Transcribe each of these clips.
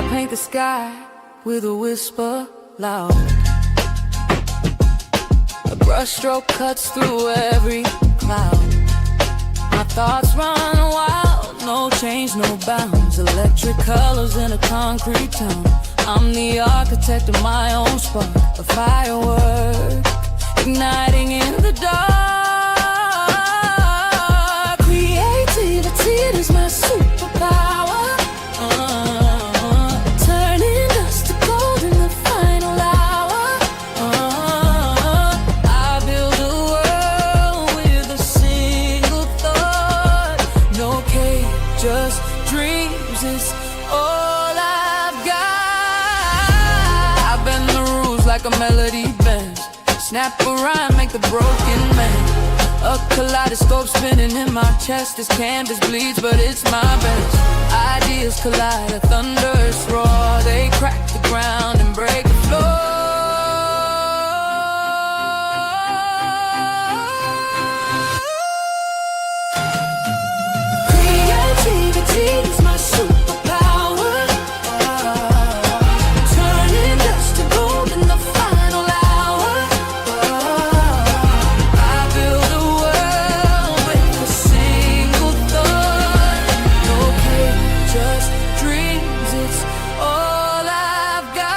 paint the sky with a whisper loud. A brushstroke cuts through every cloud. My thoughts run wild, no change, no bounds. Electric colors in a concrete town. I'm the architect of my own spark, a firework igniting in the dark. Creativity is my superpower. Turning dust to gold in the final hour. I build a world with a single thought. No cage, just dreams. It's all I've got. I bend the rules like a melody bends. Snap a rhyme, make the broken man. A kaleidoscope spinning in my chest. This canvas bleeds, but it's my best. Ideas collide, a thunderous roar. They crack the ground and break the floor. Creativity is my superpower. Turning dust to gold in the final hour. I build a world with a single thought. No cage, just dreams. It's all I've got.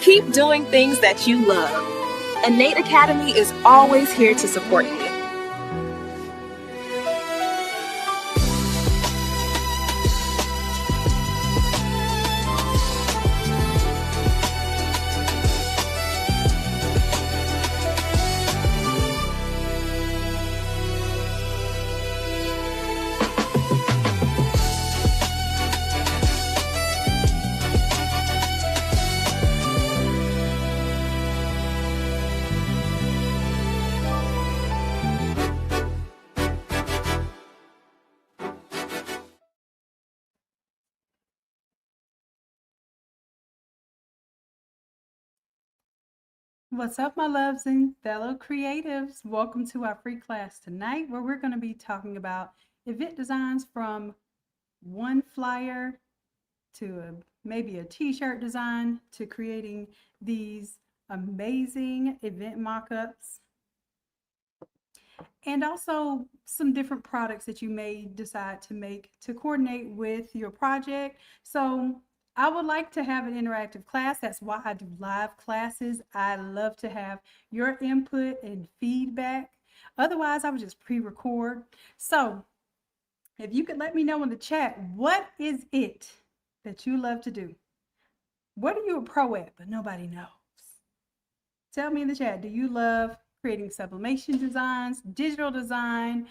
Keep doing things that you love. Innate Academy is always here to support you. What's up, my loves and fellow creatives? Welcome to our free class tonight, where we're going to be talking about event designs from one flyer to maybe a t-shirt design, to creating these amazing event mock-ups, and also some different products that you may decide to make to coordinate with your project. So I would like to have an interactive class. That's why I do live classes. I love to have your input and feedback. Otherwise, I would just pre-record. So if you could let me know in the chat, what is it that you love to do? What are you a pro at, but nobody knows? Tell me in the chat, do you love creating sublimation designs, digital design?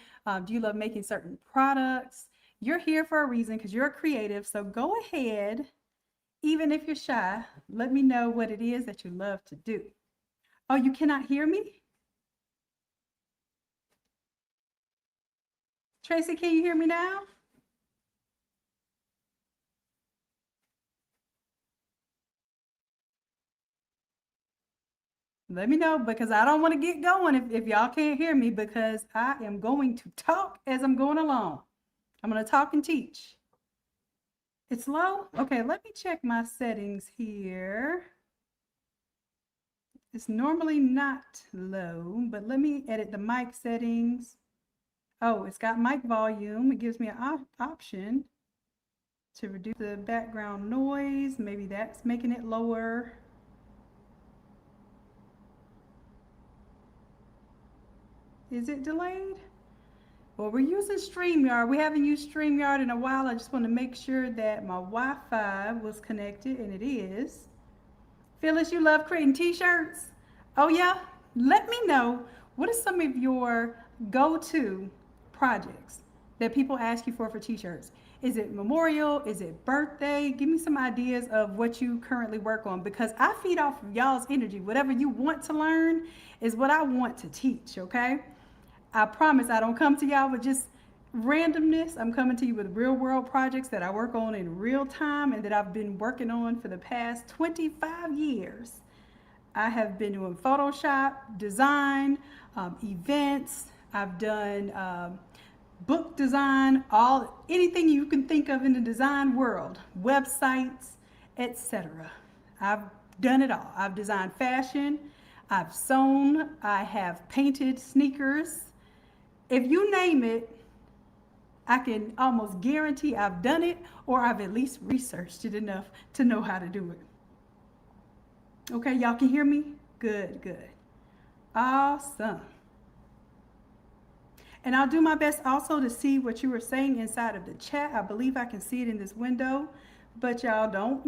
Do you love making certain products? You're here for a reason because you're a creative. So go ahead, even if you're shy, let me know what it is that you love to do. Oh, you cannot hear me? Tracy, can you hear me now? Let me know, because I don't want to get going if y'all can't hear me, because I am going to talk as I'm going along. I'm going to talk and teach. It's low? Okay, let me check my settings here. It's normally not low, but let me edit the mic settings. Oh, it's got mic volume. It gives me an option to reduce the background noise. Maybe that's making it lower. Is it delayed? Well, we're using StreamYard. We haven't used StreamYard in a while. I just want to make sure that my Wi-Fi was connected, and it is. Phyllis, you love creating t-shirts? Oh yeah? Let me know, what are some of your go-to projects that people ask you for t-shirts? Is it memorial? Is it birthday? Give me some ideas of what you currently work on, because I feed off of y'all's energy. Whatever you want to learn is what I want to teach, okay? I promise I don't come to y'all with just randomness. I'm coming to you with real world projects that I work on in real time and that I've been working on for the past 25 years. I have been doing Photoshop, design, events. I've done book design, anything you can think of in the design world, websites, etc. I've done it all. I've designed fashion, I've sewn, I have painted sneakers. If you name it, I can almost guarantee I've done it, or I've at least researched it enough to know how to do it. Okay, y'all can hear me? Good, good. Awesome. And I'll do my best also to see what you were saying inside of the chat. I believe I can see it in this window, but y'all don't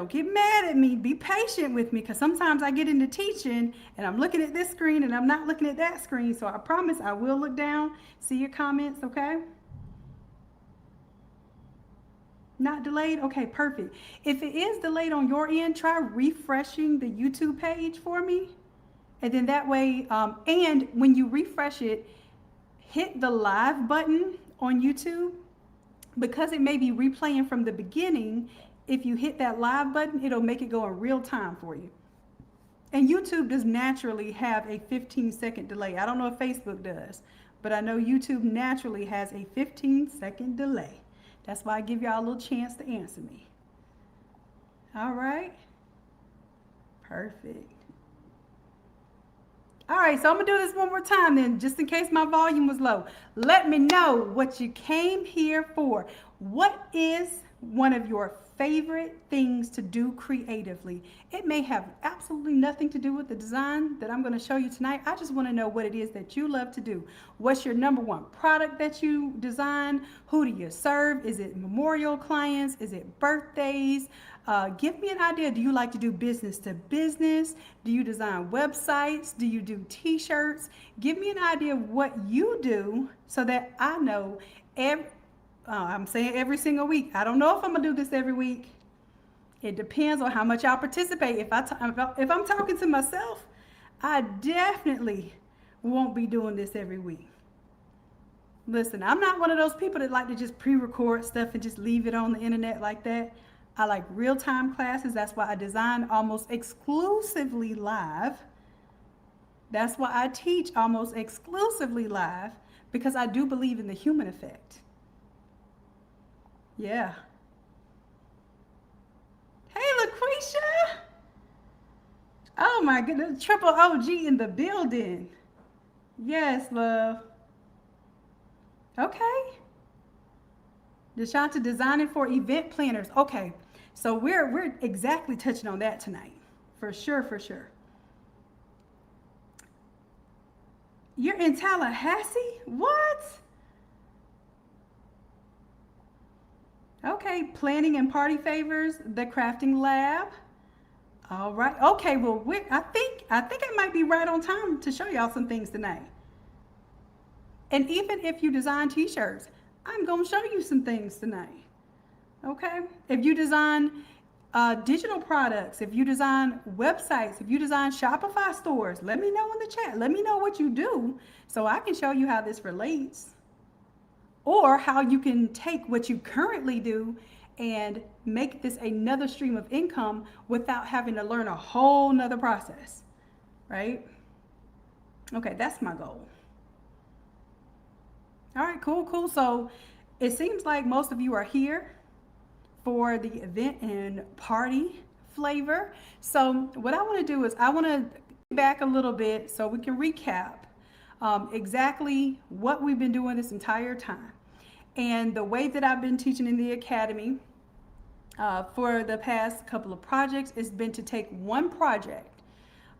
get mad at me. Be patient with me, because sometimes I get into teaching and I'm looking at this screen and I'm not looking at that screen. So I promise I will look down, see your comments, okay? Not delayed? Okay, perfect. If it is delayed on your end, try refreshing the YouTube page for me. And then that way, and when you refresh it, hit the live button on YouTube, because it may be replaying from the beginning. If you hit that live button, it'll make it go in real time for you. And YouTube does naturally have a 15-second delay. I don't know if Facebook does, but I know YouTube naturally has a 15-second delay. That's why I give y'all a little chance to answer me. All right. Perfect. All right, so I'm gonna do this one more time then, just in case my volume was low. Let me know what you came here for. What is one of your favorite things to do creatively? It may have absolutely nothing to do with the design that I'm going to show you tonight. I just want to know what it is that you love to do. What's your number one product that you design? Who do you serve? Is it memorial clients? Is it birthdays? Give me an idea. Do you like to do business to business? Do you design websites? Do you do t-shirts? Give me an idea of what you do so that I know I'm saying every single week. I don't know if I'm gonna do this every week. It depends on how much y'all participate. If I'm talking to myself, I definitely won't be doing this every week. Listen, I'm not one of those people that like to just pre-record stuff and just leave it on the internet like that. I like real-time classes. That's why I design almost exclusively live. That's why I teach almost exclusively live, because I do believe in the human effect. Yeah. Aisha. Oh my goodness, triple OG in the building. Yes, love. Okay. Deshanta designing for event planners. Okay. So we're exactly touching on that tonight. For sure, for sure. You're in Tallahassee? What? Okay, planning and party favors, the crafting lab. All right. Okay, well, I think I might be right on time to show y'all some things tonight. And even if you design t-shirts, I'm going to show you some things tonight. Okay? If you design digital products, if you design websites, if you design Shopify stores, let me know in the chat. Let me know what you do so I can show you how this relates. Or how you can take what you currently do and make this another stream of income without having to learn a whole nother process. Right? Okay, that's my goal. All right, cool. So it seems like most of you are here for the event and party flavor. So what I want to do is I want to back a little bit so we can recap exactly what we've been doing this entire time. And the way that I've been teaching in the academy for the past couple of projects has been to take one project.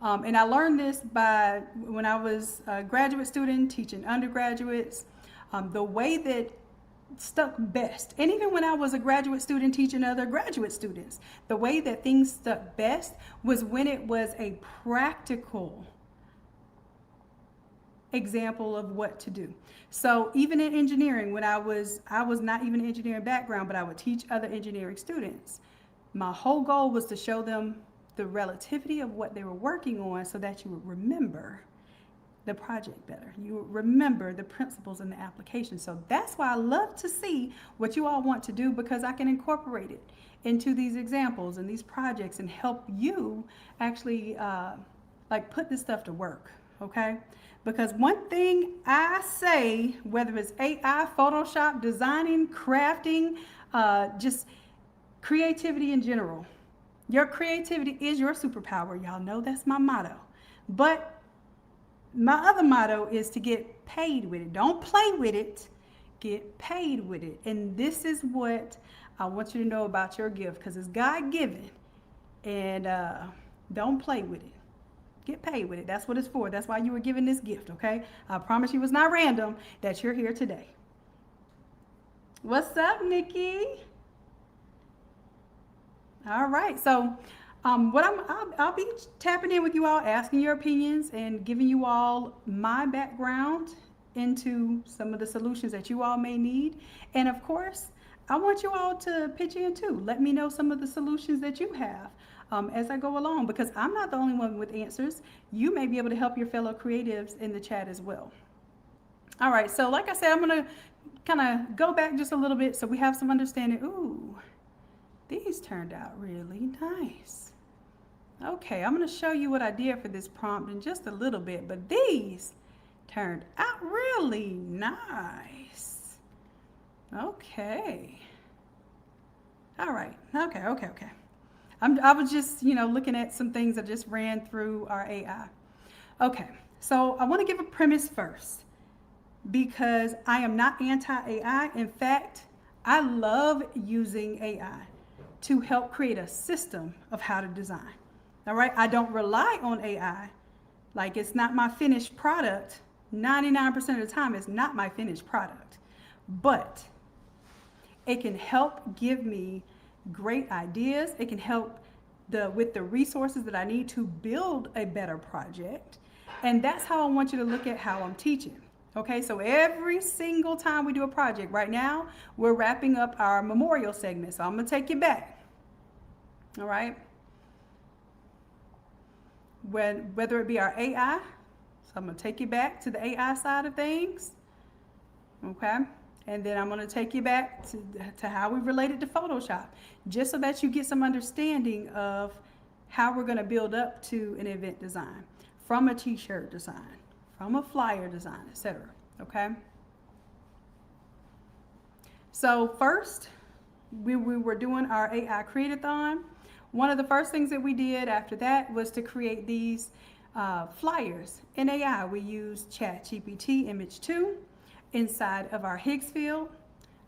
And I learned this by when I was a graduate student teaching undergraduates. The way that stuck best, and even when I was a graduate student teaching other graduate students, the way that things stuck best was when it was a practical example of what to do. So even in engineering, when I was not even an engineering background, but I would teach other engineering students. My whole goal was to show them the relativity of what they were working on so that you would remember the project better. You remember the principles and the application. So that's why I love to see what you all want to do, because I can incorporate it into these examples and these projects and help you actually like put this stuff to work, okay? Because one thing I say, whether it's AI, Photoshop, designing, crafting, just creativity in general, your creativity is your superpower. Y'all know that's my motto. But my other motto is to get paid with it. Don't play with it, get paid with it. And this is what I want you to know about your gift, because it's God-given. And don't play with it. Get paid with it. That's what it's for. That's why you were given this gift, okay? I promise you it's not random that you're here today. What's up, Nikki? All right, so I'll be tapping in with you all, asking your opinions and giving you all my background into some of the solutions that you all may need. And of course, I want you all to pitch in too. Let me know some of the solutions that you have as I go along, because I'm not the only one with answers. You may be able to help your fellow creatives in the chat as well. All right, so like I said, I'm gonna kind of go back just a little bit so we have some understanding. Ooh, these turned out really nice. Okay, I'm going to show you what I did for this prompt in just a little bit, but these turned out really nice. Okay. All right. Okay. I was just, looking at some things I just ran through our AI. Okay, so I want to give a premise first, because I am not anti-AI. In fact, I love using AI to help create a system of how to design. All right, I don't rely on AI. Like, it's not my finished product. 99% of the time, it's not my finished product. But it can help give me great ideas. It can help with the resources that I need to build a better project. And that's how I want you to look at how I'm teaching. Okay, so every single time we do a project, right now, we're wrapping up our memorial segment. So I'm going to take you back. All right. Whether it be our AI, so I'm going to take you back to the AI side of things, okay? And then I'm going to take you back to how we related to Photoshop, just so that you get some understanding of how we're going to build up to an event design, from a t-shirt design, from a flyer design, etc. Okay? So first, we were doing our AI Create-a-thon. One of the first things that we did after that was to create these flyers in AI. We used ChatGPT Image 2 inside of our Higgs field.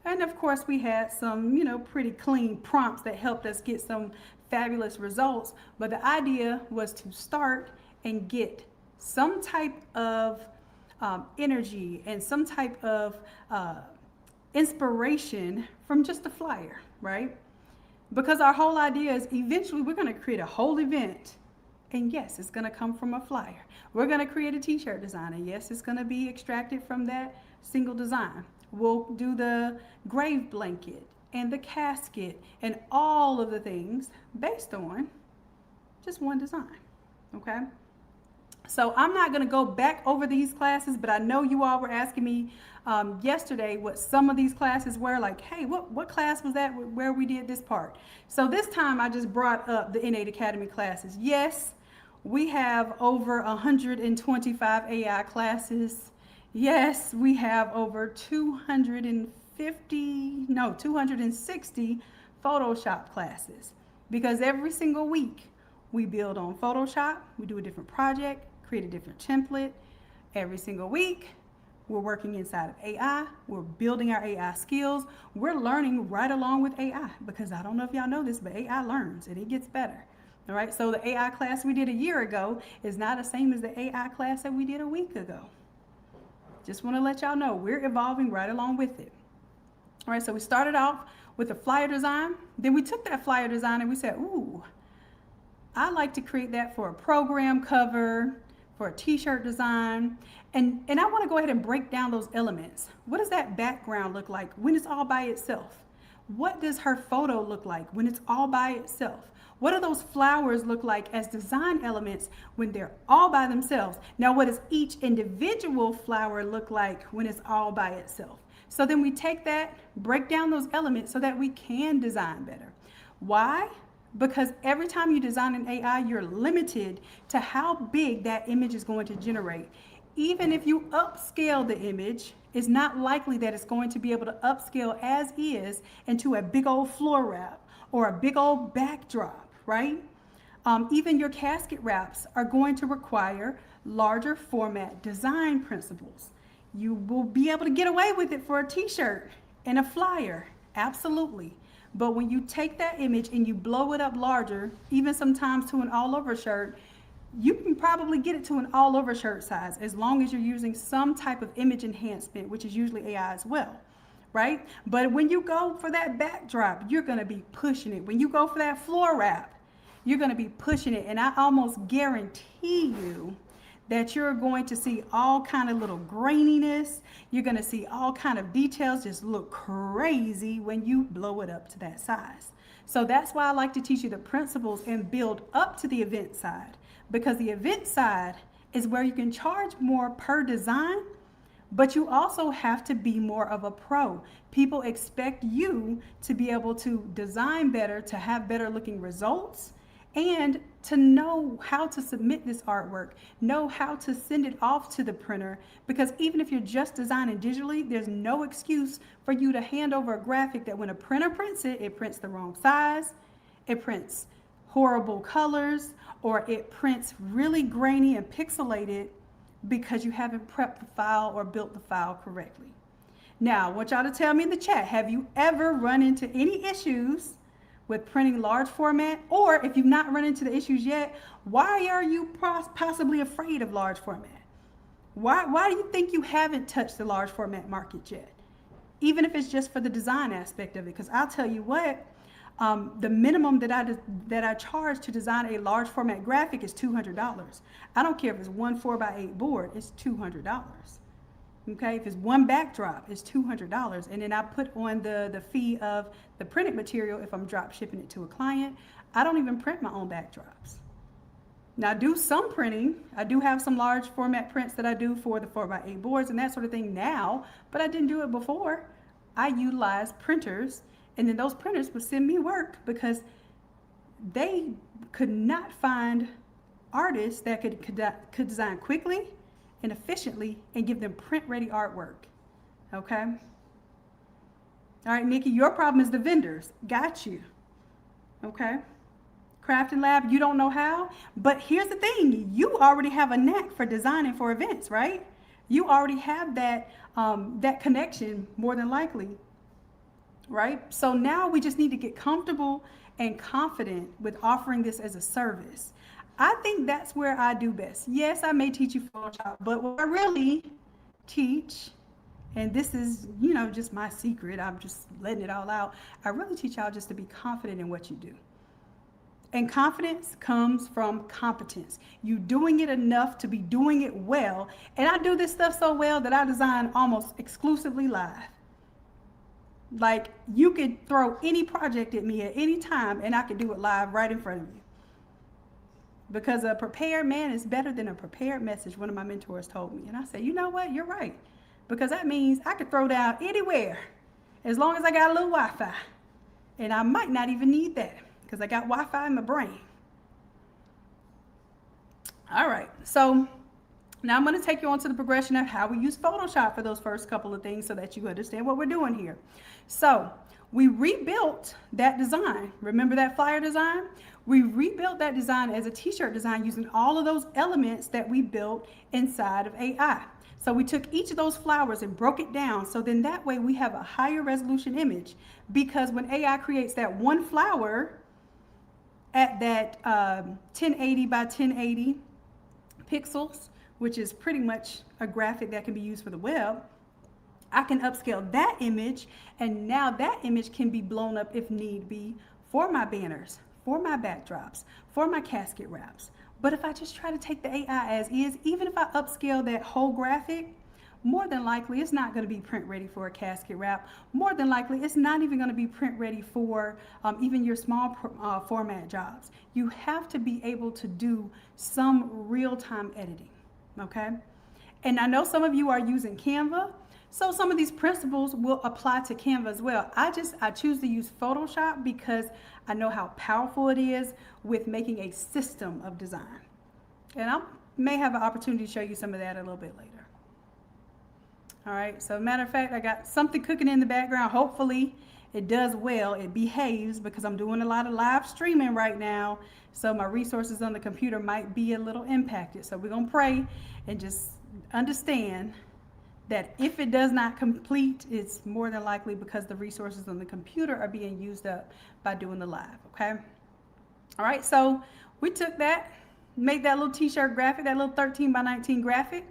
And of course, we had some, pretty clean prompts that helped us get some fabulous results. But the idea was to start and get some type of energy and some type of inspiration from just a flyer, right? Because our whole idea is eventually we're going to create a whole event. And yes, it's going to come from a flyer. We're going to create a t-shirt design. And yes, it's going to be extracted from that single design. We'll do the grave blanket and the casket and all of the things based on just one design. Okay? So I'm not going to go back over these classes, but I know you all were asking me yesterday what some of these classes were. Like, hey, what class was that where we did this part? So this time I just brought up the Innate Academy classes. Yes, we have over 125 AI classes. Yes, we have over 260 Photoshop classes, because every single week we build on Photoshop, we do a different project, create a different template. Every single week we're working inside of AI, we're building our AI skills, we're learning right along with AI, because I don't know if y'all know this, but AI learns and it gets better. All right, so the AI class we did a year ago is not the same as the AI class that we did a week ago. Just want to let y'all know we're evolving right along with it. All right, so we started off with a flyer design. Then we took that flyer design and we said, ooh, I like to create that for a program cover, for a t-shirt design. And I want to go ahead and break down those elements. What does that background look like when it's all by itself? What does her photo look like when it's all by itself? What do those flowers look like as design elements when they're all by themselves? Now, what does each individual flower look like when it's all by itself? So then we take that, break down those elements so that we can design better. Why? Because every time you design an AI, you're limited to how big that image is going to generate. Even if you upscale the image, it's not likely that it's going to be able to upscale as is into a big old floor wrap or a big old backdrop, right? Even your casket wraps are going to require larger format design principles. You will be able to get away with it for a t-shirt and a flyer, absolutely. But when you take that image and you blow it up larger, even sometimes to an all-over shirt, you can probably get it to an all-over shirt size as long as you're using some type of image enhancement, which is usually AI as well, right? But when you go for that backdrop, you're going to be pushing it. When you go for that floor wrap, you're going to be pushing it. And I almost guarantee you that you're going to see all kind of little graininess. You're going to see all kind of details just look crazy when you blow it up to that size. So that's why I like to teach you the principles and build up to the event side, because the event side is where you can charge more per design, but you also have to be more of a pro. People expect you to be able to design better, to have better looking results, and to know how to submit this artwork, know how to send it off to the printer, because even if you're just designing digitally, there's no excuse for you to hand over a graphic that when a printer prints it, it prints the wrong size, it prints horrible colors, or it prints really grainy and pixelated because you haven't prepped the file or built the file correctly. Now, I want y'all to tell me in the chat, have you ever run into any issues with printing large format? Or if you've not run into the issues yet, why are you possibly afraid of large format? Why do you think you haven't touched the large format market yet? Even if it's just for the design aspect of it, because I'll tell you what, the minimum that I charge to design a large format graphic is $200. I don't care if it's one 4x8 board, it's $200. Okay, if it's one backdrop, it's $200. And then I put on the fee of the printed material if I'm drop shipping it to a client. I don't even print my own backdrops. Now I do some printing. I do have some large format prints that I do for the 4x8 boards and that sort of thing now, but I didn't do it before. I utilize printers, and then those printers would send me work because they could not find artists that could design quickly and efficiently and give them print-ready artwork. Okay? All right, Nikki, your problem is the vendors. Got you. Okay? crafting lab, you don't know how. But here's the thing, you already have a knack for designing for events, right? You already have that that connection more than likely, right? So now we just need to get comfortable and confident with offering this as a service. I think that's where I do best. Yes, I may teach you Photoshop, but what I really teach, and this is, you know, just my secret, I'm just letting it all out. I really teach y'all just to be confident in what you do. And confidence comes from competence. You doing it enough to be doing it well. And I do this stuff so well that I design almost exclusively live. Like, you could throw any project at me at any time and I could do it live right in front of you. Because a prepared man is better than a prepared message, one of my mentors told me. And I said, you know what, you're right. Because that means I could throw down anywhere as long as I got a little Wi-Fi. And I might not even need that because I got Wi-Fi in my brain. All right, so now I'm going to take you on to the progression of how we use Photoshop for those first couple of things so that you understand what we're doing here. So we rebuilt that design. Remember that flyer design? We rebuilt that design as a t-shirt design using all of those elements that we built inside of AI. So we took each of those flowers and broke it down. So then that way we have a higher resolution image, because when AI creates that one flower at that 1080 by 1080 pixels, which is pretty much a graphic that can be used for the web, I can upscale that image, and now that image can be blown up if need be for my banners, for my backdrops, for my casket wraps. But if I just try to take the AI as is, even if I upscale that whole graphic, more than likely it's not going to be print ready for a casket wrap. More than likely it's not even going to be print ready for even your small format jobs. You have to be able to do some real-time editing, okay? And I know some of you are using Canva, so some of these principles will apply to Canva as well. I choose to use Photoshop because I know how powerful it is with making a system of design. And I may have an opportunity to show you some of that a little bit later. All right, so matter of fact, I got something cooking in the background. Hopefully it does well, it behaves, because I'm doing a lot of live streaming right now. So my resources on the computer might be a little impacted. So we're gonna pray and just understand that if it does not complete, it's more than likely because the resources on the computer are being used up by doing the live, okay? All right, so we took that, made that little t-shirt graphic, that little 13 by 19 graphic.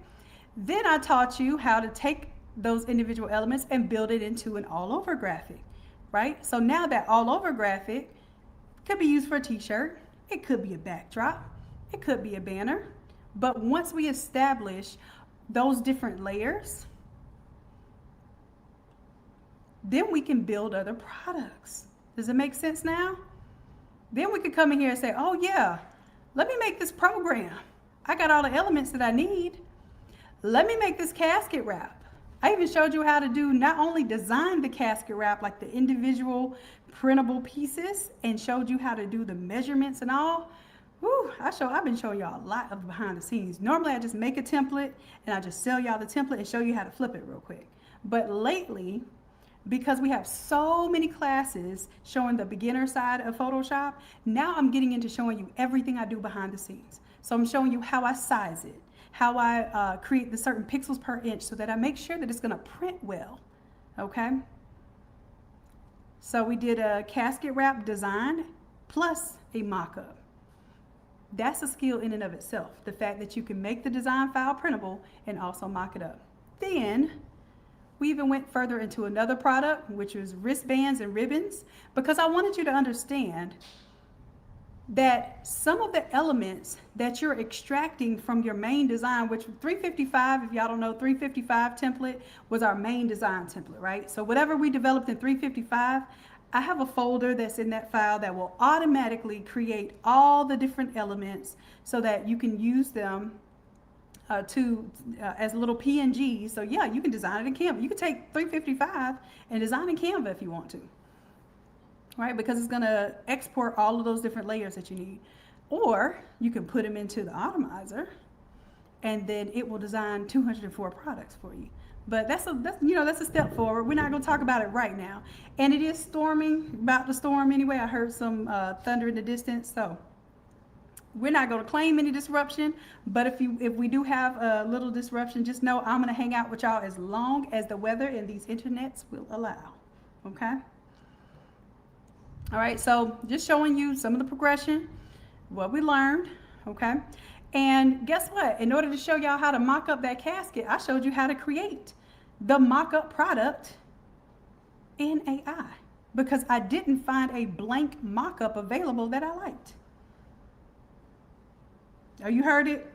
Then I taught you how to take those individual elements and build it into an all-over graphic, right? So now that all-over graphic could be used for a t-shirt, it could be a backdrop, it could be a banner. But once we establish those different layers, then we can build other products. Does it make sense now? Then we could come in here and say, oh yeah, let me make this program. I got all the elements that I need. Let me make this casket wrap. I even showed you how to do, not only design the casket wrap, like the individual printable pieces, and showed you how to do the measurements and all. Whew, I've been showing y'all a lot of behind the scenes. Normally I just make a template and I just sell y'all the template and show you how to flip it real quick. But lately, because we have so many classes showing the beginner side of Photoshop, now I'm getting into showing you everything I do behind the scenes. So I'm showing you how I size it, how I create the certain pixels per inch so that I make sure that it's gonna print well, okay? So we did a casket wrap design plus a mock-up. That's a skill in and of itself, the fact that you can make the design file printable and also mock it up. Then we even went further into another product, which was wristbands and ribbons, because I wanted you to understand that some of the elements that you're extracting from your main design, which 355, if y'all don't know, 355 template was our main design template, right? So whatever we developed in 355, I have a folder that's in that file that will automatically create all the different elements so that you can use them as little PNGs. So yeah, you can design it in Canva. You can take 355 and design in Canva if you want to, right? Because it's gonna export all of those different layers that you need. Or you can put them into the Automizer and then it will design 204 products for you. But that's a step forward. We're not gonna talk about it right now. And it is storming, about to storm anyway. I heard some thunder in the distance, so We're not going to claim any disruption, but if we do have a little disruption, just know I'm going to hang out with y'all as long as the weather and these internets will allow. Okay? All right, so just showing you some of the progression, what we learned, okay? And guess what? In order to show y'all how to mock up that casket, I showed you how to create the mock-up product in AI because I didn't find a blank mock-up available that I liked. Oh, you heard it?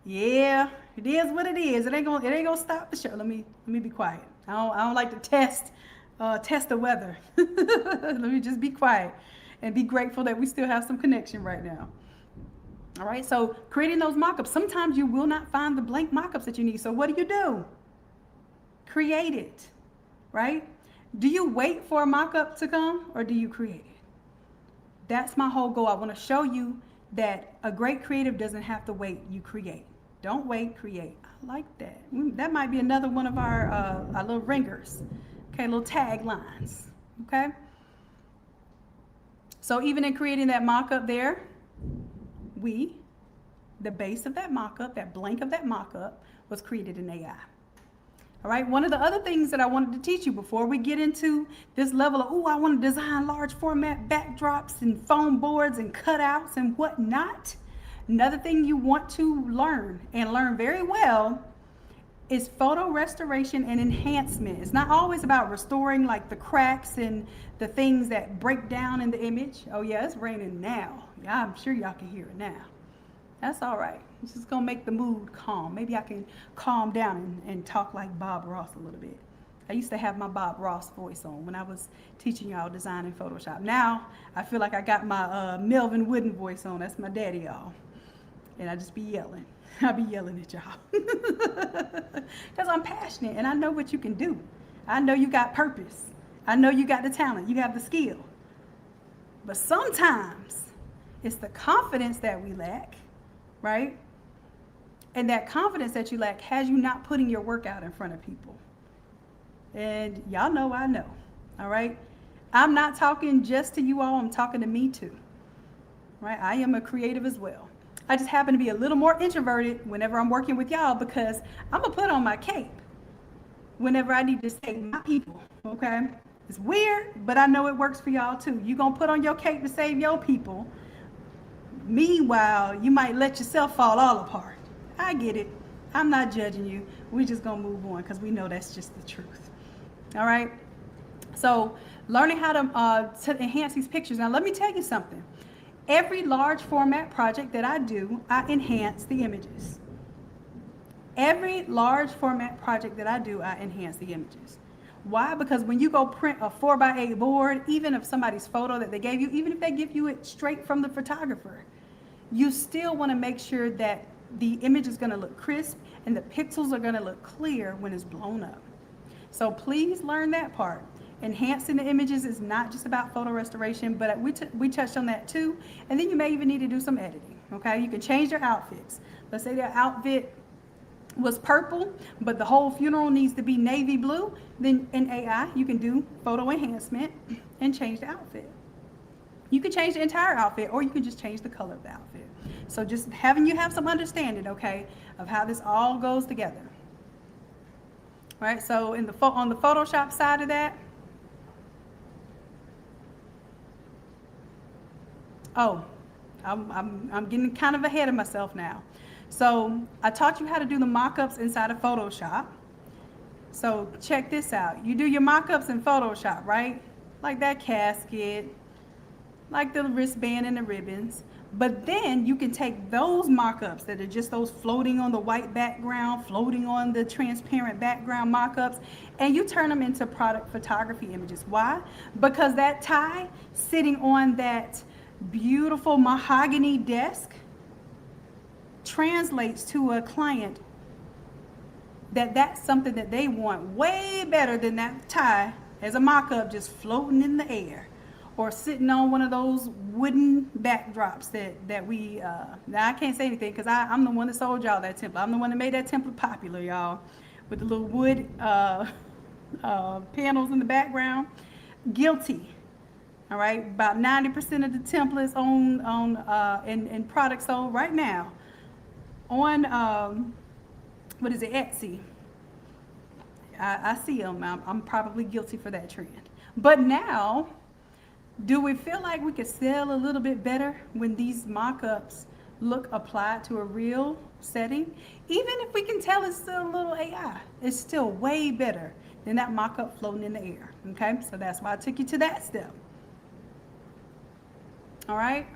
Yeah, it is what it is. It ain't gonna stop the show. Let me be quiet. I don't like to test the weather. Let me just be quiet and be grateful that we still have some connection right now. All right, so creating those mock-ups. Sometimes you will not find the blank mock-ups that you need. So what do? Create it, right? Do you wait for a mock-up to come or do you create it? That's my whole goal. I want to show you that a great creative doesn't have to wait. You create. Don't wait, create. I like that. That might be another one of our little ringers. Okay, little taglines. Okay. So even in creating that mock-up there, the base of that mock-up, that blank of that mock-up was created in AI. All right, one of the other things that I wanted to teach you before we get into this level of, I want to design large format backdrops and foam boards and cutouts and whatnot. Another thing you want to learn and learn very well is photo restoration and enhancement. It's not always about restoring like the cracks and the things that break down in the image. Oh yeah, it's raining now. Yeah, I'm sure y'all can hear it now. That's all right. It's just gonna make the mood calm. Maybe I can calm down and talk like Bob Ross a little bit. I used to have my Bob Ross voice on when I was teaching y'all design in Photoshop. Now I feel like I got my Melvin Wooden voice on. That's my daddy, y'all. And I just be yelling. I be yelling at y'all. Because I'm passionate and I know what you can do. I know you got purpose. I know you got the talent. You have the skill. But sometimes it's the confidence that we lack, right? And that confidence that you lack has you not putting your work out in front of people. And y'all know I know, all right? I'm not talking just to you all, I'm talking to me too, right? I am a creative as well. I just happen to be a little more introverted whenever I'm working with y'all because I'm gonna put on my cape whenever I need to save my people, okay? It's weird, but I know it works for y'all too. You gonna put on your cape to save your people. Meanwhile, you might let yourself fall all apart. I get it. I'm not judging you. We're just gonna move on because we know that's just the truth. All right. So learning how to enhance these pictures. Now let me tell you something. Every large format project that I do, I enhance the images. Every large format project that I do, I enhance the images. Why? Because when you go print a 4x8 board, even if somebody's photo that they gave you, even if they give you it straight from the photographer, you still want to make sure that the image is going to look crisp and the pixels are going to look clear when it's blown up. So please learn that part. Enhancing the images is not just about photo restoration, but we touched on that too. And then you may even need to do some editing, okay? You can change your outfits. Let's say their outfit was purple, but the whole funeral needs to be navy blue. Then in AI, you can do photo enhancement and change the outfit. You can change the entire outfit or you can just change the color of the outfit. So just having you have some understanding, okay, of how this all goes together. All right, so on the Photoshop side of that, I'm getting kind of ahead of myself now. So I taught you how to do the mock-ups inside of Photoshop. So check this out. You do your mock-ups in Photoshop, right? Like that casket, like the wristband and the ribbons. But then you can take those mock-ups that are just those floating on the white background, floating on the transparent background mock-ups, and you turn them into product photography images. Why? Because that tie sitting on that beautiful mahogany desk translates to a client that that's something that they want way better than that tie as a mock-up just floating in the air or sitting on one of those wooden backdrops that we now I can't say anything because I'm the one that sold y'all that template. I'm the one that made that template popular, y'all, with the little wood panels in the background. Guilty. All right, about 90% of the templates and products sold right now on what is it, Etsy. I see them. I'm probably guilty for that trend. But now, do we feel like we could sell a little bit better when these mock-ups look applied to a real setting? Even if we can tell it's still a little AI, it's still way better than that mock-up floating in the air. Okay, so that's why I took you to that step. All right.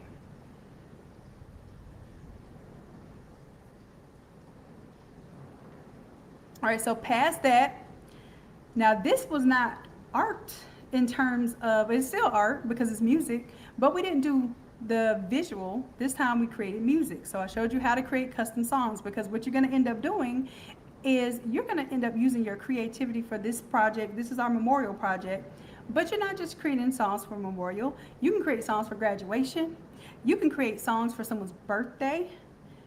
All right, so past that, now this was not art in terms of, it's still art because it's music, but we didn't do the visual. This time we created music. So I showed you how to create custom songs, because what you're going to end up doing is you're going to end up using your creativity for this project. This is our memorial project, but you're not just creating songs for memorial. You can create songs for graduation. You can create songs for someone's birthday.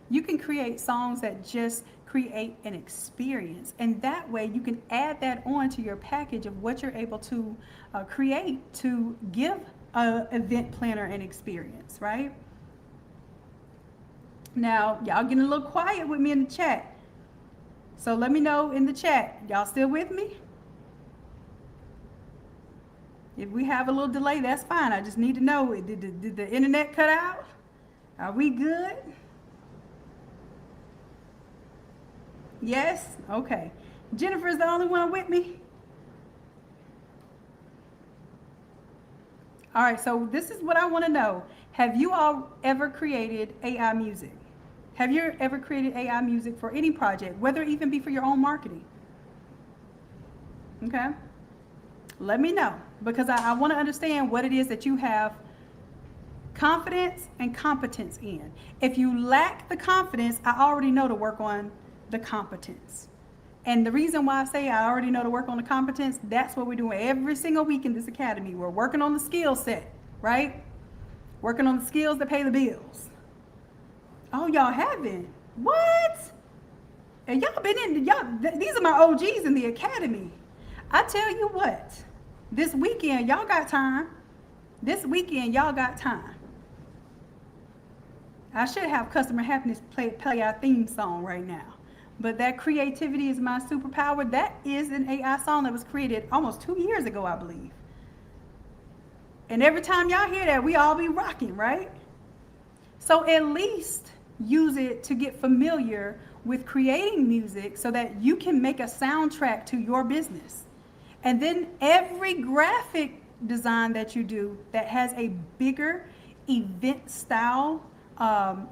You can create songs that just create an experience, and that way you can add that on to your package of what you're able to create to give an event planner an experience, right? Now, y'all getting a little quiet with me in the chat, so let me know in the chat. Y'all still with me? If we have a little delay, that's fine. I just need to know, did the internet cut out? Are we good? Yes? Okay. Jennifer's the only one with me? All right, so this is what I want to know. Have you all ever created AI music? Have you ever created AI music for any project, whether it even be for your own marketing? Okay. Let me know, because I want to understand what it is that you have confidence and competence in. If you lack the confidence, I already know to work on the competence. And the reason why I say I already know to work on the competence, that's what we're doing every single week in this academy. We're working on the skill set, right? Working on the skills that pay the bills. Oh, y'all haven't? What? And y'all been in, these are my OGs in the academy. I tell you what, this weekend y'all got time. This weekend y'all got time. I should have Customer Happiness play our theme song right now. But that creativity is my superpower. That is an AI song that was created almost 2 years ago, I believe. And every time y'all hear that, we all be rocking, right? So at least use it to get familiar with creating music so that you can make a soundtrack to your business. And then every graphic design that you do that has a bigger event style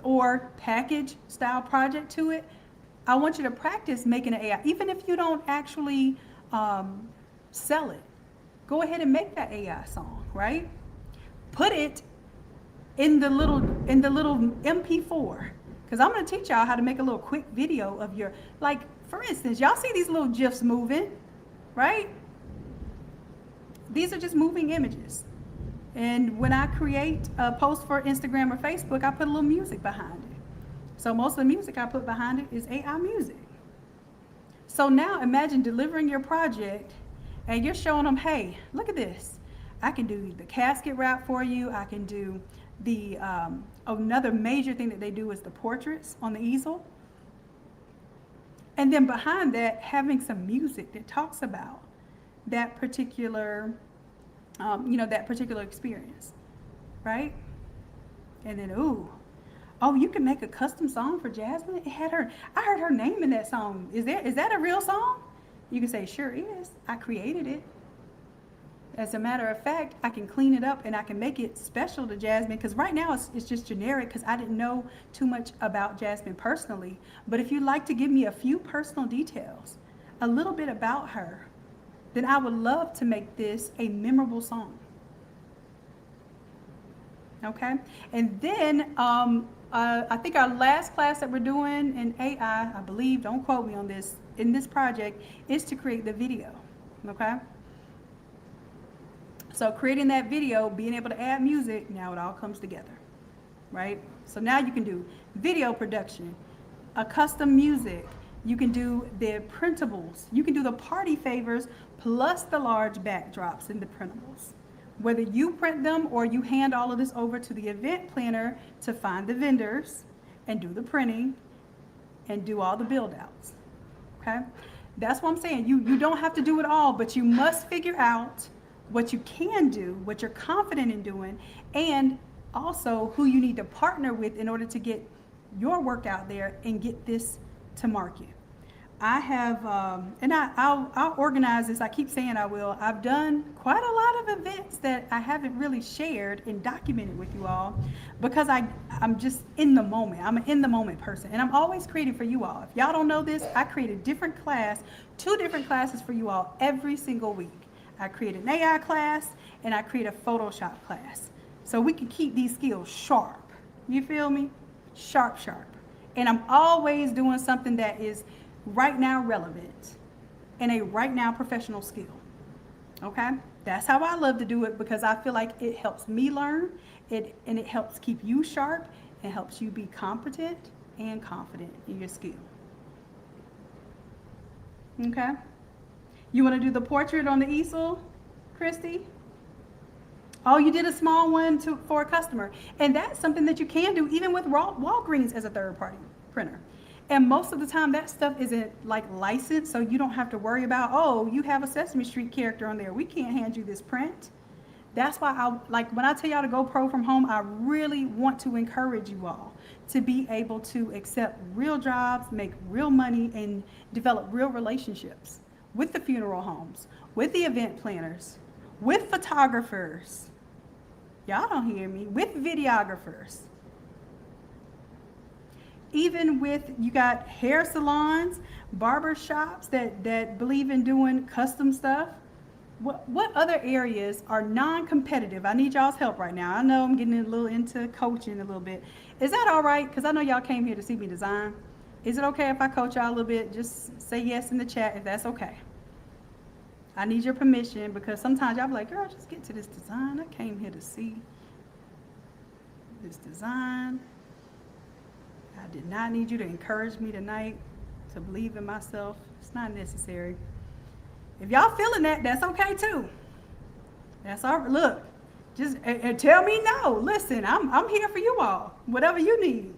or package style project to it, I want you to practice making an AI. Even if you don't actually sell it, go ahead and make that AI song, right? Put it in the little MP4, because I'm going to teach y'all how to make a little quick video of your, like, for instance, y'all see these little GIFs moving, right? These are just moving images. And when I create a post for Instagram or Facebook, I put a little music behind it. So most of the music I put behind it is AI music. So now imagine delivering your project and you're showing them, hey, look at this. I can do the casket wrap for you. I can do the, another major thing that they do is the portraits on the easel. And then behind that, having some music that talks about that particular, that particular experience, right? And then, oh, you can make a custom song for Jasmine? It had her, I heard her name in that song. Is that a real song? You can say, sure is. I created it. As a matter of fact, I can clean it up and I can make it special to Jasmine, because right now it's just generic because I didn't know too much about Jasmine personally. But if you'd like to give me a few personal details, a little bit about her, then I would love to make this a memorable song. Okay? And then I think our last class that we're doing in AI, I believe, don't quote me on this, in this project, is to create the video. Okay? So creating that video, being able to add music, now it all comes together, right? So now you can do video production, a custom music, you can do the printables, you can do the party favors plus the large backdrops in the printables. Whether you print them or you hand all of this over to the event planner to find the vendors and do the printing and do all the build outs. Okay? That's what I'm saying. You don't have to do it all, but you must figure out what you can do, what you're confident in doing, and also who you need to partner with in order to get your work out there and get this to market. I have, and I'll organize this. I keep saying I will. I've done quite a lot of events that I haven't really shared and documented with you all because I'm just in the moment. I'm an in the moment person, and I'm always creating for you all. If y'all don't know this, I create a different class, 2 different classes for you all every single week. I create an AI class and I create a Photoshop class, so we can keep these skills sharp. You feel me? Sharp. And I'm always doing something that is right now relevant and a right now professional skill. Okay? That's how I love to do it because I feel like it helps me learn and it helps keep you sharp and helps you be competent and confident in your skill. Okay? You want to do the portrait on the easel, Christy? Oh, you did a small one for a customer. And that's something that you can do even with Walgreens as a third-party printer. And most of the time that stuff isn't like licensed, so you don't have to worry about, oh, you have a Sesame Street character on there. We can't hand you this print. That's why when I tell y'all to go pro from home, I really want to encourage you all to be able to accept real jobs, make real money, and develop real relationships with the funeral homes, with the event planners, with photographers. Y'all don't hear me. With videographers. Even with, you got hair salons, barber shops that believe in doing custom stuff. What other areas are non-competitive? I need y'all's help right now. I know I'm getting a little into coaching a little bit. Is that all right? Because I know y'all came here to see me design. Is it okay if I coach y'all a little bit? Just say yes in the chat if that's okay. I need your permission because sometimes y'all be like, girl, just get to this design. I came here to see this design. I did not need you to encourage me tonight to believe in myself. It's not necessary. If y'all feeling that, that's okay too. That's all right. Look, just tell me no. Listen, I'm here for you all. Whatever you need.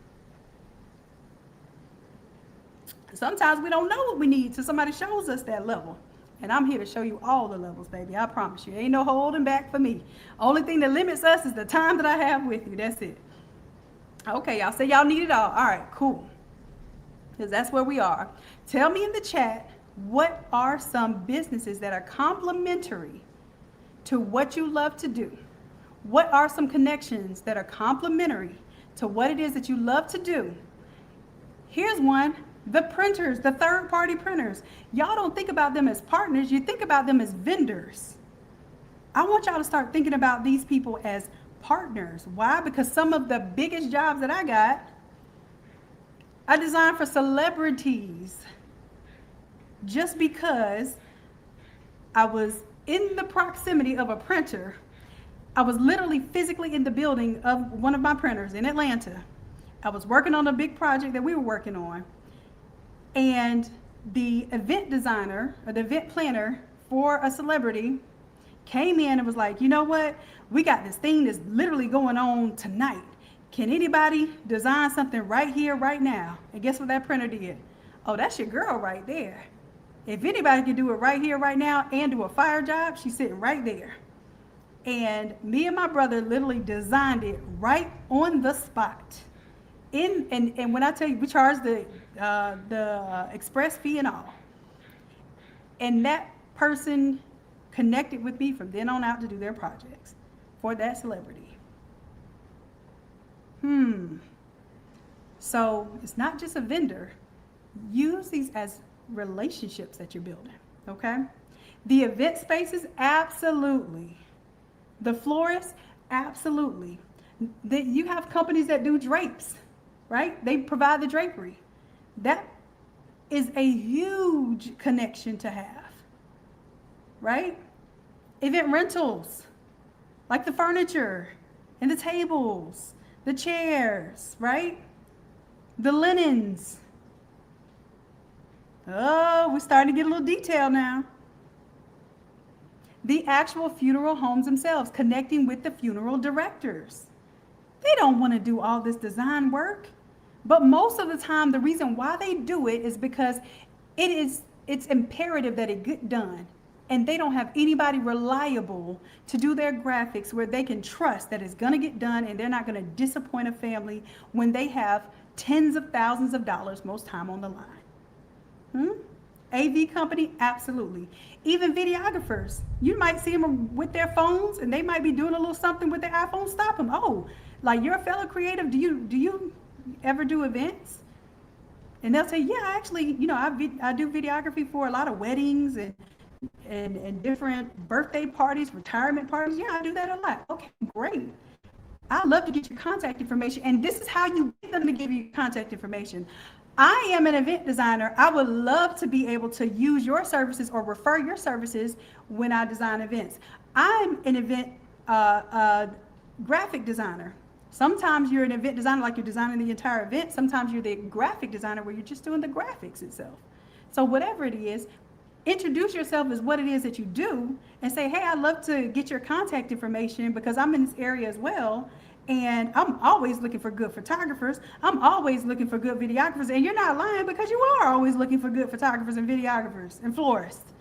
Sometimes we don't know what we need till somebody shows us that level. And I'm here to show you all the levels, baby. I promise you. Ain't no holding back for me. Only thing that limits us is the time that I have with you. That's it. Okay, y'all say y'all need it all. All right, cool. Because that's where we are. Tell me in the chat, what are some businesses that are complementary to what you love to do? What are some connections that are complementary to what it is that you love to do? Here's one. The printers, the third-party printers. Y'all don't think about them as partners. You think about them as vendors. I want y'all to start thinking about these people as partners. Why? Because some of the biggest jobs that I got, I designed for celebrities just because I was in the proximity of a printer. I was literally physically in the building of one of my printers in Atlanta. I was working on a big project that we were working on. And the event designer or the event planner for a celebrity came in and was like, you know what? We got this thing that's literally going on tonight. Can anybody design something right here, right now? And guess what that printer did? Oh, that's your girl right there. If anybody can do it right here, right now, and do a fire job, she's sitting right there. And me and my brother literally designed it right on the spot. And when I tell you, we charge the express fee and all. And that person connected with me from then on out to do their projects for that celebrity. So it's not just a vendor. Use these as relationships that you're building, okay? The event spaces, absolutely. The florists, absolutely. You have companies that do drapes, right? They provide the drapery. That is a huge connection to have, right? Event rentals, like the furniture and the tables, the chairs, right? The linens. Oh, we're starting to get a little detail now. The actual funeral homes themselves, connecting with the funeral directors. They don't want to do all this design work. But most of the time, the reason why they do it is because it's imperative that it get done. And they don't have anybody reliable to do their graphics where they can trust that it's going to get done and they're not going to disappoint a family when they have tens of thousands of dollars most time on the line. AV company, absolutely. Even videographers, you might see them with their phones and they might be doing a little something with their iPhone. Stop them. Oh, like you're a fellow creative. Do you ever do events? And they'll say, yeah, actually, I do videography for a lot of weddings and different birthday parties, retirement parties. Yeah, I do that a lot. Okay, great. I'd love to get your contact information. And this is how you get them to give you contact information. I am an event designer. I would love to be able to use your services or refer your services when I design events. I'm an event graphic designer. Sometimes you're an event designer, like you're designing the entire event. Sometimes you're the graphic designer where you're just doing the graphics itself. So whatever it is, introduce yourself as what it is that you do and say, hey, I'd love to get your contact information because I'm in this area as well. And I'm always looking for good photographers. I'm always looking for good videographers. And you're not lying because you are always looking for good photographers and videographers and florists,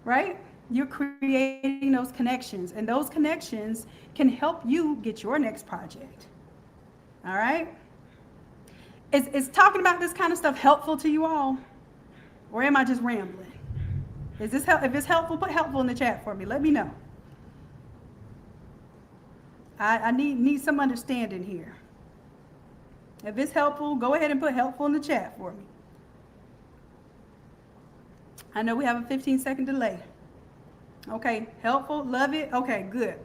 right? You're creating those connections, and those connections can help you get your next project. All right? Is talking about this kind of stuff helpful to you all? Or am I just rambling? If it's helpful, put helpful in the chat for me. Let me know. I need some understanding here. If it's helpful, go ahead and put helpful in the chat for me. I know we have a 15-second delay. Okay, helpful, love it. Okay, good.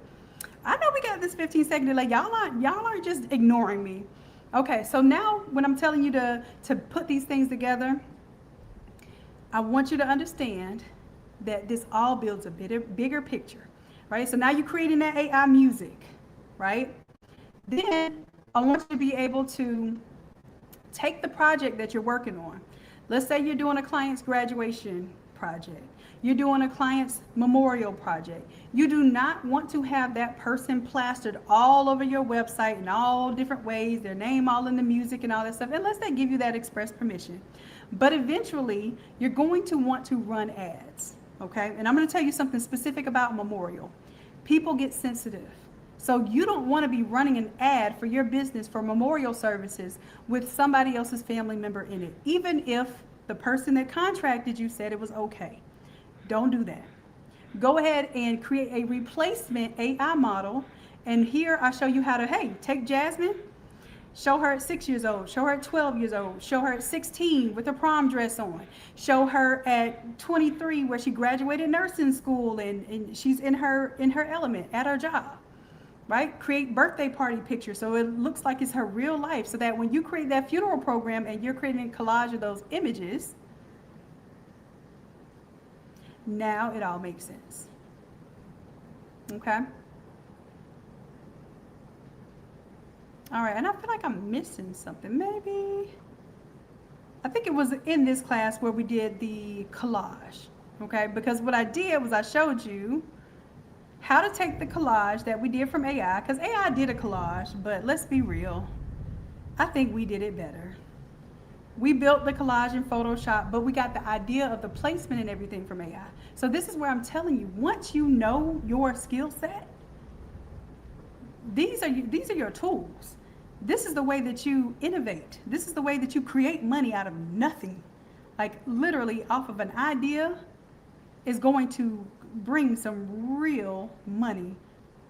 I know we got this 15-second delay. Y'all aren't just ignoring me. Okay, so now when I'm telling you to put these things together, I want you to understand that this all builds a bigger picture, right? So now you're creating that AI music, right? Then I want you to be able to take the project that you're working on. Let's say you're doing a client's graduation project. You're doing a client's memorial project. You do not want to have that person plastered all over your website in all different ways, their name all in the music and all that stuff, unless they give you that express permission. But eventually, you're going to want to run ads, okay? And I'm going to tell you something specific about memorial. People get sensitive. So you don't want to be running an ad for your business for memorial services with somebody else's family member in it, even if the person that contracted you said it was okay. Don't do that. Go ahead and create a replacement AI model. And here I show you how to, hey, take Jasmine, show her at 6 years old, show her at 12 years old, show her at 16 with a prom dress on, show her at 23 where she graduated nursing school and she's in her element at her job, right? Create birthday party pictures so it looks like it's her real life, so that when you create that funeral program and you're creating a collage of those images, now it all makes sense. Okay? All right, and I feel like I'm missing something. Maybe, I think it was in this class where we did the collage, okay? Because what I did was I showed you how to take the collage that we did from AI, because AI did a collage, but let's be real, I think we did it better. We built the collage in Photoshop, but we got the idea of the placement and everything from AI. So this is where I'm telling you, once you know your skill set, these are your tools. This is the way that you innovate. This is the way that you create money out of nothing. Like literally off of an idea is going to bring some real money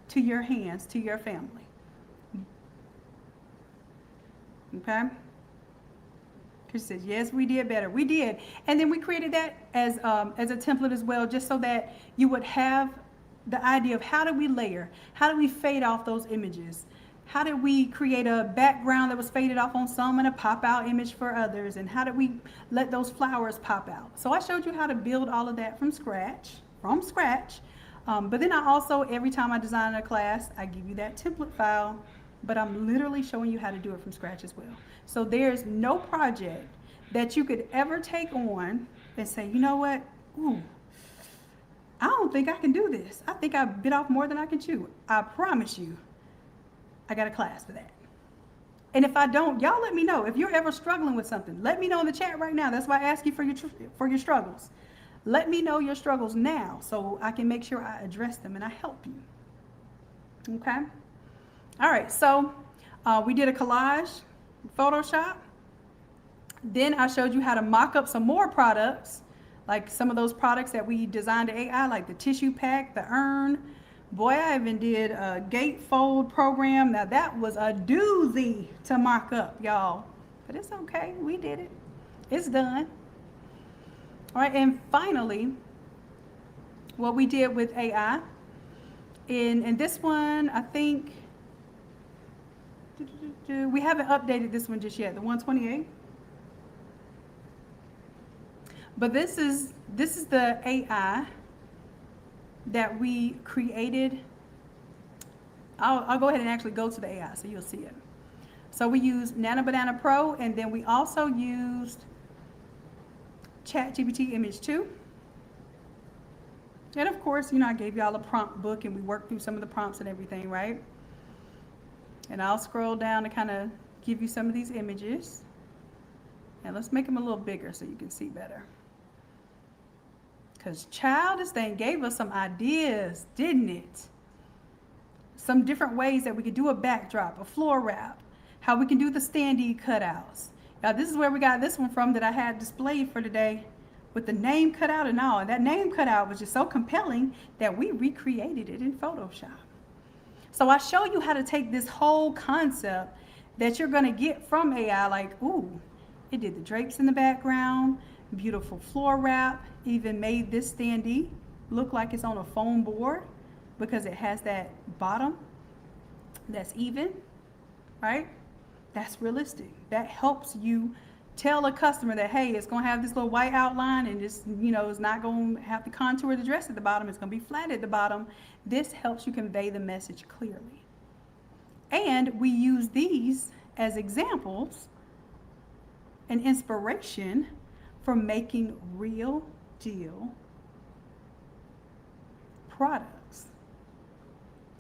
to your hands, to your family. Okay? She says, yes, we did better. We did. And then we created that as a template as well, just so that you would have the idea of how do we layer? How do we fade off those images? How did we create a background that was faded off on some and a pop-out image for others? And how did we let those flowers pop out? So I showed you how to build all of that from scratch. But then I also, every time I design a class, I give you that template file, but I'm literally showing you how to do it from scratch as well. So there's no project that you could ever take on and say, you know what, ooh, I don't think I can do this. I think I bit off more than I can chew. I promise you, I got a class for that. And if I don't, y'all let me know. If you're ever struggling with something, let me know in the chat right now. That's why I ask you for your struggles. Let me know your struggles now so I can make sure I address them and I help you. Okay? All right, so we did a collage, Photoshop. Then I showed you how to mock up some more products, like some of those products that we designed to AI, like the tissue pack, the urn. Boy, I even did a gatefold program. Now that was a doozy to mock up, y'all. But it's okay, we did it. It's done. All right, and finally, what we did with AI, in this one, I think, we haven't updated this one just yet, the 128. But this is the AI that we created. I'll go ahead and actually go to the AI so you'll see it. So we used Nano Banana Pro, and then we also used ChatGPT Image 2. And of course, you know, I gave y'all a prompt book and we worked through some of the prompts and everything, right? And I'll scroll down to kind of give you some of these images. And let's make them a little bigger so you can see better. Because child, this thing gave us some ideas, didn't it? Some different ways that we could do a backdrop, a floor wrap, how we can do the standee cutouts. Now this is where we got this one from that I had displayed for today with the name cutout and all. And that name cutout was just so compelling that we recreated it in Photoshop. So I show you how to take this whole concept that you're gonna get from AI, like, ooh, it did the drapes in the background, beautiful floor wrap, even made this standee look like it's on a foam board because it has that bottom that's even, right? That's realistic. That helps you tell a customer that, hey, it's gonna have this little white outline and this, you know, it's not gonna have to contour the dress at the bottom. It's gonna be flat at the bottom. This helps you convey the message clearly. And we use these as examples and inspiration for making real deal products.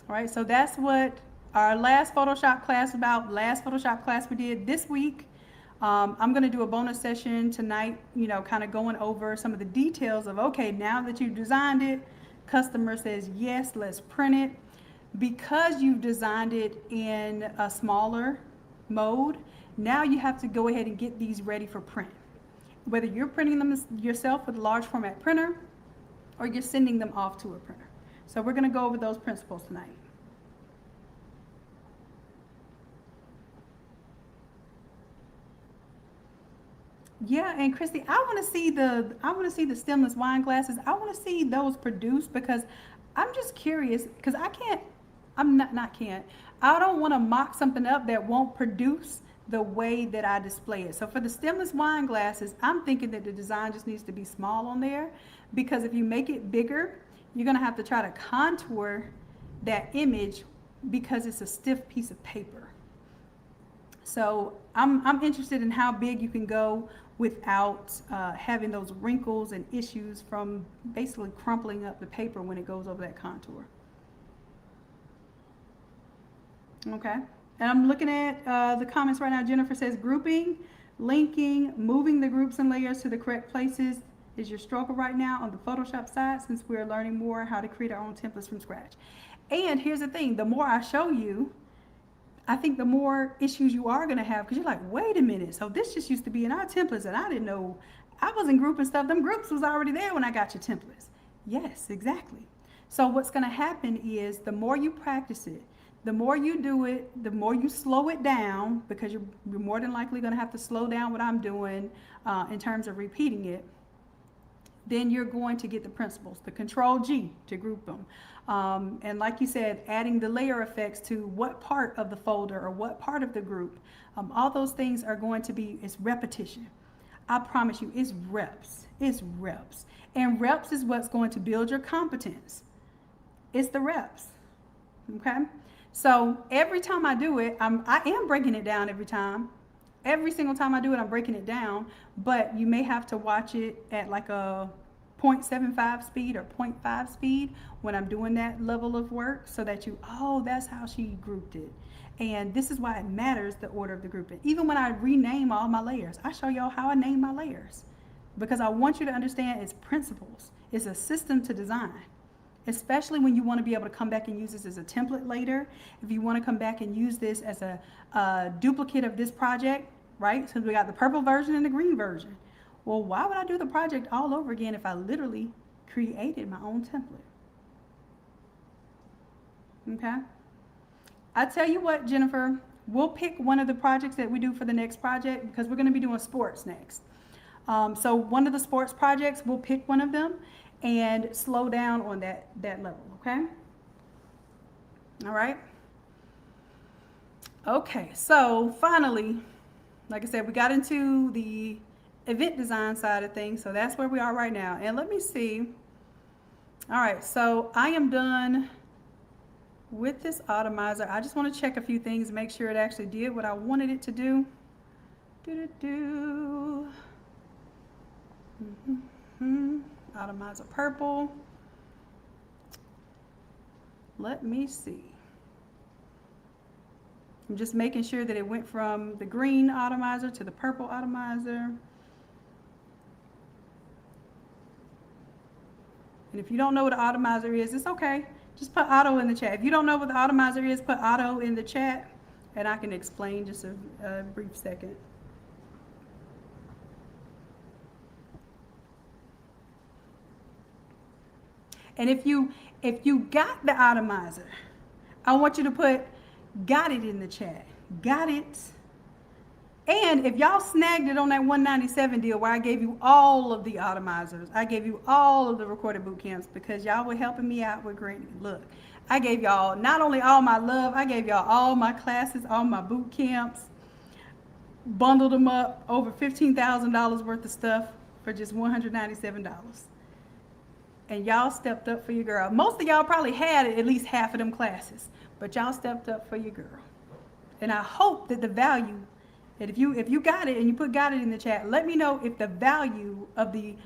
All right, so that's what our last Photoshop class was about. Last Photoshop class we did this week. I'm going to do a bonus session tonight, you know, kind of going over some of the details of, okay, now that you've designed it, customer says, yes, let's print it. Because you've designed it in a smaller mode, now you have to go ahead and get these ready for print. Whether you're printing them yourself with a large format printer or you're sending them off to a printer. So we're going to go over those principles tonight. Yeah, and Christy, I want to see the stemless wine glasses. I want to see those produced because I'm just curious because I don't want to mock something up that won't produce the way that I display it. So for the stemless wine glasses, I'm thinking that the design just needs to be small on there because if you make it bigger, you're going to have to try to contour that image because it's a stiff piece of paper. So I'm interested in how big you can go without having those wrinkles and issues from basically crumpling up the paper when it goes over that contour. Okay, and I'm looking at the comments right now. Jennifer says grouping, linking, moving the groups and layers to the correct places is your struggle right now on the Photoshop side since we're learning more how to create our own templates from scratch. And here's the thing, the more I show you, I think the more issues you are going to have because you're like, wait a minute, so this just used to be in our templates and I didn't know, I wasn't grouping stuff. Them groups was already there when I got your templates. Yes, exactly. So what's going to happen is the more you practice it, the more you do it, the more you slow it down because you're more than likely going to have to slow down what I'm doing in terms of repeating it. Then you're going to get the principles, the Control G to group them. And like you said, adding the layer effects to what part of the folder or what part of the group, all those things are going to be, it's repetition. I promise you, it's reps. It's reps. And reps is what's going to build your competence. It's the reps. Okay? So every time I do it, I am breaking it down every time. Every single time I do it, I'm breaking it down. But you may have to watch it at like a 0.75 speed or 0.5 speed when I'm doing that level of work, so that that's how she grouped it. And this is why it matters, the order of the grouping. Even when I rename all my layers, I show y'all how I name my layers, because I want you to understand its principles. It's a system to design, especially when you want to be able to come back and use this as a template later. If you want to come back and use this as a duplicate of this project, right? So we got the purple version and the green version. Well, why would I do the project all over again if I literally created my own template? Okay. I tell you what, Jennifer, we'll pick one of the projects that we do for the next project, because we're going to be doing sports next. So one of the sports projects, we'll pick one of them and slow down on that level, okay? All right. Okay, so finally, like I said, we got into the event design side of things, so that's where we are right now. And let me see. All right, so I am done with this Automizer. I just want to check a few things, make sure it actually did what I wanted it to do. Automizer purple. Let me see. I'm just making sure that it went from the green Automizer to the purple Automizer. And if you don't know what an Automizer is, it's okay. Just put auto in the chat. If you don't know what the Automizer is, put auto in the chat, and I can explain just a brief second. And if you got the Automizer, I want you to put got it in the chat. Got it. And if y'all snagged it on that 197 deal where I gave you all of the Automizers, I gave you all of the recorded boot camps, because y'all were helping me out with Granny. Look, I gave y'all not only all my love, I gave y'all all my classes, all my boot camps, bundled them up, over $15,000 worth of stuff for just $197. And y'all stepped up for your girl. Most of y'all probably had at least half of them classes, but y'all stepped up for your girl. And I hope that the value, that if you got it and you got it in the chat, let me know if the value of the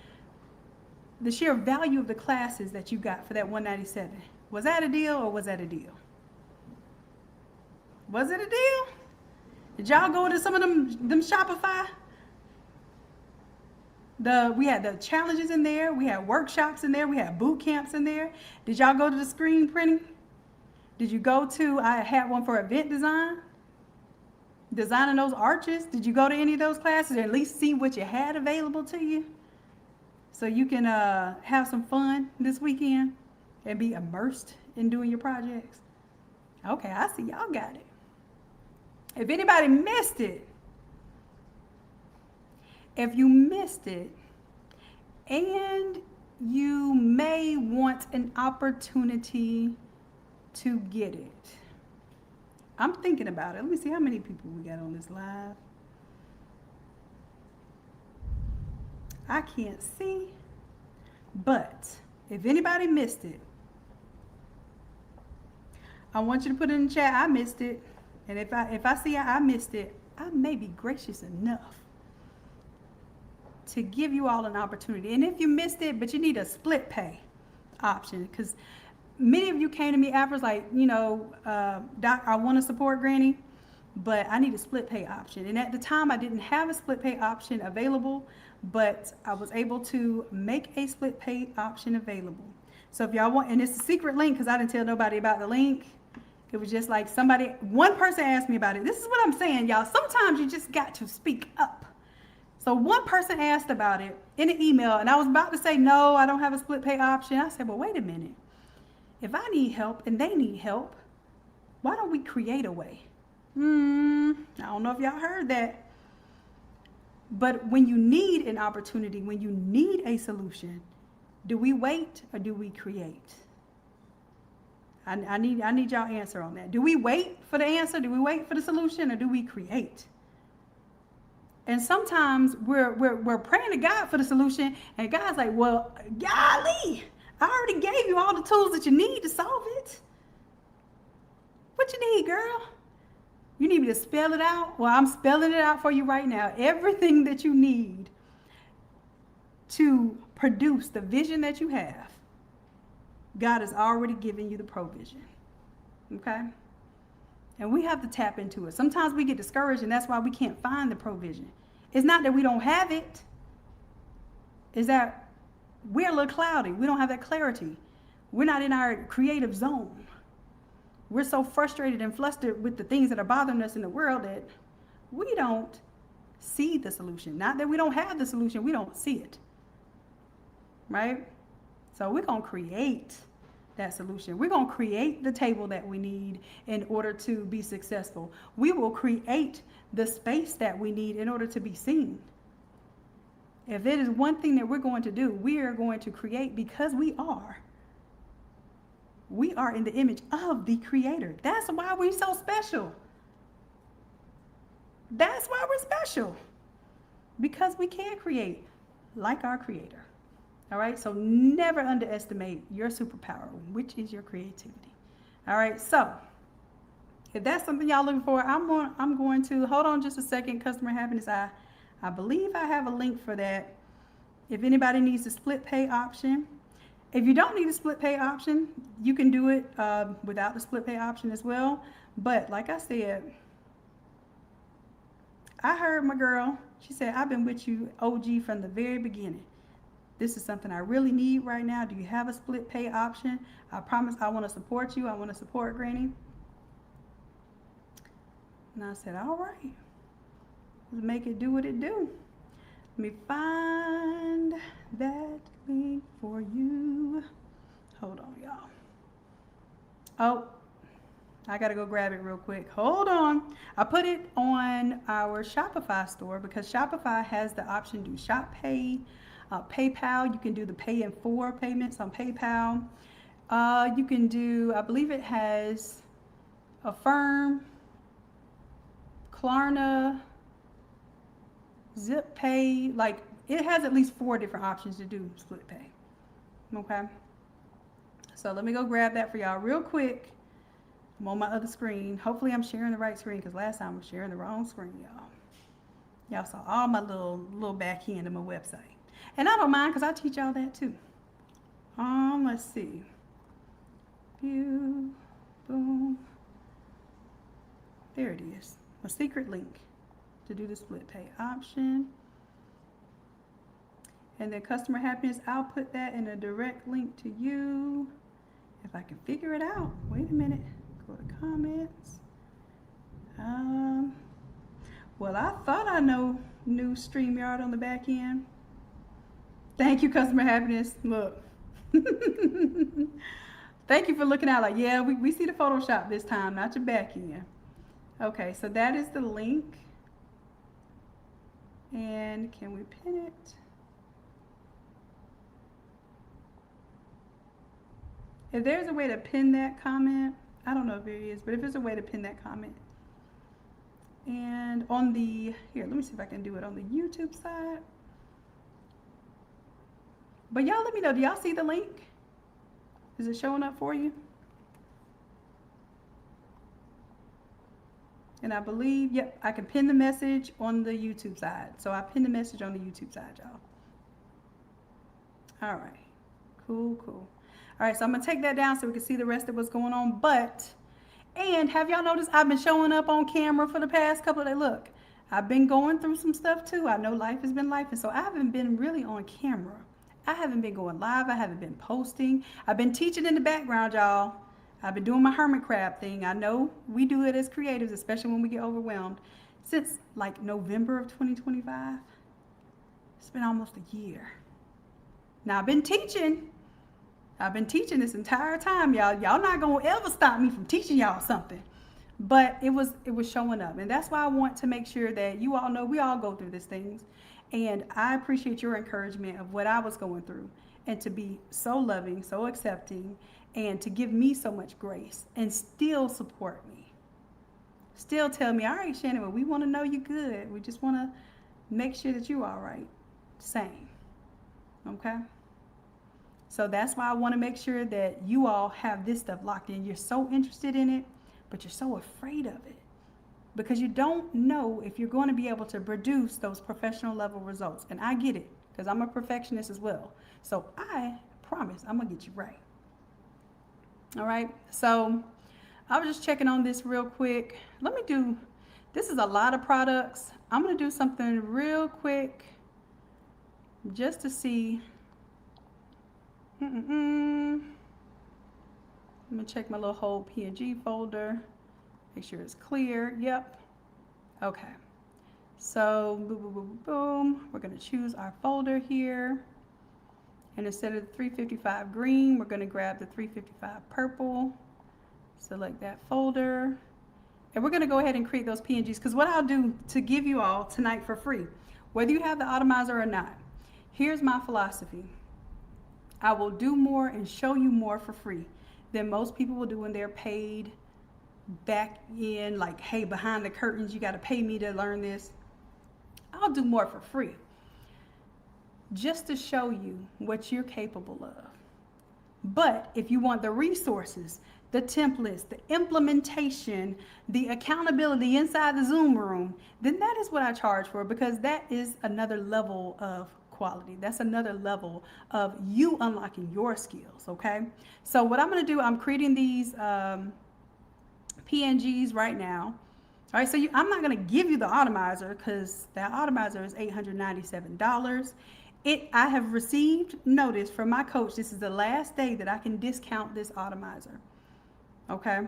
sheer value of the classes that you got for that 197, was that a deal or was that a deal? Was it a deal? Did y'all go into some of them Shopify? We had the challenges in there, we had workshops in there, we had boot camps in there. Did y'all go to the screen printing? Did you go to, I had one for event design, designing those arches. Did you go to any of those classes, or at least see what you had available to you, so you can have some fun this weekend and be immersed in doing your projects? Okay, I see y'all got it. If anybody missed it, if you missed it and you may want an opportunity to get it, I'm thinking about it. Let me see how many people we got on this live. I can't see, but if anybody missed it, I want you to put it in the chat, I missed it. And if I see I missed it, I may be gracious enough to give you all an opportunity. And if you missed it, but you need a split pay option, because many of you came to me afterwards like, Doc, I want to support Granny, but I need a split pay option. And at the time, I didn't have a split pay option available, but I was able to make a split pay option available. So if y'all want, and it's a secret link because I didn't tell nobody about the link. It was just like one person asked me about it. This is what I'm saying, y'all. Sometimes you just got to speak up. So one person asked about it in an email, and I was about to say, no, I don't have a split pay option. I said, well, wait a minute. If I need help and they need help, why don't we create a way? I don't know if y'all heard that. But when you need an opportunity, when you need a solution, do we wait or do we create? I need y'all answer on that. Do we wait for the answer? Do we wait for the solution, or do we create? And sometimes we're praying to God for the solution, and God's like, well, golly, I already gave you all the tools that you need to solve it. What you need, girl? You need me to spell it out? Well, I'm spelling it out for you right now. Everything that you need to produce the vision that you have, God has already given you the provision. Okay? And we have to tap into it. Sometimes we get discouraged, and that's why we can't find the provision. It's not that we don't have it. It's that we're a little cloudy. We don't have that clarity. We're not in our creative zone. We're so frustrated and flustered with the things that are bothering us in the world that we don't see the solution. Not that we don't have the solution, we don't see it. Right? So we're going to create that solution. We're going to create the table that we need in order to be successful. We will create the space that we need in order to be seen. If it is one thing that we're going to do, we are going to create because we are. We are in the image of the Creator. That's why we're so special. That's why we're special. Because we can create like our Creator. All right? So never underestimate your superpower, which is your creativity. All right? So if that's something y'all looking for, I'm going to hold on just a second. Customer happiness. I believe I have a link for that. If anybody needs a split pay option. If you don't need a split pay option, you can do it without the split pay option as well. But like I said, I heard my girl, she said, I've been with you, OG, from the very beginning. This is something I really need right now. Do you have a split pay option? I promise I want to support you. I want to support Granny. And I said, all right, let's make it do what it do. Let me find that link for you. Hold on, y'all. Oh, I gotta go grab it real quick. Hold on. I put it on our Shopify store because Shopify has the option to do Shop Pay, PayPal. You can do the pay in 4 payments on PayPal. You can do, I believe it has Affirm, Klarna, Zip Pay. Like, it has at least 4 different options to do split pay. Okay? So let me go grab that for y'all real quick. I'm on my other screen. Hopefully I'm sharing the right screen because last time I was sharing the wrong screen, y'all. Y'all saw all my little back end of my website. And I don't mind because I teach y'all that too. Let's see. View, boom. There it is. A secret link to do the split pay option. And then customer happiness, I'll put that in a direct link to you. If I can figure it out. Wait a minute. Go to comments. Well, I thought I knew StreamYard on the back end. Thank you, customer happiness. Look. Thank you for looking out like, yeah, we see the Photoshop this time, not your back end. Okay, so that is the link. And can we pin it? If there's a way to pin that comment, I don't know if there is, but if there's a way to pin that comment. And on the, here, let me see if I can do it on the YouTube side. But y'all let me know, do y'all see the link? Is it showing up for you? And I believe, yep, I can pin the message on the YouTube side. So I pinned the message on the YouTube side, y'all. All right, cool. All right, so I'm gonna take that down so we can see the rest of what's going on. And have y'all noticed I've been showing up on camera for the past couple of days? Look, I've been going through some stuff too. I know life has been life, and so I haven't been really on camera. I haven't been going live. I haven't been posting. I've been teaching in the background, y'all. I've been doing my hermit crab thing. I know we do it as creatives, especially when we get overwhelmed. Since like November of 2025, it's been almost a year. Now I've been teaching this entire time, y'all. Y'all not gonna ever stop me from teaching y'all something. But it was showing up. And that's why I want to make sure that you all know we all go through these things. And I appreciate your encouragement of what I was going through, and to be so loving, so accepting, and to give me so much grace and still support me. Still tell me, all right, Shannon, well, we want to know you good. We just want to make sure that you're all right. Same. Okay? So that's why I want to make sure that you all have this stuff locked in. You're so interested in it, but you're so afraid of it because you don't know if you're going to be able to produce those professional level results. And I get it. because I'm a perfectionist as well. So I promise I'm gonna get you right. All right, so I was just checking on this real quick. This is a lot of products. I'm gonna do something real quick just to see. Let me check my little whole PNG folder, make sure it's clear. Yep. Okay. So boom, boom, boom, boom. We're gonna choose our folder here. And instead of the 355 green, we're gonna grab the 355 purple. Select that folder. And we're gonna go ahead and create those PNGs, because what I'll do to give you all tonight for free, whether you have the Automizer or not, here's my philosophy. I will do more and show you more for free than most people will do when they're paid back in, like, hey, behind the curtains, you gotta pay me to learn this. I'll do more for free, just to show you what you're capable of. But if you want the resources, the templates, the implementation, the accountability inside the Zoom room, then that is what I charge for, because that is another level of quality. That's another level of you unlocking your skills, okay? So what I'm gonna do, I'm creating these PNGs right now. All right, so I'm not gonna give you the Automizer, because that Automizer is $897. I have received notice from my coach, this is the last day that I can discount this Automizer, okay?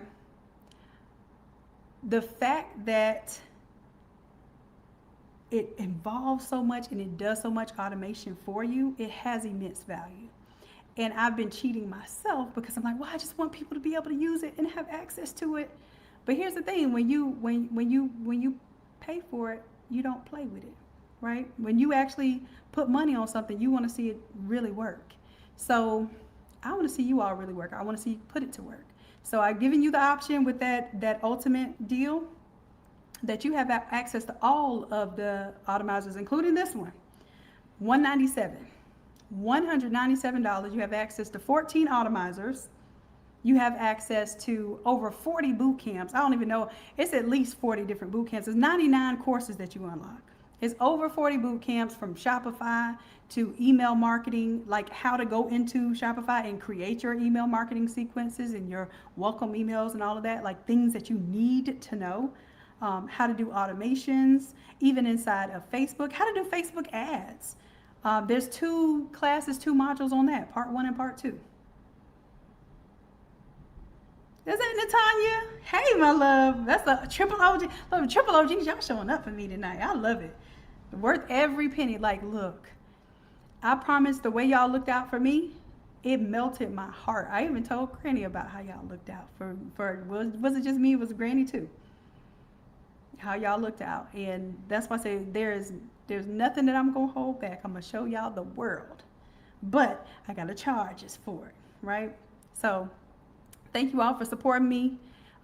The fact that it involves so much and it does so much automation for you, it has immense value. And I've been cheating myself, because I'm like, well, I just want people to be able to use it and have access to it. But here's the thing, when you pay for it, you don't play with it, right? When you actually put money on something, you want to see it really work. So I want to see you all really work. I want to see you put it to work. So I've given you the option with that ultimate deal, that you have access to all of the Automizers, including this one. $197. You have access to 14 Automizers. You have access to over 40 boot camps. I don't even know, it's at least 40 different boot camps. There's 99 courses that you unlock. It's over 40 boot camps, from Shopify to email marketing, like how to go into Shopify and create your email marketing sequences and your welcome emails and all of that, like things that you need to know. How to do automations, even inside of Facebook, how to do Facebook ads. There's 2 classes, 2 modules on that, part 1 and part 2. Is that Natanya? Hey, my love. That's a triple OG. Love, triple OGs, y'all showing up for me tonight. I love it. Worth every penny. Like, look, I promise the way y'all looked out for me, it melted my heart. I even told Granny about how y'all looked out for was it just me? It was Granny too. How y'all looked out. And that's why I say there's nothing that I'm gonna hold back. I'm gonna show y'all the world. But I gotta charge us for it, right? So thank you all for supporting me.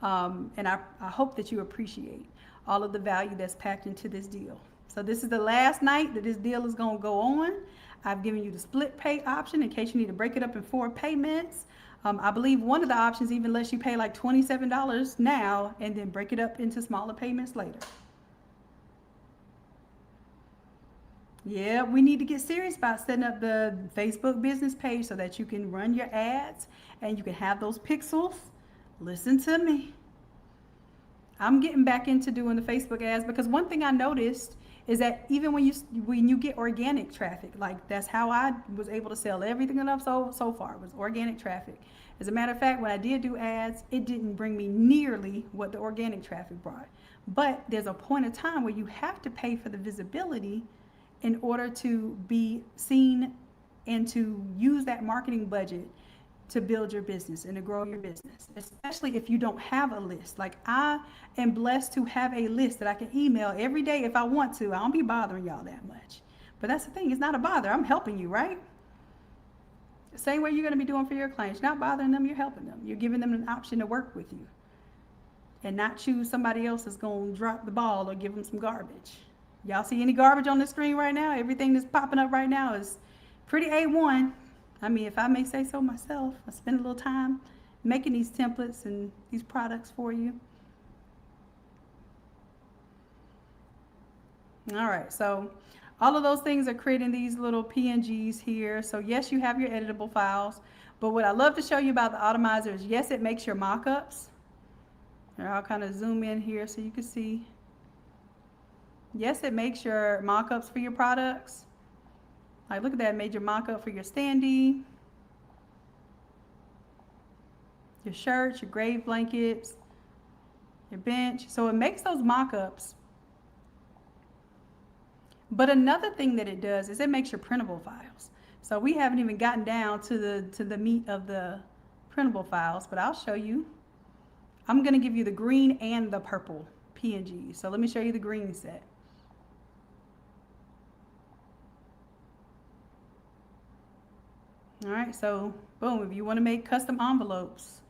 And I hope that you appreciate all of the value that's packed into this deal. So this is the last night that this deal is gonna go on. I've given you the split pay option in case you need to break it up in 4 payments. I believe one of the options even lets you pay like $27 now and then break it up into smaller payments later. Yeah, we need to get serious about setting up the Facebook business page so that you can run your ads and you can have those pixels. Listen to me. I'm getting back into doing the Facebook ads, because one thing I noticed is that even when you get organic traffic, like that's how I was able to sell everything that I've sold so far, was organic traffic. As a matter of fact, when I did do ads, it didn't bring me nearly what the organic traffic brought. But there's a point of time where you have to pay for the visibility in order to be seen and to use that marketing budget to build your business and to grow your business, especially if you don't have a list. Like, I am blessed to have a list that I can email every day if I want to. I don't be bothering y'all that much. But that's the thing, it's not a bother. I'm helping you, right? The same way you're going to be doing for your clients. You're not bothering them, you're helping them. You're giving them an option to work with you and not choose somebody else that's going to drop the ball or give them some garbage. Y'all see any garbage on the screen right now? Everything that's popping up right now is pretty A1. I mean, if I may say so myself, I spend a little time making these templates and these products for you. All right, so All of those things are creating these little PNGs here. So yes, you have your editable files. But what I love to show you about the Automizer is, yes, it makes your mockups. I'll kind of zoom in here so you can see. Yes, it makes your mockups for your products. Like, look at that, it made your mockup for your standee, your shirts, your grave blankets, your bench. So it makes those mockups. But another thing that it does is it makes your printable files. So we haven't even gotten down to the meat of the printable files, but I'll show you. I'm going to give you the green and the purple PNG. So let me show you the green set. All right, so boom, if you want to make custom envelopes,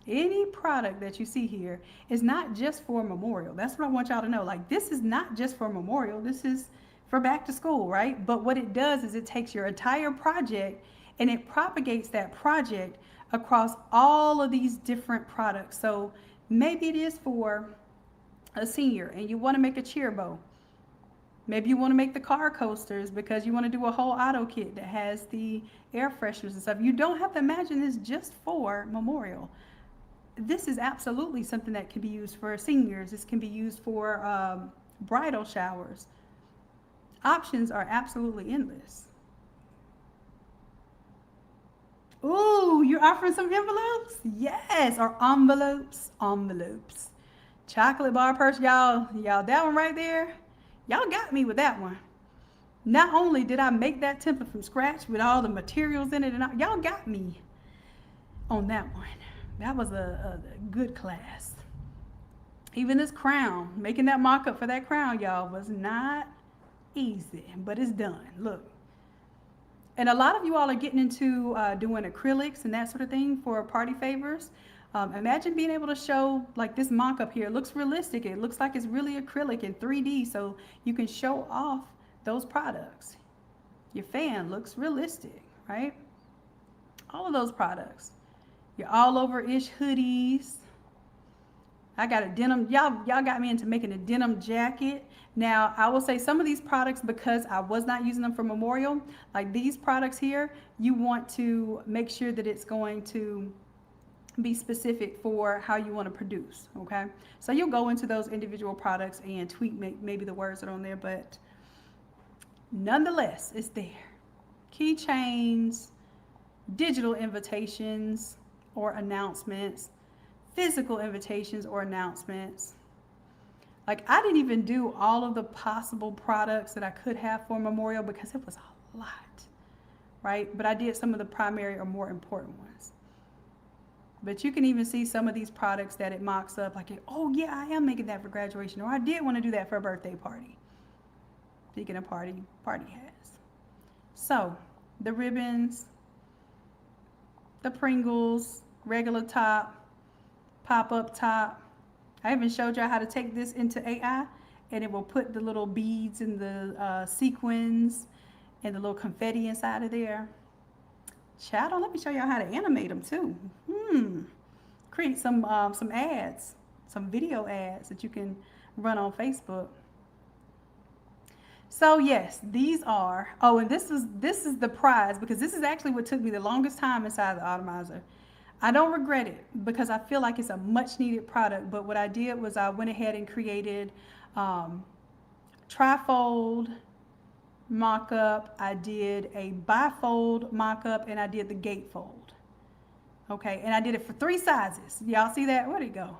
any product that you see here is not just for Memorial. That's what I want y'all to know. Like, this is not just for Memorial. This is for back to school, right? But what it does is it takes your entire project and it propagates that project across all of these different products. So maybe it is for a senior and you want to make a cheer bow. Maybe you want to make the car coasters because you want to do a whole auto kit that has the air fresheners and stuff. You don't have to imagine this just for Memorial. This is absolutely something that can be used for seniors. This can be used for bridal showers. Options are absolutely endless. Ooh, you're offering some envelopes? Yes, or envelopes. Chocolate bar purse, y'all, that one right there, y'all got me with that one. Not only did I make that template from scratch with all the materials in it, and y'all got me on that one. That was a good class. Even this crown, making that mock-up for that crown, y'all, was not easy, but it's done. Look. And a lot of you all are getting into doing acrylics and that sort of thing for party favors. Imagine being able to show, like, this mock-up here. It looks realistic. It looks like it's really acrylic in 3D, so you can show off those products. Your fan looks realistic, right? All of those products. Your all-over-ish hoodies. I got a denim. Y'all got me into making a denim jacket. Now, I will say some of these products, because I was not using them for Memorial, like these products here, you want to make sure that it's going to be specific for how you want to produce, okay? So you'll go into those individual products and tweak maybe the words that are on there, but nonetheless, it's there. Keychains, digital invitations or announcements, physical invitations or announcements. Like, I didn't even do all of the possible products that I could have for Memorial because it was a lot, right? But I did some of the primary or more important ones. But you can even see some of these products that it mocks up, like, oh yeah, I am making that for graduation, or I did want to do that for a birthday party. Speaking of party hats. So the ribbons, the Pringles, regular top, pop-up top. I even showed y'all how to take this into AI, and it will put the little beads and the sequins and the little confetti inside of there. Shanon, let me show y'all how to animate them too. Create some ads, some video ads that you can run on Facebook. So yes, these are, oh, and this is the prize, because this is actually what took me the longest time inside the Automizer. I don't regret it because I feel like it's a much needed product, but what I did was I went ahead and created trifold mock-up, I did a bifold mock-up, and I did the gatefold. Okay, and I did it for 3 sizes. Y'all see that? Where'd it go?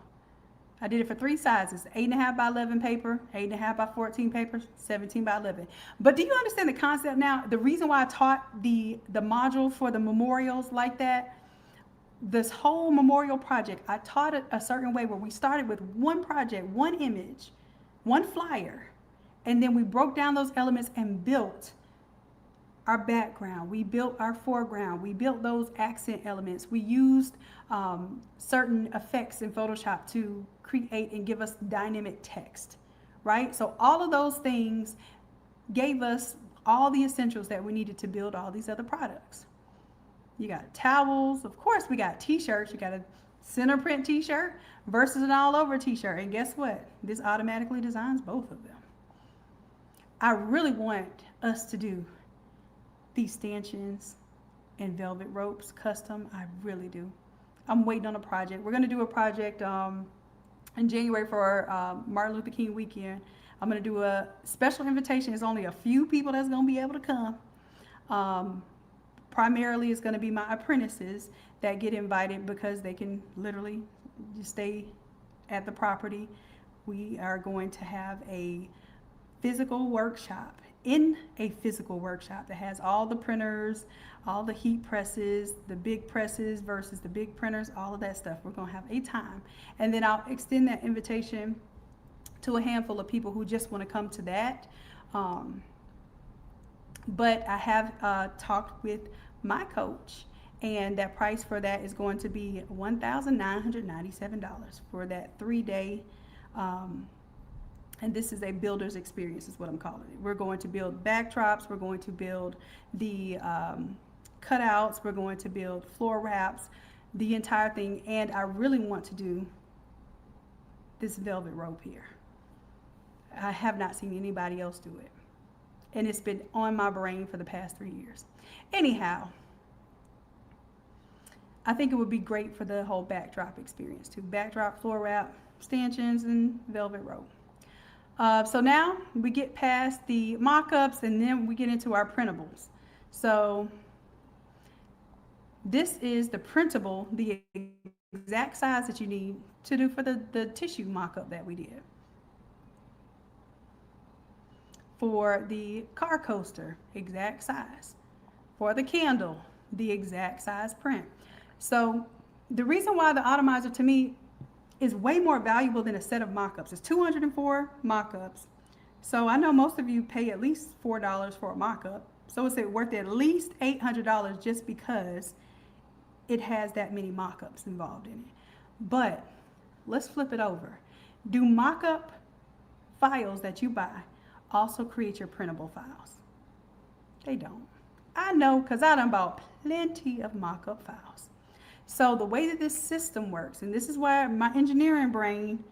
I did it for 3 sizes, 8.5 by 11 paper, 8.5 by 14 paper, 17 by 11. But do you understand the concept now? The reason why I taught the module for the memorials like that, this whole memorial project, I taught it a certain way where we started with one project, one image, one flyer, and then we broke down those elements and built our background, we built our foreground, we built those accent elements, we used certain effects in Photoshop to create and give us dynamic text, right? So all of those things gave us all the essentials that we needed to build all these other products. You got towels, of course we got t-shirts, you got a center print t-shirt versus an all over t-shirt, and guess what? This automatically designs both of them. I really want us to do these stanchions and velvet ropes custom. I really do. I'm waiting on a project. We're going to do a project in January for Martin Luther King weekend. I'm going to do a special invitation. It's only a few people that's going to be able to come. Primarily, it's going to be my apprentices that get invited because they can literally just stay at the property. We are going to have a physical workshop, in a physical workshop that has all the printers, all the heat presses, the big presses versus the big printers, all of that stuff. We're going to have a time. And then I'll extend that invitation to a handful of people who just want to come to that. But I have talked with my coach, and that price for that is going to be $1,997 for that 3-day. And this is a builder's experience is what I'm calling it. We're going to build backdrops. We're going to build the cutouts. We're going to build floor wraps, the entire thing. And I really want to do this velvet rope here. I have not seen anybody else do it. And it's been on my brain for the past 3 years. Anyhow, I think it would be great for the whole backdrop experience too. Backdrop, floor wrap, stanchions, and velvet rope. So now we get past the mock-ups and then we get into our printables. So this is the printable, the exact size that you need to do for the tissue mock-up that we did. For the car coaster, exact size. For the candle, the exact size print. So the reason why the Automizer to me is way more valuable than a set of mock-ups. It's 204 mock-ups. So I know most of you pay at least $4 for a mock-up. So it's worth at least $800 just because it has that many mock-ups involved in it. But let's flip it over. Do mock-up files that you buy also create your printable files? They don't. I know because I done bought plenty of mock-up files. So the way that this system works, and this is where my engineering brain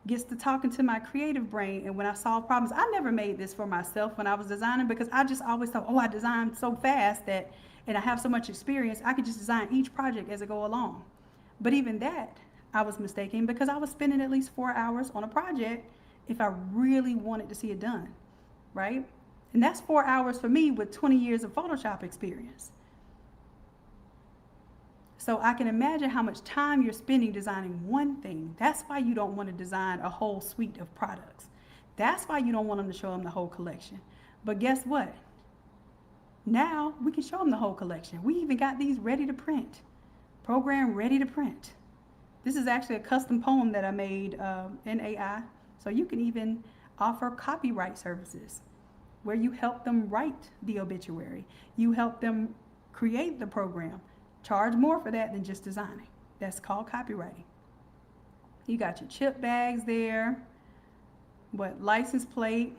gets to talking to my creative brain, and when I solve problems, I never made this for myself when I was designing because I just always thought, oh, I design so fast that, and I have so much experience, I could just design each project as I go along. But even that, I was mistaken because I was spending at least 4 hours on a project if I really wanted to see it done, right? And that's 4 hours for me with 20 years of Photoshop experience. So I can imagine how much time you're spending designing one thing. That's why you don't want to design a whole suite of products. That's why you don't want them to show them the whole collection. But guess what? Now we can show them the whole collection. We even got these ready to print. Program ready to print. This is actually a custom poem that I made in AI. So you can even offer copyright services where you help them write the obituary. You help them create the program. Charge more for that than just designing. That's called copywriting. You got your chip bags there. What, license plate,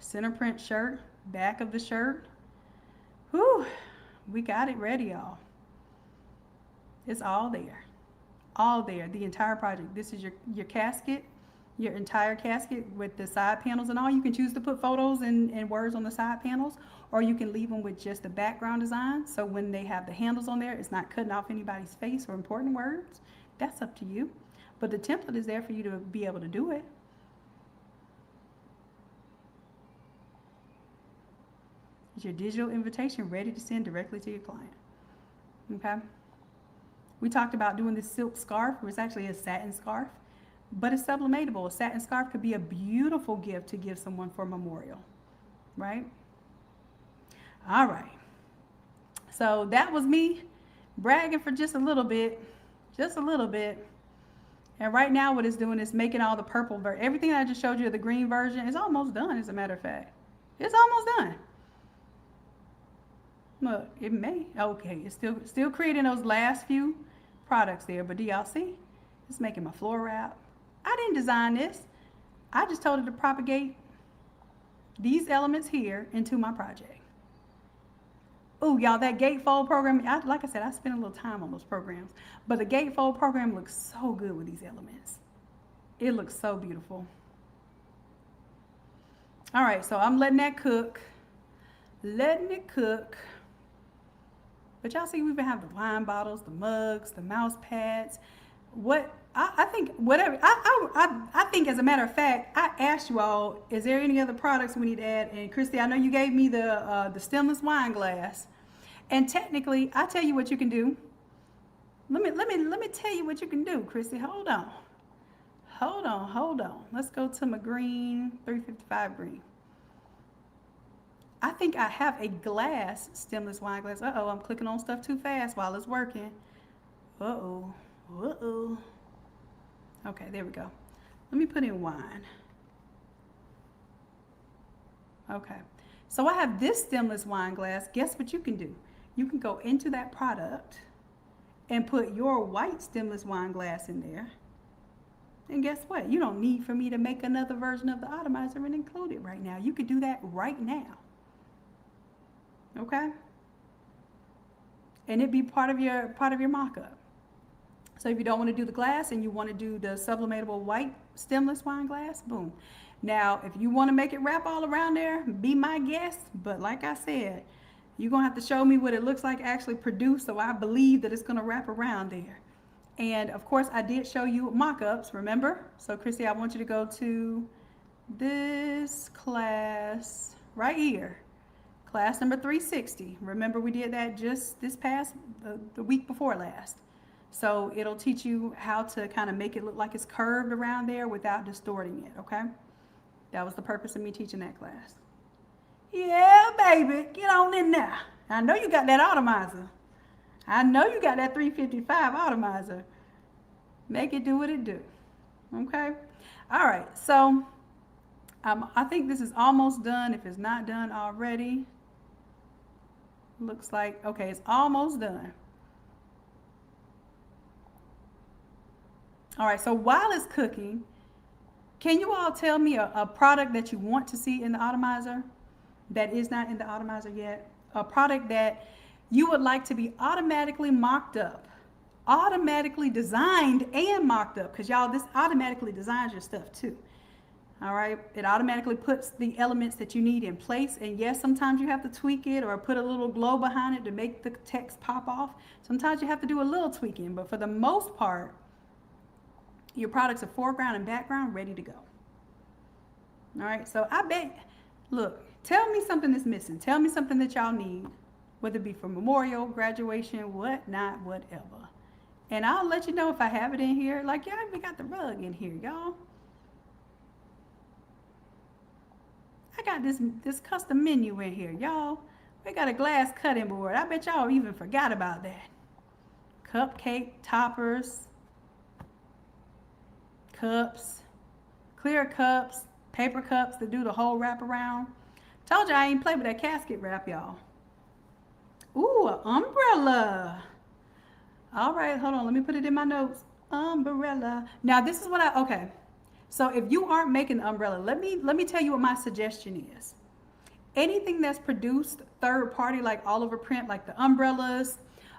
center print shirt, back of the shirt. Whew, we got it ready, y'all. It's all there. All there, the entire project. This is your casket, your entire casket with the side panels and all. You can choose to put photos and words on the side panels, or you can leave them with just the background design. So when they have the handles on there, it's not cutting off anybody's face or important words. That's up to you. But the template is there for you to be able to do it. It's your digital invitation ready to send directly to your client. Okay? We talked about doing this silk scarf, which is actually a satin scarf, but it's sublimatable. A satin scarf could be a beautiful gift to give someone for a memorial, right? All right. So that was me bragging for just a little bit. And right now what it's doing is making all the purple, everything I just showed you, the green version, is almost done, as a matter of fact. It's almost done. Look, it may, okay, it's still creating those last few products there, but do y'all see? It's making my floor wrap. I didn't design this. I just told it to propagate these elements here into my project. Oh, y'all, that gatefold program, like I said, I spent a little time on those programs, but the gatefold program looks so good with these elements. It looks so beautiful. All right, so I'm letting that cook. Letting it cook. But y'all see, we even have the wine bottles, the mugs, the mouse pads. What I think, whatever. I think, as a matter of fact, I asked you all, is there any other products we need to add? And Christy, I know you gave me the stemless wine glass. And technically, I tell you what you can do. Let me tell you what you can do, Christy. Hold on. Hold on. Let's go to my green, 355 green. I think I have a glass stemless wine glass. Uh-oh, I'm clicking on stuff too fast while it's working. Uh-oh. Okay, there we go. Let me put in wine. Okay, so I have this stemless wine glass. Guess what you can do? You can go into that product and put your white stemless wine glass in there. And guess what? You don't need for me to make another version of the Automizer and include it right now. You could do that right now. Okay? And it'd be part of your mock-up. So if you don't want to do the glass and you want to do the sublimatable white stemless wine glass, boom. Now, if you want to make it wrap all around there, be my guest. But like I said, you're going to have to show me what it looks like actually produced so I believe that it's going to wrap around there. And of course, I did show you mock-ups, remember? So Christy, I want you to go to this class right here. Class number 360. Remember, we did that just this past, the week before last. So it'll teach you how to kind of make it look like it's curved around there without distorting it, okay? That was the purpose of me teaching that class. Yeah, baby, get on in there. I know you got that Automizer. I know you got that 355 Automizer. Make it do what it do, okay? All right, so I think this is almost done if it's not done already. Looks like, okay, it's almost done. All right, so while it's cooking, can you all tell me a product that you want to see in the Automizer that is not in the Automizer yet? A product that you would like to be automatically mocked up, automatically designed and mocked up, because y'all, this automatically designs your stuff too. All right, it automatically puts the elements that you need in place. And yes, sometimes you have to tweak it or put a little glow behind it to make the text pop off. Sometimes you have to do a little tweaking, but for the most part, your products are foreground and background ready to go. All right, so I bet, look, tell me something that's missing. Tell me something that y'all need, whether it be for memorial, graduation, whatnot, whatever. And I'll let you know if I have it in here. Like, y'all even got the rug in here, y'all. I got this custom menu in here, y'all. We got a glass cutting board. I bet y'all even forgot about that. Cupcake toppers, cups, clear cups, paper cups that do the whole wraparound. Told you I ain't play with that casket wrap, y'all. Ooh, an umbrella. All right, hold on. Let me put it in my notes. Umbrella. Now, this is what okay. So if you aren't making the umbrella, let me tell you what my suggestion is. Anything that's produced third party, like all over print, like the umbrellas,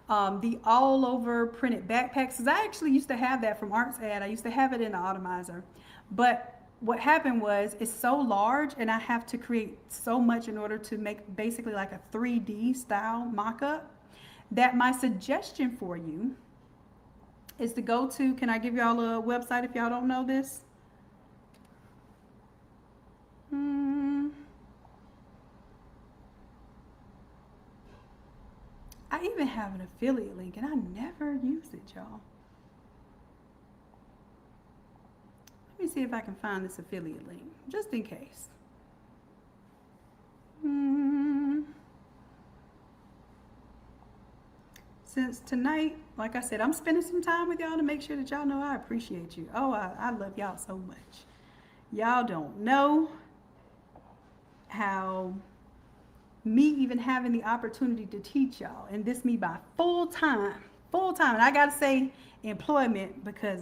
the all over printed backpacks. Because I actually used to have that from Arts Ad. I used to have it in the Automizer. But what happened was it's so large and I have to create so much in order to make basically like a 3D style mock-up, that my suggestion for you is to go to, can I give y'all a website if y'all don't know this? I even have an affiliate link and I never use it, y'all. Let me see if I can find this affiliate link, just in case. Since tonight, like I said, I'm spending some time with y'all to make sure that y'all know I appreciate you. Oh, I love y'all so much. Y'all don't know how me even having the opportunity to teach y'all, and this me by full time, and I gotta say employment because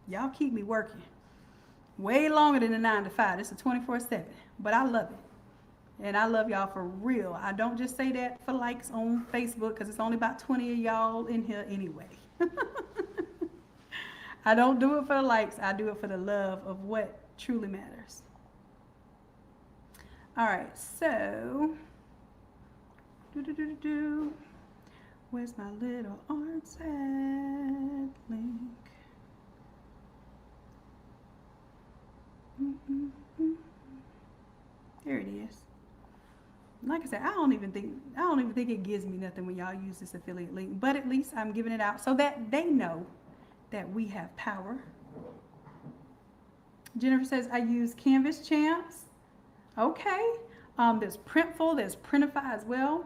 y'all keep me working way longer than a 9 to 5. It's a 24/7, but I love it. And I love y'all for real. I don't just say that for likes on Facebook because it's only about 20 of y'all in here anyway. I don't do it for the likes. I do it for the love of what truly matters. All right, so where's my little arts at link? There it is. Like I said, I don't even think it gives me nothing when y'all use this affiliate link, but at least I'm giving it out so that they know that we have power. Jennifer says I use Canvas Champs. Okay. There's Printful, there's Printify as well.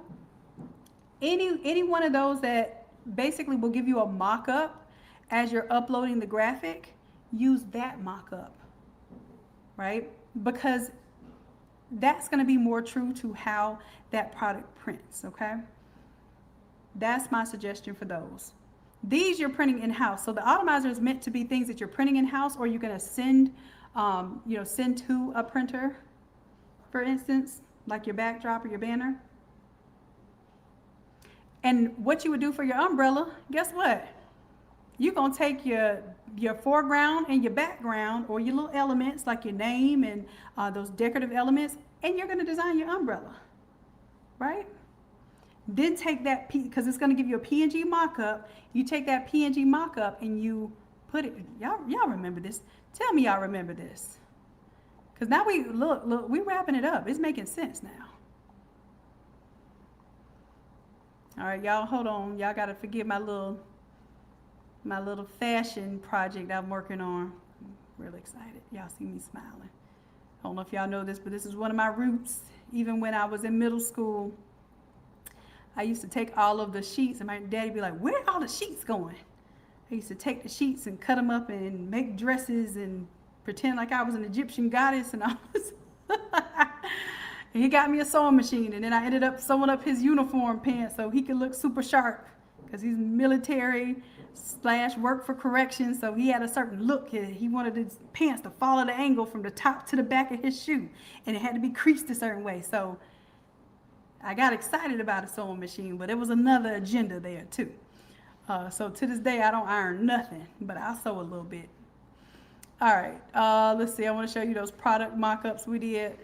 Any one of those that basically will give you a mock-up as you're uploading the graphic, use that mock-up, right? Because that's going to be more true to how that product prints, okay? That's my suggestion for those. These you're printing in-house. So the Automizer is meant to be things that you're printing in-house, or you're going to send, send to a printer, for instance, like your backdrop or your banner. And what you would do for your umbrella, guess what? You're going to take your foreground and your background, or your little elements like your name and those decorative elements, and you're going to design your umbrella, right? Then take that, because it's going to give you a PNG mock-up. You take that PNG mock-up and you put it, y'all remember this. Tell me y'all remember this. Because now we wrapping it up. It's making sense now. All right, y'all, hold on. Y'all got to forgive my little fashion project I'm working on. I'm really excited. Y'all see me smiling. I don't know if y'all know this, but this is one of my roots. Even when I was in middle school, I used to take all of the sheets, and my daddy be like, where are all the sheets going? I used to take the sheets and cut them up and make dresses and pretend like I was an Egyptian goddess and all this. And he got me a sewing machine, and then I ended up sewing up his uniform pants so he could look super sharp, because he's military / work for corrections, so he had a certain look. He wanted his pants to follow the angle from the top to the back of his shoe, and it had to be creased a certain way. So I got excited about a sewing machine, but there was another agenda there too. So to this day, I don't iron nothing, but I'll sew a little bit. All right, let's see. I want to show you those product mock-ups we did.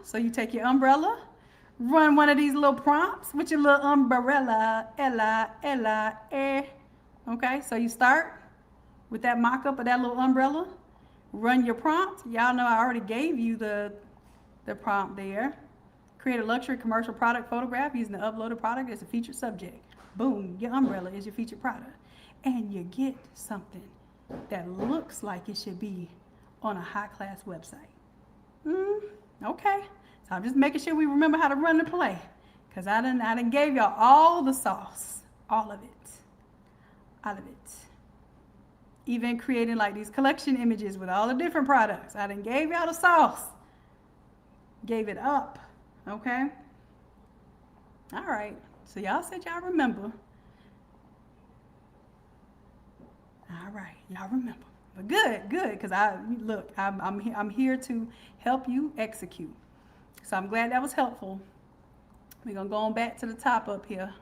So you take your umbrella, run one of these little prompts with your little umbrella, Ella. Okay, so you start with that mock-up of that little umbrella, run your prompt. Y'all know I already gave you the prompt there. Create a luxury commercial product photograph using the uploaded product as a featured subject. Boom, your umbrella is your featured product. And you get something that looks like it should be on a high-class website. Okay, so I'm just making sure we remember how to run the play, because I done gave y'all all the sauce, all of it. Even creating like these collection images with all the different products. I done gave y'all the sauce, gave it up, okay? All right, so y'all said y'all remember. All right, y'all remember. But good, because I'm here to help you execute. So I'm glad that was helpful. We're gonna go on back to the top up here.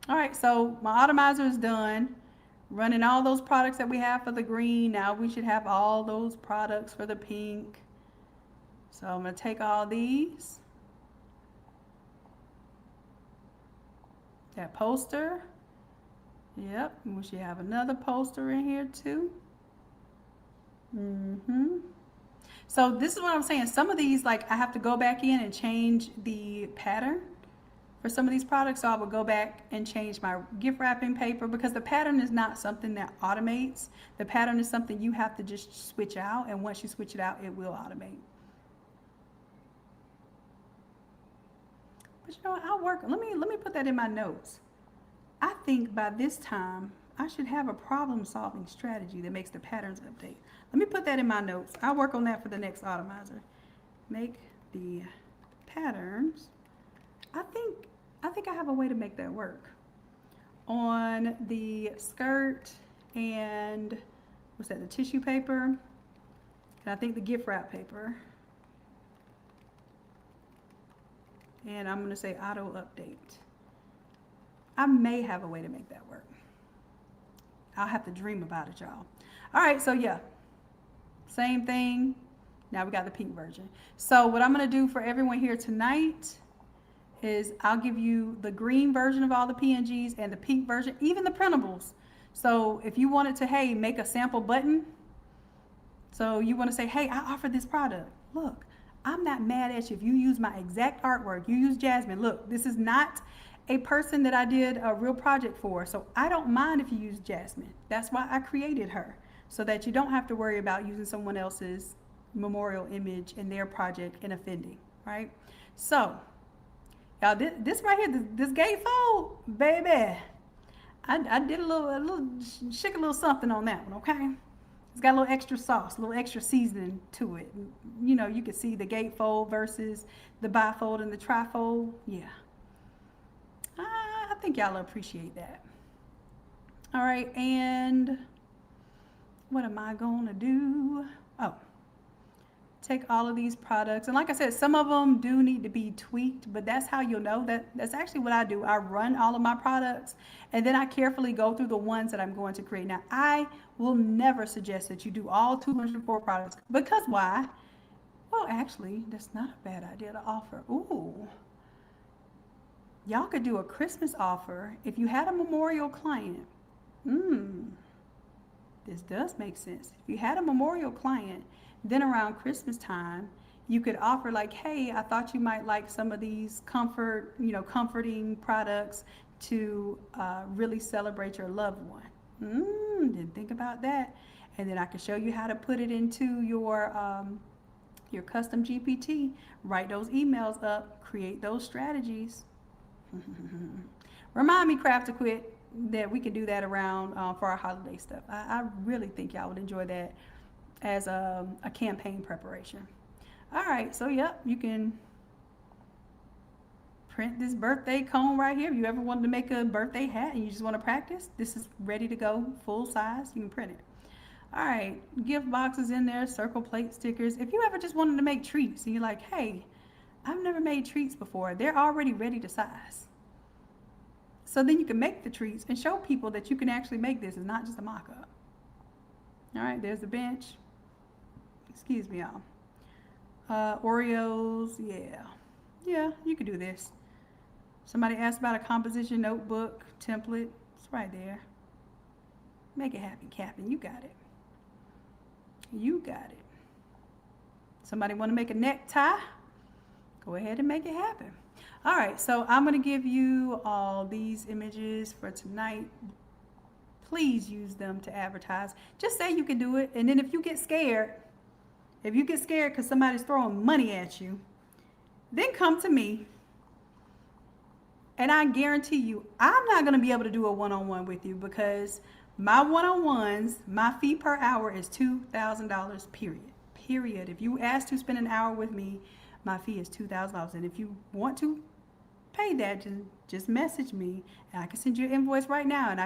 All right, so my Automizer is done. Running all those products that we have for the green. Now we should have all those products for the pink. So I'm gonna take all these. That poster, yep, we should have another poster in here too. So this is what I'm saying. Some of these, like, I have to go back in and change the pattern for some of these products. So I will go back and change my gift wrapping paper, because the pattern is not something that automates. The pattern is something you have to just switch out, and once you switch it out, it will automate. But you know what, I'll work. Let me put that in my notes. I think by this time I should have a problem-solving strategy that makes the patterns update. Let me put that in my notes. I'll work on that for the next Automizer. Make the patterns. I think I have a way to make that work. On the skirt and what's that? The tissue paper, and I think the gift wrap paper. And I'm going to say auto update. I may have a way to make that work. I'll have to dream about it, y'all. All right, so yeah, same thing. Now we got the pink version. So what I'm going to do for everyone here tonight is I'll give you the green version of all the PNGs and the pink version, even the printables. So if you wanted to, hey, make a sample button. So you want to say, hey, I offer this product. Look, I'm not mad at you if you use my exact artwork. You use Jasmine. Look, this is not a person that I did a real project for. So I don't mind if you use Jasmine. That's why I created her, so that you don't have to worry about using someone else's memorial image in their project and offending, right? So, y'all, this right here, this gatefold, baby, I did shook a little something on that one, okay? It's got a little extra sauce, a little extra seasoning to it. You know, you can see the gatefold versus the bifold and the trifold. Yeah. I think y'all appreciate that. All right, and what am I gonna do? Oh, take all of these products, and like I said, some of them do need to be tweaked, but that's how you'll know. That's actually what I do. I run all of my products, and then I carefully go through the ones that I'm going to create. Now, I will never suggest that you do all 204 products, because why? Well, actually, that's not a bad idea to offer. Ooh. Y'all could do a Christmas offer if you had a memorial client. This does make sense. If you had a memorial client, then around Christmas time, you could offer like, hey, I thought you might like some of these comforting products to really celebrate your loved one. Didn't think about that. And then I can show you how to put it into your custom GPT. Write those emails up, create those strategies. Remind me, Craft to Quit, that we can do that around for our holiday stuff. I really think y'all would enjoy that as a campaign preparation. All right, so yep, you can print this birthday cone right here. If you ever wanted to make a birthday hat and you just want to practice, this is ready to go, full size. You can print it. All right, gift boxes in there, circle plate stickers. If you ever just wanted to make treats and you're like, hey, I've never made treats before, they're already ready to size. So then you can make the treats and show people that you can actually make this. It's not just a mock-up. All right, there's the bench. Excuse me, y'all. Oreos, yeah, you could do this. Somebody asked about a composition notebook template. It's right there. Make it happen, Captain. You got it. You got it. Somebody want to make a necktie? Go ahead and make it happen. All right, so I'm going to give you all these images for tonight. Please use them to advertise. Just say you can do it, and then if you get scared because somebody's throwing money at you, then come to me, and I guarantee you, I'm not going to be able to do a one-on-one with you, because my one-on-ones, my fee per hour is $2,000, period. If you ask to spend an hour with me, my fee is $2,000. And if you want to pay that, just message me, and I can send you an invoice right now, and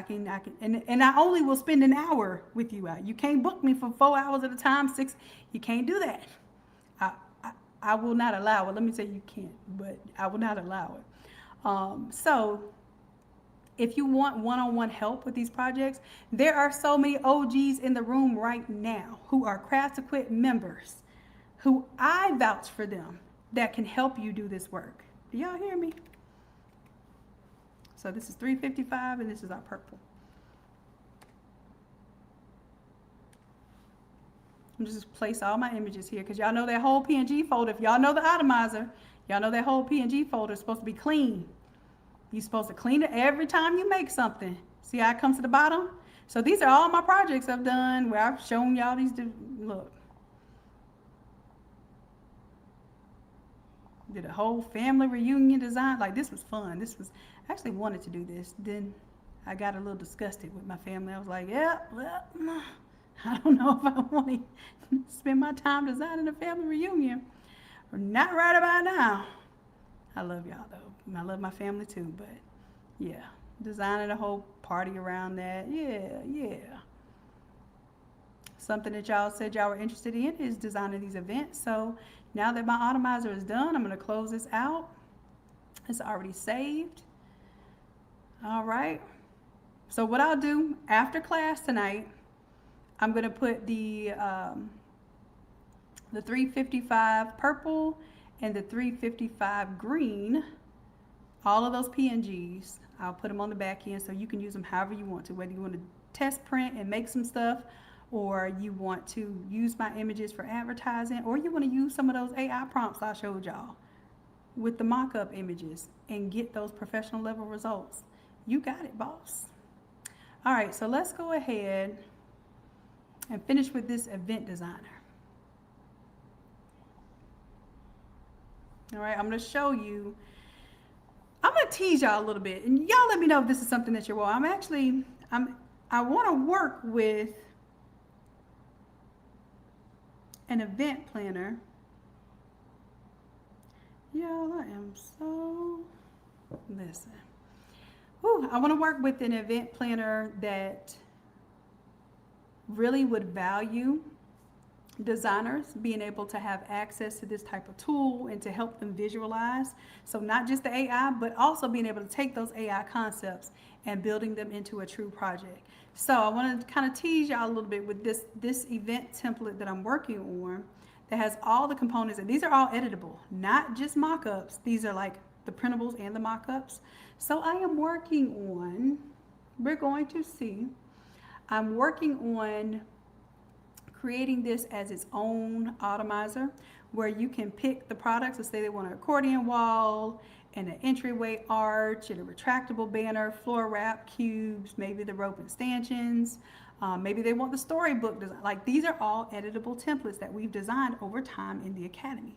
I only will spend an hour with you. You can't book me for 4 hours at a time, 6. You can't do that. I will not allow it. Let me say you can't, but I will not allow it. So if you want one-on-one help with these projects, there are so many OGs in the room right now who are Craft to Quit members, who I vouch for them, that can help you do this work. Do y'all hear me? So this is $355, and this is our purple. I'm just place all my images here, because y'all know that whole PNG folder. If y'all know the Automizer, y'all know that whole PNG folder is supposed to be clean. You're supposed to clean it every time you make something. See how it comes to the bottom? So these are all my projects I've done where I've shown y'all these. Look. Did a whole family reunion design. Like, this was fun. I actually wanted to do this. Then I got a little disgusted with my family. I was like, yeah, well, I don't know if I want to spend my time designing a family reunion. Not right about now. I love y'all though. I love my family too, but yeah, designing a whole party around that. Yeah. Something that y'all said y'all were interested in is designing these events. So now that my Automizer is done, I'm going to close this out. It's already saved. All right. So what I'll do after class tonight, I'm gonna put the 355 purple and the 355 green, all of those PNGs, I'll put them on the back end so you can use them however you want to, whether you want to test print and make some stuff, or you want to use my images for advertising, or you want to use some of those AI prompts I showed y'all with the mock-up images and get those professional level results. You got it, boss. All right, so let's go ahead and finish with this event designer. All right, I'm gonna show you, I'm gonna tease y'all a little bit, and y'all let me know if this is something that you're well. I wanna work with an event planner. Y'all, I am so, listen. Whew, I wanna work with an event planner that really would value designers being able to have access to this type of tool and to help them visualize. So not just the AI, but also being able to take those AI concepts and building them into a true project. So I want to kind of tease y'all a little bit with this event template that I'm working on that has all the components, and these are all editable, not just mock-ups. These are like the printables and the mock-ups. So I am working on, we're going to see, I'm working on creating this as its own Automizer, where you can pick the products. Let's say they want an accordion wall and an entryway arch and a retractable banner, floor wrap, cubes, maybe the rope and stanchions. Maybe they want the storybook design. Like, these are all editable templates that we've designed over time in the Academy.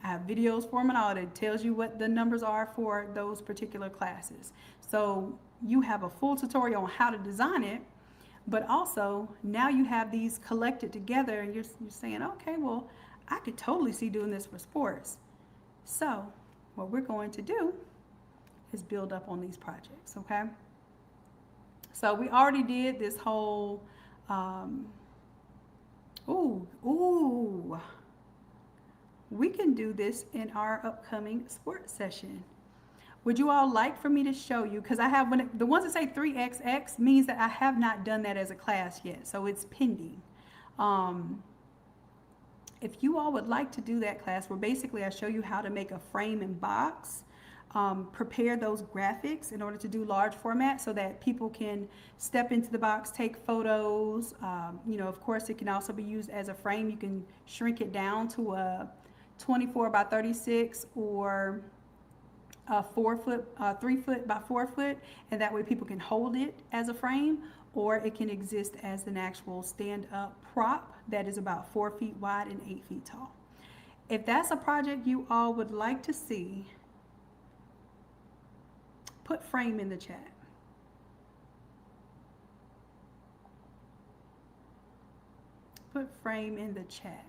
I have videos for them and all that tells you what the numbers are for those particular classes. So you have a full tutorial on how to design it, but also now you have these collected together and you're saying, okay, well, I could totally see doing this for sports. So what we're going to do is build up on these projects, okay? So we already did this whole, we can do this in our upcoming sports session. Would you all like for me to show you? Because I have, the ones that say 3XX means that I have not done that as a class yet, so it's pending. If you all would like to do that class, where basically I show you how to make a frame and box, prepare those graphics in order to do large format so that people can step into the box, take photos. You know, of course, it can also be used as a frame. You can shrink it down to a 24 by 36 or a 3 foot by 4 foot, and that way people can hold it as a frame, or it can exist as an actual stand-up prop that is about 4 feet wide and 8 feet tall. If that's a project you all would like to see, put frame in the chat. Put frame in the chat.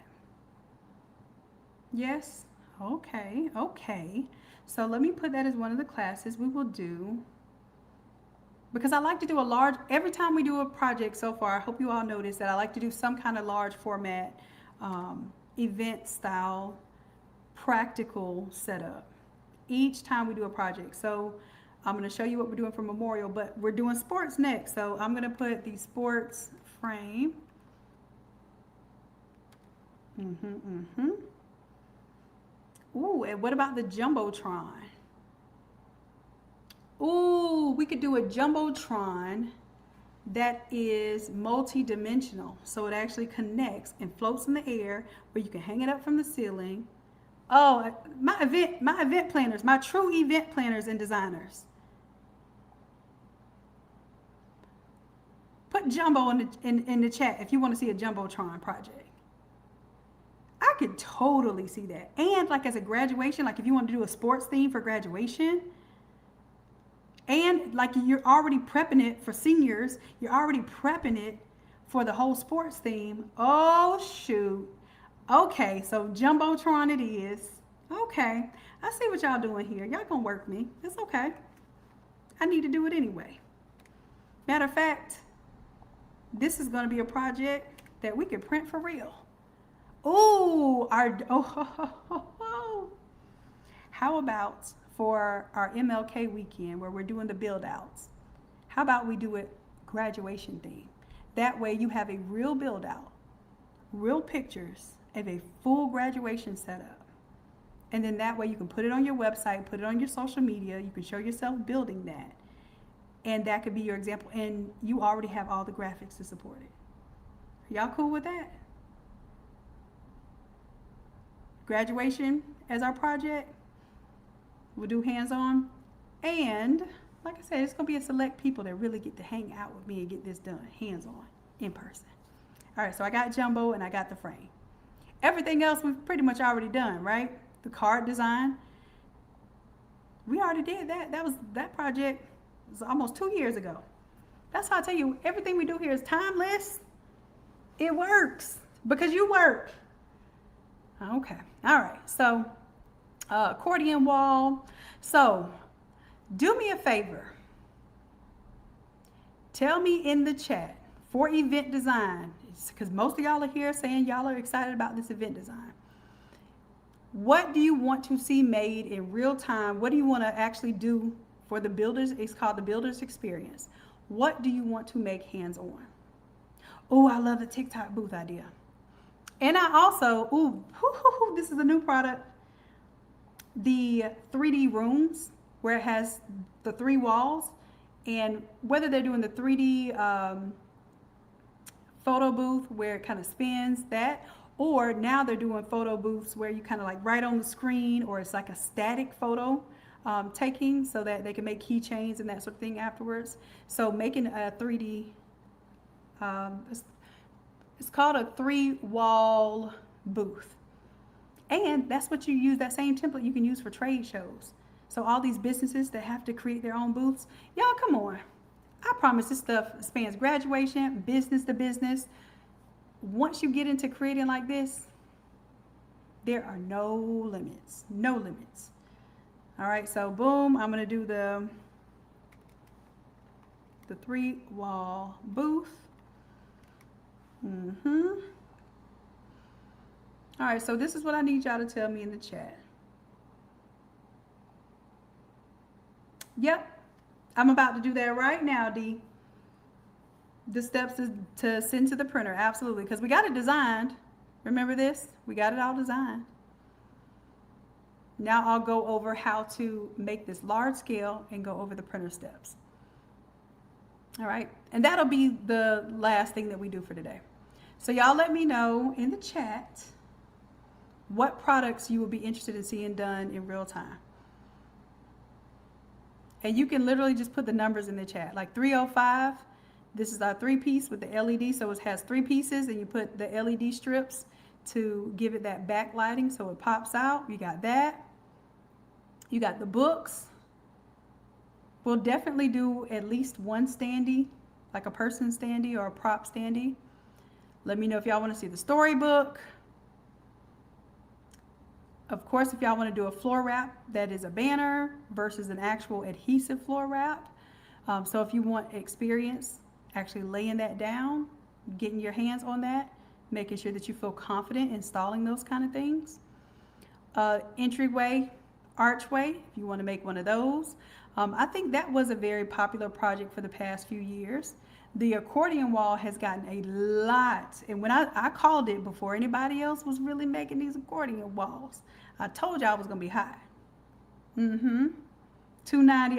Yes? Okay, okay. So let me put that as one of the classes we will do, because I like to do a large, every time we do a project so far, I hope you all notice that I like to do some kind of large format, event style, practical setup each time we do a project. So I'm going to show you what we're doing for Memorial, but we're doing sports next. So I'm going to put the sports frame. Ooh, and what about the Jumbotron? Ooh, we could do a Jumbotron that is multi-dimensional. So it actually connects and floats in the air where you can hang it up from the ceiling. Oh, my event planners, my true event planners and designers. Put Jumbo in the chat if you want to see a Jumbotron project. I could totally see that. And like as a graduation, like if you want to do a sports theme for graduation, and like you're already prepping it for seniors, you're already prepping it for the whole sports theme. Oh, shoot. Okay, so Jumbotron it is. Okay, I see what y'all doing here. Y'all gonna work me. It's okay. I need to do it anyway. Matter of fact, this is gonna be a project that we can print for real. Ooh, how about for our MLK weekend where we're doing the build outs? How about we do it graduation theme? That way you have a real build out, real pictures of a full graduation setup. And then that way you can put it on your website, put it on your social media. You can show yourself building that. And that could be your example. And you already have all the graphics to support it. Y'all cool with that? Graduation as our project. We'll do hands-on. And like I said, it's going to be a select people that really get to hang out with me and get this done hands-on, in person. All right, so I got Jumbo and I got the frame. Everything else we've pretty much already done, right? The card design, we already did that. That project was almost 2 years ago. That's how I tell you, everything we do here is timeless. It works because you work. Okay, all right, so accordion wall. So do me a favor. Tell me in the chat for event design, because most of y'all are here saying y'all are excited about this event design. What do you want to see made in real time? What do you want to actually do for the builders? It's called the builder's experience. What do you want to make hands-on? Oh, I love the TikTok booth idea. And I also, this is a new product. The 3D rooms where it has the 3 walls, and whether they're doing the 3D photo booth where it kind of spins that, or now they're doing photo booths where you kind of like right on the screen, or it's like a static photo taking so that they can make keychains and that sort of thing afterwards. So making a 3D, it's called a 3-wall booth. And that's what you use, that same template you can use for trade shows. So all these businesses that have to create their own booths, y'all come on. I promise this stuff spans graduation, business to business. Once you get into creating like this, there are no limits, no limits. All right, so boom, I'm gonna do the 3-wall booth. All right, so this is what I need y'all to tell me in the chat. Yep, I'm about to do that right now, D. The steps to send to the printer, absolutely, because we got it designed. Remember this? We got it all designed. Now I'll go over how to make this large scale and go over the printer steps. All right, and that'll be the last thing that we do for today. So y'all let me know in the chat what products you will be interested in seeing done in real time. And you can literally just put the numbers in the chat, like 305. This is our 3-piece with the LED, so it has 3 pieces, and you put the LED strips to give it that backlighting so it pops out. You got that. You got the books. We'll definitely do at least one standee, like a person standee or a prop standee. Let me know if y'all want to see the storybook. Of course, if y'all want to do a floor wrap that is a banner versus an actual adhesive floor wrap. So if you want experience actually laying that down, getting your hands on that, making sure that you feel confident installing those kind of things. Entryway, archway, if you want to make one of those. I think that was a very popular project for the past few years. The accordion wall has gotten a lot, and when I called it before anybody else was really making these accordion walls, I told y'all it was gonna be high. $290.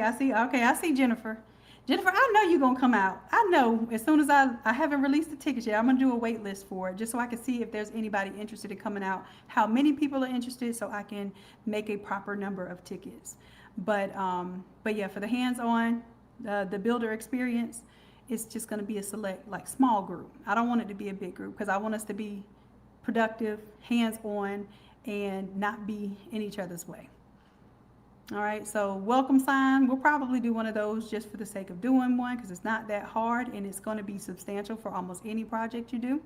I see. Okay, I see Jennifer. Jennifer, I know you're gonna come out. I know as soon as I haven't released the tickets yet. I'm gonna do a wait list for it just so I can see if there's anybody interested in coming out, how many people are interested, so I can make a proper number of tickets. But yeah, for the hands-on, the builder experience, it's just gonna be a select, like small group. I don't want it to be a big group because I want us to be productive, hands-on, and not be in each other's way. All right, so welcome sign, we'll probably do one of those just for the sake of doing one because it's not that hard and it's going to be substantial for almost any project you do.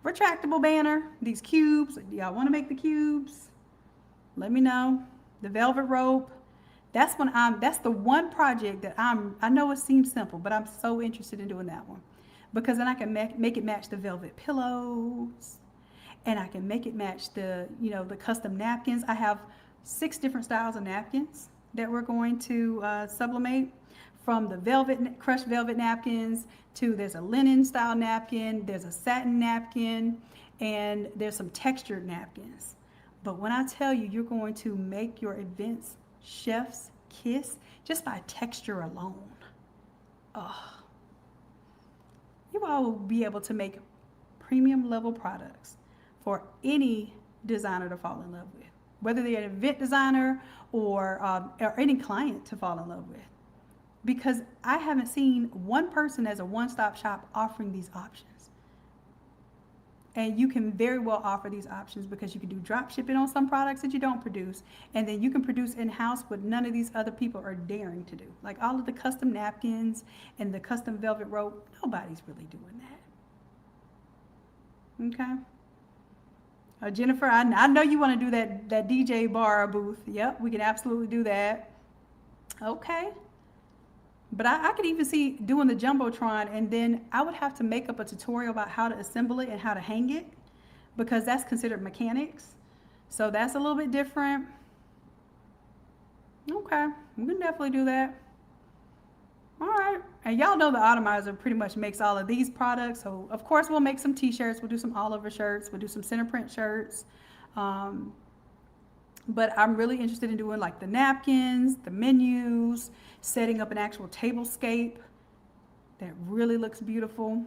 Retractable banner, these cubes, do y'all want to make the cubes? Let me know. The velvet rope, that's the one project that I know it seems simple, but I'm so interested in doing that one because then I can make it match the velvet pillows and I can make it match the, the custom napkins. I have 6 different styles of napkins that we're going to sublimate. from the crushed velvet napkins to there's a linen style napkin, there's a satin napkin, and there's some textured napkins. But when I tell you, you're going to make your events chef's kiss just by texture alone. Oh, you all will be able to make premium level products for any designer to fall in love with, whether they're an event designer or any client to fall in love with. Because I haven't seen one person as a one-stop shop offering these options. And you can very well offer these options because you can do drop shipping on some products that you don't produce. And then you can produce in-house what none of these other people are daring to do. Like all of the custom napkins and the custom velvet rope, nobody's really doing that. Okay. Jennifer, I know you want to do that DJ bar booth. Yep, we can absolutely do that. Okay. But I could even see doing the Jumbotron, and then I would have to make up a tutorial about how to assemble it and how to hang it, because that's considered mechanics. So that's a little bit different. Okay, we can definitely do that. All right, and y'all know the Automizer pretty much makes all of these products. So of course we'll make some t-shirts, we'll do some all over shirts, we'll do some center print shirts. But I'm really interested in doing like the napkins, the menus, setting up an actual tablescape that really looks beautiful.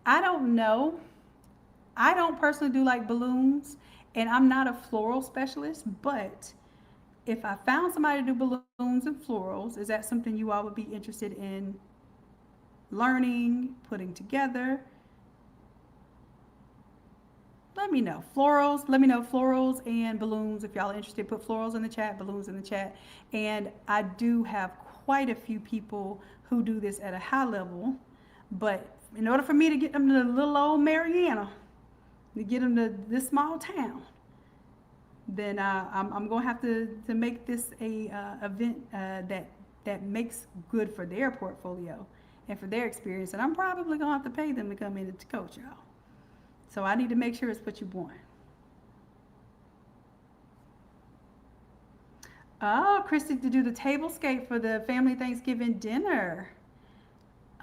I don't know. I don't personally do like balloons, and I'm not a floral specialist, but if I found somebody to do balloons and florals, is that something you all would be interested in learning, putting together? Let me know. Florals, let me know florals and balloons. If y'all are interested, put florals in the chat, balloons in the chat. And I do have quite a few people who do this at a high level, but in order for me to get them to little old Mariana, to get them to this small town, then I'm going to have to make this a event that makes good for their portfolio and for their experience. And I'm probably going to have to pay them to come in to coach y'all. So I need to make sure it's what you want. Oh, Christy, to do the tablescape for the family Thanksgiving dinner.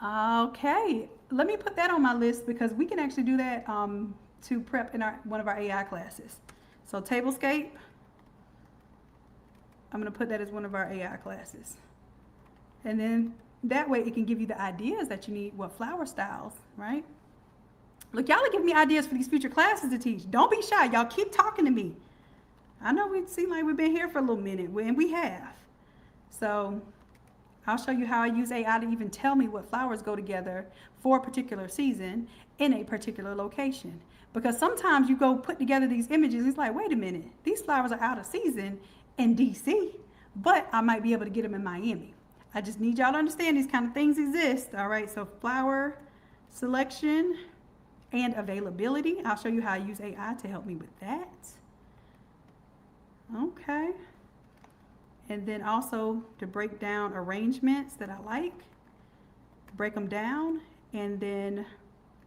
Okay, let me put that on my list because we can actually do that to prep in one of our AI classes. So tablescape, I'm going to put that as one of our AI classes. And then that way it can give you the ideas that you need, what flower styles, right? Look, y'all are giving me ideas for these future classes to teach. Don't be shy. Y'all keep talking to me. I know we seem like we've been here for a little minute, and we have. So I'll show you how I use AI to even tell me what flowers go together for a particular season in a particular location. Because sometimes you go put together these images, and it's like, wait a minute, these flowers are out of season in DC, but I might be able to get them in Miami. I just need y'all to understand these kind of things exist. All right, so flower selection and availability. I'll show you how I use AI to help me with that. Okay. And then also to break down arrangements that I like, break them down, and then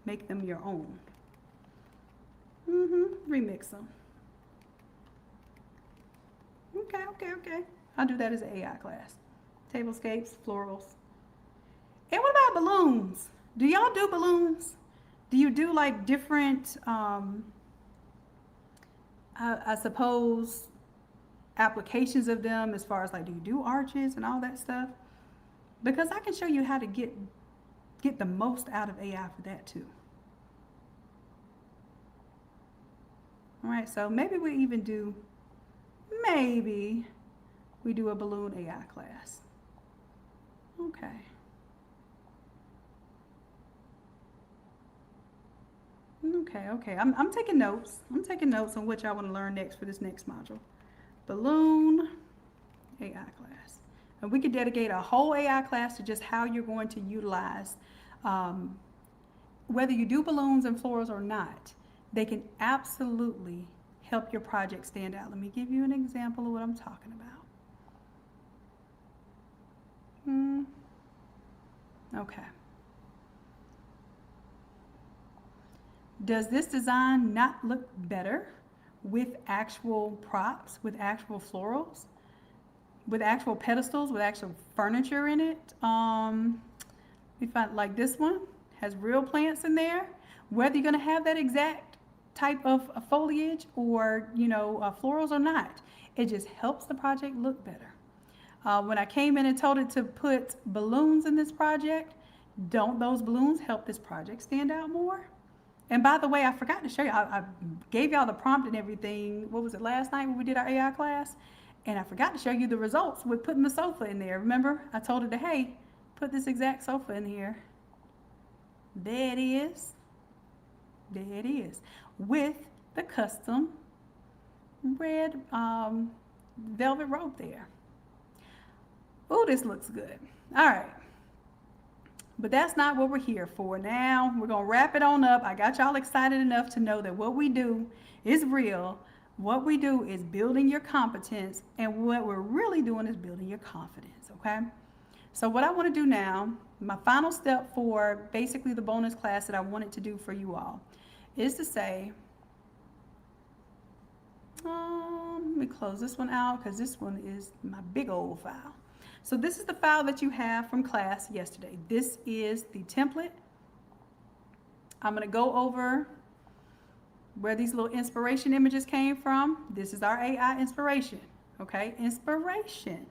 make them your own. Remix them. Okay. I'll do that as an AI class. Tablescapes, florals. And what about balloons? Do y'all do balloons? Do you do like different, I suppose, applications of them as far as like, do you do arches and all that stuff? Because I can show you how to get the most out of AI for that too. All right, so maybe we do a balloon AI class. Okay. Okay. I'm taking notes. I'm taking notes on what y'all want to learn next for this next module. Balloon AI class. And we could dedicate a whole AI class to just how you're going to utilize, whether you do balloons and florals or not, they can absolutely help your project stand out. Let me give you an example of what I'm talking about. Okay. Does this design not look better with actual props, with actual florals? with actual pedestals, with actual furniture in it. We find like this one has real plants in there. Whether you're going to have that exact type of foliage or, florals or not, it just helps the project look better. When I came in and told it to put balloons in this project, don't those balloons help this project stand out more? And by the way, I forgot to show you, I gave y'all the prompt and everything. What was it, last night when we did our AI class? And I forgot to show you the results with putting the sofa in there. Remember, I told it to, hey, put this exact sofa in here. There it is. There it is. With the custom red velvet robe there. Oh, this looks good. All right. But that's not what we're here for. Now we're going to wrap it on up. I got y'all excited enough to know that what we do is real. What we do is building your competence, and what we're really doing is building your confidence, okay? So what I want to do now, my final step for basically the bonus class that I wanted to do for you all is to say, let me close this one out because this one is my big old file. So this is the file that you have from class yesterday. This is the template. I'm going to go over where these little inspiration images came from. This is our AI inspiration, okay? Inspiration,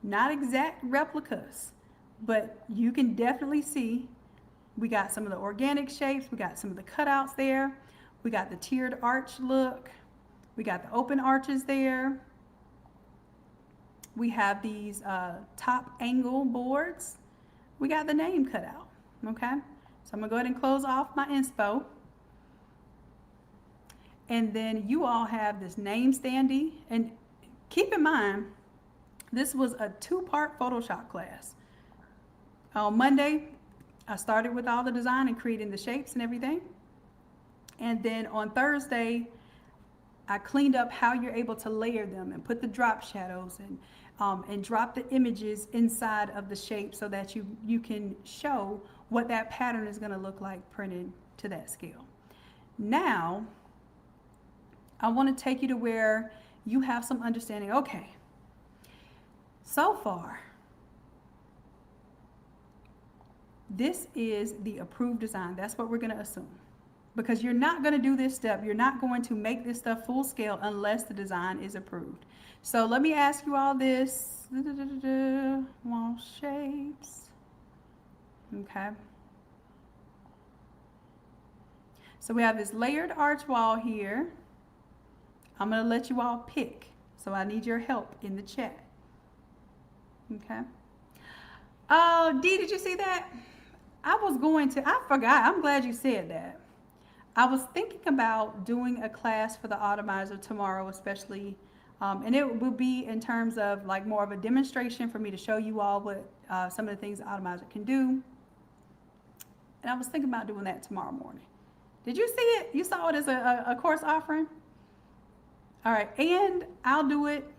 not exact replicas, but you can definitely see we got some of the organic shapes. We got some of the cutouts there. We got the tiered arch look. We got the open arches there. We have these top angle boards. We got the name cut out, okay? So I'm gonna go ahead and close off my inspo. And then you all have this name standee. And keep in mind, this was a 2-part Photoshop class. On Monday, I started with all the design and creating the shapes and everything. And then on Thursday, I cleaned up how you're able to layer them and put the drop shadows and drop the images inside of the shape so that you can show what that pattern is going to look like printed to that scale. Now, I want to take you to where you have some understanding. Okay, so far, this is the approved design. That's what we're going to assume. Because you're not going to do this step. You're not going to make this stuff full scale unless the design is approved. So let me ask you all this. Wall shapes. Okay. So we have this layered arch wall here. I'm going to let you all pick. So I need your help in the chat. Okay. Oh, Dee, did you see that? I forgot. I'm glad you said that. I was thinking about doing a class for the Automizer tomorrow, especially, and it will be in terms of like more of a demonstration for me to show you all what some of the things the Automizer can do. And I was thinking about doing that tomorrow morning. Did you see it? You saw it as a course offering? All right, and I'll do it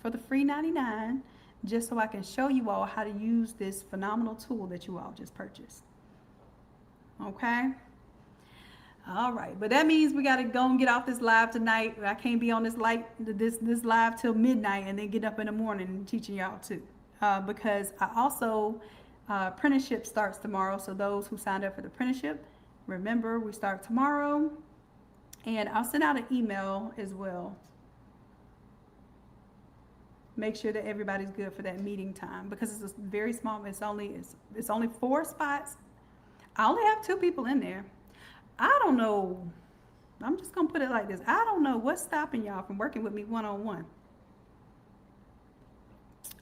for the free 99 just so I can show you all how to use this phenomenal tool that you all just purchased. Okay? All right, but that means we got to go and get off this live tonight. I can't be on this live till midnight and then get up in the morning and teaching y'all too. Because I also, apprenticeship starts tomorrow. So those who signed up for the apprenticeship, remember we start tomorrow. And I'll send out an email as well. Make sure that everybody's good for that meeting time because it's a very small, it's only 4 spots. I only have 2 people in there. I don't know. I'm just going to put it like this. I don't know what's stopping y'all from working with me one-on-one.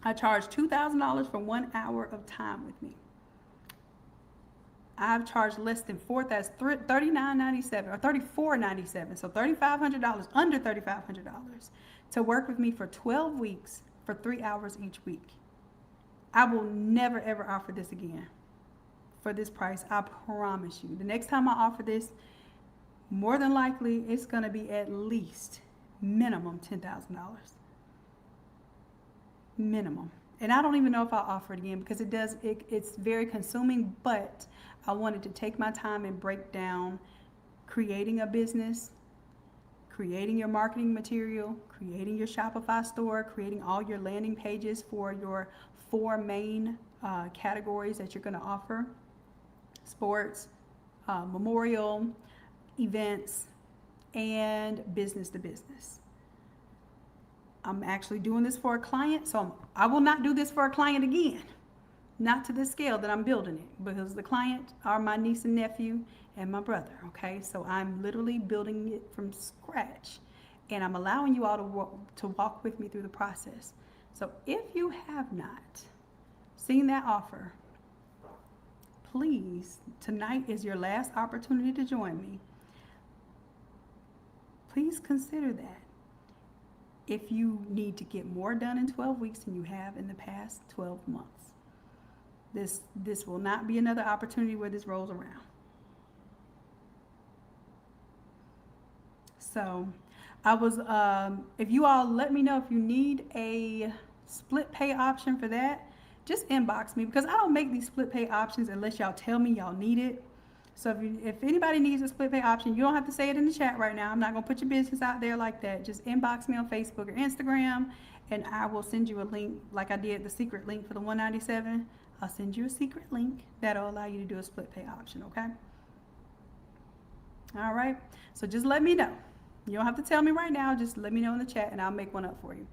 I charge $2,000 for 1 hour of time with me. I've charged less than that's $39.97 or $34.97. So $3,500, under $3,500 to work with me for 12 weeks for 3 hours each week. I will never ever offer this again for this price. I promise you. The next time I offer this, more than likely it's going to be at least minimum $10,000. Minimum. And I don't even know if I'll offer it again because it's very consuming, but I wanted to take my time and break down creating a business, creating your marketing material, creating your Shopify store, creating all your landing pages for your 4 main categories that you're going to offer: sports, memorial, events, and business to business. I'm actually doing this for a client, so I will not do this for a client again. Not to the scale that I'm building it, because the client are my niece and nephew and my brother, okay? So I'm literally building it from scratch, and I'm allowing you all to walk with me through the process. So if you have not seen that offer, please, tonight is your last opportunity to join me. Please consider that. If you need to get more done in 12 weeks than you have in the past 12 months. This will not be another opportunity where this rolls around. So I was, if you all let me know if you need a split pay option for that, just inbox me, because I don't make these split pay options unless y'all tell me y'all need it. So if anybody needs a split pay option, you don't have to say it in the chat right now. I'm not going to put your business out there like that. Just inbox me on Facebook or Instagram, and I will send you a link like I did the secret link for the $197. I'll send you a secret link that'll allow you to do a split pay option, okay? All right, so just let me know. You don't have to tell me right now, just let me know in the chat and I'll make one up for you.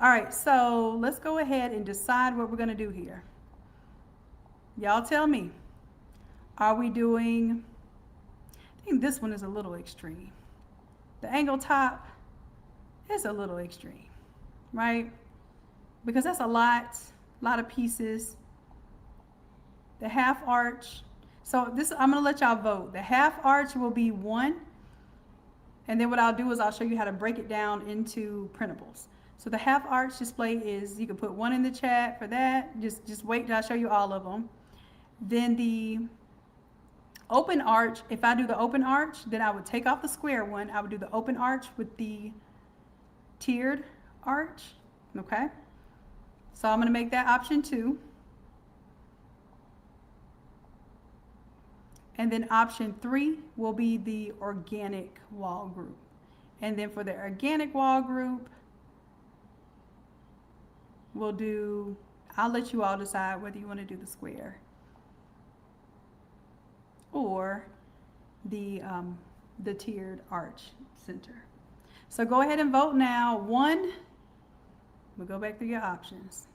All right, so let's go ahead and decide what we're gonna do here. Y'all tell me, are we doing, I think this one is a little extreme. The angle top is a little extreme, right? Because that's a lot of pieces. The half arch, so this, I'm gonna let y'all vote. The half arch will be 1, and then what I'll do is I'll show you how to break it down into printables. So the half arch display is, you can put 1 in the chat for that. Just wait till I show you all of them. Then the open arch, if I do the open arch, then I would take off the square one. I would do the open arch with the tiered arch, okay? So I'm gonna make that option 2. And then option 3 will be the organic wall group. And then for the organic wall group, we'll do, I'll let you all decide whether you want to do the square or the tiered arch center. So go ahead and vote now. 1, we'll go back through your options.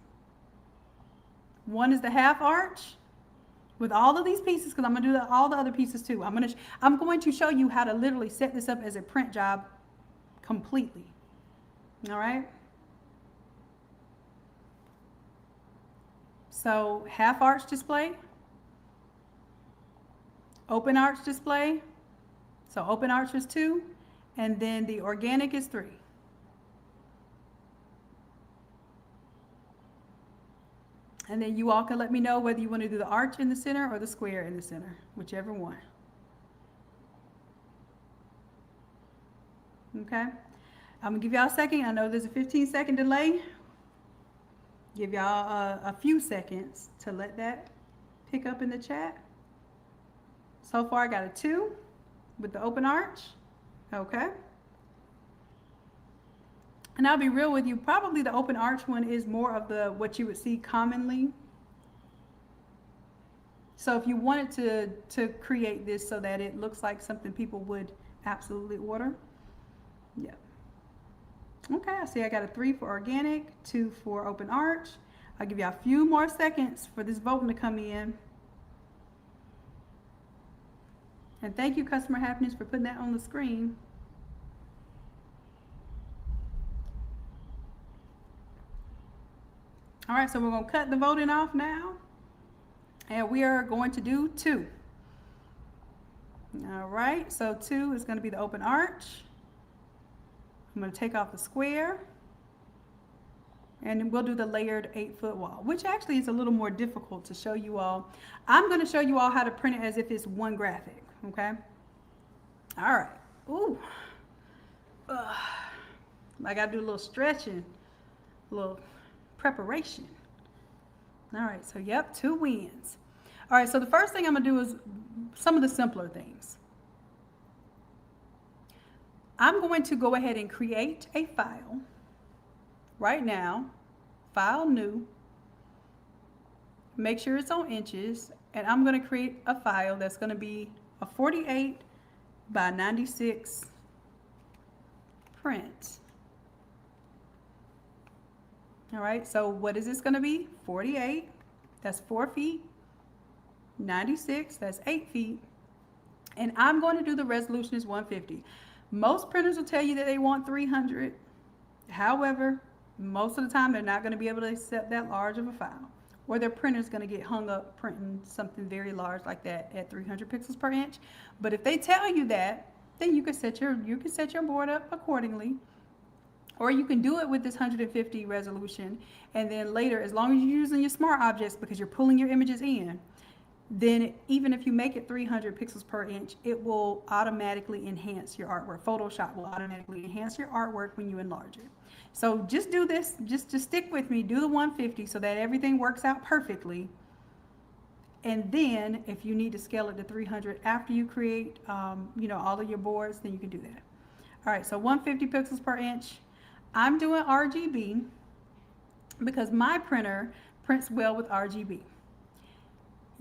1 is the half arch with all of these pieces, because I'm going to do all the other pieces too. I'm going to show you how to literally set this up as a print job completely. All right? So half arch display, open arch display. So open arch is 2, and then the organic is 3. And then you all can let me know whether you want to do the arch in the center or the square in the center, whichever one. Okay, I'm gonna give y'all a second. I know there's a 15-second delay. Give y'all a few seconds to let that pick up in the chat. So far I got a 2 with the open arch. Okay. And I'll be real with you, probably the open arch one is more of the what you would see commonly. So if you wanted to create this so that it looks like something people would absolutely order, yeah. Okay, I see I got a 3 for organic, 2 for open arch. I'll give you a few more seconds for this voting to come in. And thank you, Customer Happiness, for putting that on the screen. All right, so we're going to cut the voting off now, and we are going to do 2. All right, so 2 is going to be the open arch. I'm going to take off the square, and then we'll do the layered 8-foot wall, which actually is a little more difficult to show you all. I'm going to show you all how to print it as if it's one graphic, okay? All right. Ooh. I got to do a little stretching, a little preparation. All right, so yep, 2 wins. All right, so the first thing I'm gonna do is some of the simpler things. I'm going to go ahead and create a file right now, file new, make sure it's on inches, and I'm going to create a file that's going to be a 48 by 96 print. All right, so what is this going to be? 48, that's 4 feet, 96, that's 8 feet, and I'm going to do the resolution is 150. Most printers will tell you that they want 300. However, most of the time they're not going to be able to accept that large of a file, or their printer's going to get hung up printing something very large like that at 300 pixels per inch. But if they tell you that, then you can set your board up accordingly. Or you can do it with this 150 resolution, and then later, as long as you're using your smart objects because you're pulling your images in, then even if you make it 300 pixels per inch, it will automatically enhance your artwork. Photoshop will automatically enhance your artwork when you enlarge it. So just do this, just stick with me, do the 150 so that everything works out perfectly. And then if you need to scale it to 300 after you create all of your boards, then you can do that. All right, so 150 pixels per inch. I'm doing RGB because my printer prints well with RGB.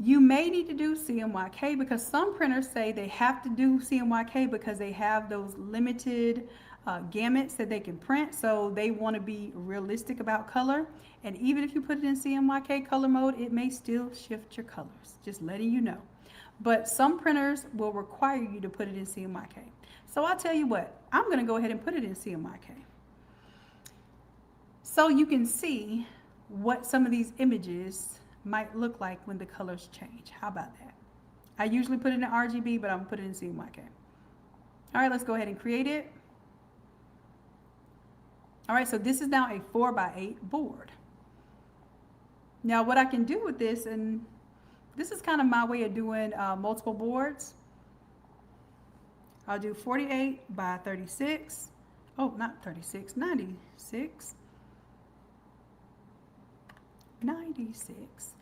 You may need to do CMYK because some printers say they have to do CMYK because they have those limited gamuts that they can print, so they want to be realistic about color. And even if you put it in CMYK color mode, it may still shift your colors, just letting you know. But some printers will require you to put it in CMYK. So I'll tell you what, I'm going to go ahead and put it in CMYK. So you can see what some of these images might look like when the colors change. How about that? I usually put it in RGB, but I'm going to put it in CMYK. All right, let's go ahead and create it. All right, so this is now a 4x8 board. Now what I can do with this, and this is kind of my way of doing multiple boards. I'll do 48 by 36. Oh, not 36, 96. 96.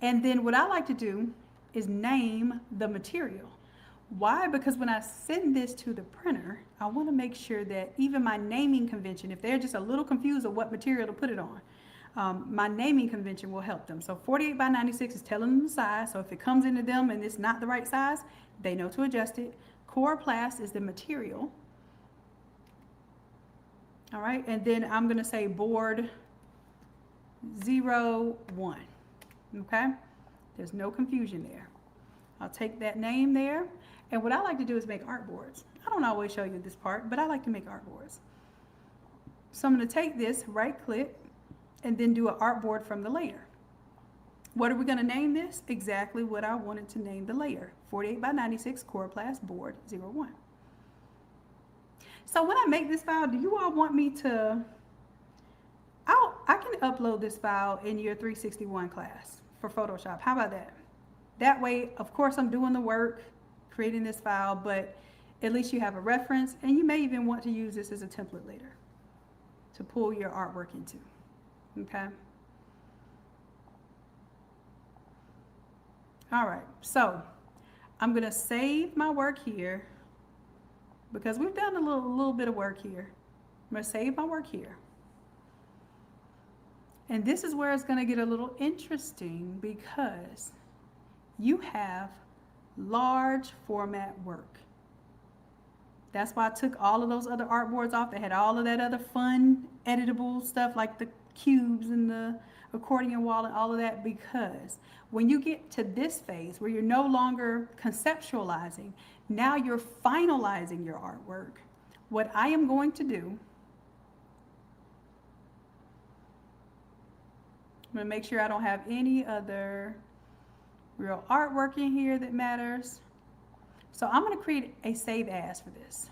And then what I like to do is name the material. Why? Because when I send this to the printer, I want to make sure that even my naming convention, if they're just a little confused of what material to put it on, my naming convention will help them. So 48 by 96 is telling them the size. So if it comes into them and it's not the right size, they know to adjust it. Coroplast is the material. All right, and then I'm going to say board 01. Okay, there's no confusion there. I'll take that name there, and what I like to do is make artboards. I don't always show you this part, but I like to make artboards. So I'm going to take this, right click, and then do an artboard from the layer. What are we going to name this? Exactly what I wanted to name the layer, 48 by 96 Coroplast board 01. So when I make this file, do you all want me to, I can upload this file in your 361 class for Photoshop. How about that? That way, of course, I'm doing the work, creating this file, but at least you have a reference, and you may even want to use this as a template later to pull your artwork into, okay? All right, so I'm gonna save my work here because we've done a little bit of work here. I'm gonna save my work here. And this is where it's gonna get a little interesting because you have large format work. That's why I took all of those other artboards off. They had all of that other fun editable stuff like the cubes and the accordion wall and all of that, because when you get to this phase where you're no longer conceptualizing, now you're finalizing your artwork. What I am going to do, I'm going to make sure I don't have any other real artwork in here that matters. So I'm going to create a save as for this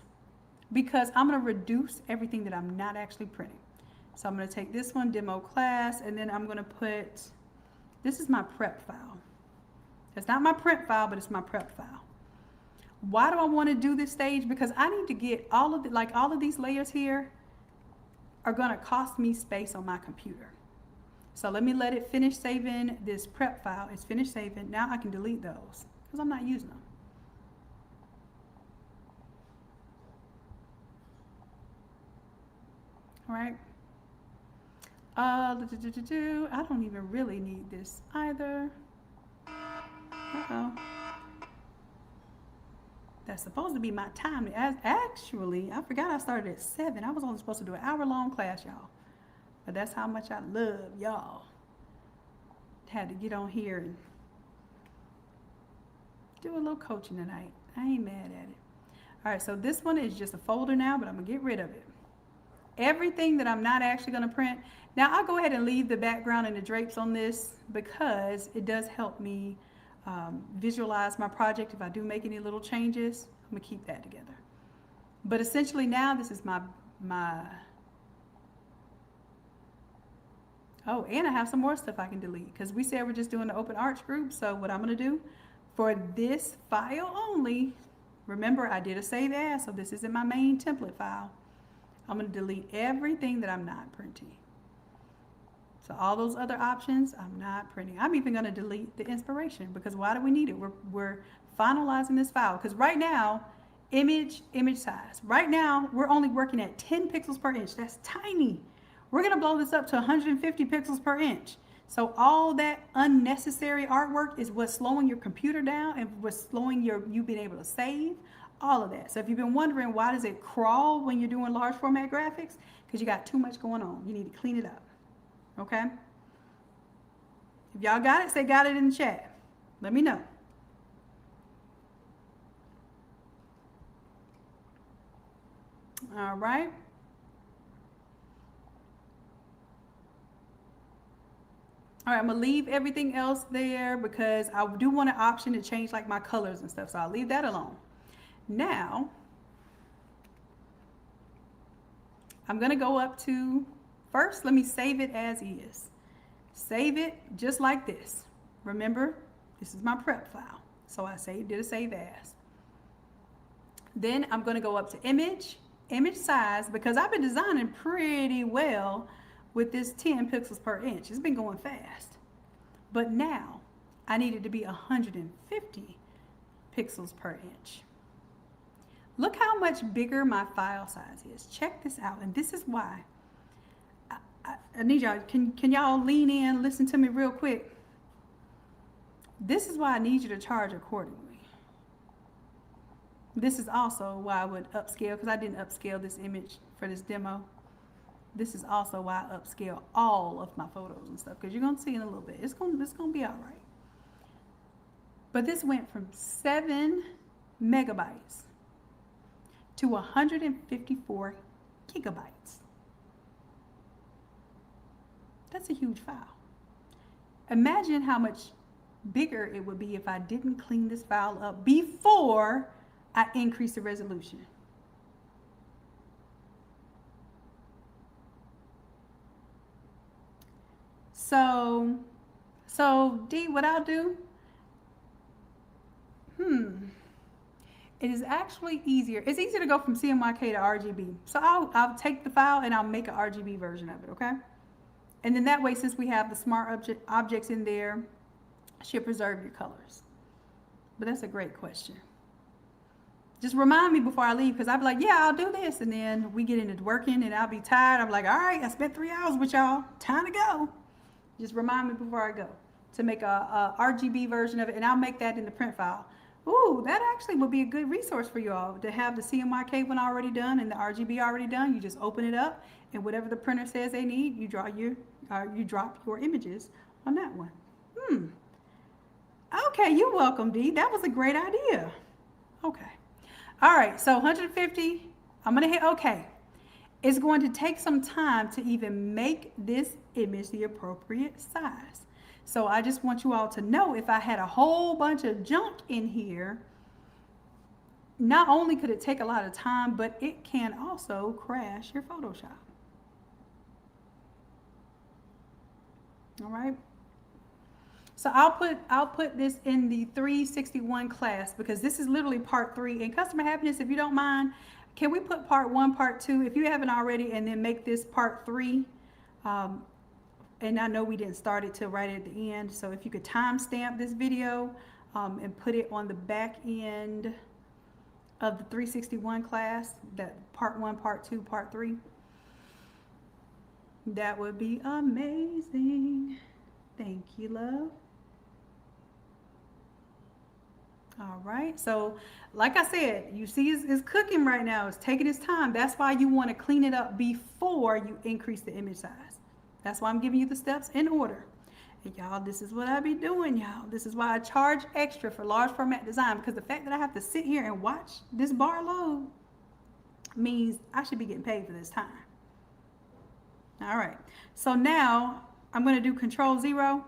because I'm going to reduce everything that I'm not actually printing. So I'm going to take this one, demo class, and then I'm going to put, this is my prep file. It's not my print file, but it's my prep file. Why do I want to do this stage? Because I need to get all of the, like all of these layers here are going to cost me space on my computer. So let me let it finish saving this prep file. It's finished saving. Now I can delete those because I'm not using them. All right. I don't even really need this either. Uh-oh. That's supposed to be my time. Actually, I forgot I started at 7. I was only supposed to do an hour-long class, y'all. But that's how much I love y'all. Had to get on here and do a little coaching tonight. I ain't mad at it. All right, so this one is just a folder now, but I'm gonna get rid of it. Everything that I'm not actually gonna print. Now I'll go ahead and leave the background and the drapes on this because it does help me visualize my project. If I do make any little changes, I'm gonna keep that together. But essentially now this is my oh, and I have some more stuff I can delete because we said we're just doing the open arch group. So what I'm gonna do for this file only, remember I did a save as, so this isn't my main template file. I'm gonna delete everything that I'm not printing. So all those other options, I'm not printing. I'm even gonna delete the inspiration because why do we need it? We're finalizing this file because right now, image size. Right now, we're only working at 10 pixels per inch. That's tiny. We're gonna blow this up to 150 pixels per inch. So all that unnecessary artwork is what's slowing your computer down and what's slowing you being able to save, all of that. So if you've been wondering why does it crawl when you're doing large format graphics, because you got too much going on. You need to clean it up, okay? If y'all got it, say got it in the chat. Let me know. All right. All right, I'm gonna leave everything else there because I do want an option to change like my colors and stuff, so I'll leave that alone. Now, I'm gonna go up to, first let me save it as is. Save it just like this. Remember, this is my prep file, so I did a save as. Then I'm gonna go up to image size, because I've been designing pretty well with this 10 pixels per inch. It's been going fast. But now I need it to be 150 pixels per inch. Look how much bigger my file size is. Check this out. And this is why I need y'all, can y'all lean in, listen to me real quick? This is why I need you to charge accordingly. This is also why I would upscale, because I didn't upscale this image for this demo. This is also why I upscale all of my photos and stuff, because you're gonna see in a little bit. It's gonna be all right. But this went from 7 megabytes to 154 gigabytes. That's a huge file. Imagine how much bigger it would be if I didn't clean this file up before I increase the resolution. So D, what I'll do, it is actually easier. It's easier to go from CMYK to RGB. So I'll take the file and I'll make an RGB version of it, okay? And then that way, since we have the smart objects in there, should preserve your colors. But that's a great question. Just remind me before I leave, because I'll be like, yeah, I'll do this. And then we get into working and I'll be tired. I'm like, all right, I spent 3 hours with y'all. Time to go. Just remind me before I go to make a RGB version of it. And I'll make that in the print file. Ooh, that actually would be a good resource for you all to have the CMYK one already done and the RGB already done. You just open it up and whatever the printer says they need, you drop your images on that one. Okay, you're welcome, D. That was a great idea. Okay. All right, so 150, I'm gonna hit okay. It's going to take some time to even make this image the appropriate size. So I just want you all to know, if I had a whole bunch of junk in here, not only could it take a lot of time, but it can also crash your Photoshop. All right. So I'll put this in the 361 class, because this is literally part 3. In customer happiness, if you don't mind, can we put part 1, part 2, if you haven't already, and then make this part 3? And I know we didn't start it till right at the end, so if you could timestamp this video and put it on the back end of the 361 class, that part 1, part 2, part 3. That would be amazing. Thank you, love. All right, so like I said, you see it's cooking right now. It's taking its time. That's why you want to clean it up before you increase the image size. That's why I'm giving you the steps in order. And y'all, this is what I be doing, y'all. This is why I charge extra for large format design, because the fact that I have to sit here and watch this bar load means I should be getting paid for this time. All right, so now I'm going to do Control 0.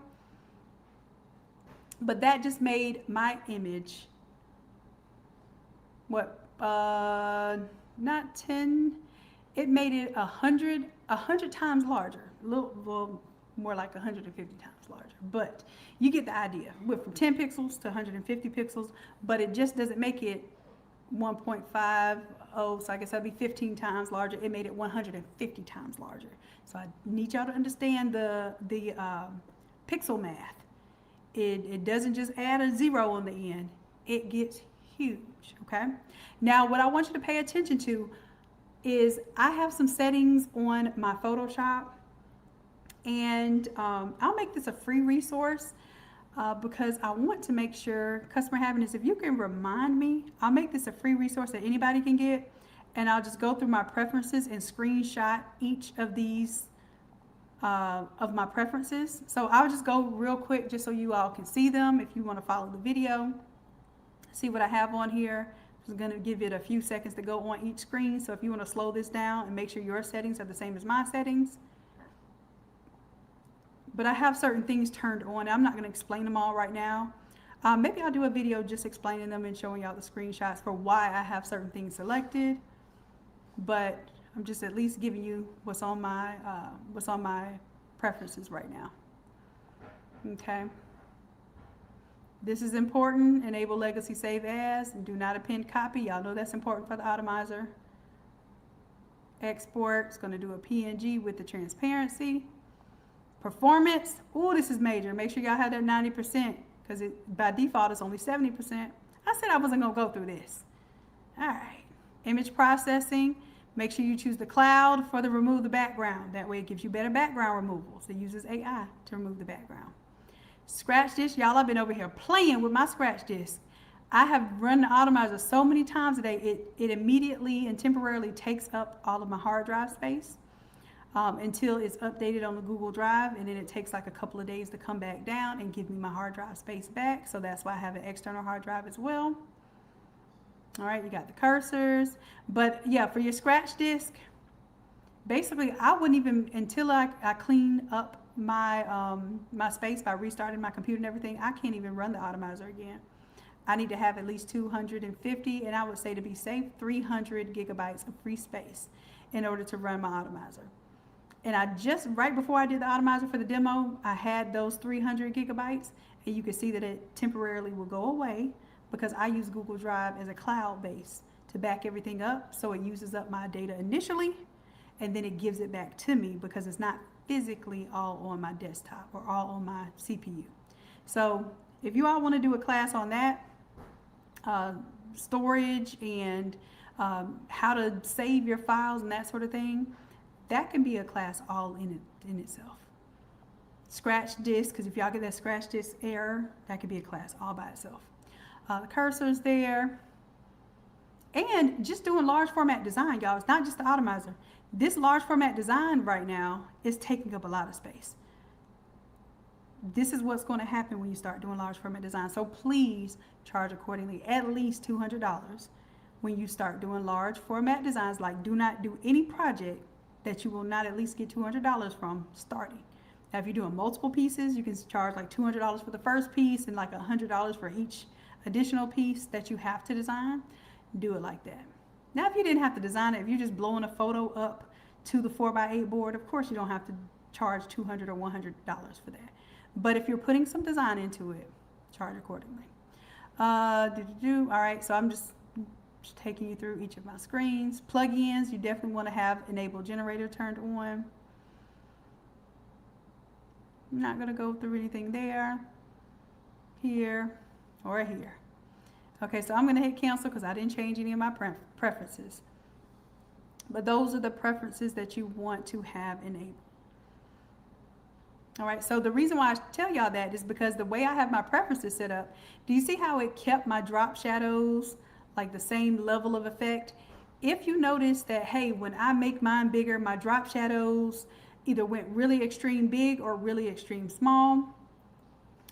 But that just made my image, what, not 10, it made it 100 times larger, a little, well, more like 150 times larger, but you get the idea. Went from 10 pixels to 150 pixels, but it just doesn't make it 1.50, so I guess that'd be 15 times larger. It made it 150 times larger. So I need y'all to understand the pixel math. It doesn't just add a 0 on the end. It gets huge, okay? Now, what I want you to pay attention to is I have some settings on my Photoshop, and I'll make this a free resource because I want to make sure, customer happiness, if you can remind me, I'll make this a free resource that anybody can get, and I'll just go through my preferences and screenshot each of these of my preferences. So I'll just go real quick just so you all can see them if you want to follow the video. See what I have on here. I'm just going to give it a few seconds to go on each screen. So if you want to slow this down and make sure your settings are the same as my settings. But I have certain things turned on. I'm not going to explain them all right now. Maybe I'll do a video just explaining them and showing y'all the screenshots for why I have certain things selected. But I'm just at least giving you what's on my preferences right now. Okay. This is important. Enable legacy save as and do not append copy. Y'all know that's important for the Automizer. Export. It's going to do a PNG with the transparency. Performance. Oh, this is major. Make sure y'all have that 90% because by default it's only 70%. I said I wasn't going to go through this. All right. Image processing. Make sure you choose the cloud for the remove the background. That way it gives you better background removals. It uses AI to remove the background. Scratch disk. Y'all, I've been over here playing with my scratch disk. I have run the Automizer so many times today, it immediately and temporarily takes up all of my hard drive space until it's updated on the Google Drive, and then it takes like a couple of days to come back down and give me my hard drive space back. So that's why I have an external hard drive as well. All right, you got the cursors, but yeah, for your scratch disk, basically I wouldn't even, until I clean up my my space by restarting my computer and everything, I can't even run the Automizer again. I need to have at least 250, and I would say to be safe, 300 gigabytes of free space in order to run my Automizer. And I just, right before I did the Automizer for the demo, I had those 300 gigabytes, and you can see that it temporarily will go away because I use Google Drive as a cloud base to back everything up. So it uses up my data initially, and then it gives it back to me because it's not physically all on my desktop or all on my CPU. So if you all want to do a class on that, storage and how to save your files and that sort of thing, that can be a class all in itself. Scratch disk, because if y'all get that scratch disk error, that could be a class all by itself. The cursor's there. And just doing large format design, y'all, it's not just the Automizer. This large format design right now is taking up a lot of space. This is what's going to happen when you start doing large format design. So please charge accordingly, at least $200 when you start doing large format designs. Like, do not do any project that you will not at least get $200 from starting. Now, if you're doing multiple pieces, you can charge like $200 for the first piece and like $100 for each additional piece that you have to design. Do it like that. Now, if you didn't have to design it, if you're just blowing a photo up to the 4x8 board, of course you don't have to charge $200 or $100 for that. But if you're putting some design into it, charge accordingly. All right, so I'm just taking you through each of my screens. Plugins, you definitely want to have enable generator turned on. I'm not going to go through anything there, here, or here. Okay, so I'm going to hit cancel because I didn't change any of my preferences. But those are the preferences that you want to have enabled. All right, so the reason why I tell y'all that is because the way I have my preferences set up, do you see how it kept my drop shadows like the same level of effect? If you notice that, hey, when I make mine bigger, my drop shadows either went really extreme big or really extreme small.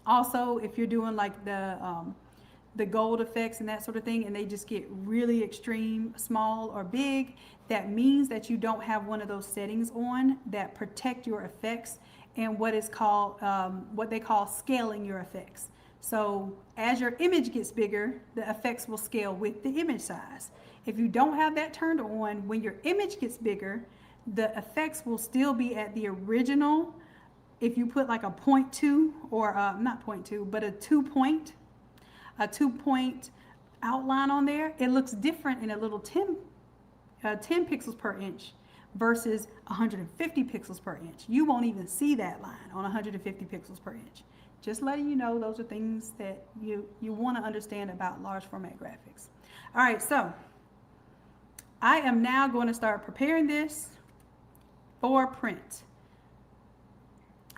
Also, if you're doing like the gold effects and that sort of thing, and they just get really extreme small or big, that means that you don't have one of those settings on that protect your effects and what is called what they call scaling your effects. So as your image gets bigger, the effects will scale with the image size. If you don't have that turned on, when your image gets bigger, the effects will still be at the original. If you put like a 0.2 or not 0.2, but a 2 point outline on there, it looks different in a little 10 pixels per inch versus 150 pixels per inch. You won't even see that line on 150 pixels per inch. Just letting you know, those are things that you want to understand about large format graphics. All right, so I am now going to start preparing this for print.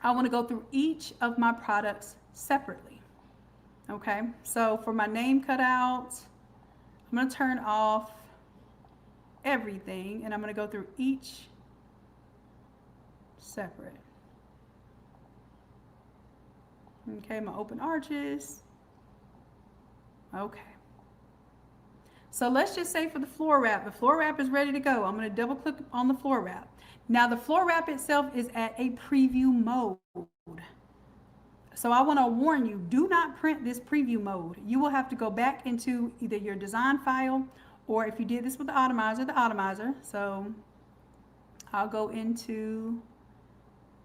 I want to go through each of my products separately. Okay, so for my name cutout, I'm going to turn off everything and I'm going to go through each separate. Okay, my open arches. Okay. So let's just say for the floor wrap, the floor wrap is ready to go. I'm going to double click on the floor wrap. Now the floor wrap itself is at a preview mode. So I want to warn you, do not print this preview mode. You will have to go back into either your design file, or if you did this with the Automizer. So I'll go into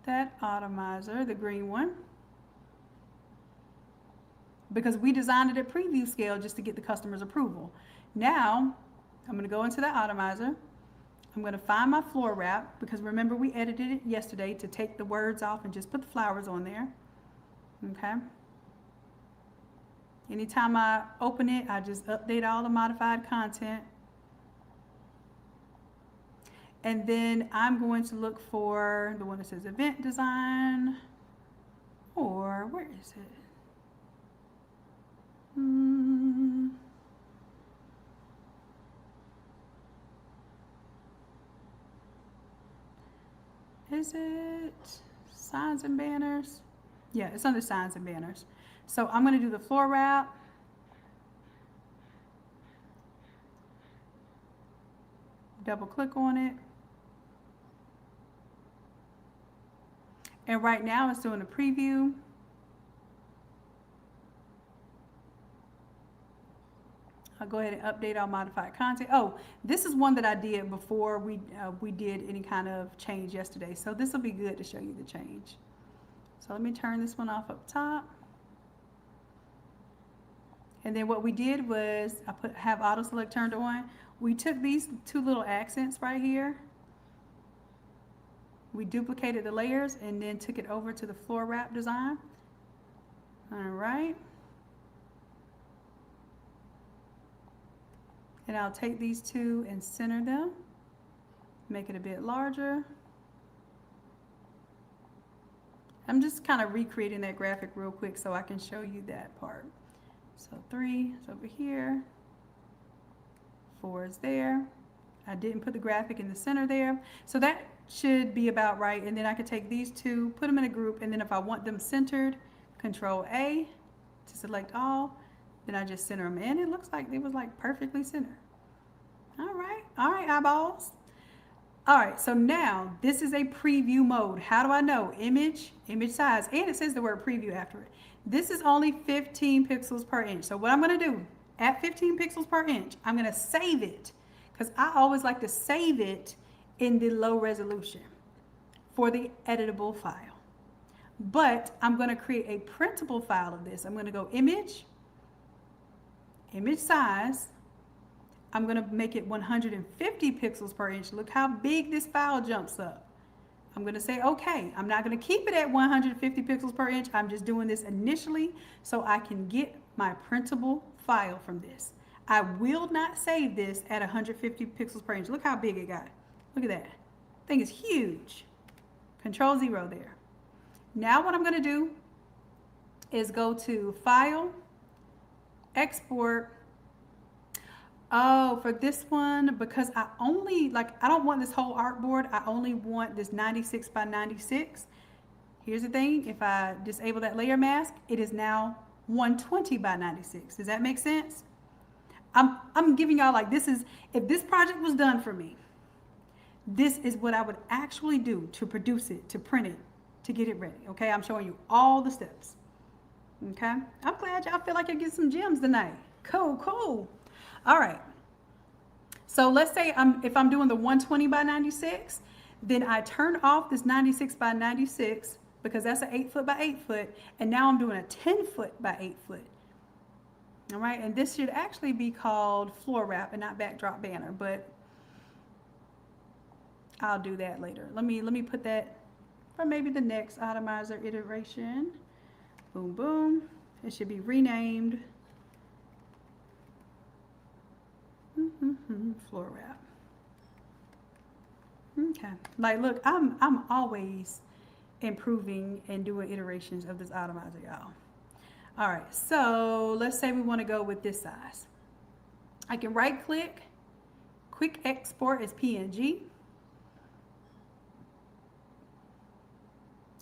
that Automizer, the green one, because we designed it at preview scale just to get the customer's approval. Now I'm going to go into the Automizer. I'm going to find my floor wrap, because remember we edited it yesterday to take the words off and just put the flowers on there. Okay. Anytime I open it, I just update all the modified content. And then I'm going to look for the one that says event design, or where is it? Is it signs and banners? Yeah, it's under signs and banners. So I'm going to do the floor wrap. Double click on it. And right now it's doing a preview. I'll go ahead and update our modified content. Oh, this is one that I did before we did any kind of change yesterday. So this will be good to show you the change. So let me turn this one off up top. And then what we did was have auto select turned on. We took these two little accents right here. We duplicated the layers and then took it over to the floor wrap design. All right. And I'll take these two and center them, make it a bit larger. I'm just kind of recreating that graphic real quick so I can show you that part. So 3 is over here, 4 is there. I didn't put the graphic in the center there. So that should be about right. And then I could take these two, put them in a group, and then if I want them centered, Control A to select all. Then I just center them in. It looks like it was like perfectly centered. All right, eyeballs. All right, so now this is a preview mode. How do I know? Image size, and it says the word preview after it. This is only 15 pixels per inch. So what I'm gonna do, at 15 pixels per inch, I'm gonna save it, because I always like to save it in the low resolution for the editable file. But I'm gonna create a printable file of this. I'm gonna go image size. I'm going to make it 150 pixels per inch. Look how big this file jumps up. I'm going to say, okay, I'm not going to keep it at 150 pixels per inch. I'm just doing this initially so I can get my printable file from this. I will not save this at 150 pixels per inch. Look how big it got. Look at that. Thing is huge. Control 0 there. Now what I'm going to do is go to File, Export. Oh, for this one, because I only, I don't want this whole artboard. I only want this 96 by 96. Here's the thing. If I disable that layer mask, it is now 120 by 96. Does that make sense? I'm giving y'all this is, if this project was done for me, this is what I would actually do to produce it, to print it, to get it ready. Okay, I'm showing you all the steps. Okay, I'm glad y'all feel like you get some gems tonight. Cool, cool. All right. So let's say if I'm doing the 120 by 96, then I turn off this 96 by 96 because that's an 8 foot by 8 foot, and now I'm doing a 10 foot by 8 foot. All right, and this should actually be called floor wrap and not backdrop banner, but I'll do that later. Let me put that for maybe the next Automizer iteration. Boom, boom. It should be renamed floor wrap. Okay. Look, I'm always improving and doing iterations of this Automizer, y'all. All right. So let's say we want to go with this size. I can right click, quick export as PNG.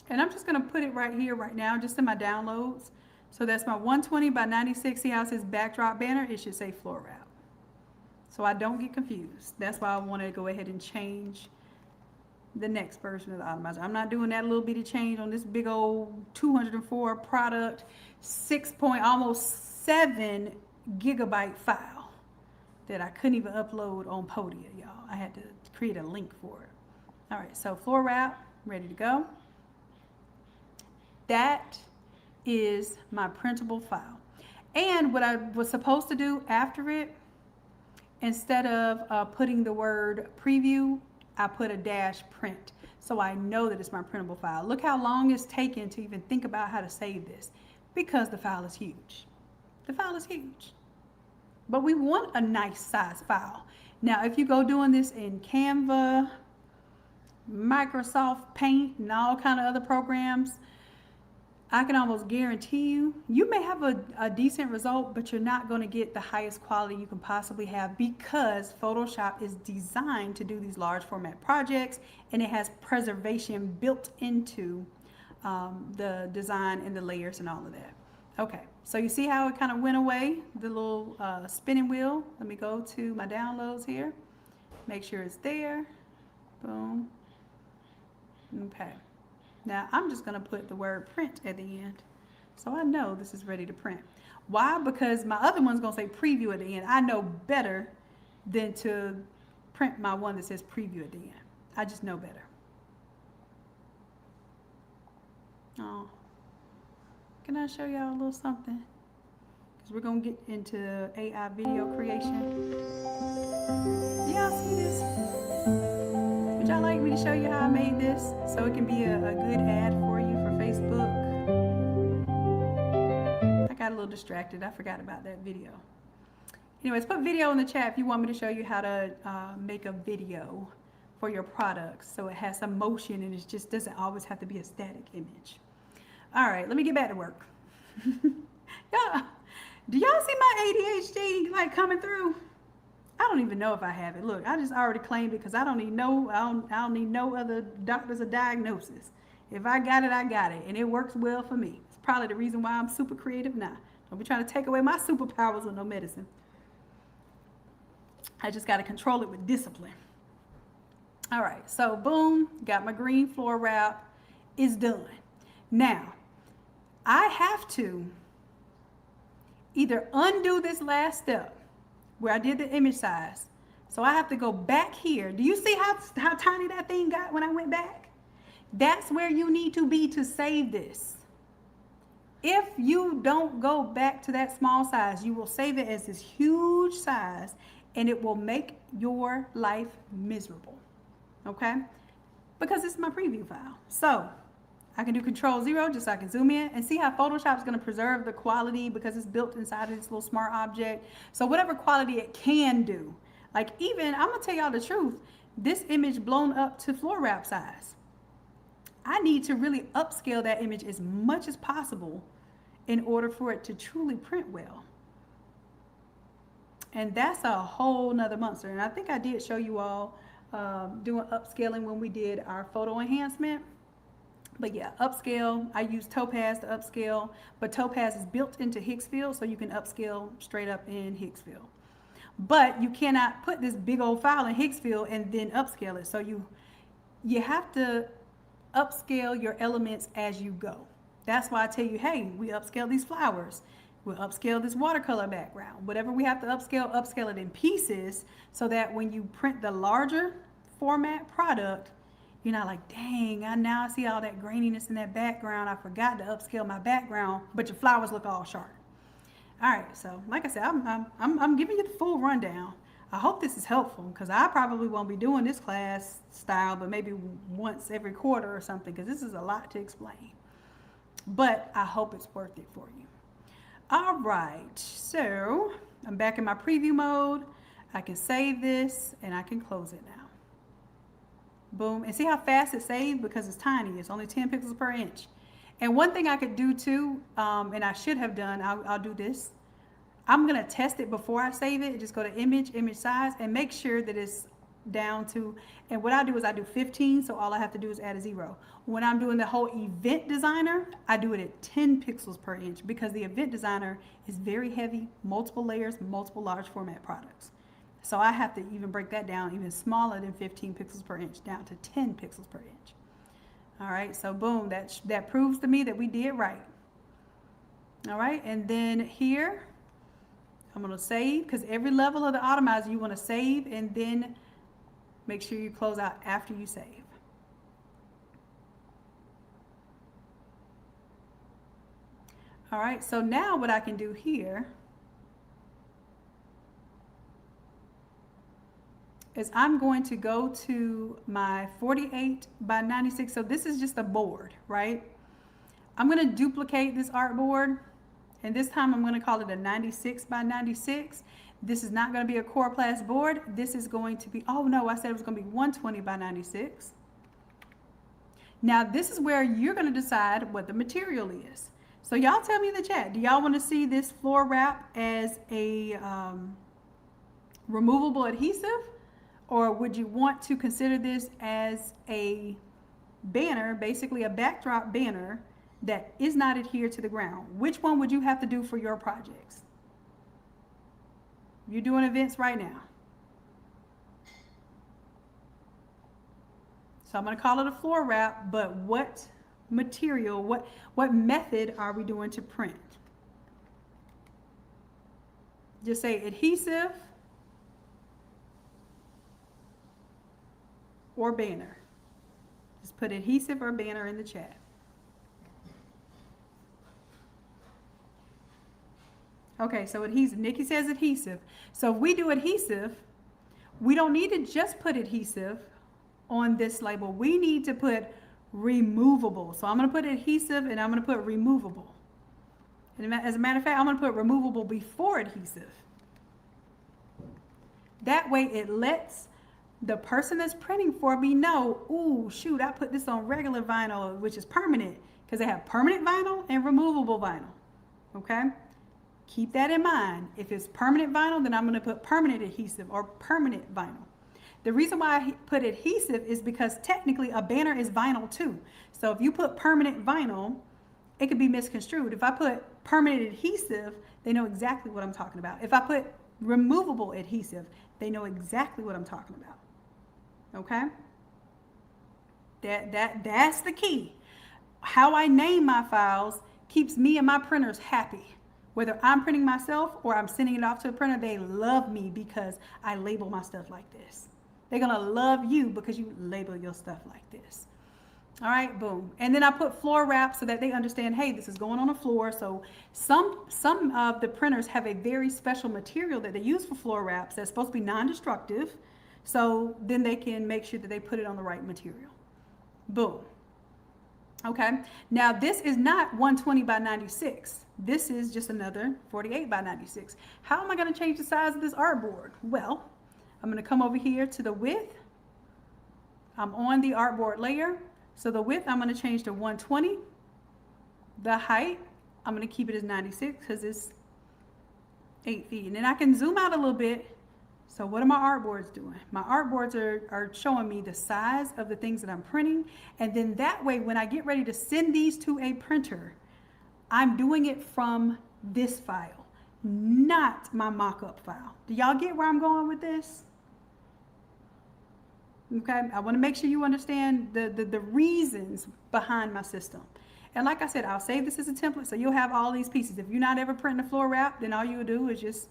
And I'm just going to put it right here, right now, just in my downloads. So that's my 120 by 96. See how it says backdrop banner? It should say floor wrap. So I don't get confused. That's why I want to go ahead and change the next version of the Automizer. I'm not doing that little bitty change on this big old 204 product, almost 7 gigabyte file that I couldn't even upload on Podia, y'all. I had to create a link for it. All right, so floor wrap, ready to go. That is my printable file. And what I was supposed to do after it, instead of putting the word preview, I put a dash print. So I know that it's my printable file. Look how long it's taken to even think about how to save this, because the file is huge. The file is huge. But we want a nice size file. Now, if you go doing this in Canva, Microsoft Paint, and all kind of other programs, I can almost guarantee you may have a decent result, but you're not going to get the highest quality you can possibly have, because Photoshop is designed to do these large format projects, and it has preservation built into the design and the layers and all of that. Okay, so you see how it kind of went away, the little spinning wheel. Let me go to my downloads here, make sure it's there. Boom. Okay. Now I'm just going to put the word print at the end, so I know this is ready to print. Why? Because my other one's going to say preview at the end. I know better than to print my one that says preview at the end. I just know better. Oh, can I show y'all a little something? Because we're going to get into AI video creation. Do y'all see this? Would y'all like me to show you how I made this so it can be a good ad for you for Facebook? I got a little distracted. I forgot about that video. Anyways, put video in the chat if you want me to show you how to make a video for your products so it has some motion and it just doesn't always have to be a static image. All right, let me get back to work. Y'all, do y'all see my ADHD coming through? I don't even know if I have it. Look, I just already claimed it because I don't need no other doctors or diagnosis. If I got it, I got it, and it works well for me. It's probably the reason why I'm super creative now. Don't be trying to take away my superpowers with no medicine. I just got to control it with discipline. All right, so boom, got my green floor wrap. It's done. Now, I have to either undo this last step where I did the image size. So I have to go back here. Do you see how tiny that thing got when I went back? That's where you need to be to save this. If you don't go back to that small size, you will save it as this huge size, and it will make your life miserable, okay? Because it's my preview file. So I can do Control-0 just so I can zoom in and see how Photoshop is going to preserve the quality because it's built inside of this little smart object. So whatever quality it can do, even, I'm going to tell y'all the truth, this image blown up to floor wrap size. I need to really upscale that image as much as possible in order for it to truly print well. And that's a whole nother monster. And I think I did show you all doing upscaling when we did our photo enhancement. But yeah, upscale, I use Topaz to upscale, but Topaz is built into Hicksfield, so you can upscale straight up in Hicksfield. But you cannot put this big old file in Hicksfield and then upscale it. So you have to upscale your elements as you go. That's why I tell you, hey, we upscale these flowers. We'll upscale this watercolor background. Whatever we have to upscale it in pieces so that when you print the larger format product, you're not like, dang, I see all that graininess in that background. I forgot to upscale my background, but your flowers look all sharp. All right, so like I said, I'm giving you the full rundown. I hope this is helpful because I probably won't be doing this class style, but maybe once every quarter or something because this is a lot to explain. But I hope it's worth it for you. All right, so I'm back in my preview mode. I can save this and I can close it now. Boom, and see how fast it saved because it's tiny. It's only 10 pixels per inch. And one thing I could do too, and I should have done, I'll do this. I'm gonna test it before I save it. Just go to image size, and make sure that it's down to, and what I do is I do 15, so all I have to do is add a 0. When I'm doing the whole event designer, I do it at 10 pixels per inch because the event designer is very heavy, multiple layers, multiple large format products. So I have to even break that down even smaller than 15 pixels per inch, down to 10 pixels per inch. All right, so boom, that proves to me that we did right. All right, and then here, I'm gonna save, because every level of the Automizer you wanna save and then make sure you close out after you save. All right, so now what I can do here is I'm going to go to my 48 by 96. So this is just a board, right? I'm going to duplicate this artboard, and this time I'm going to call it a 96 by 96. This is not going to be a Coroplast board. This is going to be, oh no, I said it was going to be 120 by 96. Now this is where you're going to decide what the material is. So y'all tell me in the chat, do y'all want to see this floor wrap as a removable adhesive? Or would you want to consider this as a banner, basically a backdrop banner that is not adhered to the ground? Which one would you have to do for your projects? You're doing events right now. So I'm going to call it a floor wrap, but what material, what method are we doing to print? Just say adhesive or banner. Just put adhesive or banner in the chat. Okay, so adhesive. Nikki says adhesive. So if we do adhesive, we don't need to just put adhesive on this label. We need to put removable. So I'm going to put adhesive and I'm going to put removable. And as a matter of fact, I'm going to put removable before adhesive. That way it lets the person that's printing for me know, ooh, shoot, I put this on regular vinyl, which is permanent, because they have permanent vinyl and removable vinyl. Okay? Keep that in mind. If it's permanent vinyl, then I'm going to put permanent adhesive or permanent vinyl. The reason why I put adhesive is because technically a banner is vinyl too. So if you put permanent vinyl, it could be misconstrued. If I put permanent adhesive, they know exactly what I'm talking about. If I put removable adhesive, they know exactly what I'm talking about. Okay? That's the key. How I name my files keeps me and my printers happy. Whether I'm printing myself or I'm sending it off to a printer, they love me because I label my stuff like this. They're gonna love you because you label your stuff like this. All right, boom. And then I put floor wrap so that they understand, hey, this is going on the floor. So some of the printers have a very special material that they use for floor wraps that's supposed to be non-destructive. So then they can make sure that they put it on the right material. Boom. Okay, now this is not 120 by 96. This is just another 48 by 96. How am I going to change the size of this artboard? Well, I'm going to come over here to the width. I'm on the artboard layer. So the width I'm going to change to 120. The height, I'm going to keep it as 96 because it's 8 feet. And then I can zoom out a little bit. So what are my artboards doing? My artboards are showing me the size of the things that I'm printing. And then that way, when I get ready to send these to a printer, I'm doing it from this file, not my mock-up file. Do y'all get where I'm going with this? Okay, I want to make sure you understand the reasons behind my system. And like I said, I'll save this as a template so you'll have all these pieces. If you're not ever printing a floor wrap, then all you'll do is just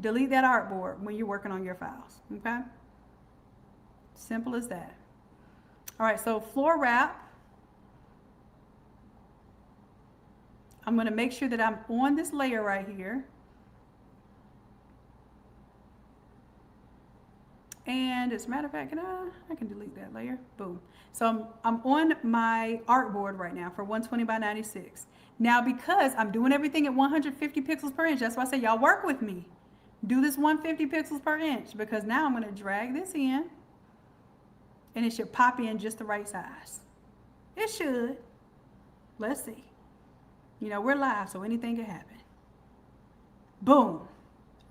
delete that artboard when you're working on your files, okay? Simple as that. All right, so floor wrap. I'm going to make sure that I'm on this layer right here. And as a matter of fact, I can delete that layer. Boom. So I'm on my artboard right now for 120 by 96. Now, because I'm doing everything at 150 pixels per inch, that's why I say y'all work with me. Do this 150 pixels per inch, because now I'm going to drag this in and it should pop in just the right size. It should. Let's see. You know, we're live, so anything can happen. Boom.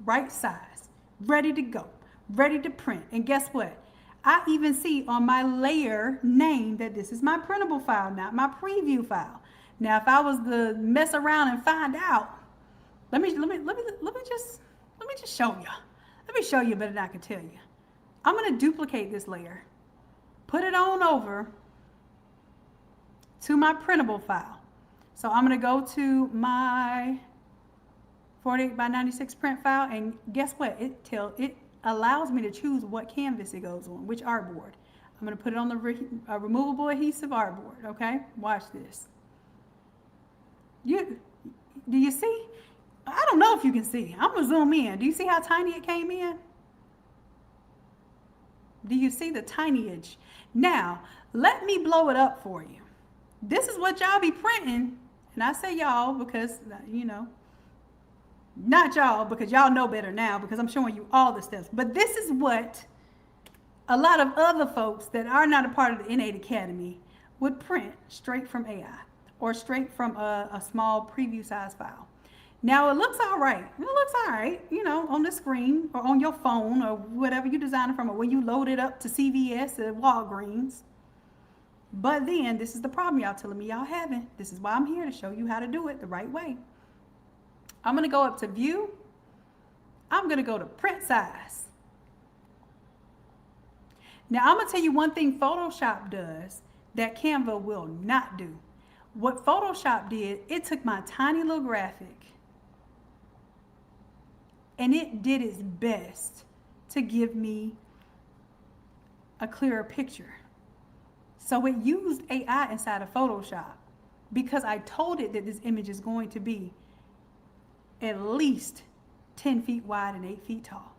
Right size. Ready to go. Ready to print. And guess what? I even see on my layer name that this is my printable file, not my preview file. Now, if I was to mess around and find out, let me just show you. Let me show you better than I can tell you. I'm going to duplicate this layer, put it on over to my printable file. So I'm going to go to my 48 by 96 print file, and guess what? It allows me to choose what canvas it goes on, which artboard. I'm going to put it on the removable adhesive artboard, okay? Watch this. Do you see? I don't know if you can see. I'm going to zoom in. Do you see how tiny it came in? Do you see the tinyage? Now, let me blow it up for you. This is what y'all be printing. And I say y'all because, you know, not y'all because y'all know better now because I'm showing you all the steps. But this is what a lot of other folks that are not a part of the Innate Academy would print straight from AI or straight from a small preview size file. Now it looks all right. It looks all right, you know, on the screen or on your phone or whatever you design it from, or when you load it up to CVS or Walgreens. But then this is the problem y'all telling me y'all having. This is why I'm here, to show you how to do it the right way. I'm going to go up to view. I'm going to go to print size. Now I'm going to tell you one thing Photoshop does that Canva will not do. What Photoshop did, it took my tiny little graphic and it did its best to give me a clearer picture. So it used AI inside of Photoshop because I told it that this image is going to be at least 10 feet wide and 8 feet tall.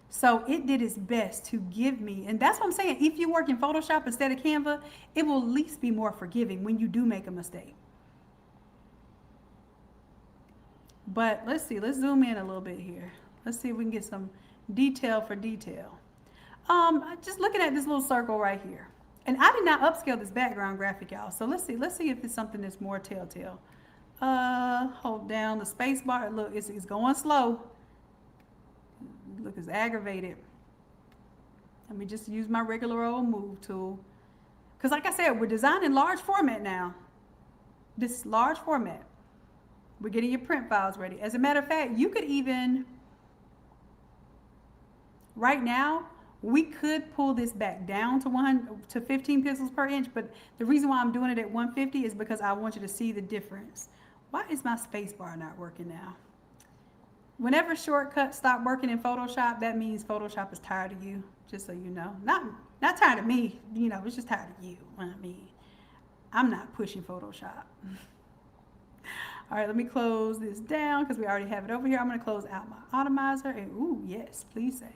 So it did its best to give me, and that's what I'm saying, if you work in Photoshop instead of Canva, it will at least be more forgiving when you do make a mistake. But let's see, let's zoom in a little bit here. Let's see if we can get some detail for detail. Just looking at this little circle right here. And I did not upscale this background graphic, y'all. So let's see if it's something that's more telltale. Hold down the space bar. Look, it's going slow. Look, it's aggravated. Let me just use my regular old move tool. Because like I said, we're designing large format now. This is large format. We're getting your print files ready. As a matter of fact, you could even, right now, we could pull this back down to 15 pixels per inch, but the reason why I'm doing it at 150 is because I want you to see the difference. Why is my space bar not working now? Whenever shortcuts stop working in Photoshop, that means Photoshop is tired of you, just so you know. Not tired of me, you know, it's just tired of you. I mean, I'm not pushing Photoshop. All right, let me close this down because we already have it over here. I'm going to close out my Automizer and, ooh, yes, please save.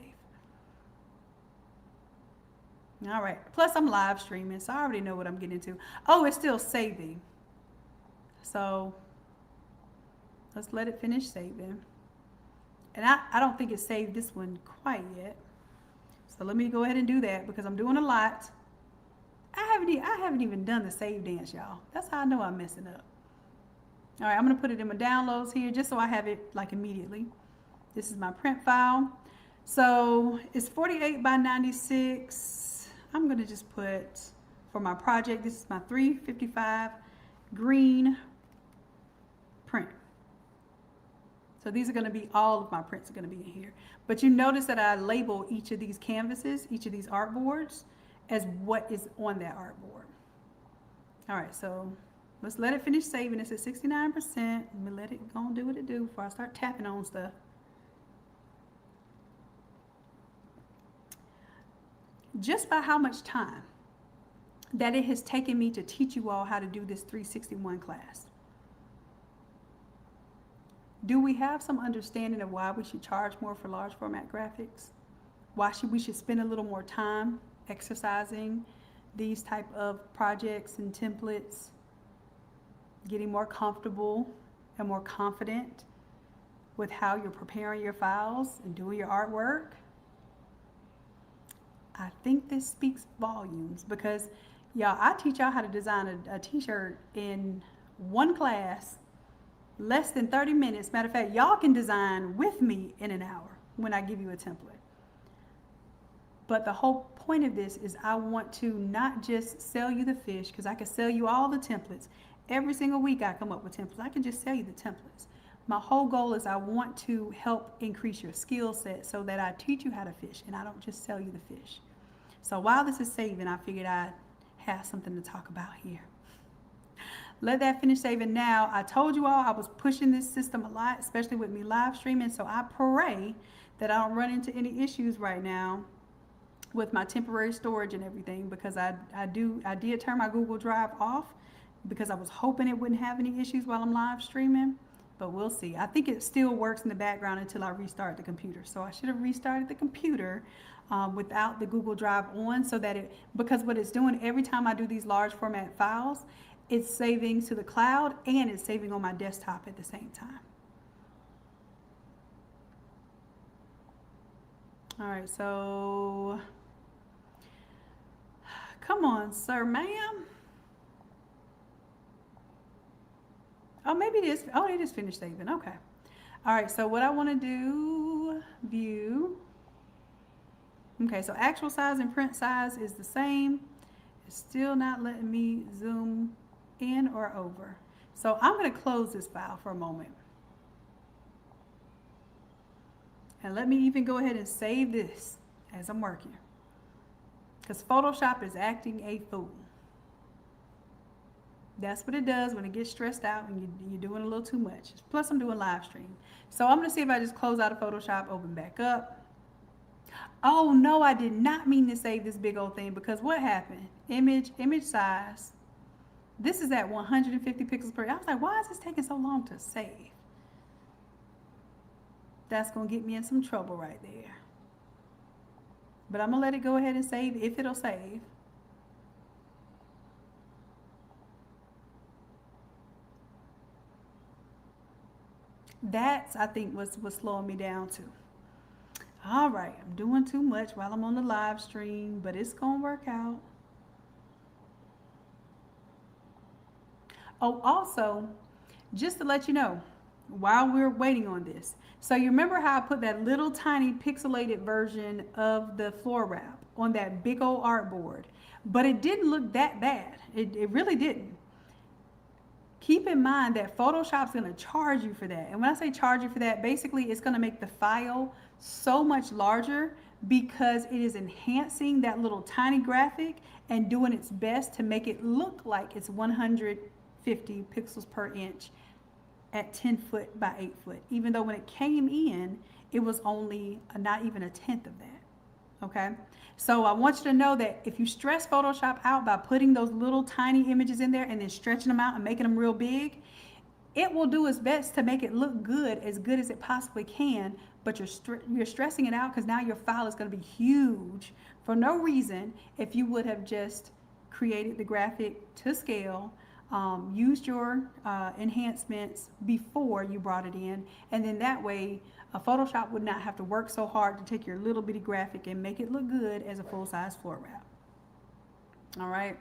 All right, plus I'm live streaming, so I already know what I'm getting into. Oh, it's still saving. So let's let it finish saving. And I don't think it saved this one quite yet. So let me go ahead and do that because I'm doing a lot. I I haven't even done the save dance, y'all. That's how I know I'm messing up. All right, I'm gonna put it in my downloads here just so I have it like immediately. This is my print file. So it's 48 by 96. I'm gonna just put, for my project, this is my 355 green print. So these are gonna be, all of my prints are gonna be in here. But you notice that I label each of these canvases, each of these artboards, as what is on that artboard. All right, so let's let it finish saving. It's at 69%. Let me let it go and do what it do before I start tapping on stuff. Just by how much time that it has taken me to teach you all how to do this 361 class. Do we have some understanding of why we should charge more for large format graphics? Why we should spend a little more time exercising these type of projects and templates, getting more comfortable and more confident with how you're preparing your files and doing your artwork? I think this speaks volumes because, y'all, I teach y'all how to design a t-shirt in one class, less than 30 minutes. Matter of fact, y'all can design with me in an hour when I give you a template. But the whole point of this is I want to not just sell you the fish, because I can sell you all the templates. Every single week I come up with templates. I can just sell you the templates. My whole goal is I want to help increase your skill set so that I teach you how to fish and I don't just sell you the fish. So while this is saving, I figured I'd have something to talk about here. Let that finish saving now. I told you all I was pushing this system a lot, especially with me live streaming. So I pray that I don't run into any issues right now with my temporary storage and everything, because I did turn my Google Drive off because I was hoping it wouldn't have any issues while I'm live streaming, but we'll see. I think it still works in the background until I restart the computer. So I should have restarted the computer without the Google Drive on, so that because what it's doing every time I do these large format files, it's saving to the cloud and it's saving on my desktop at the same time. All right, so come on, sir, ma'am. Oh, maybe it is. Oh, it is finished saving. Okay. All right, so what I want to do, view. Okay, so actual size and print size is the same. It's still not letting me zoom in or over. So I'm going to close this file for a moment. And let me even go ahead and save this as I'm working, because Photoshop is acting a fool. That's what it does when it gets stressed out and you're doing a little too much. Plus I'm doing live stream. So I'm going to see if I just close out of Photoshop, open back up. Oh no, I did not mean to save this big old thing, because what happened? Image size. This is at 150 pixels per. I was like, why is this taking so long to save? That's going to get me in some trouble right there. But I'm going to let it go ahead and save if it'll save. That's, I think, what's slowing me down too. All right, I'm doing too much while I'm on the live stream, but it's going to work out. Oh, also, just to let you know, while we're waiting on this, so you remember how I put that little tiny pixelated version of the floor wrap on that big old artboard, but it didn't look that bad. It really didn't. Keep in mind that Photoshop's going to charge you for that. And when I say charge you for that, basically it's going to make the file so much larger because it is enhancing that little tiny graphic and doing its best to make it look like it's 150 pixels per inch at 10 foot by 8 foot, even though when it came in, it was only not even a tenth of that. Okay, so I want you to know that if you stress Photoshop out by putting those little tiny images in there and then stretching them out and making them real big, it will do its best to make it look good as it possibly can, but you're stressing it out because now your file is going to be huge for no reason if you would have just created the graphic to scale, used your enhancements before you brought it in, and then that way Photoshop would not have to work so hard to take your little bitty graphic and make it look good as a full-size floor wrap. All right.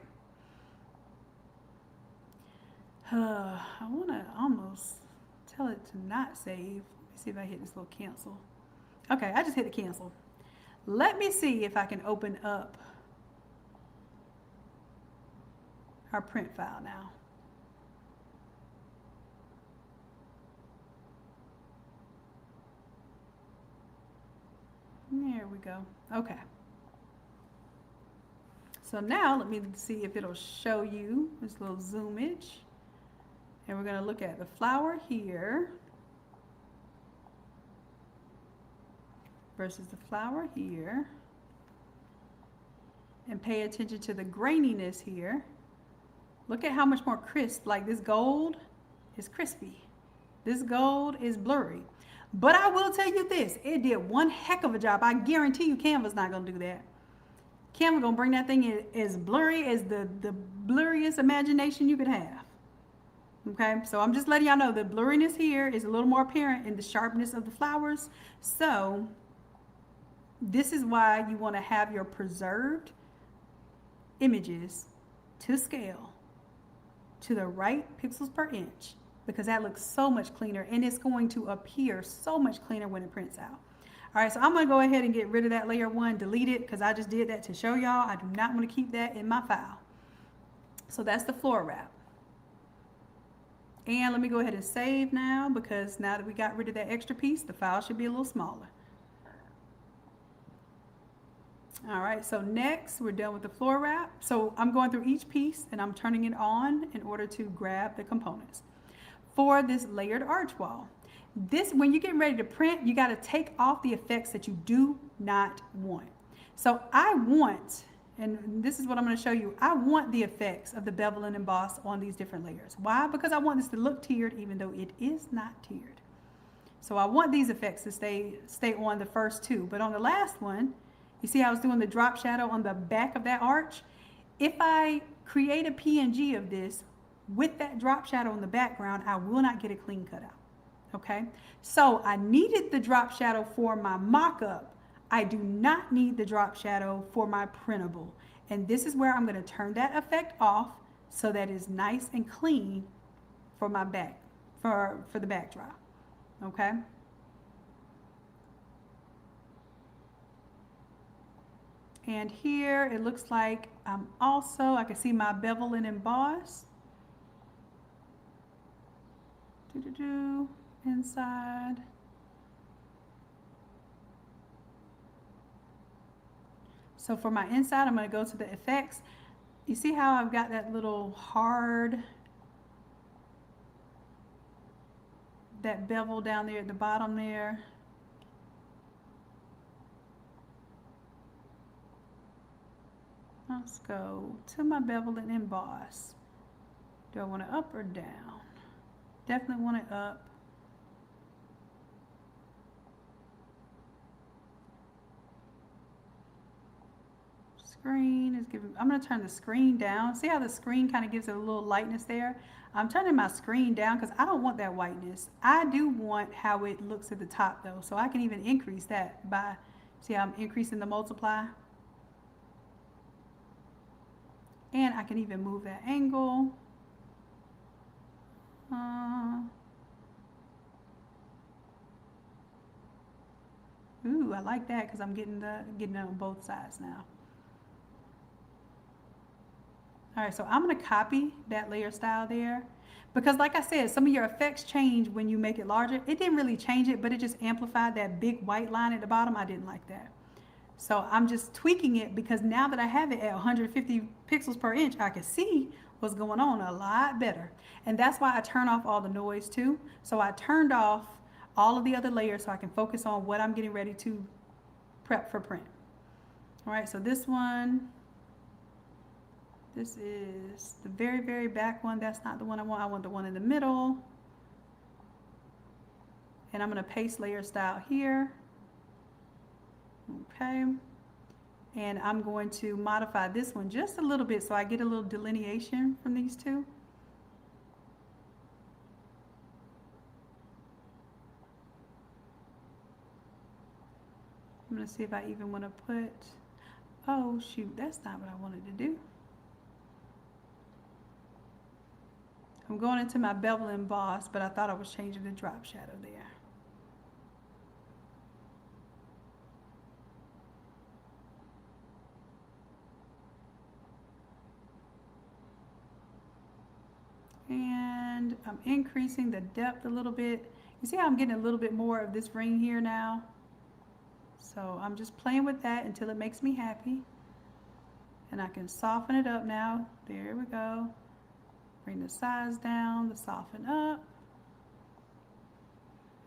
I want to almost tell it to not save. Let me see if I hit this little cancel. Okay, I just hit the cancel. Let me see if I can open up our print file now. There we go. Okay. So now let me see if it'll show you this little zoomage. And we're going to look at the flower here versus the flower here. And pay attention to the graininess here. Look at how much more crisp, like this gold is crispy. This gold is blurry. But I will tell you this, it did one heck of a job. I guarantee you Canva's not going to do that. Canva going to bring that thing in as blurry as the blurriest imagination you could have. Okay, so I'm just letting y'all know the blurriness here is a little more apparent in the sharpness of the flowers. So this is why you want to have your preserved images to scale to the right pixels per inch, because that looks so much cleaner and it's going to appear so much cleaner when it prints out. All right, so I'm going to go ahead and get rid of that layer 1, delete it, because I just did that to show y'all. I do not want to keep that in my file. So that's the floor wrap. And let me go ahead and save now, because now that we got rid of that extra piece, the file should be a little smaller. All right, so next we're done with the floor wrap. So I'm going through each piece and I'm turning it on in order to grab the components. For this layered arch wall, when you get ready to print, you got to take off the effects that you do not want. So I want, and this is what I'm going to show you, I want the effects of the bevel and emboss on these different layers. Why? Because I want this to look tiered even though it is not tiered. So I want these effects to stay on the first two, but on the last one, you see how I was doing the drop shadow on the back of that arch? If I create a PNG of this with that drop shadow in the background, I will not get a clean cutout. Okay, so I needed the drop shadow for my mock-up. I do not need the drop shadow for my printable. And this is where I'm going to turn that effect off so that it's nice and clean for my back, for the backdrop. Okay. And here it looks like I can see my bevel and emboss. Inside. So for my inside, I'm going to go to the effects. You see how I've got that little hard, that bevel down there at the bottom there. Let's go to my bevel and emboss. Do I want it up or down? Definitely want it up. Screen is giving, I'm going to turn the screen down. See how the screen kind of gives it a little lightness there? I'm turning my screen down because I don't want that whiteness. I do want how it looks at the top though. So I can even increase that by, see how I'm increasing the multiply? And I can even move that angle. Ooh, I like that because I'm getting it on both sides now. All right, so I'm going to copy that layer style there because like I said, some of your effects change when you make it larger. It didn't really change it, but it just amplified that big white line at the bottom. I didn't like that. So I'm just tweaking it because now that I have it at 150 pixels per inch, I can see what's going on a lot better. And that's why I turn off all the noise too. So I turned off all of the other layers so I can focus on what I'm getting ready to prep for print. All right, so this one, this is the very, very back one. That's not the one I want. I want the one in the middle. And I'm going to paste layer style here. Okay. And I'm going to modify this one just a little bit so I get a little delineation from these two. I'm going to see if I even want to put, oh shoot, that's not what I wanted to do. I'm going into my bevel emboss, but I thought I was changing the drop shadow there. And I'm increasing the depth a little bit. You see how I'm getting a little bit more of this ring here now? So I'm just playing with that until it makes me happy. And I can soften it up now. There we go. Bring the size down, the soften up.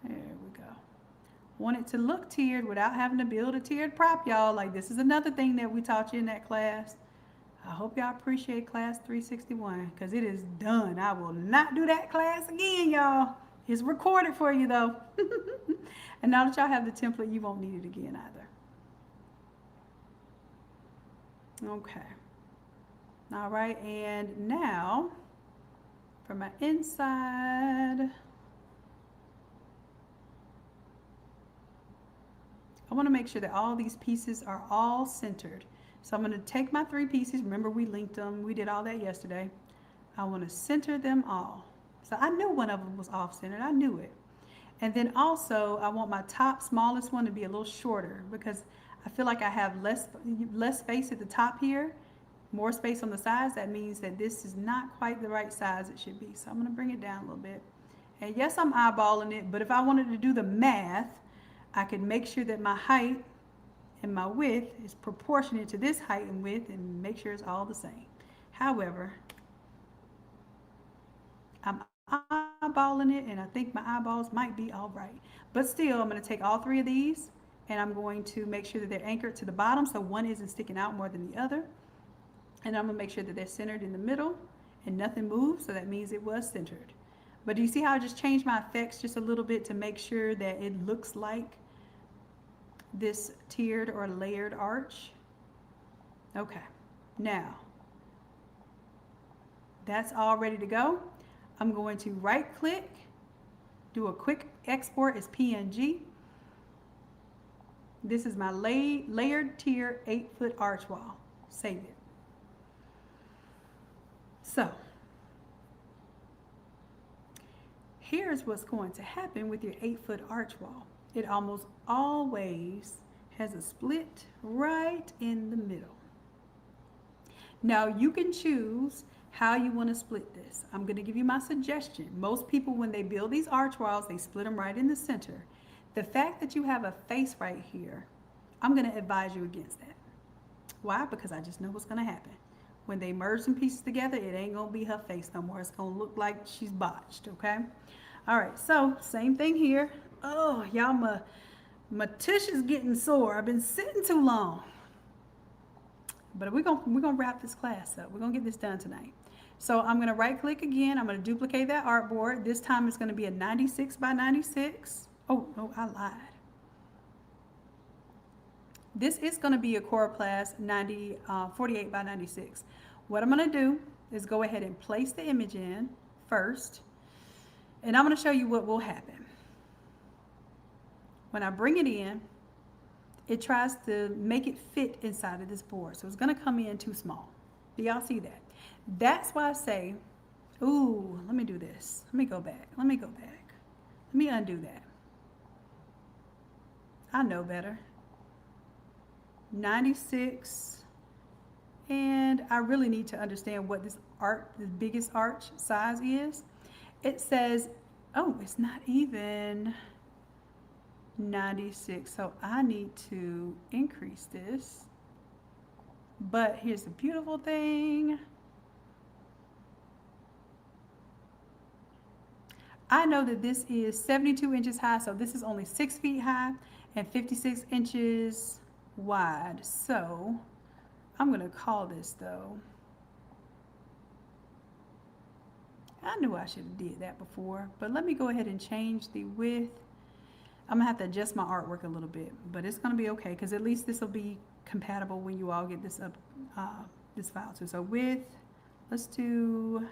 There we go. Want it to look tiered without having to build a tiered prop, y'all. Like, this is another thing that we taught you in that class. I hope y'all appreciate class 361 because it is done. I will not do that class again, y'all. It's recorded for you, though. And now that y'all have the template, you won't need it again either. Okay. All right, and now for my inside, I want to make sure that all these pieces are all centered. So I'm going to take my 3 pieces. Remember, we linked them. We did all that yesterday. I want to center them all. So I knew one of them was off-centered. I knew it. And then also, I want my top smallest one to be a little shorter because I feel like I have less space at the top here, more space on the sides. That means that this is not quite the right size it should be. So I'm going to bring it down a little bit. And yes, I'm eyeballing it, but if I wanted to do the math, I could make sure that my height and my width is proportionate to this height and width and make sure it's all the same. However, I'm eyeballing it and I think my eyeballs might be all right. But still, I'm going to take all 3 of these and I'm going to make sure that they're anchored to the bottom so one isn't sticking out more than the other. And I'm going to make sure that they're centered in the middle and nothing moves, so that means it was centered. But do you see how I just changed my effects just a little bit to make sure that it looks like this tiered or layered arch? Okay, now that's all ready to go. I'm going to right click, do a quick export as PNG. This is my layered tier 8-foot arch wall. Save it. So here's what's going to happen with your 8-foot arch wall. It almost always has a split right in the middle. Now you can choose how you want to split this. I'm going to give you my suggestion. Most people, when they build these arch walls, they split them right in the center. The fact that you have a face right here, I'm going to advise you against that. Why? Because I just know what's going to happen. When they merge some pieces together, it ain't going to be her face no more. It's going to look like she's botched, okay? All right, so same thing here. Oh, y'all, my tush is getting sore. I've been sitting too long. But we're gonna wrap this class up. We're gonna get this done tonight. So I'm gonna right click again. I'm gonna duplicate that artboard. This time it's gonna be a 96 by 96. Oh, no, I lied. This is gonna be a Coroplast 48 by 96. What I'm gonna do is go ahead and place the image in first. And I'm gonna show you what will happen. When I bring it in, it tries to make it fit inside of this board. So it's gonna come in too small. Do y'all see that? That's why I say, ooh, let me do this. Let me go back. Let me undo that. I know better. 96. And I really need to understand what this biggest arch size is. It says, oh, it's not even 96, so I need to increase this. But here's the beautiful thing. I know that this is 72 inches high, so this is only 6 feet high and 56 inches wide. So I'm gonna call this though. I knew I should have did that before, but let me go ahead and change the width. I'm gonna have to adjust my artwork a little bit, but it's gonna be okay because at least this will be compatible when you all get this up, this file too. So width, let's do.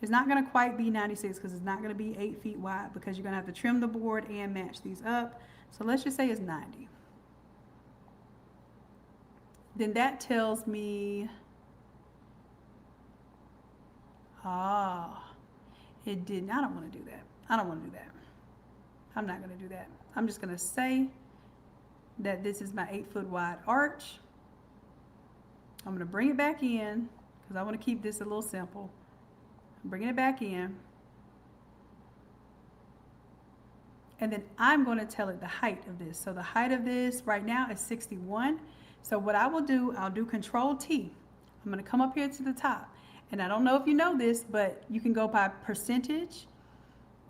It's not gonna quite be 96 because it's not gonna be 8 feet wide because you're gonna have to trim the board and match these up. So let's just say it's 90. Then that tells me, It didn't. I don't want to do that. I don't want to do that. I'm not going to do that. I'm just going to say that this is my 8-foot wide arch. I'm going to bring it back in because I want to keep this a little simple. I'm bringing it back in. And then I'm going to tell it the height of this. So the height of this right now is 61. So what I will do, I'll do Control T. I'm going to come up here to the top. And I don't know if you know this, but you can go by percentage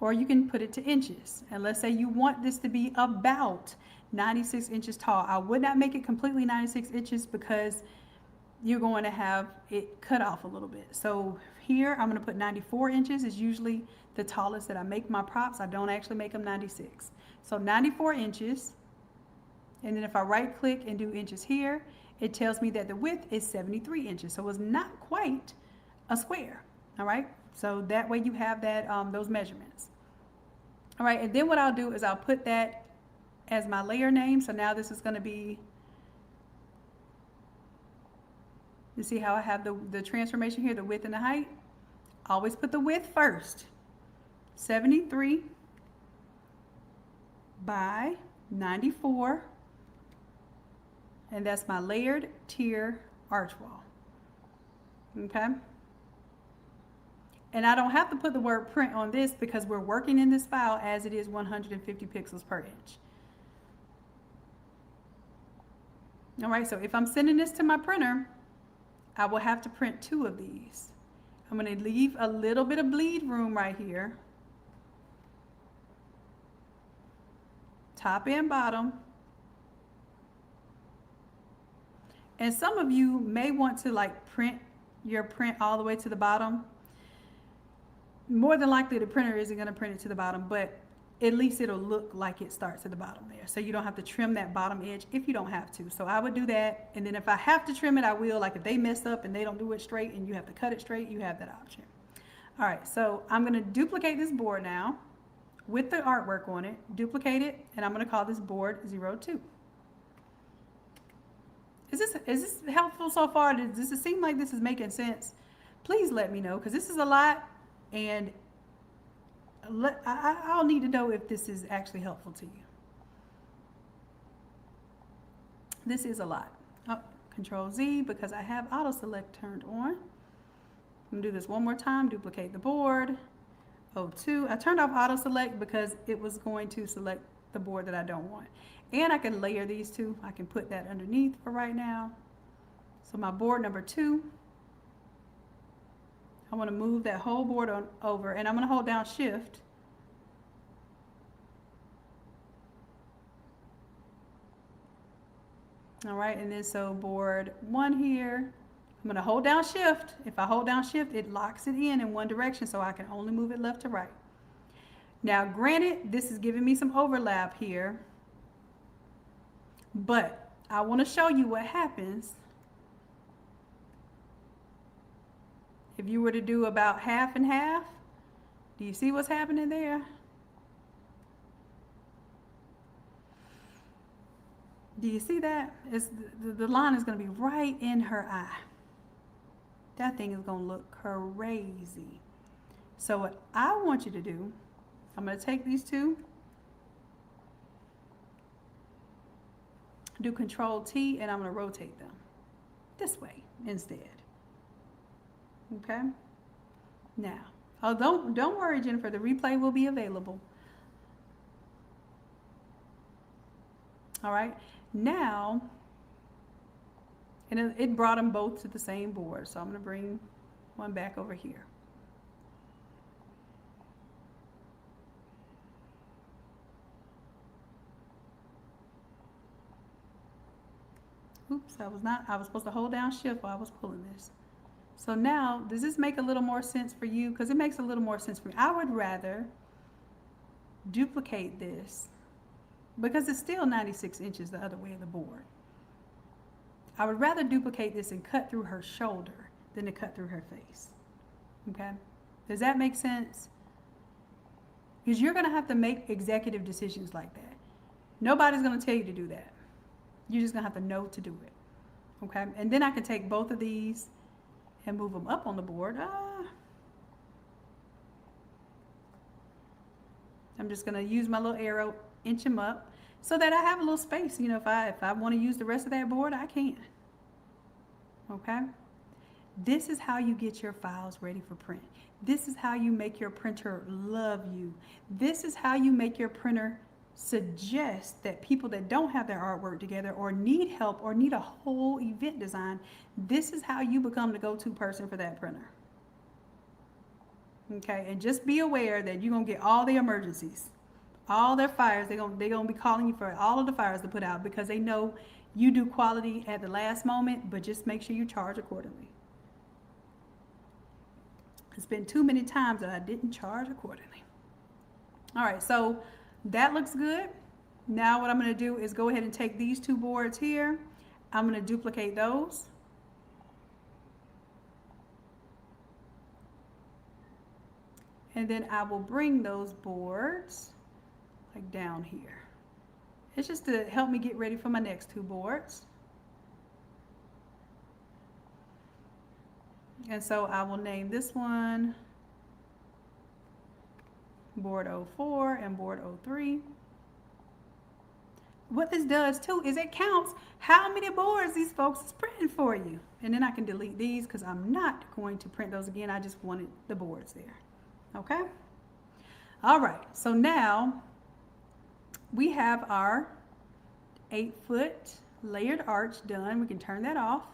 or you can put it to inches. And let's say you want this to be about 96 inches tall. I would not make it completely 96 inches because you're going to have it cut off a little bit. So here I'm going to put 94 inches is usually the tallest that I make my props. I don't actually make them 96. So 94 inches. And then if I right click and do inches here, it tells me that the width is 73 inches. So it's not quite a square. All right. So that way you have that those measurements. All right. And then what I'll do is I'll put that as my layer name. So now this is going to be, you see how I have the transformation here, the width and the height? Always put the width first. 73 by 94. And that's my layered tier arch wall. Okay? And I don't have to put the word print on this because we're working in this file as it is 150 pixels per inch. All right, so if I'm sending this to my printer, I will have to print 2 of these. I'm going to leave a little bit of bleed room right here. Top and bottom. And some of you may want to like print your print all the way to the bottom. More than likely the printer isn't going to print it to the bottom, but at least it'll look like it starts at the bottom there. So you don't have to trim that bottom edge if you don't have to. So I would do that. And then if I have to trim it, I will. Like if they mess up and they don't do it straight and you have to cut it straight, you have that option. All right, so I'm going to duplicate this board now with the artwork on it, duplicate it, and I'm going to call this board 02. Is this helpful so far? Does it seem like this is making sense? Please let me know, because this is a lot, and I'll need to know if this is actually helpful to you. This is a lot. Oh, Control Z, because I have auto select turned on. I'm gonna do this one more time, duplicate the board. 02, I turned off auto select because it was going to select the board that I don't want. And I can layer these two. I can put that underneath for right now. So my board number 2, I want to move that whole board on over, and I'm going to hold down shift. All right, and then so board 1 here, I'm going to hold down shift. If I hold down shift, it locks it in one direction, so I can only move it left to right. Now, granted, this is giving me some overlap here, but I want to show you what happens if you were to do about half and half. Do you see what's happening there? Do you see that? It's, the line is going to be right in her eye. That thing is going to look crazy. So what I want you to do, I'm going to take these two, do Control T, and I'm going to rotate them this way instead. Okay? Now, oh, don't worry, Jennifer, the replay will be available. All right, now, and it brought them both to the same board, so I'm going to bring one back over here. Oops, I was supposed to hold down shift while I was pulling this. So now, does this make a little more sense for you? Because it makes a little more sense for me. I would rather duplicate this because it's still 96 inches the other way of the board. I would rather duplicate this and cut through her shoulder than to cut through her face. Okay? Does that make sense? Because you're going to have to make executive decisions like that. Nobody's going to tell you to do that. You're just going to have to know to do it. Okay? And then I can take both of these and move them up on the board. I'm just gonna use my little arrow, inch them up, so that I have a little space. You know, if I want to use the rest of that board, I can. Okay? This is how you get your files ready for print. This is how you make your printer love you. This is how you make your printer suggest that people that don't have their artwork together or need help or need a whole event design, this is how you become the go-to person for that printer. Okay, and just be aware that you're gonna get all the emergencies, all their fires. They're gonna be calling you for all of the fires to put out because they know you do quality at the last moment, but just make sure you charge accordingly. It's been too many times that I didn't charge accordingly. All right, so that looks good. Now what I'm gonna do is go ahead and take these two boards here. I'm gonna duplicate those. And then I will bring those boards like down here. It's just to help me get ready for my next two boards. And so I will name this one board 04 and board 03. What this does too is it counts how many boards these folks is printing for you. And then I can delete these because I'm not going to print those again. I just wanted the boards there. Okay? All right, so now we have our 8-foot layered arch done. We can turn that off.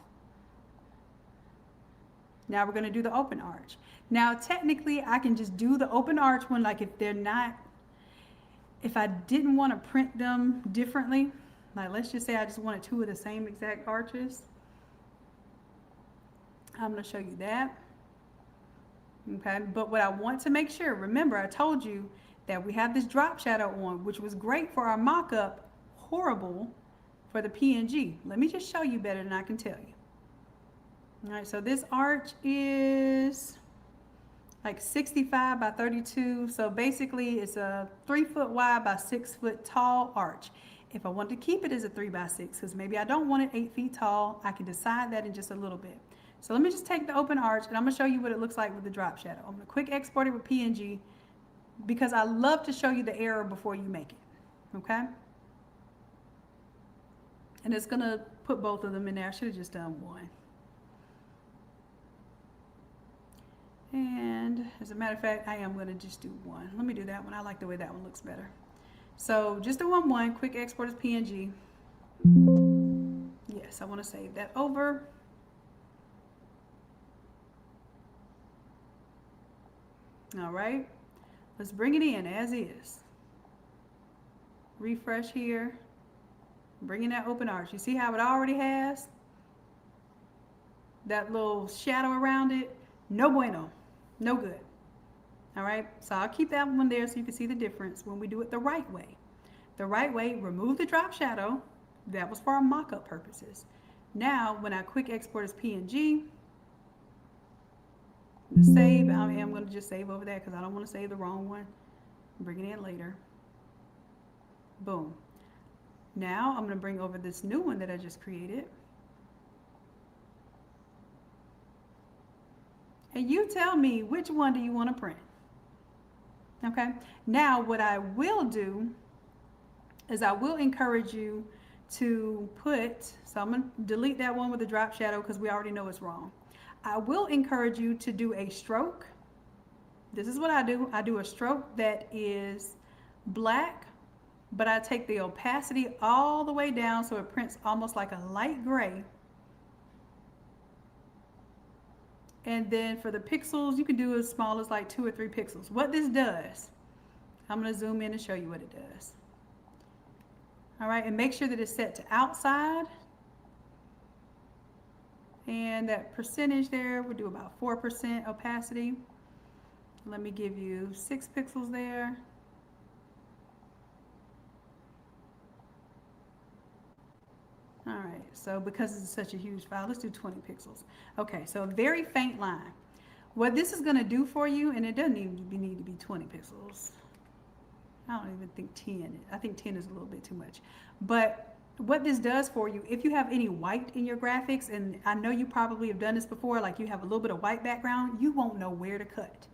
Now we're gonna do the open arch. Now technically I can just do the open arch one, like if I didn't want to print them differently, like let's just say I just wanted two of the same exact arches. I'm gonna show you that. Okay, but what I want to make sure, remember I told you that we have this drop shadow on, which was great for our mock-up, horrible for the PNG. Let me just show you better than I can tell you. All right, so this arch is like 65 by 32. So basically it's a 3 foot wide by 6 foot tall arch. If I want to keep it as a 3 by 6, because maybe I don't want it 8 feet tall, I can decide that in just a little bit. So let me just take the open arch and I'm gonna show you what it looks like with the drop shadow. I'm gonna quick export it with PNG because I love to show you the error before you make it, okay? And it's gonna put both of them in there. I should have just done one. And as a matter of fact, I am gonna just do one. Let me do that one. I like the way that one looks better. So just do one, quick export as PNG. Yes, I wanna save that over. All right, let's bring it in as is. Refresh here, bring in that open arch. You see how it already has that little shadow around it? No bueno, no good. All right, so I'll keep that one there so you can see the difference when we do it the right way. The right way, remove the drop shadow. That was for our mock-up purposes. Now, when I quick export as PNG, save, I am going to just save over that because I don't want to save the wrong one. Bring it in later. Boom. Now I'm going to bring over this new one that I just created. And you tell me which one do you want to print. Okay. Now what I will do is I will encourage you to put, so I'm going to delete that one with the drop shadow because we already know it's wrong. I will encourage you to do a stroke. This is what I do. I do a stroke that is black, but I take the opacity all the way down so it prints almost like a light gray. And then for the pixels, you can do as small as like 2 or 3 pixels. What this does, I'm going to zoom in and show you what it does. All right, and make sure that it's set to outside. And that percentage there, we'll do about 4% opacity. Let me give you 6 pixels there. All right, so because this is such a huge file, let's do 20 pixels. Okay, so a very faint line. What this is gonna do for you, and it doesn't even need to be 20 pixels. I don't even think 10, I think 10 is a little bit too much. But what this does for you, if you have any white in your graphics, and I know you probably have done this before, like you have a little bit of white background, you won't know where to cut.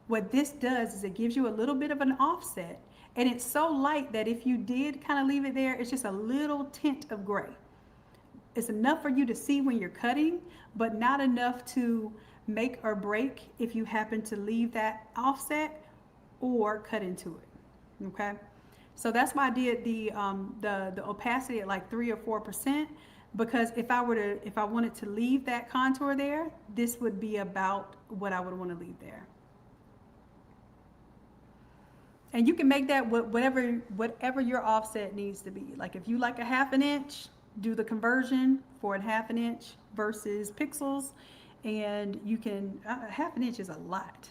What this does is it gives you a little bit of an offset, And it's so light that if you did kind of leave it there, it's just a little tint of gray. It's enough for you to see when you're cutting, but not enough to make or break if you happen to leave that offset or cut into it. Okay, so that's why I did the opacity at like 3 or 4%, because if I wanted to leave that contour there, this would be about what I would want to leave there. And you can make that whatever your offset needs to be. Like if you like a 1/2 inch, do the conversion for a 1/2 inch versus pixels, and you can 1/2 inch is a lot.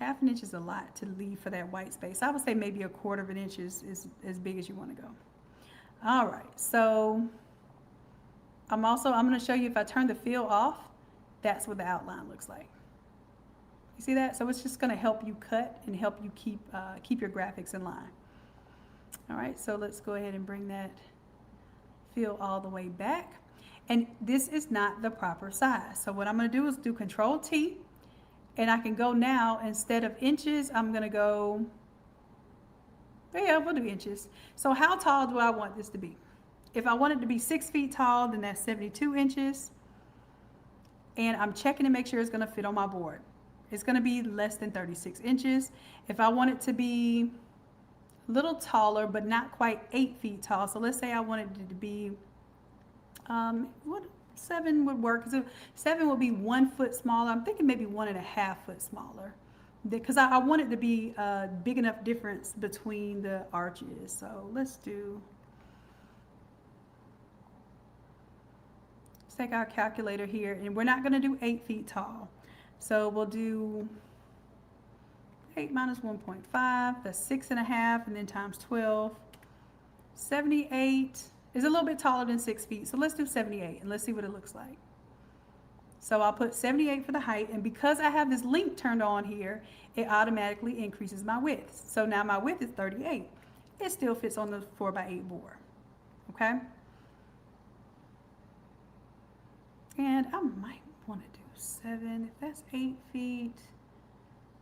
1/2 inch is a lot to leave for that white space. I would say maybe 1/4 inch is as big as you want to go. All right, so I'm going to show you if I turn the fill off, that's what the outline looks like. You see that? So it's just going to help you cut and help you keep your graphics in line. All right, so let's go ahead and bring that fill all the way back. And this is not the proper size. So what I'm going to do is do Control T, and I can go now, instead of inches, I'm going to go, yeah, we'll do inches. So how tall do I want this to be? If I want it to be 6 feet tall, then that's 72 inches. And I'm checking to make sure it's going to fit on my board. It's going to be less than 36 inches. If I want it to be a little taller, but not quite 8 feet tall. So let's say I wanted it to be, 7 would work. So 7 would be 1 foot smaller. I'm thinking maybe 1.5 foot smaller, because I want it to be a big enough difference between the arches. So let's take our calculator here, and we're not going to do 8 feet tall. So we'll do 8 minus 1.5, that's 6.5, and then times 12. 78 is a little bit taller than 6 feet, so let's do 78, and let's see what it looks like. So I'll put 78 for the height, and because I have this link turned on here, it automatically increases my width. So now my width is 38. It still fits on the 4x8 board, okay? And I might want to do 7, if that's 8 feet.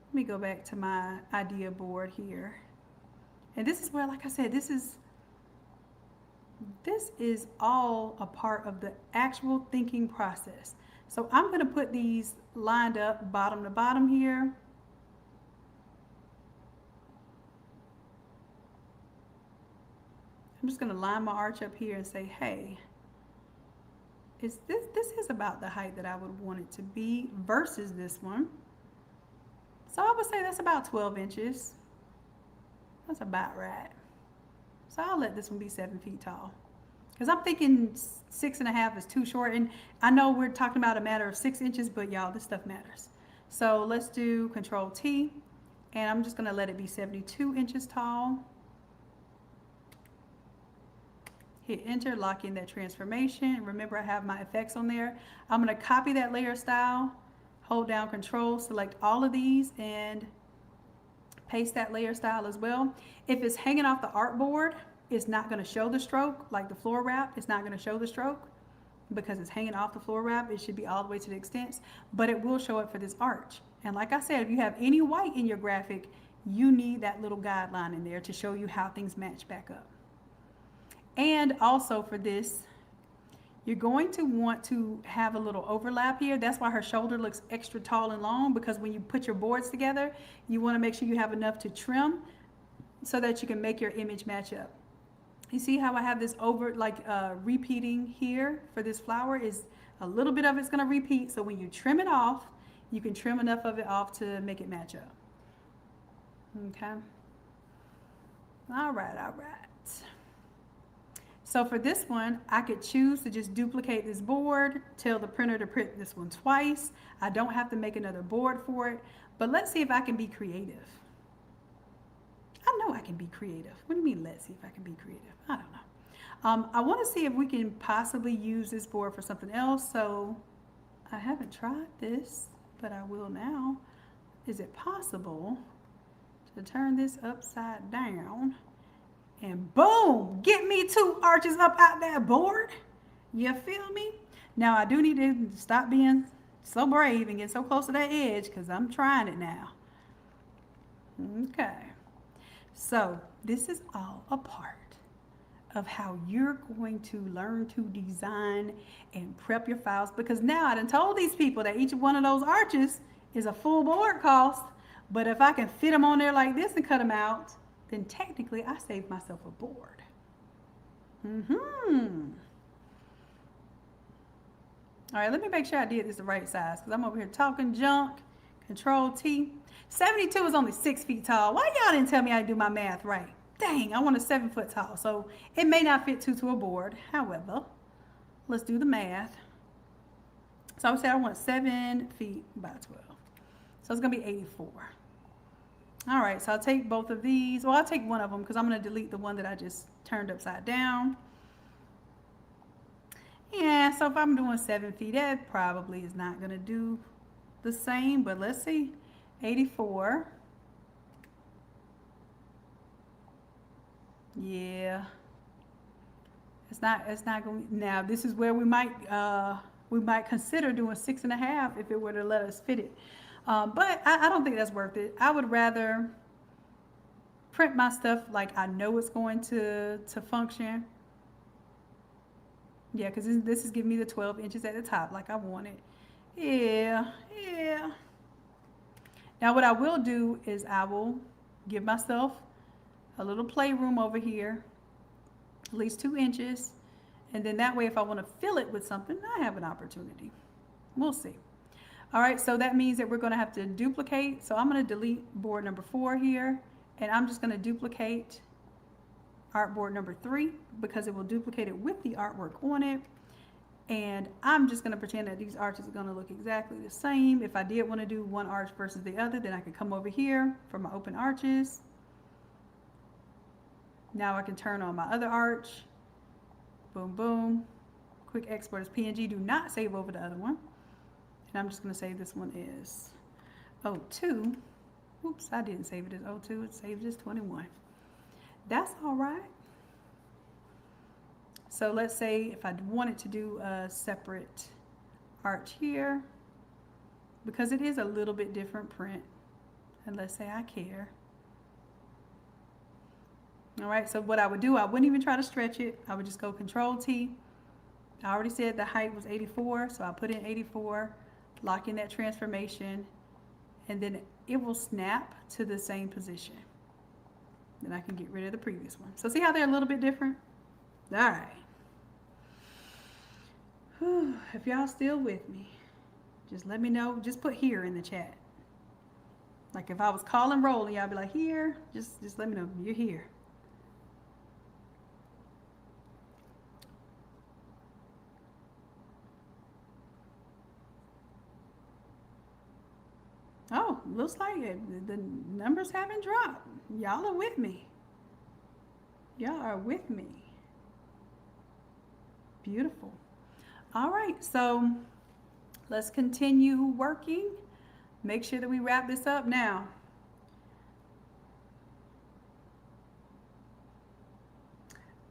Let me go back to my idea board here. And this is where, like I said, this is all a part of the actual thinking process. So I'm going to put these lined up bottom to bottom here. I'm just going to line my arch up here and say, hey, this is about the height that I would want it to be versus this one. So I would say that's about 12 inches. That's about right. So I'll let this one be 7 feet tall, because I'm thinking 6.5 is too short. And I know we're talking about a matter of 6 inches, but y'all, this stuff matters. So let's do Control T, and I'm just going to let it be 72 inches tall. Hit enter, lock in that transformation. Remember, I have my effects on there. I'm going to copy that layer style, hold down Control, select all of these, and paste that layer style as well. If it's hanging off the artboard, it's not going to show the stroke. Like the floor wrap, it's not going to show the stroke because it's hanging off the floor wrap. It should be all the way to the extents, but it will show it for this arch. And like I said, if you have any white in your graphic, you need that little guideline in there to show you how things match back up. And also for this, you're going to want to have a little overlap here. That's why her shoulder looks extra tall and long, because when you put your boards together, you want to make sure you have enough to trim so that you can make your image match up. You see how I have this repeating here for this flower? Is a little bit of it's going to repeat. So when you trim it off, you can trim enough of it off to make it match up. Okay. All right. So for this one, I could choose to just duplicate this board, tell the printer to print this one twice. I don't have to make another board for it, but let's see if I can be creative. I know I can be creative. What do you mean, let's see if I can be creative? I don't know. I want to see if we can possibly use this board for something else. So I haven't tried this, but I will now. Is it possible to turn this upside down? And boom, get me 2 arches up out that board. You feel me? Now I do need to stop being so brave and get so close to that edge, because I'm trying it now. Okay. So this is all a part of how you're going to learn to design and prep your files, because now I done told these people that each one of those arches is a full board cost, but if I can fit them on there like this and cut them out, then technically I saved myself a board. All right, let me make sure I did this the right size, because I'm over here talking junk. Control T. 72 is only 6 feet tall. Why y'all didn't tell me I do my math right? Dang, I want a 7 foot tall, so it may not fit two to a board. However, let's do the math. So I would say I want 7 feet by 12. So it's gonna be 84. All right, so I'll take both of these. Well, I'll take one of them because I'm gonna delete the one that I just turned upside down. Yeah, so if I'm doing 7 feet, that probably is not gonna do the same, but let's see. 84. Yeah. It's not going. Now this is where we might consider doing 6.5 if it were to let us fit it. But I don't think that's worth it. I would rather print my stuff like I know it's going to function. Yeah, because this is giving me the 12 inches at the top like I want it. Yeah. Now what I will do is I will give myself a little playroom over here, at least 2 inches. And then that way, if I want to fill it with something, I have an opportunity. We'll see. All right, so that means that we're going to have to duplicate. So I'm going to delete board number 4 here, and I'm just going to duplicate artboard number 3 because it will duplicate it with the artwork on it. And I'm just going to pretend that these arches are going to look exactly the same. If I did want to do one arch versus the other, then I could come over here for my open arches. Now I can turn on my other arch. Boom, boom. Quick export as PNG. Do not save over the other one. And I'm just going to say this one is 02. Oops, I didn't save it as 02. It saved as 21. That's all right. So let's say if I wanted to do a separate arch here, because it is a little bit different print, and let's say I care. All right, so what I would do, I wouldn't even try to stretch it. I would just go Control T. I already said the height was 84, so I put in 84, lock in that transformation, and then it will snap to the same position. Then I can get rid of the previous one. So see how they're a little bit different? All right. Whew, if y'all still with me, just let me know. Just put here in the chat. Like if I was calling rolling, y'all be like, here, just let me know you're here. Oh, looks like it. The numbers haven't dropped. Y'all are with me. Y'all are with me. Beautiful. All right, so let's continue working. Make sure that we wrap this up now.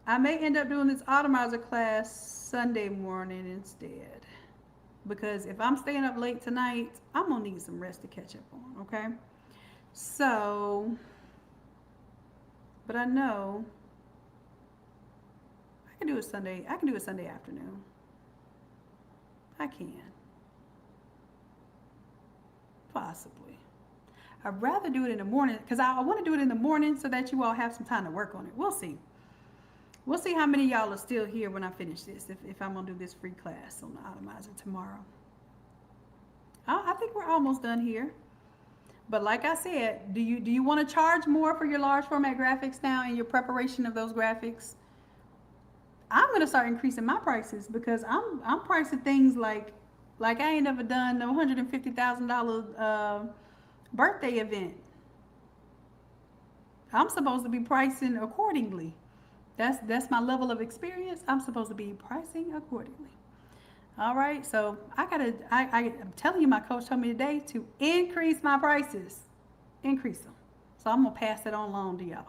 I may end up doing this Automizer class Sunday morning instead. Because if I'm staying up late tonight, I'm gonna need some rest to catch up on, okay? So, but I know I can do it Sunday afternoon. I can. Possibly. I'd rather do it in the morning because I want to do it in the morning so that you all have some time to work on it. We'll see. We'll see how many of y'all are still here when I finish this, if I'm going to do this free class on the Automizer tomorrow. I think we're almost done here. But like I said, do you want to charge more for your large format graphics now in your preparation of those graphics? I'm going to start increasing my prices because I'm pricing things like I ain't never done no $150,000 birthday event. I'm supposed to be pricing accordingly. That's my level of experience. I'm supposed to be pricing accordingly. All right, so I'm telling you, my coach told me today to increase my prices. Increase them. So I'm going to pass it on along to y'all.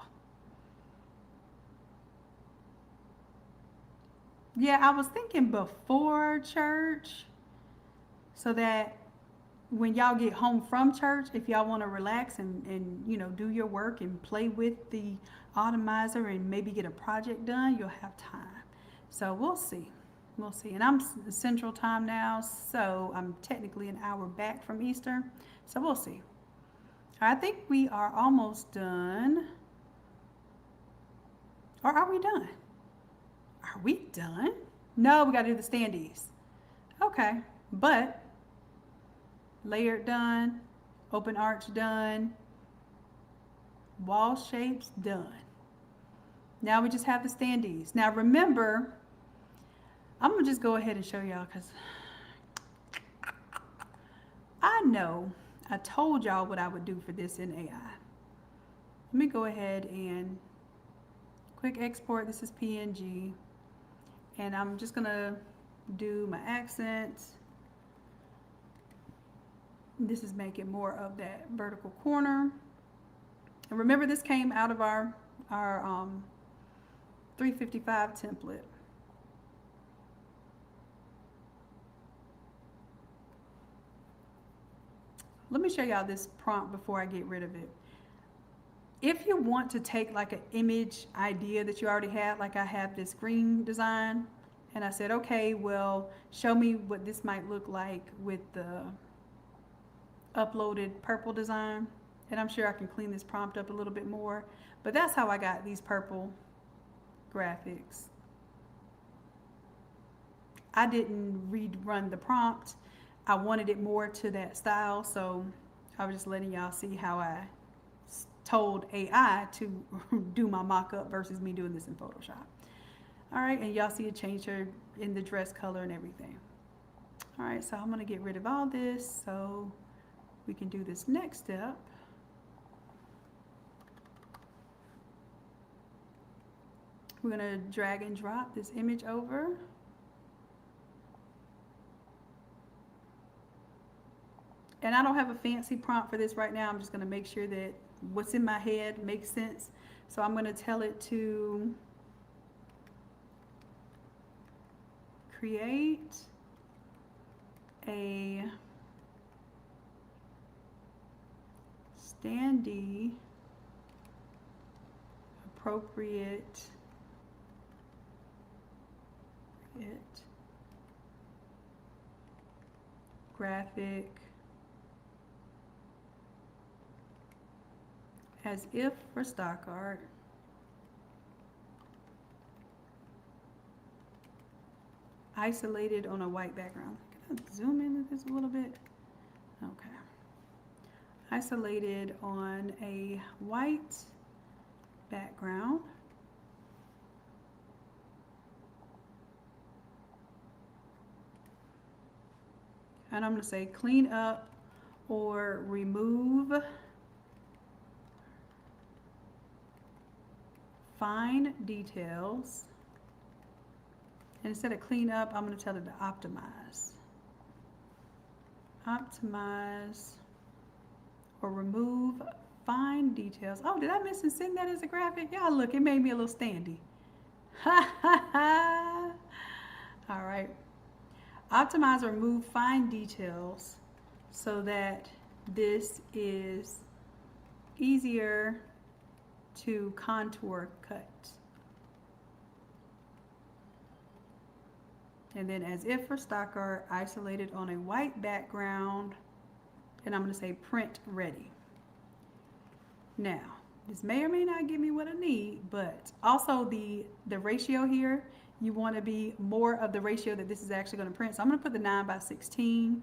Yeah, I was thinking before church so that when y'all get home from church, if y'all want to relax and do your work and play with the Automizer and maybe get a project done, you'll have time. So we'll see. We'll see. And I'm Central Time now, so I'm technically an hour back from Eastern. So we'll see. I think we are almost done. Or are we done? Are we done? No, we got to do the standees. Okay. But layered done, open arch done, wall shapes done. Now we just have the standees. Now remember, I'm gonna just go ahead and show y'all because I know I told y'all what I would do for this in AI. Let me go ahead and quick export. This is PNG, and I'm just gonna do my accents. This is making more of that vertical corner. And remember, this came out of our 355 template. Let me show y'all this prompt before I get rid of it. If you want to take like an image idea that you already had, like I have this green design, and I said, okay, well, show me what this might look like with the uploaded purple design. And I'm sure I can clean this prompt up a little bit more, but that's how I got these purple graphics. I didn't rerun the prompt. I wanted it more to that style, so I was just letting y'all see how I told AI to do my mock-up versus me doing this in Photoshop. All right, and y'all see it changed her in the dress color and everything. All right, so I'm gonna get rid of all this so we can do this next step. We're gonna drag and drop this image over. And I don't have a fancy prompt for this right now. I'm just gonna make sure that what's in my head makes sense. So I'm gonna tell it to create a standee appropriate graphic as if for stock art, isolated on a white background. Can I zoom into this a little bit? Okay. Isolated on a white background. And I'm going to say clean up or remove fine details. And instead of clean up, I'm going to tell it to optimize. Optimize or remove fine details. Oh, did I miss and send that as a graphic? Y'all look, it made me a little standy. Ha ha ha. All right. Optimize or remove fine details so that this is easier to contour cut. And then as if for stock art, isolated on a white background, and I'm going to say print ready. Now, this may or may not give me what I need, but also the ratio here, you want to be more of the ratio that this is actually going to print. So I'm going to put the 9:16.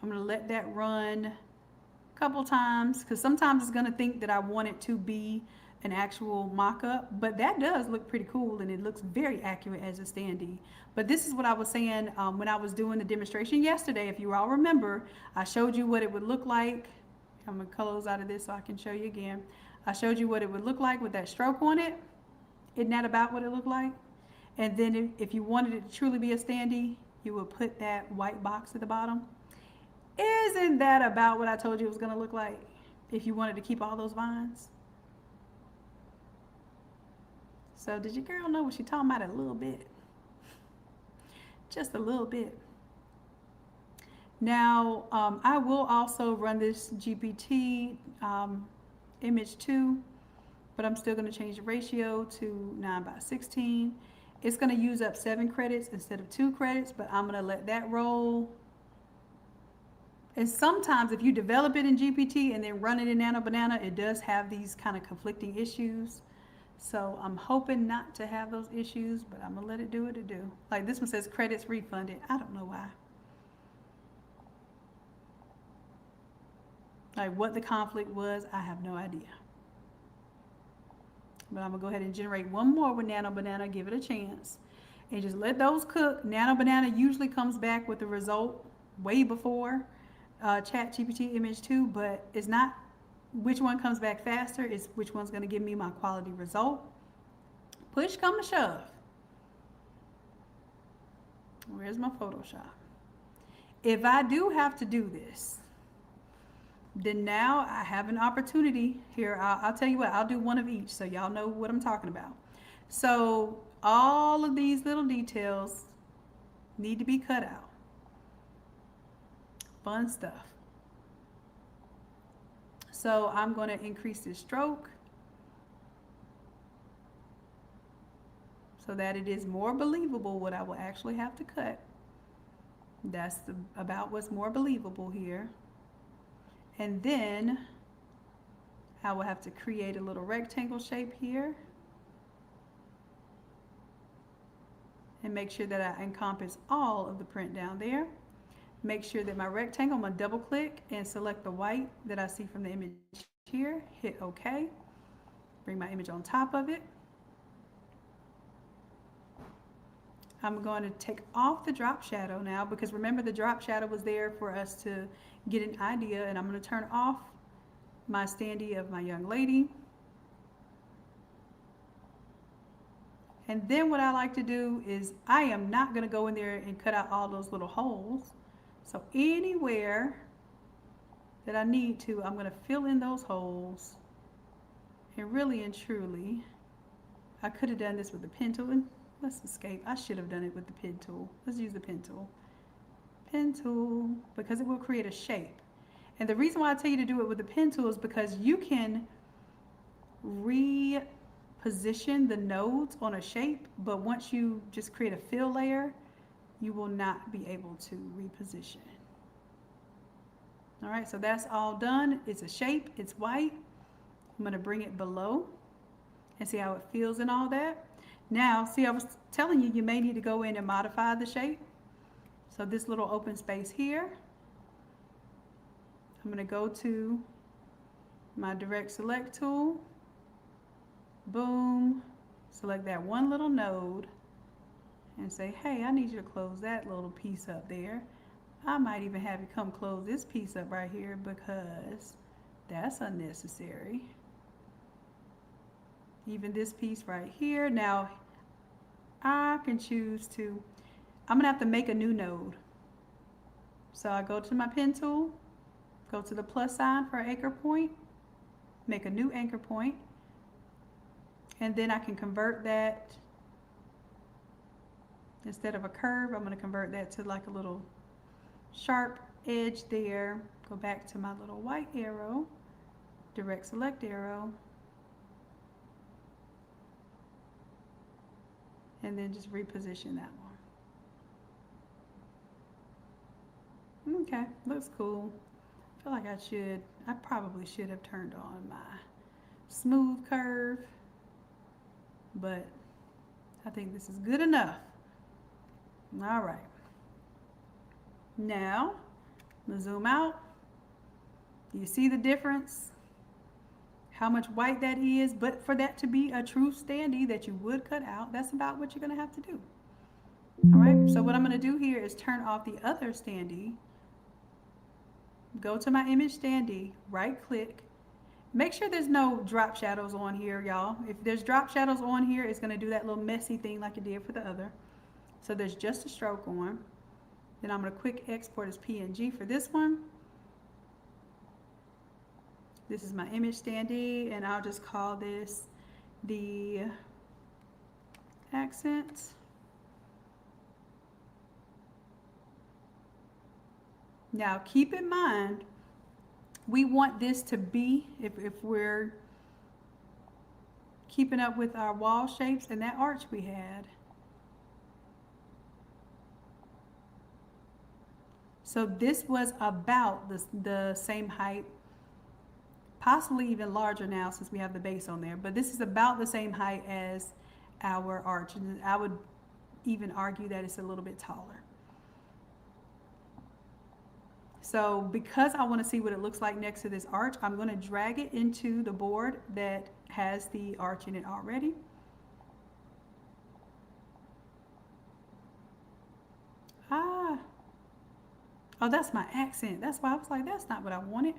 I'm going to let that run a couple times because sometimes it's going to think that I want it to be an actual mock-up, but that does look pretty cool and it looks very accurate as a standee. But this is what I was saying when I was doing the demonstration yesterday. If you all remember, I showed you what it would look like. I'm going to close out of this so I can show you again. I showed you what it would look like with that stroke on it. Isn't that about what it looked like? And then if you wanted it to truly be a standee, you would put that white box at the bottom. Isn't that about what I told you it was going to look like if you wanted to keep all those vines? So did your girl know what she's talking about a little bit? Just a little bit. Now, I will also run this GPT image 2, but I'm still going to change the ratio to 9:16. It's going to use up 7 credits instead of 2 credits, but I'm going to let that roll. And sometimes if you develop it in GPT and then run it in Nano Banana, it does have these kind of conflicting issues. So I'm hoping not to have those issues, but I'm going to let it do what it do. Like this one says credits refunded. I don't know why. Like what the conflict was, I have no idea. But I'm going to go ahead and generate one more with Nano Banana, give it a chance. And just let those cook. Nano Banana usually comes back with the result way before ChatGPT image 2, but it's not which one comes back faster, it's which one's going to give me my quality result. Push come to shove. Where's my Photoshop? If I do have to do this, then now I have an opportunity here. I'll tell you what, I'll do one of each so y'all know what I'm talking about. So all of these little details need to be cut out. Fun stuff. So I'm going to increase the stroke so that it is more believable what I will actually have to cut. That's about what's more believable here. And then I will have to create a little rectangle shape here and make sure that I encompass all of the print down there. Make sure that my rectangle, I'm going to double click and select the white that I see from the image here. Hit OK. Bring my image on top of it. I'm going to take off the drop shadow now because remember the drop shadow was there for us to get an idea, and I'm going to turn off my standee of my young lady. And then what I like to do is I am not going to go in there and cut out all those little holes. So anywhere that I need to, I'm going to fill in those holes. And really and truly, I could have done this with the pen tool. Let's escape. I should have done it with the pen tool. Let's use the pen tool. Pen tool, because it will create a shape. And the reason why I tell you to do it with the pen tool is because you can reposition the nodes on a shape, but once you just create a fill layer, you will not be able to reposition. All right, so that's all done. It's a shape, it's white. I'm gonna bring it below and see how it feels and all that. Now, see, I was telling you, you may need to go in and modify the shape. So this little open space here, I'm gonna go to my direct select tool, boom, select that one little node, and say, hey, I need you to close that little piece up there. I might even have you come close this piece up right here because that's unnecessary. Even this piece right here. Now, I can choose to, I'm gonna have to make a new node. So I go to my pen tool, go to the plus sign for anchor point, make a new anchor point, and then I can convert that. Instead of a curve, I'm going to convert that to like a little sharp edge there. Go back to my little white arrow, direct select arrow, and then just reposition that one. Okay, looks cool. I feel like I probably should have turned on my smooth curve, but I think this is good enough. All right. Now, I'm going to zoom out. Do you see the difference? How much white that is? But for that to be a true standee that you would cut out, that's about what you're going to have to do. All right. So what I'm going to do here is turn off the other standee. Go to my image standee, right click. Make sure there's no drop shadows on here, y'all. If there's drop shadows on here, it's going to do that little messy thing like it did for the other. So there's just a stroke on. Then I'm going to quick export as PNG for this one. This is my image standee, and I'll just call this the accent. Now keep in mind, we want this to be, if we're keeping up with our wall shapes and that arch we had. So this was about the same height, possibly even larger now since we have the base on there, but this is about the same height as our arch, and I would even argue that it's a little bit taller. So because I want to see what it looks like next to this arch, I'm going to drag it into the board that has the arch in it already. Oh, that's my accent. That's why I was like, that's not what I wanted.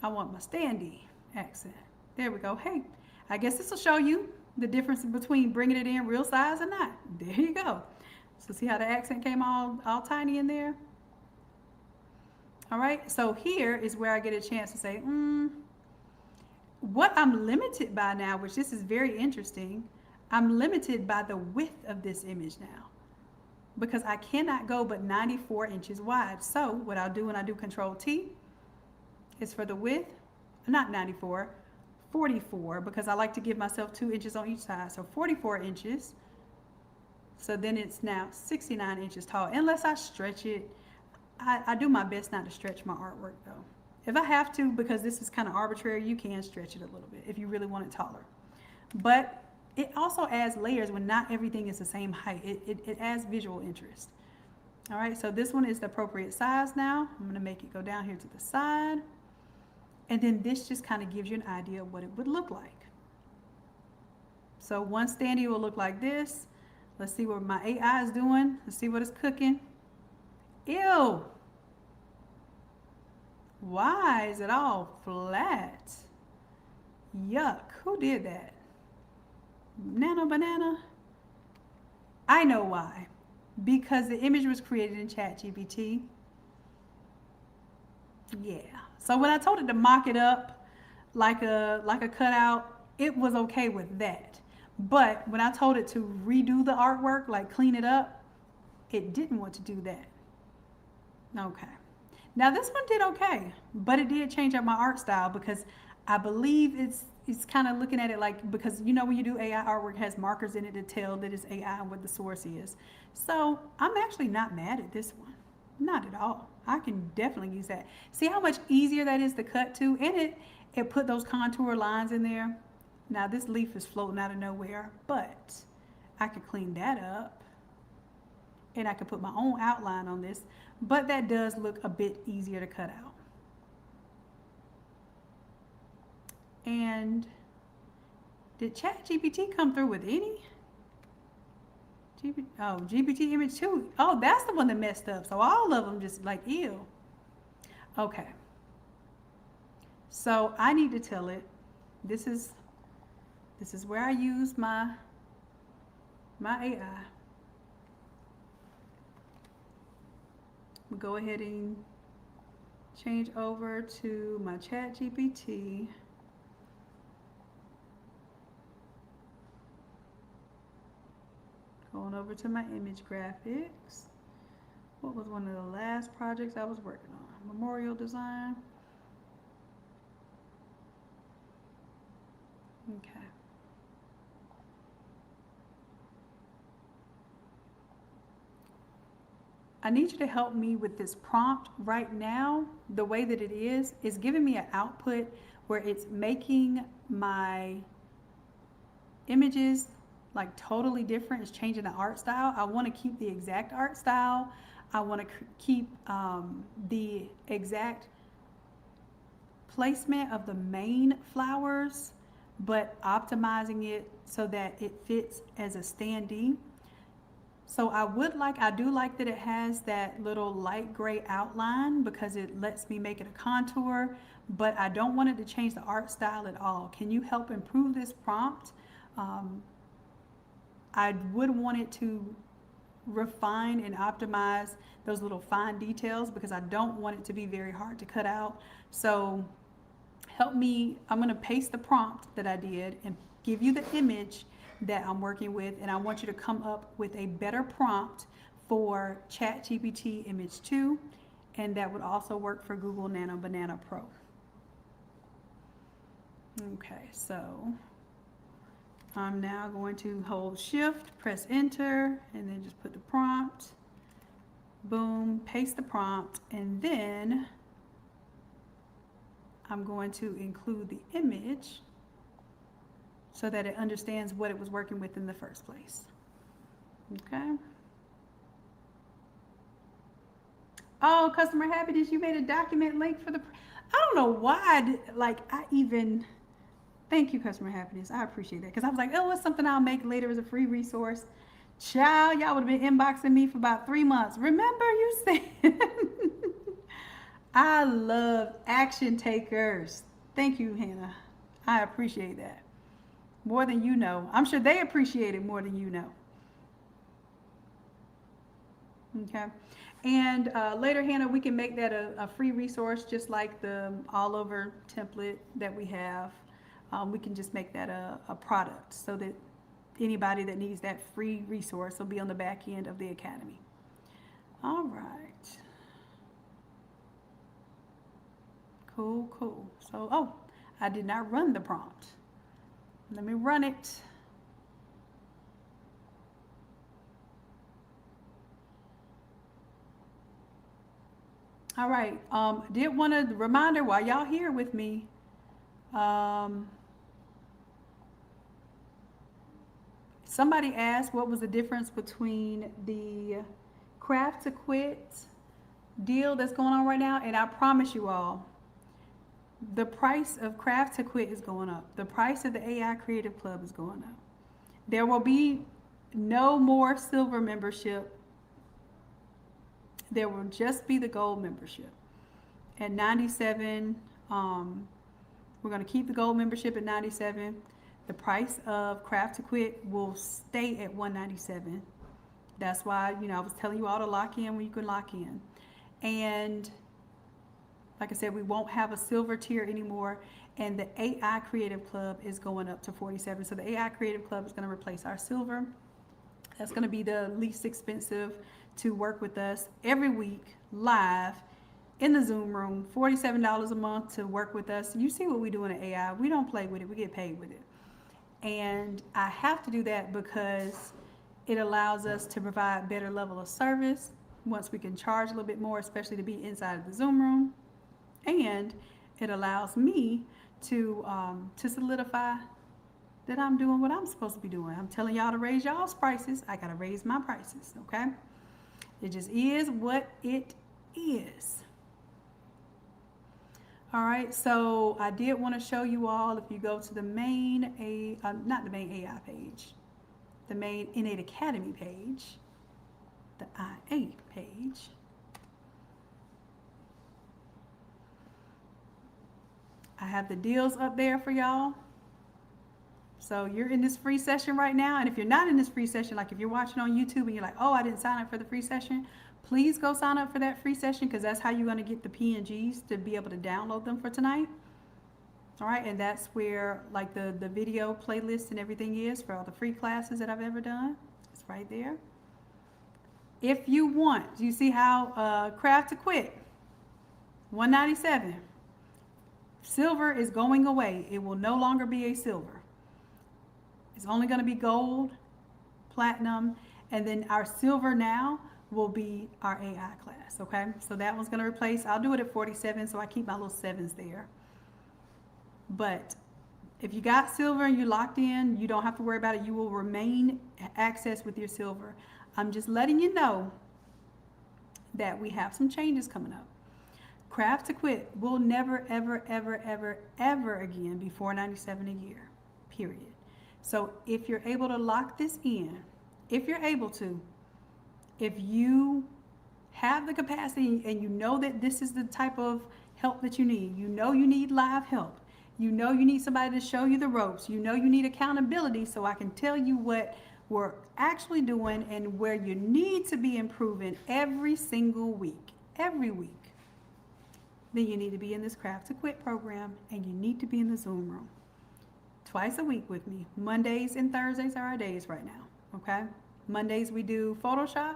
I want my standee accent. There we go. Hey, I guess this will show you the difference between bringing it in real size and not. There you go. So see how the accent came all tiny in there? All right, so here is where I get a chance to say, what I'm limited by now, which this is very interesting, I'm limited by the width of this image now, because I cannot go but 94 inches wide. So what I'll do when I do Control T is for the width, not 94, 44, because I like to give myself 2 inches on each side. So 44 inches. So then it's now 69 inches tall, unless I stretch it. I do my best not to stretch my artwork though. If I have to, because this is kind of arbitrary, you can stretch it a little bit if you really want it taller. But it also adds layers when not everything is the same height. It adds visual interest. All right, so this one is the appropriate size now. I'm gonna make it go down here to the side. And then this just kind of gives you an idea of what it would look like. So one standee will look like this. Let's see what my AI is doing. Let's see what it's cooking. Ew. Why is it all flat? Yuck. Who did that? Nano Banana? I know why. Because the image was created in ChatGPT. Yeah. So when I told it to mock it up like a cutout, it was okay with that. But when I told it to redo the artwork, like clean it up, it didn't want to do that. Okay. Now this one did okay, but it did change up my art style, because I believe it's kind of looking at it like, because you know when you do AI artwork, it has markers in it to tell that it's AI and what the source is. So I'm actually not mad at this one. Not at all. I can definitely use that. See how much easier that is to cut to? And it put those contour lines in there. Now this leaf is floating out of nowhere, but I could clean that up. And I could put my own outline on this, but that does look a bit easier to cut out. And did ChatGPT come through with any? GPT image 2. Oh, that's the one that messed up. So all of them just like, ew. Okay. So I need to tell it, this is where I use my AI. We'll go ahead and change over to my ChatGPT. Going over to my image graphics. What was one of the last projects I was working on? Memorial design. Okay. I need you to help me with this prompt right now. The way that it is giving me an output where it's making my images like totally different. It's changing the art style. I want to keep the exact art style. I want to keep the exact placement of the main flowers, but optimizing it so that it fits as a standee. So I do like that it has that little light gray outline, because it lets me make it a contour, but I don't want it to change the art style at all. Can you help improve this prompt? I would want it to refine and optimize those little fine details, because I don't want it to be very hard to cut out. So help me. I'm going to paste the prompt that I did and give you the image that I'm working with, and I want you to come up with a better prompt for ChatGPT image 2, and that would also work for Google Nano Banana Pro. Okay, so I'm now going to hold shift, press enter, and then just put the prompt, boom, paste the prompt, and then I'm going to include the image so that it understands what it was working with in the first place. Okay. Oh, customer happiness, you made a document link for the, I don't know why, thank you, customer happiness. I appreciate that. Because I was like, oh, it's something I'll make later as a free resource. Child, y'all would have been inboxing me for about 3 months. Remember you said, I love action takers. Thank you, Hannah. I appreciate that. More than you know. I'm sure they appreciate it more than you know. Okay. And later, Hannah, we can make that a free resource, just like the all over template that we have. We can just make that a product so that anybody that needs that free resource will be on the back end of the academy. All right. Cool, cool. So, oh, I did not run the prompt. Let me run it. All right. Did want to reminder while y'all here with me. Somebody asked what was the difference between the Craft to Quit deal that's going on right now, and I promise you all, the price of Craft to Quit is going up. The price of the AI Creative Club is going up. There will be no more silver membership. There will just be the gold membership at $97. We're going to keep the gold membership at $97. The price of Craft to Quit will stay at $197. That's why, I was telling you all to lock in when you can lock in. And like I said, we won't have a silver tier anymore. And the AI Creative Club is going up to $47. So the AI Creative Club is going to replace our silver. That's going to be the least expensive to work with us every week live in the Zoom room. $47 a month to work with us. You see what we do in the AI. We don't play with it. We get paid with it. And I have to do that because it allows us to provide better level of service once we can charge a little bit more, especially to be inside of the Zoom room. And it allows me to solidify that I'm doing what I'm supposed to be doing. I'm telling y'all to raise y'all's prices. I gotta raise my prices, okay? It just is what it is. All right, so I did want to show you all, if you go to the main, not the main AI page, the main Innate Academy page, the IA page. I have the deals up there for y'all. So you're in this free session right now. And if you're not in this free session, like if you're watching on YouTube and you're like, oh, I didn't sign up for the free session, please go sign up for that free session, because that's how you're going to get the PNGs to be able to download them for tonight. All right. And that's where like the video playlist and everything is for all the free classes that I've ever done. It's right there. If you want, you see how Craft to Quit, $197. Silver is going away. It will no longer be a silver. It's only going to be gold, platinum, and then our silver now will be our AI class, okay? So that one's going to replace, I'll do it at 47, so I keep my little 7s there. But if you got silver and you're locked in, you don't have to worry about it. You will remain access with your silver. I'm just letting you know that we have some changes coming up. Craft to Quit will never, ever, ever, ever, ever again be $497 a year, period. So if you're able to lock this in, if you're able to, if you have the capacity and you know that this is the type of help that you need, you know you need live help, you know you need somebody to show you the ropes, you know you need accountability so I can tell you what we're actually doing and where you need to be improving every single week, every week, then you need to be in this Craft to Quit program and you need to be in the Zoom room twice a week with me. Mondays and Thursdays are our days right now, okay? Mondays we do Photoshop.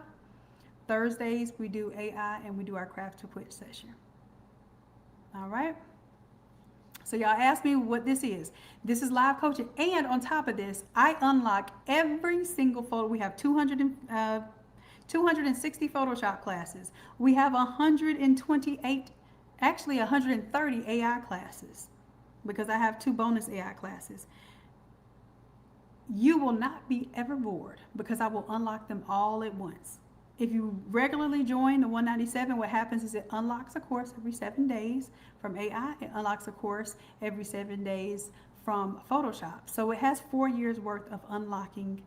Thursdays, we do AI and we do our craft to quit session. All right. So y'all asked me what this is. This is live coaching. And on top of this, I unlock every single photo. We have 260 Photoshop classes. We have 128, actually 130 AI classes, because I have 2 bonus AI classes. You will not be ever bored because I will unlock them all at once. If you regularly join the 197, what happens is it unlocks a course every 7 days from AI. It unlocks a course every 7 days from Photoshop. So it has 4 years worth of unlocking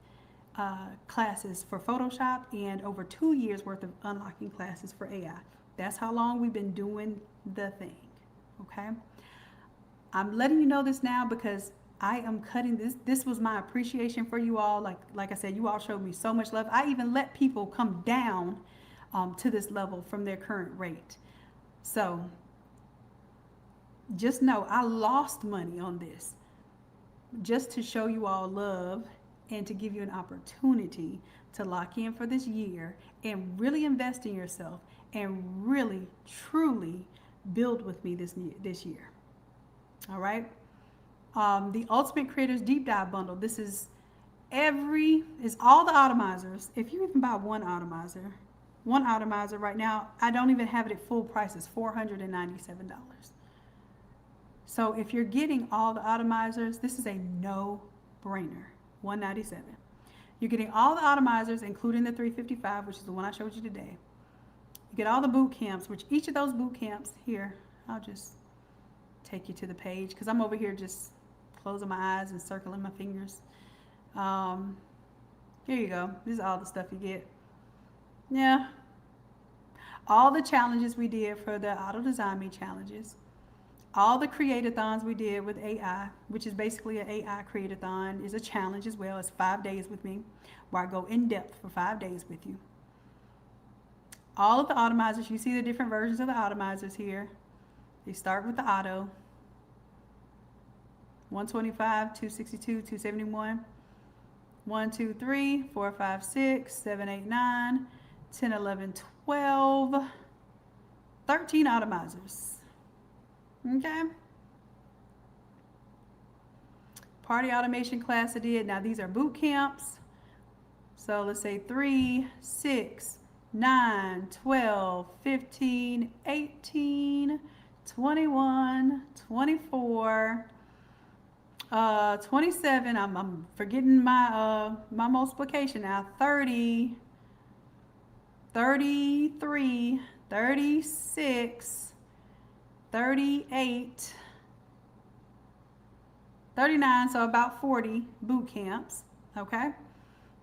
classes for Photoshop and over 2 years worth of unlocking classes for AI. That's how long we've been doing the thing. Okay. I'm letting you know this now because I am cutting this. This was my appreciation for you all. Like I said, you all showed me so much love. I even let people come down to this level from their current rate. So just know I lost money on this just to show you all love and to give you an opportunity to lock in for this year and really invest in yourself and really, truly build with me this year. All right. The Ultimate Creators Deep Dive Bundle. This is all the Automizers. If you even buy one Automizer right now, I don't even have it at full price. It's $497. So if you're getting all the Automizers, this is a no-brainer. $197. You're getting all the Automizers, including the 355, which is the one I showed you today. You get all the boot camps, which each of those boot camps here, I'll just take you to the page because I'm over here just closing my eyes and circling my fingers. Here you go. This is all the stuff you get. Yeah. All the challenges we did for the Auto Design Me challenges. All the create-a-thons we did with AI, which is basically an AI create-a-thon, is a challenge as well. It's 5 days with me, where I go in depth for 5 days with you. All of the Automizers, you see the different versions of the Automizers here. They start with the Auto. 125, 262, 271, 1, 2, 3, 4, 5, 6, 7, 8, 9, 10, 11, 12, 13 Automizers. Okay. Party automation class I did. Now these are boot camps. So let's say 3, 6, 9, 12, 15, 18, 21, 24, 27. I'm forgetting my multiplication now. 30, 33, 36, 38, 39, so about 40 boot camps. Okay.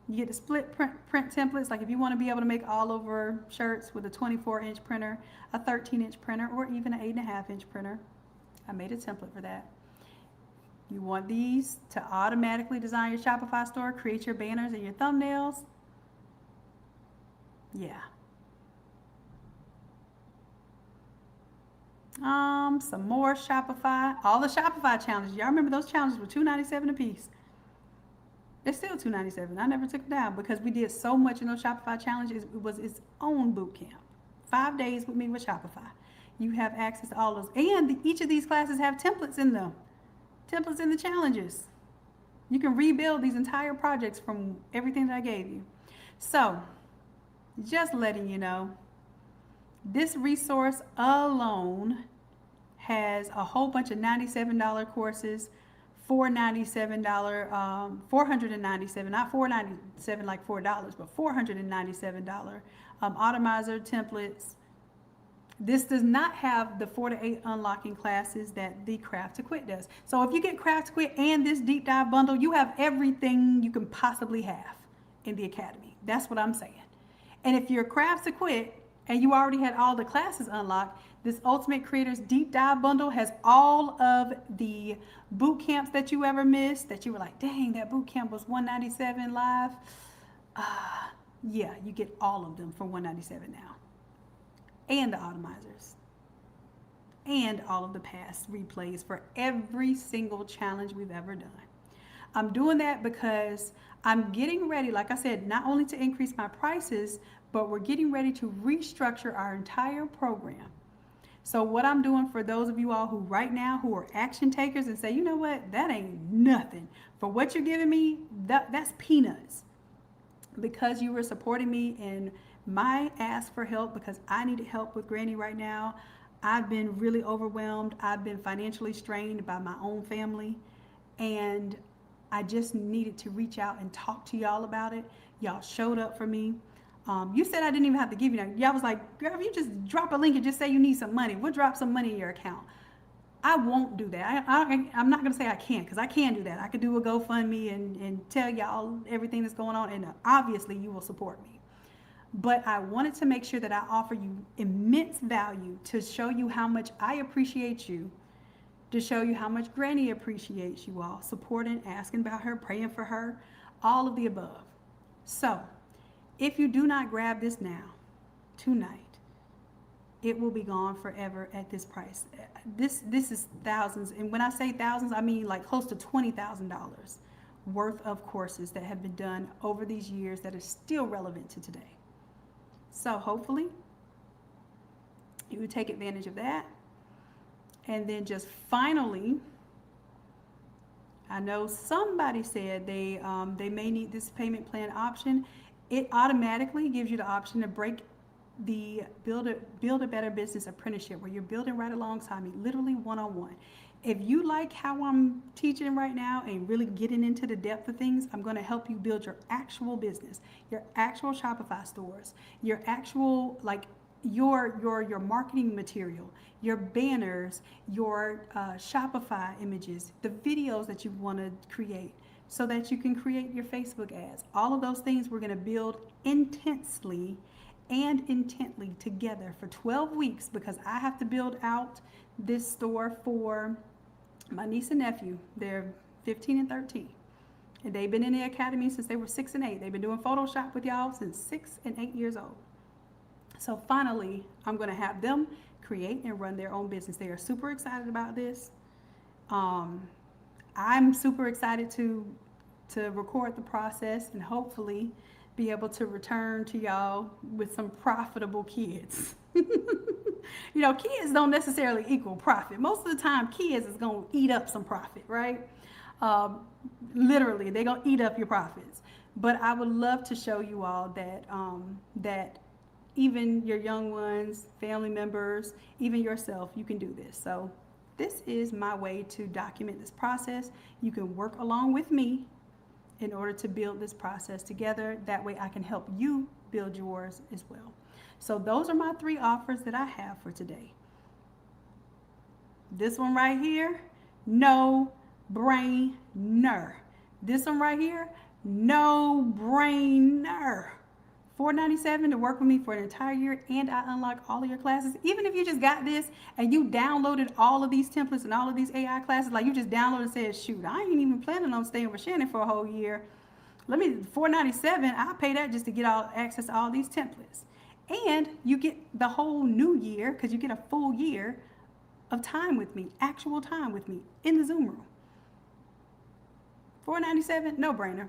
You get the split print templates. Like if you want to be able to make all over shirts with a 24-inch printer, a 13-inch printer, or even an 8.5-inch printer. I made a template for that. You want these to automatically design your Shopify store, create your banners and your thumbnails. Yeah. Some more Shopify. All the Shopify challenges. Y'all remember those challenges were $297 a piece. It's still $297. I never took it down because we did so much in those Shopify challenges. It was its own boot camp. 5 days with me with Shopify. You have access to all those. And each of these classes have templates in them. Templates in the challenges. You can rebuild these entire projects from everything that I gave you. So, just letting you know, this resource alone has a whole bunch of $97 courses, $497, $497, not $497 like $4, but $497 Automizer templates. This does not have the 4 to 8 unlocking classes that the Craft to Quit does. So if you get Craft to Quit and this deep dive bundle, you have everything you can possibly have in the Academy. That's what I'm saying. And if you're Craft to Quit and you already had all the classes unlocked, this Ultimate Creators Deep Dive Bundle has all of the boot camps that you ever missed, that you were like, dang, that boot camp was $197 live. Yeah, you get all of them for $197 now. And the Automizers. And all of the past replays for every single challenge we've ever done. I'm doing that because I'm getting ready, like I said, not only to increase my prices, but we're getting ready to restructure our entire program. So what I'm doing for those of you all who right now who are action takers and say, you know what, that ain't nothing. For what you're giving me, that's peanuts. Because you were supporting me in my ask for help because I needed help with Granny right now. I've been really overwhelmed. I've been financially strained by my own family. And I just needed to reach out and talk to y'all about it. Y'all showed up for me. You said I didn't even have to give you that. Y'all was like, girl, if you just drop a link and just say you need some money, we'll drop some money in your account. I won't do that. I'm not going to say I can't because I can do that. I could do a GoFundMe and tell y'all everything that's going on, and obviously you will support me. But I wanted to make sure that I offer you immense value to show you how much I appreciate you, to show you how much Granny appreciates you all, supporting, asking about her, praying for her, all of the above. So, if you do not grab this now, tonight, it will be gone forever at this price. This is thousands, and when I say thousands, I mean like close to $20,000 worth of courses that have been done over these years that are still relevant to today. So hopefully you would take advantage of that. And then just finally, I know somebody said they may need this payment plan option. It automatically gives you the option to break the build a better business apprenticeship where you're building right alongside me, literally one-on-one. If you like how I'm teaching right now and really getting into the depth of things, I'm going to help you build your actual business, your actual Shopify stores, your actual your marketing material, your banners, your Shopify images, the videos that you want to create so that you can create your Facebook ads. All of those things we're going to build intensely and intently together for 12 weeks because I have to build out this store for my niece and nephew. They're 15 and 13. And they've been in the academy since they were 6 and 8. They've been doing Photoshop with y'all since 6 and 8 years old. So finally, I'm going to have them create and run their own business. They are super excited about this. I'm super excited to record the process and hopefully be able to return to y'all with some profitable kids. You know, kids don't necessarily equal profit. Most of the time, kids is going to eat up some profit, right? Literally, they're going to eat up your profits. But I would love to show you all that that even your young ones, family members, even yourself, you can do this. So this is my way to document this process. You can work along with me in order to build this process together. That way I can help you build yours as well. So those are my 3 offers that I have for today. This one right here, no brainer. This one right here, no brainer. $4.97 to work with me for an entire year, and I unlock all of your classes. Even if you just got this and you downloaded all of these templates and all of these AI classes, like you just downloaded and said, shoot, I ain't even planning on staying with Shanon for a whole year. Let me, $4.97, I'll pay that just to get access to all these templates. And you get the whole new year, because you get a full year of time with me, actual time with me in the Zoom room. $4.97, no brainer.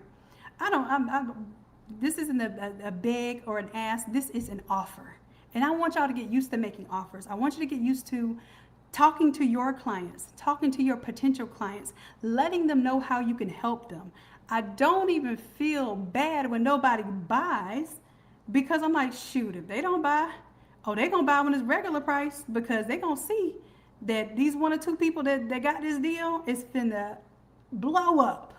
This isn't a beg or an ask. This is an offer. And I want y'all to get used to making offers. I want you to get used to talking to your clients, talking to your potential clients, letting them know how you can help them. I don't even feel bad when nobody buys because I'm like, shoot, if they don't buy, they're going to buy when it's regular price because they're going to see that these 1 or 2 people that got this deal is finna blow up.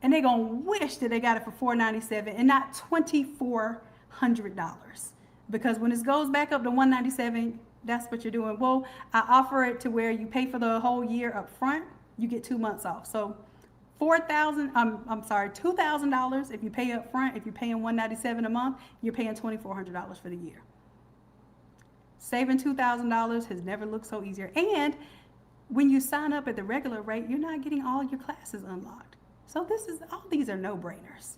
And they're going to wish that they got it for $4.97 and not $2,400. Because when it goes back up to $197, that's what you're doing. Well, I offer it to where you pay for the whole year up front. You get 2 months off. So $2,000 if you pay up front. If you're paying $197 a month, you're paying $2,400 for the year. Saving $2,000 has never looked so easier. And when you sign up at the regular rate, you're not getting all your classes unlocked. So all these are no-brainers.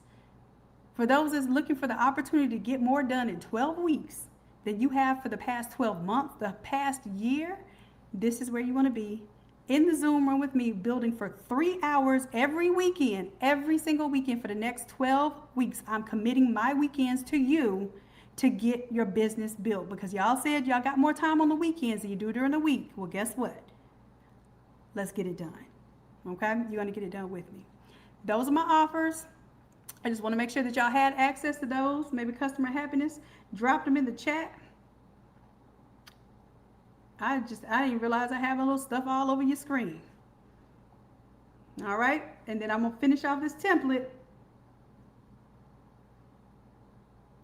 For those that's looking for the opportunity to get more done in 12 weeks than you have for the past 12 months, the past year, this is where you want to be. in the Zoom room with me, building for 3 hours every weekend, every single weekend for the next 12 weeks. I'm committing my weekends to you to get your business built, because y'all said y'all got more time on the weekends than you do during the week. Well, guess what? Let's get it done. Okay? You're going to get it done with me. Those are my offers. I just want to make sure that y'all had access to those. Maybe customer happiness. Drop them in the chat. I didn't realize I have a little stuff all over your screen. All right, and then I'm gonna finish off this template.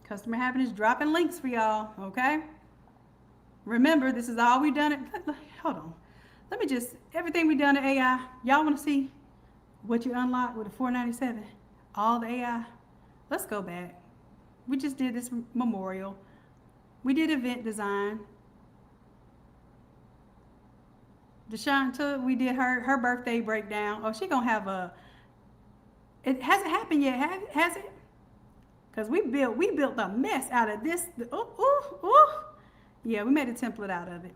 Customer happiness, dropping links for y'all, okay? Remember, this is all we done hold on. Let me just, everything we done at AI, y'all wanna see what you unlocked with the $497? All the AI? Let's go back. We just did this memorial. We did event design. Deshaunta, we did her birthday breakdown. Oh, she gonna have it hasn't happened yet, has it? Because we built a mess out of this. Yeah, we made a template out of it.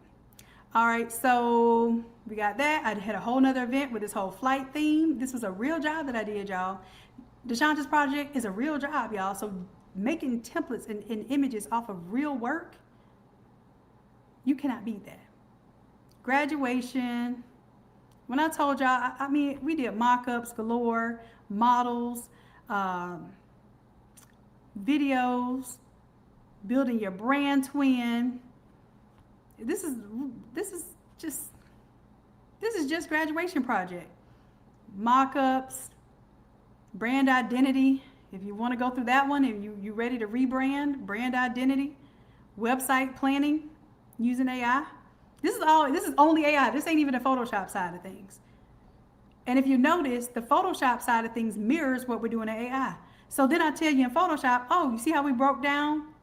All right, so we got that. I had a whole nother event with this whole flight theme. This was a real job that I did, y'all. Deshaunta's project is a real job, y'all. So making templates and images off of real work, you cannot beat that. Graduation. When I told y'all, I mean, we did mock-ups galore, models, videos, building your brand twin. This is just graduation project. Mock-ups, brand identity. If you want to go through that one, and you ready to rebrand, brand identity, website planning using AI. This is only AI. This ain't even the Photoshop side of things. And if you notice, the Photoshop side of things mirrors what we're doing in AI. So then I tell you in Photoshop, oh, you see how we broke down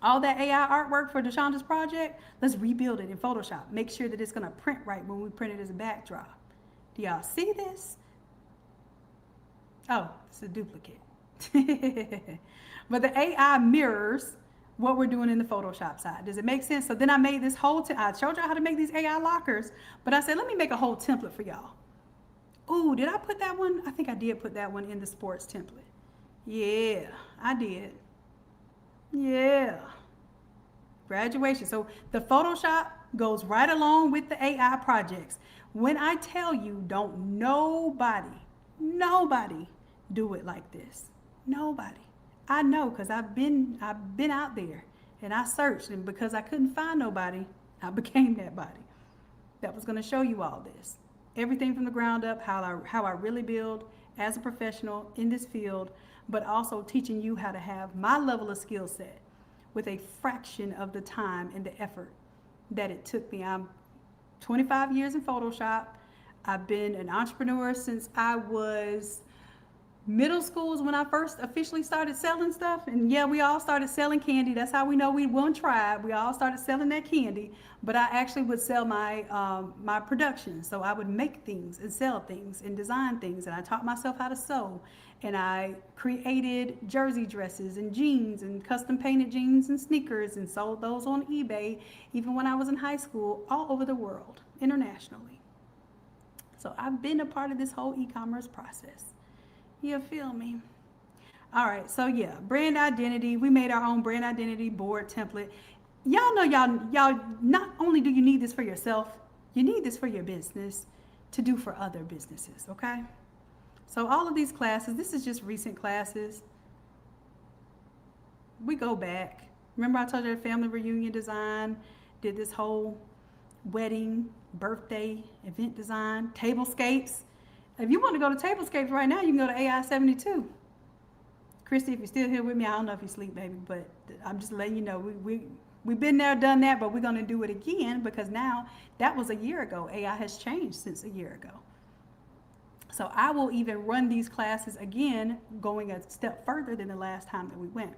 all that AI artwork for Deshaunta's project? Let's rebuild it in Photoshop. Make sure that it's gonna print right when we print it as a backdrop. Do y'all see this? Oh, it's a duplicate. But the AI mirrors what we're doing in the Photoshop side. Does it make sense? So then I made this whole, I showed y'all how to make these AI lockers, but I said, let me make a whole template for y'all. Ooh, did I put that one? I think I did put that one in the sports template. Yeah, I did. Yeah. Graduation. So the Photoshop goes right along with the AI projects. When I tell you, don't nobody do it like this. Nobody. I know, because I've been out there and I searched, and because I couldn't find nobody, I became that body that was going to show you all this. Everything from the ground up, how I really build as a professional in this field, but also teaching you how to have my level of skill set with a fraction of the time and the effort that it took me. I'm 25 years in Photoshop. I've been an entrepreneur since I was middle school is when I first officially started selling stuff. And yeah, we all started selling candy. That's how we know we one tribe. We all started selling that candy. But I actually would sell my my production. So I would make things and sell things and design things. And I taught myself how to sew. And I created jersey dresses and jeans and custom painted jeans and sneakers and sold those on eBay, even when I was in high school, all over the world, internationally. So I've been a part of this whole e-commerce process. You feel me? All right, so yeah, brand identity. We made our own brand identity board template. Y'all know y'all not only do you need this for yourself, you need this for your business to do for other businesses, okay? So all of these classes, this is just recent classes. We go back. Remember I told you family reunion design, did this whole wedding, birthday, event design, tablescapes. If you want to go to tablescapes right now, you can go to AI 72. Christy, if you're still here with me, I don't know if you sleep, baby, but I'm just letting you know we've been there, done that, but we're going to do it again because now that was a year ago. AI has changed since a year ago. So I will even run these classes again, going a step further than the last time that we went.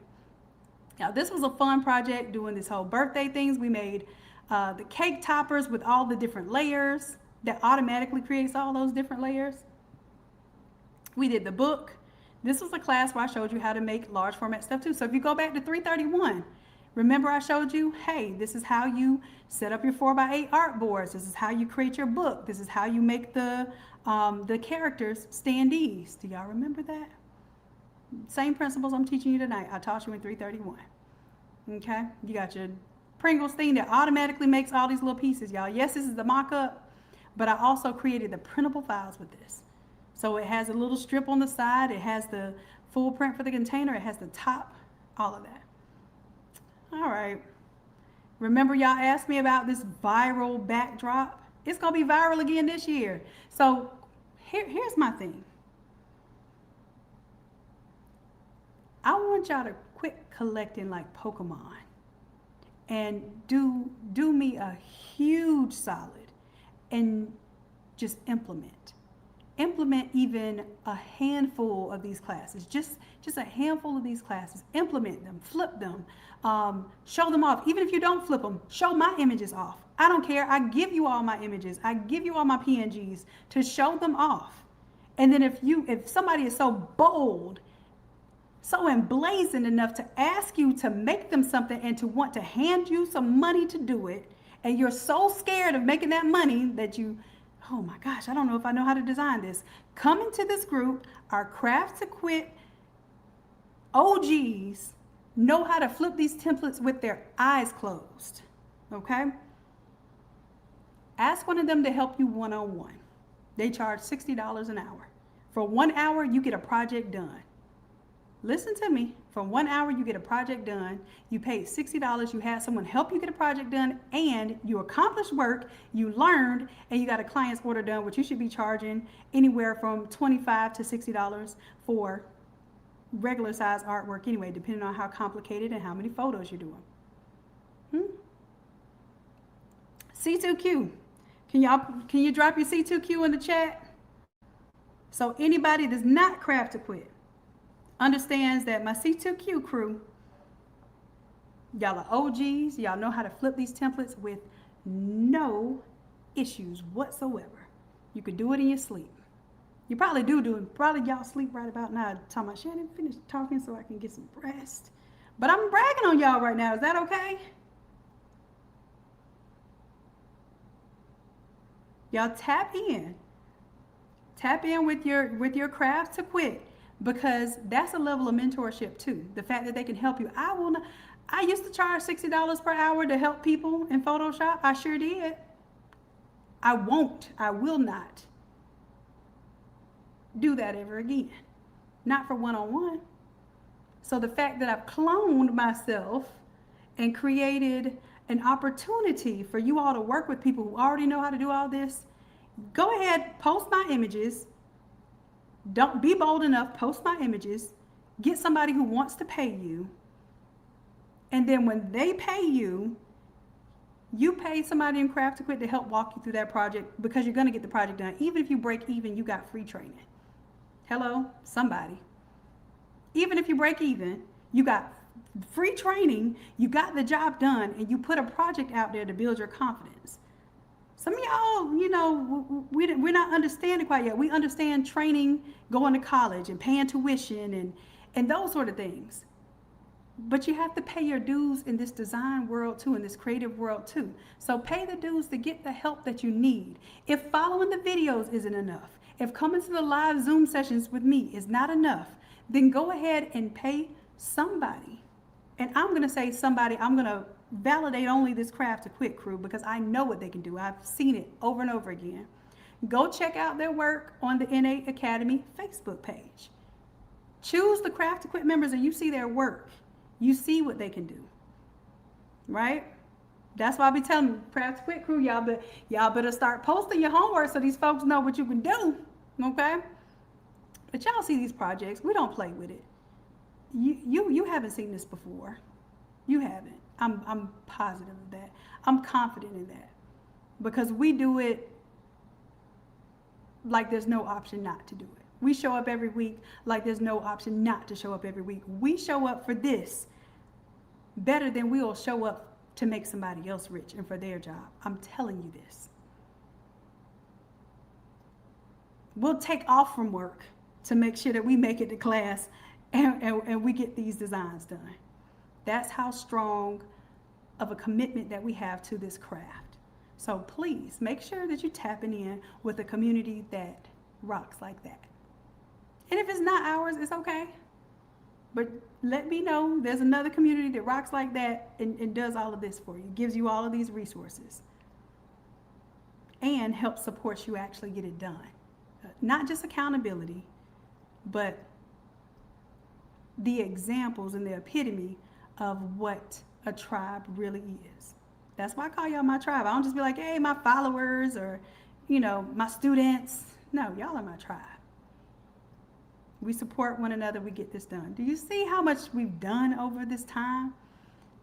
Now, this was a fun project doing this whole birthday things. We made the cake toppers with all the different layers that automatically creates all those different layers. We did the book. This was a class where I showed you how to make large format stuff too. So if you go back to 331, Remember I showed you, hey, this is how you set up your 4x8 art boards. This is how you create your book. This is how you make the characters standees. Do y'all remember that? Same principles I'm teaching you tonight. I taught you in 331. Okay? You got your Pringles thing that automatically makes all these little pieces, y'all. Yes, this is the mock-up, but I also created the printable files with this. So it has a little strip on the side. It has the full print for the container. It has the top, all of that. All right. Remember y'all asked me about this viral backdrop? It's going to be viral again this year. So here's my thing. I want y'all to quit collecting like Pokemon and do me a huge solid and just implement even a handful of these classes, just a handful of these classes. Implement them, flip them, show them off. Even if you don't flip them, show my images off. I don't care. I give you all my images. I give you all my PNGs to show them off. And then if somebody is so bold, so emblazoned enough to ask you to make them something and to want to hand you some money to do it, and you're so scared of making that money that you, oh my gosh, I don't know if I know how to design this. Come into this group. Our Craft to Quit OGs know how to flip these templates with their eyes closed. Okay? Ask one of them to help you one-on-one. They charge $60 an hour. For 1 hour, you get a project done. Listen to me. For 1 hour, you get a project done. You paid $60. You had someone help you get a project done, and you accomplished work, you learned, and you got a client's order done, which you should be charging anywhere from $25 to $60 for regular size artwork anyway, depending on how complicated and how many photos you're doing. C2Q. Can you drop your C2Q in the chat? So anybody that's not Craft to Quit understands that my C2Q crew, y'all are OGs. Y'all know how to flip these templates with no issues whatsoever. You could do it in your sleep. You probably do it. Probably y'all sleep right about now. Talking about Shannon, finish talking so I can get some rest. But I'm bragging on y'all right now. Is that okay? Y'all tap in. Tap in with your Craft to Quit. Because that's a level of mentorship too. The fact that they can help you. I used to charge $60 per hour to help people in Photoshop. I sure did. I will not do that ever again. Not for one-on-one. So the fact that I've cloned myself and created an opportunity for you all to work with people who already know how to do all this, go ahead, post my images. Don't be bold enough, post my images, get somebody who wants to pay you, and then when they pay you, you pay somebody in Craft to Quit to help walk you through that project, because you're going to get the project done. Even if you break even, you got free training. Hello, somebody. Even if you break even, you got free training, you got the job done, and you put a project out there to build your confidence. Some of y'all, we're not understanding quite yet. We understand training, going to college and paying tuition and those sort of things. But you have to pay your dues in this design world too, in this creative world too. So pay the dues to get the help that you need. If following the videos isn't enough, if coming to the live Zoom sessions with me is not enough, then go ahead and pay somebody. And I'm going to say somebody, I'm going to validate only this Craft to Quit crew because I know what they can do. I've seen it over and over again. Go check out their work on the N8 Academy Facebook page. Choose the Craft to Quit members and you see their work. You see what they can do, right? That's why I be telling you, Craft to Quit crew, y'all better start posting your homework so these folks know what you can do, okay? But y'all see these projects. We don't play with it. You haven't seen this before. You haven't. I'm positive of that. I'm confident in that. Because we do it like there's no option not to do it. We show up every week like there's no option not to show up every week. We show up for this better than we'll show up to make somebody else rich and for their job. I'm telling you this. We'll take off from work to make sure that we make it to class and we get these designs done. That's how strong of a commitment that we have to this craft. So please make sure that you're tapping in with a community that rocks like that. And if it's not ours, it's okay. But let me know there's another community that rocks like that and does all of this for you, gives you all of these resources, and helps support you actually get it done. Not just accountability, but the examples and the epitome of what a tribe really is. That's why I call y'all my tribe. I don't just be like, hey, my followers or, my students. No, y'all are my tribe. We support one another. We get this done. Do you see how much we've done over this time?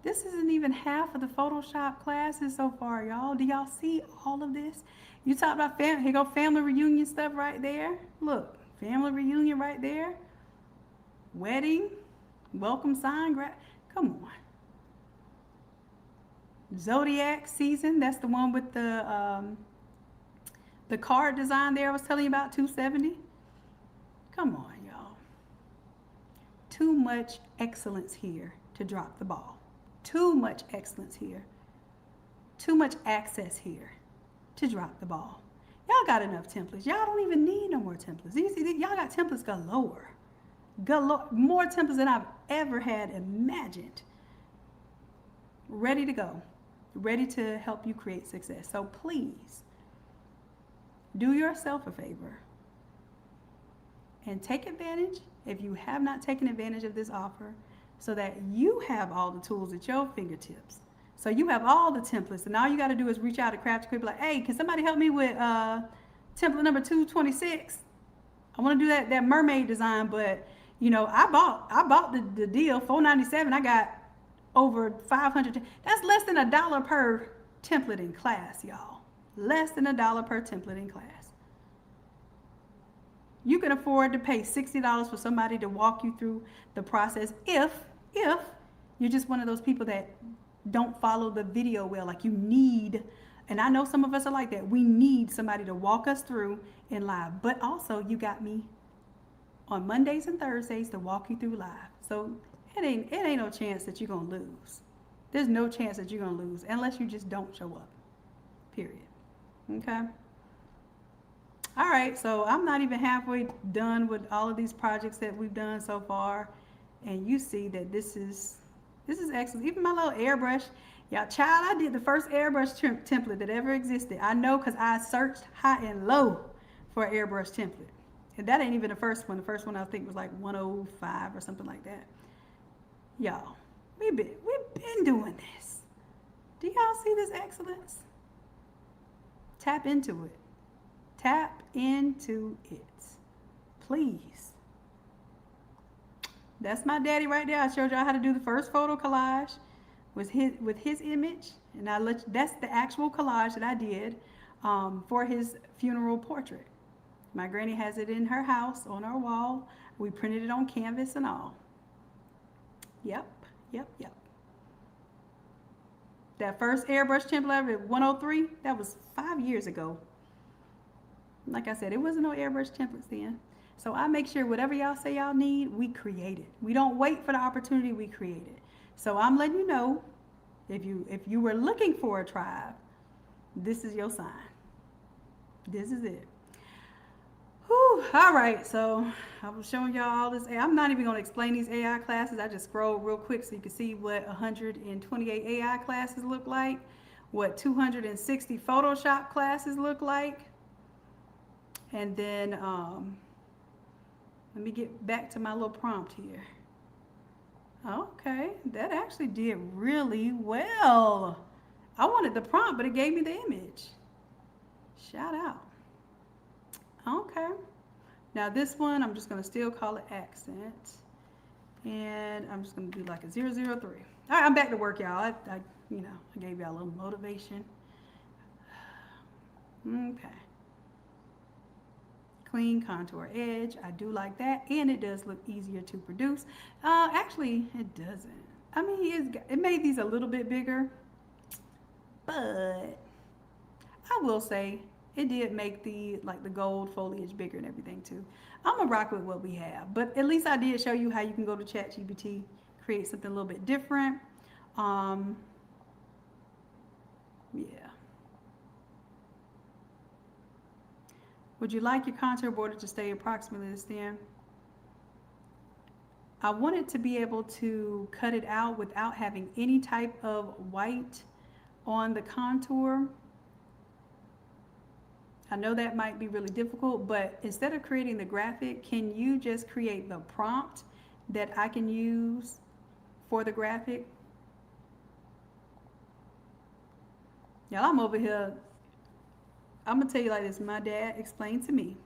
This isn't even half of the Photoshop classes so far, y'all. Do y'all see all of this? You talk about family. Here go family reunion stuff right there. Look, family reunion right there. Wedding, welcome sign. Come on. Zodiac season. That's the one with the card design there I was telling you about, 270. Come on, y'all. Too much excellence here to drop the ball. Too much excellence here. Too much access here to drop the ball. Y'all got enough templates. Y'all don't even need no more templates. You see, y'all got templates galore. More templates than I've ever had imagined. Ready to go. Ready to help you create success. So please, do yourself a favor and take advantage, if you have not taken advantage of this offer, so that you have all the tools at your fingertips. So you have all the templates, and all you got to do is reach out to Craft Quick, like, hey, can somebody help me with template number 226? I want to do that mermaid design, but I bought the deal, $497. I got over 500. That's less than $1 per template in class, y'all. Less than $1 per template in class. You can afford to pay $60 for somebody to walk you through the process if you're just one of those people that don't follow the video well, like you need, and I know some of us are like that, we need somebody to walk us through in live, but also you got me on Mondays and Thursdays to walk you through live. So it ain't no chance that you're gonna lose. There's no chance that you're gonna lose unless you just don't show up, period. Okay? All right, so I'm not even halfway done with all of these projects that we've done so far, and you see that this is excellent. Even my little airbrush, y'all, child, I did the first airbrush template that ever existed. I know because I searched high and low for an airbrush template, and that ain't even the first one. The first one I think was like 105 or something like that. Y'all, we've been doing this. Do y'all see this excellence? Tap into it. Tap into it, please. That's my daddy right there. I showed y'all how to do the first photo collage with his image, and that's the actual collage that I did for his funeral portrait. My granny has it in her house on our wall. We printed it on canvas and all. Yep. That first airbrush template at 103, that was 5 years ago. Like I said, it wasn't no airbrush templates then. So I make sure whatever y'all say y'all need, we create it. We don't wait for the opportunity, we create it. So I'm letting you know, if you were looking for a tribe, this is your sign. This is it. Whew, all right, so I was showing y'all all this. I'm not even going to explain these AI classes. I just scrolled real quick so you can see what 128 AI classes look like, what 260 Photoshop classes look like. And then let me get back to my little prompt here. Okay, that actually did really well. I wanted the prompt, but it gave me the image. Shout out. Okay. Now this one, I'm just going to still call it accent. And I'm just going to do like a 003. All right, I'm back to work, y'all. I gave y'all a little motivation. Okay. Clean contour edge. I do like that, and it does look easier to produce. Actually, it doesn't. I mean, it made these a little bit bigger, but I will say it did make the gold foliage bigger and everything too. I'm gonna rock with what we have, but at least I did show you how you can go to ChatGPT, create something a little bit different. Yeah. Would you like your contour border to stay approximately the stem? I wanted to be able to cut it out without having any type of white on the contour. I know that might be really difficult, but instead of creating the graphic, can you just create the prompt that I can use for the graphic? Y'all, I'm over here. I'm gonna tell you like this. My dad explained to me.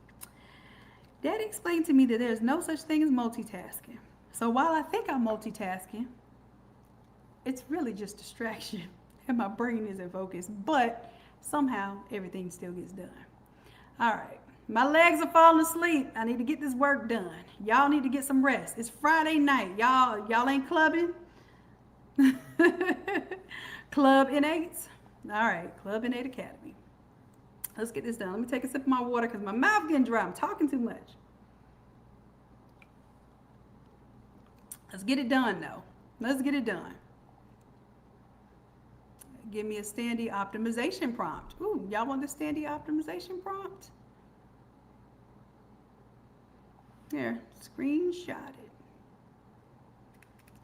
Dad explained to me that there's no such thing as multitasking. So while I think I'm multitasking, it's really just distraction and my brain isn't focused, but somehow everything still gets done. All right, my legs are falling asleep. I need to get this work done. Y'all need to get some rest. It's Friday night. Y'all ain't clubbing? Club N8s? All right, Club N8 Academy. Let's get this done. Let me take a sip of my water because my mouth getting dry. I'm talking too much. Let's get it done, though. Let's get it done. Give me a standee optimization prompt. Ooh, y'all want the standee optimization prompt? Here, screenshot it.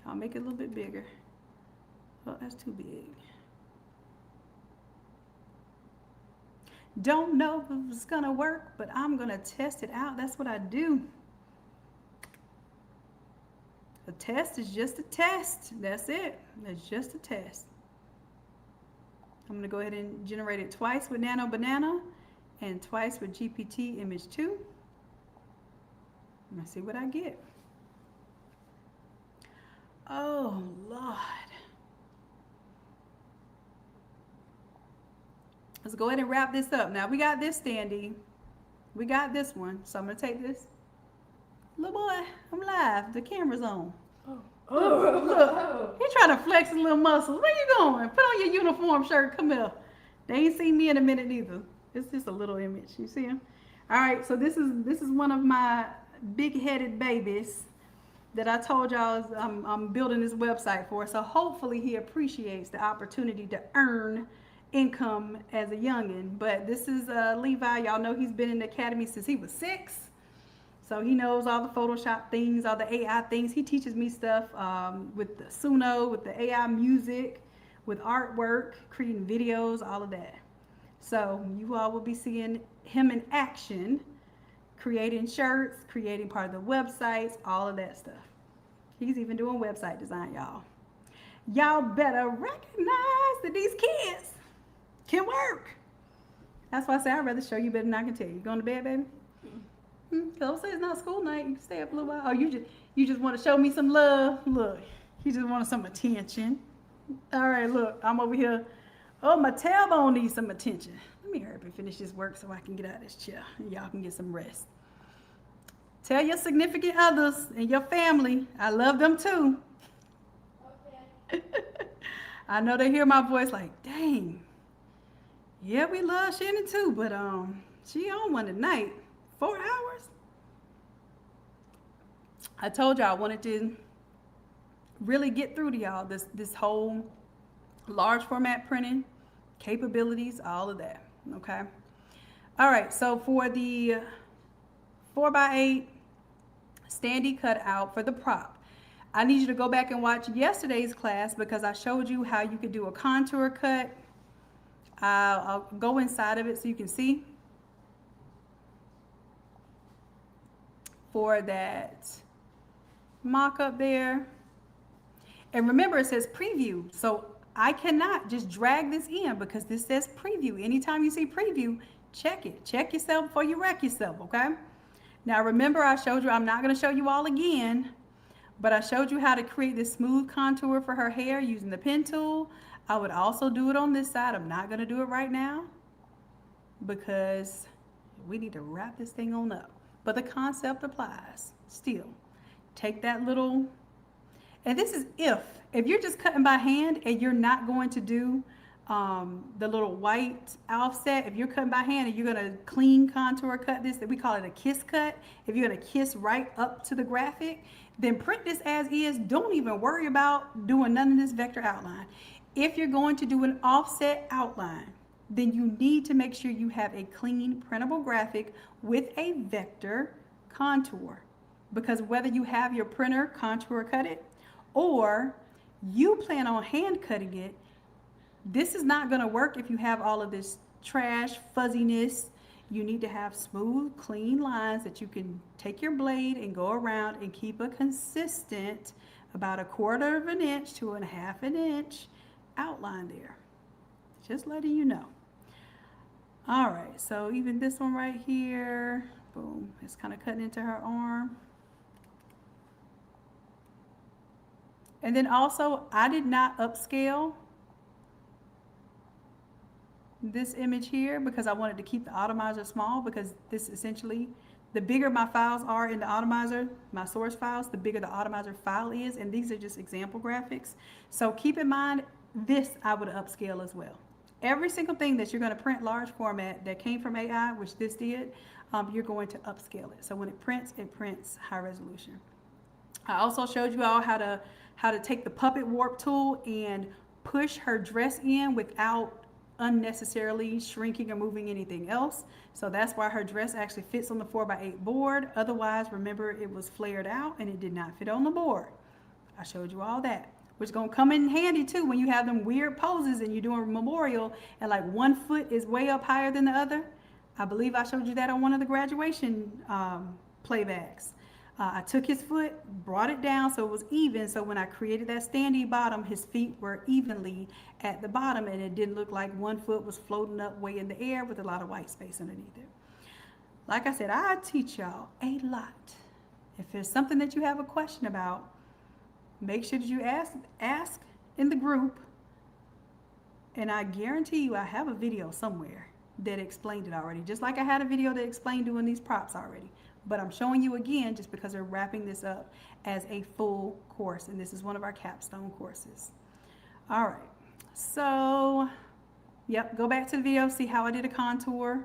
I'll make it a little bit bigger. Oh, that's too big. Don't know if it's gonna work, but I'm gonna test it out. That's what I do. A test is just a test. That's it. It's just a test. I'm going to go ahead and generate it twice with Nano Banana and twice with GPT Image 2. Let's see what I get. Oh, Lord. Let's go ahead and wrap this up. Now, we got this standee. We got this one. So I'm going to take this. Little boy, I'm live. The camera's on. Oh, look. He's trying to flex his little muscles. Where you going? Put on your uniform shirt. Come here. They ain't seen me in a minute either. It's just a little image. You see him? All right. So this is one of my big-headed babies that I told y'all I'm building this website for. So hopefully he appreciates the opportunity to earn income as a youngin'. But this is Levi. Y'all know he's been in the academy since he was 6. So he knows all the Photoshop things, all the AI things. He teaches me stuff with the Suno, with the AI music, with artwork, creating videos, all of that. So you all will be seeing him in action, creating shirts, creating part of the websites, all of that stuff. He's even doing website design, y'all. Y'all better recognize that these kids can work. That's why I say I'd rather show you better than I can tell you. You going to bed, baby? Don't say it's not school night. You can stay up a little while. Oh, you just want to show me some love. Look, he just wanted some attention. All right, look, I'm over here. Oh, my tailbone needs some attention. Let me hurry up and finish this work so I can get out of this chair and y'all can get some rest. Tell your significant others and your family I love them too. Okay. I know they hear my voice like, dang. Yeah, we love Shannon too, but she on one tonight. 4 hours? I told y'all I wanted to really get through to y'all this whole large format printing, capabilities, all of that, okay? All right, so for the 4x8 standee cutout for the prop, I need you to go back and watch yesterday's class because I showed you how you could do a contour cut. I'll go inside of it so you can see. For that mock-up there. And remember, it says preview. So I cannot just drag this in because this says preview. Anytime you see preview, check it. Check yourself before you wreck yourself, okay? Now remember, I showed you, I'm not going to show you all again, but I showed you how to create this smooth contour for her hair using the pen tool. I would also do it on this side. I'm not going to do it right now because we need to wrap this thing on up. But the concept applies still. Take that little, and this is if you're just cutting by hand and you're not going to do the little white offset. If you're cutting by hand and you're going to clean contour cut this, that we call it a kiss cut. If you're going to kiss right up to the graphic, then print this as is. Don't even worry about doing none of this vector outline. If you're going to do an offset outline, then you need to make sure you have a clean printable graphic with a vector contour. Because whether you have your printer contour cut it or you plan on hand cutting it, this is not going to work if you have all of this trash, fuzziness. You need to have smooth, clean lines that you can take your blade and go around and keep a consistent about 1/4 of an inch to 1/2 an inch outline there. Just letting you know. All right, so even this one right here, boom, it's kind of cutting into her arm. And then also, I did not upscale this image here because I wanted to keep the Automizer small, because this essentially, the bigger my files are in the Automizer, my source files, the bigger the Automizer file is, and these are just example graphics. So keep in mind, this I would upscale as well. Every single thing that you're going to print large format that came from AI, which this did, you're going to upscale it. So when it prints high resolution. I also showed you all how to take the puppet warp tool and push her dress in without unnecessarily shrinking or moving anything else. So that's why her dress actually fits on the 4x8 board. Otherwise, remember, it was flared out and it did not fit on the board. I showed you all that, which is going to come in handy too when you have them weird poses and you're doing a memorial and like one foot is way up higher than the other. I believe I showed you that on one of the graduation playbacks. I took his foot, brought it down so it was even, so when I created that standee bottom, his feet were evenly at the bottom and it didn't look like one foot was floating up way in the air with a lot of white space underneath it. Like I said, I teach y'all a lot. If there's something that you have a question about, make sure that you ask in the group, and I guarantee you I have a video somewhere that explained it already, just like I had a video that explained doing these props already. But I'm showing you again just because we're wrapping this up as a full course, and this is one of our capstone courses. All right, so yep, go back to the video, see how I did a contour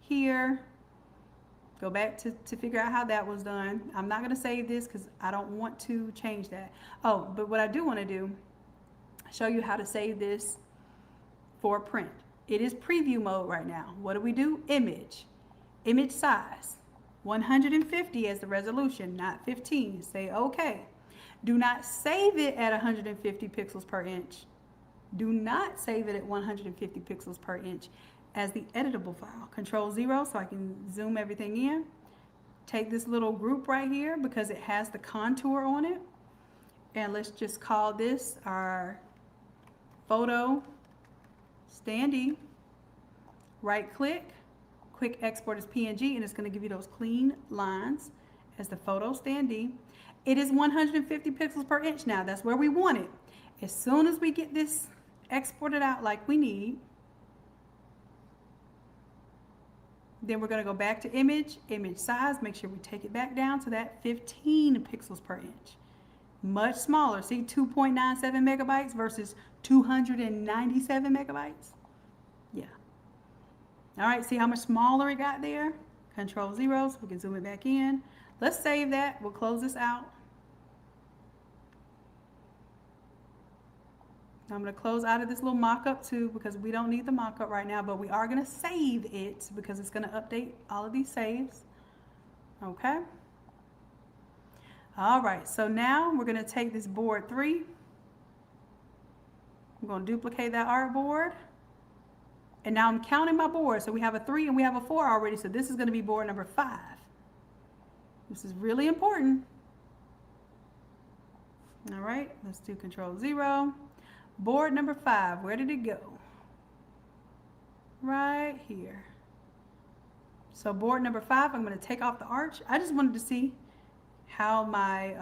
here. Go back to figure out how that was done. I'm not going to save this because I don't want to change that. Oh, but what I do want to do, show you how to save this for print. It is preview mode right now. What do? Image size. 150 as the resolution, not 15. Say okay. Do not save it at 150 pixels per inch. Do not save it at 150 pixels per inch as the editable file. Control-0 so I can zoom everything in. Take this little group right here because it has the contour on it. And let's just call this our photo standee. Right click. Quick export as PNG, and it's going to give you those clean lines as the photo standee. It is 150 pixels per inch now. That's where we want it. As soon as we get this exported out like we need, then we're going to go back to image size. Make sure we take it back down to that 15 pixels per inch. Much smaller. See, 2.97 megabytes versus 297 megabytes. Yeah. All right, see how much smaller it got there? Control-0 so we can zoom it back in. Let's save that. We'll close this out. I'm going to close out of this little mock-up too because we don't need the mock-up right now, but we are going to save it because it's going to update all of these saves. Okay? All right, so now we're going to take this board 3. I'm going to duplicate that artboard. And now I'm counting my board. So we have a 3 and we have a 4 already. So this is going to be board number 5. This is really important. All right, let's do Control-0. Board number 5, where did it go? Right here. So board number 5, I'm going to take off the arch. I just wanted to see how my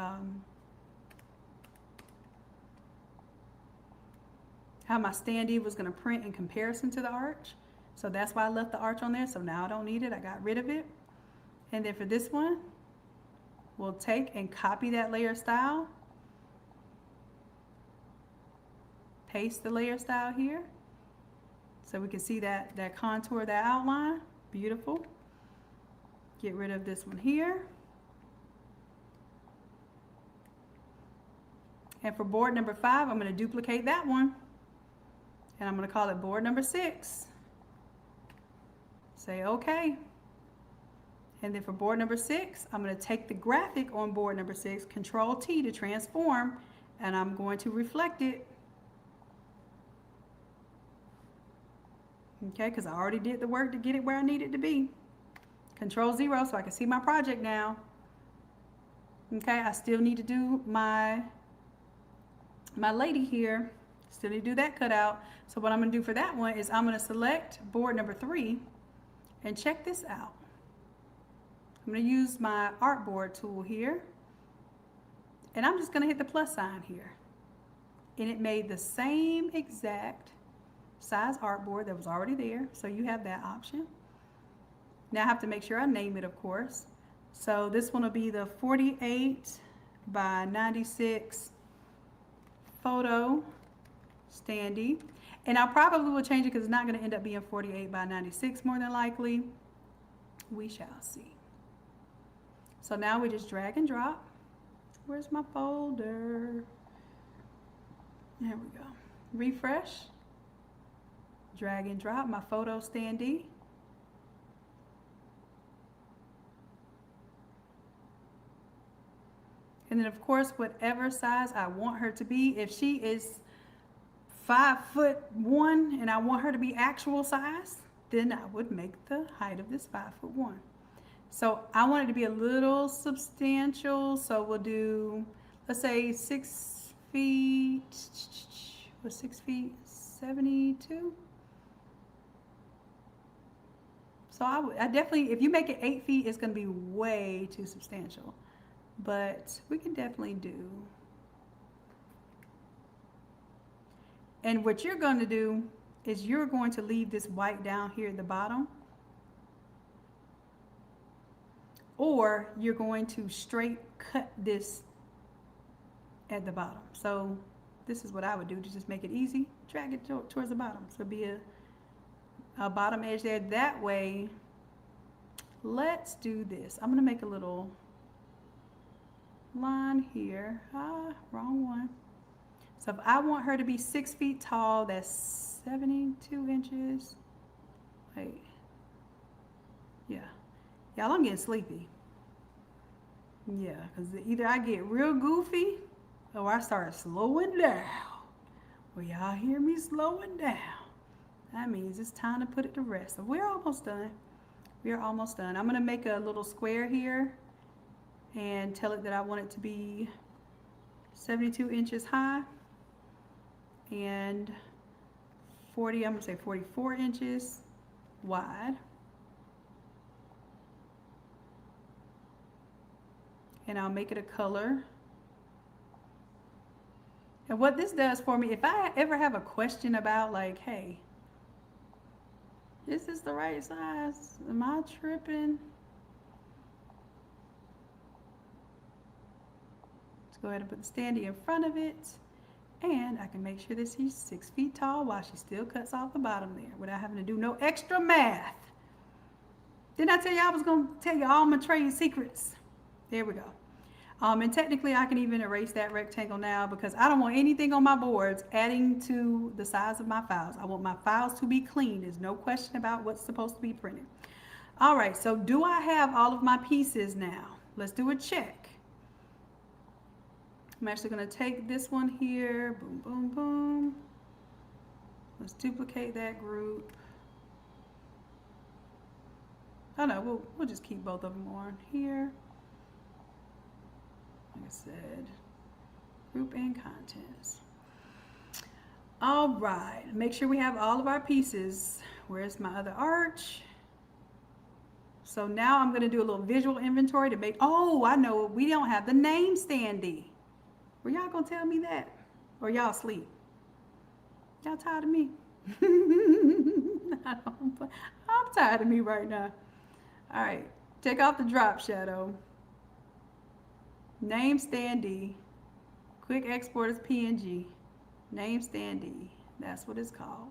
standee was going to print in comparison to the arch. So that's why I left the arch on there. So now I don't need it. I got rid of it. And then for this one, we'll take and copy that layer style. Paste the layer style here. So we can see that contour, that outline. Beautiful. Get rid of this one here. And for board number 5, I'm going to duplicate that one. And I'm going to call it board number 6. Say OK. And then for board number 6, I'm going to take the graphic on board number 6, Control T to transform, and I'm going to reflect it. Okay, because I already did the work to get it where I need it to be. Control 0 so I can see my project now. Okay, I still need to do my lady here. Still need to do that cutout. So what I'm going to do for that one is I'm going to select board number 3 and check this out. I'm going to use my artboard tool here, and I'm just going to hit the plus sign here. And it made the same exact size artboard that was already there, so you have that option. Now I have to make sure I name it, of course. So this one will be the 48 by 96 photo standee. And I probably will change it because it's not going to end up being 48 by 96 more than likely. We shall see. So now we just drag and drop. Where's my folder? There we go. Refresh. Drag and drop my photo standee. And then of course, whatever size I want her to be, if she is 5'1" and I want her to be actual size, then I would make the height of this 5'1". So I want it to be a little substantial, so we'll do, let's say 6 feet, what's 6 feet, 72? So I definitely, if you make it 8 feet, it's going to be way too substantial. But we can definitely do. And what you're going to do is you're going to leave this white down here at the bottom. Or you're going to straight cut this at the bottom. So this is what I would do to just make it easy. Drag it towards the bottom. So it'll be a bottom edge there. That way, let's do this. I'm going to make a little line here. Wrong one. So if I want her to be 6 feet tall, that's 72 inches. Wait. Yeah. Y'all, I'm getting sleepy. Yeah, because either I get real goofy or I start slowing down. Well, y'all hear me slowing down. That means it's time to put it to rest. So we're almost done. We're almost done. I'm going to make a little square here and tell it that I want it to be 72 inches high and 40, I'm going to say 44 inches wide. And I'll make it a color. And what this does for me, if I ever have a question about like, hey, is this the right size? Am I tripping? Let's go ahead and put the standee in front of it. And I can make sure that she's 6 feet tall while she still cuts off the bottom there without having to do no extra math. Didn't I tell you I was going to tell you all my trade secrets? There we go. And technically I can even erase that rectangle now because I don't want anything on my boards adding to the size of my files. I want my files to be clean. There's no question about what's supposed to be printed. All right, so do I have all of my pieces now? Let's do a check. I'm actually going to take this one here. Boom, boom, boom. Let's duplicate that group. Oh no, we'll just keep both of them on here. Like I said, group and contents. All right, make sure we have all of our pieces. Where's my other arch? So now I'm going to do a little visual inventory to make, oh, I know, we don't have the name standee. Were y'all going to tell me that? Or y'all asleep? Y'all tired of me? I'm tired of me right now. All right, take off the drop shadow. Name standee. Quick export as PNG. Name standee. That's what it's called.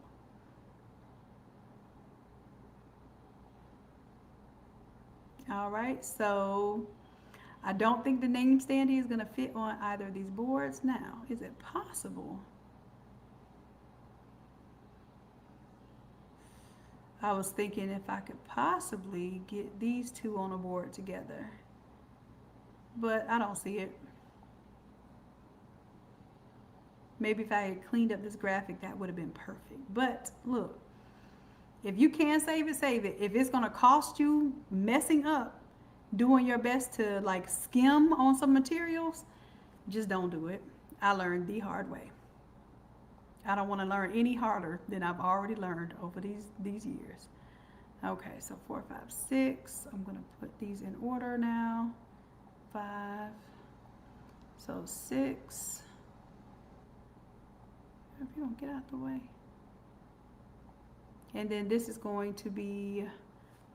All right, so I don't think the name standee is going to fit on either of these boards. Now, is it possible? I was thinking if I could possibly get these two on a board together, but I don't see it. Maybe if I had cleaned up this graphic, that would have been perfect. But look, if you can save it, save it. If it's going to cost you messing up, doing your best to like skim on some materials, just don't do it. I learned the hard way. I don't want to learn any harder than I've already learned over these years. Okay, so 4, 5, 6. I'm going to put these in order now. 5. So 6. If you don't get out the way. And then this is going to be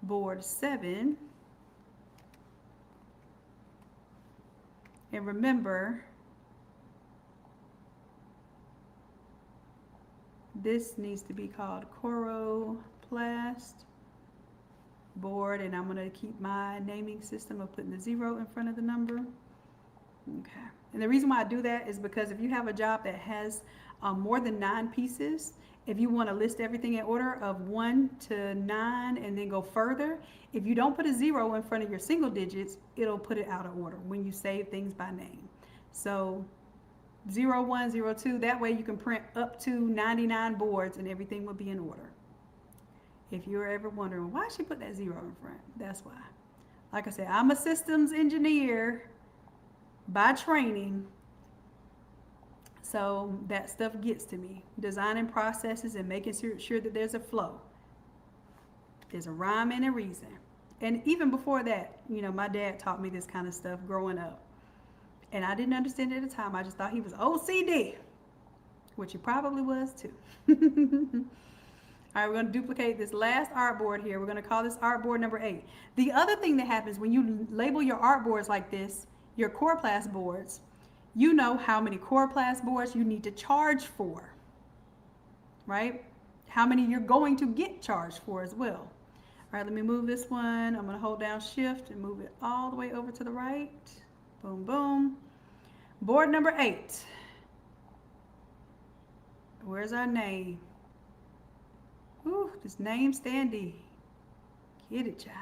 board 7. And remember, this needs to be called Coroplast board, and I'm going to keep my naming system of putting the 0 in front of the number. Okay. And the reason why I do that is because if you have a job that has more than 9 pieces, if you want to list everything in order of 1 to 9 and then go further, if you don't put a 0 in front of your single digits, it'll put it out of order when you save things by name. So 0, 1, 0, 2, that way you can print up to 99 boards and everything will be in order. If you're ever wondering why she put that 0 in front, that's why. Like I said, I'm a systems engineer by training, so that stuff gets to me. Designing processes and making sure that there's a flow. There's a rhyme and a reason. And even before that, you know, my dad taught me this kind of stuff growing up. And I didn't understand it at the time. I just thought he was OCD, which he probably was too. All right, we're going to duplicate this last artboard here. We're going to call this artboard number 8. The other thing that happens when you label your artboards like this, your Coroplast boards, you know how many Coroplast boards you need to charge for, right? How many you're going to get charged for as well. All right, let me move this one. I'm going to hold down Shift and move it all the way over to the right. Boom, boom. Board number 8. Where's our name? Ooh, this name standee. Get it, child.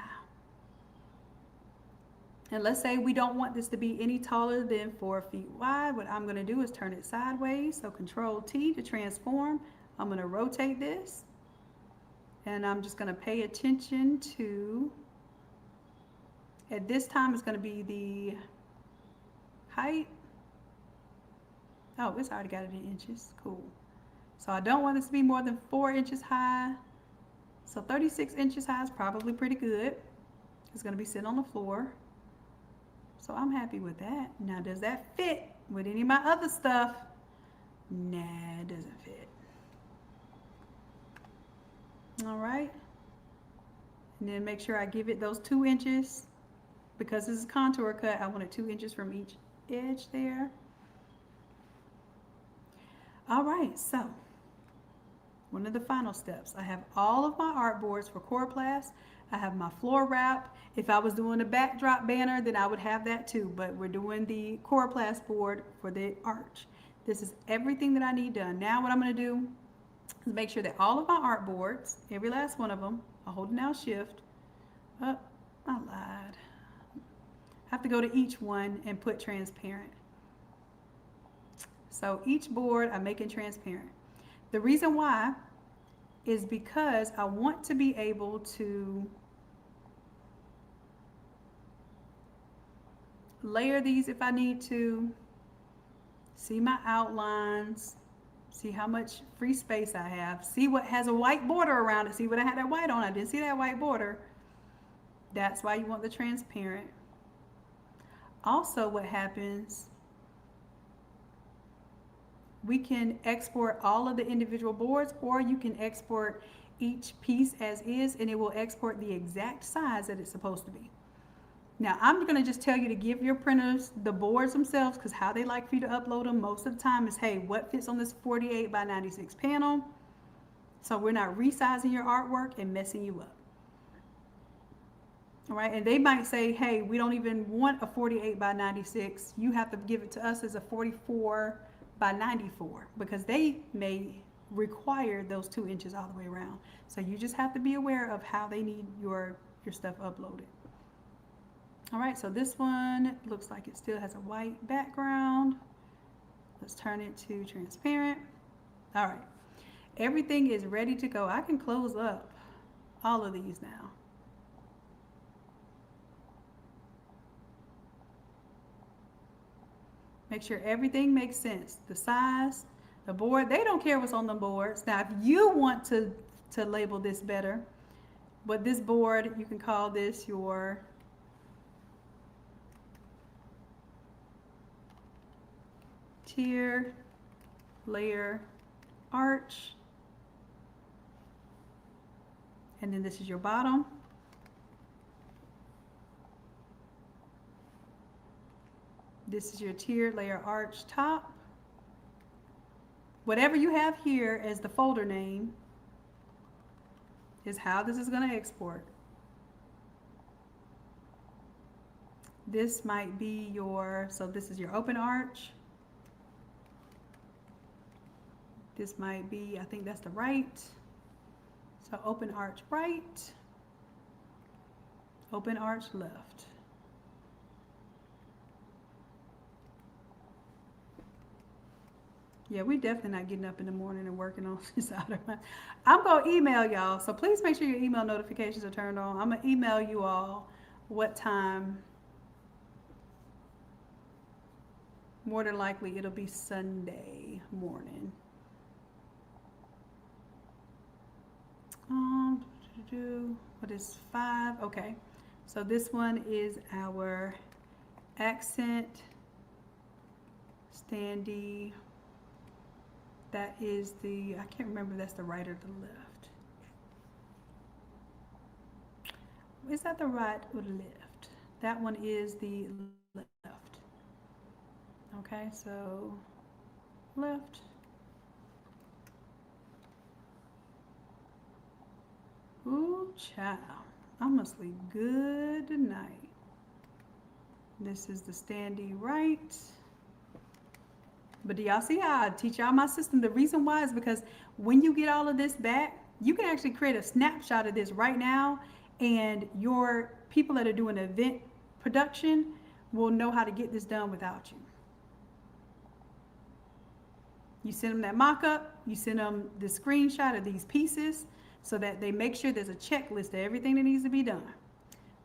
And let's say we don't want this to be any taller than 4 feet wide. What I'm going to do is turn it sideways. So Control T to transform. I'm going to rotate this. And I'm just going to pay attention to, at this time it's going to be the height. Oh, it's already got it in inches. Cool. So I don't want this to be more than 4 inches high. So 36 inches high is probably pretty good. It's going to be sitting on the floor. So I'm happy with that. Now, does that fit with any of my other stuff? Nah, it doesn't fit. All right. And then make sure I give it those 2 inches. Because this is contour cut, I want it 2 inches from each edge there. All right, so one of the final steps. I have all of my artboards for Coroplast. I have my floor wrap. If I was doing a backdrop banner, then I would have that too, but we're doing the Coroplast board for the arch. This is everything that I need done. Now what I'm going to do is make sure that all of my artboards, every last one of them, I'm holding down Shift. Oh, I lied. I have to go to each one and put transparent. So each board I'm making transparent. The reason why is because I want to be able to layer these if I need to, see my outlines, see how much free space I have, see what has a white border around it, see what I had that white on. I didn't see that white border. That's why you want the transparent. Also, what happens, we can export all of the individual boards, or you can export each piece as is, and it will export the exact size that it's supposed to be. Now, I'm going to just tell you to give your printers the boards themselves, because how they like for you to upload them most of the time is, hey, what fits on this 48 by 96 panel? So we're not resizing your artwork and messing you up. All right, and they might say, hey, we don't even want a 48 by 96. You have to give it to us as a 44 by 94 because they may require those 2 inches all the way around. So you just have to be aware of how they need your stuff uploaded. All right, so this one looks like it still has a white background. Let's turn it to transparent. All right, everything is ready to go. I can close up all of these now. Make sure everything makes sense. The size, the board, they don't care what's on the boards. Now, if you want to label this better, but this board, you can call this your tier, layer, arch. And then this is your bottom. This is your tier, layer, arch, top. Whatever you have here as the folder name is how this is going to export. This might be your, so this is your open arch. This might be, I think that's the right. So open arch right, open arch left. Yeah, we definitely not getting up in the morning and working on this Automizer. I'm going to email y'all, so please make sure your email notifications are turned on. I'm going to email you all what time. More than likely, it'll be Sunday morning. What is 5? Okay, so this one is our accent standee. That is the, I can't remember if that's the right or the left. Is that the right or the left? That one is the left. Okay, so left. Ooh, child. I'm gonna sleep good tonight. This is the standee right. But do y'all see how I teach y'all my system? The reason why is because when you get all of this back, you can actually create a snapshot of this right now, and your people that are doing event production will know how to get this done without you. You send them that mock-up, you send them the screenshot of these pieces so that they make sure there's a checklist of everything that needs to be done.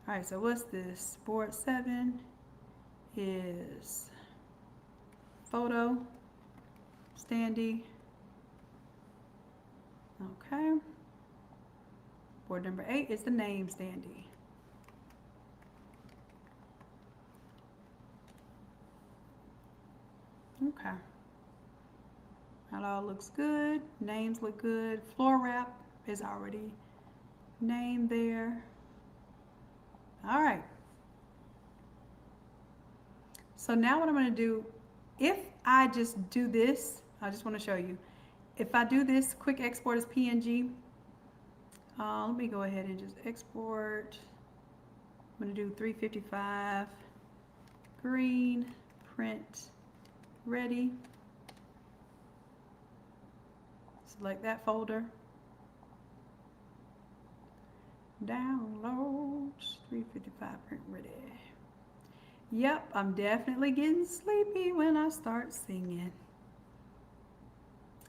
All right, so what's this? Board 7 is photo, standee. Okay. Board number 8 is the name standee. Okay. That all looks good. Names look good. Floor wrap is already named there. All right. So now what I'm going to do, if I just do this, I just want to show you. If I do this quick export as PNG, let me go ahead and just export. I'm going to do 355 green, print, ready. Select that folder. Downloads, 355 print ready. Yep, I'm definitely getting sleepy when I start singing.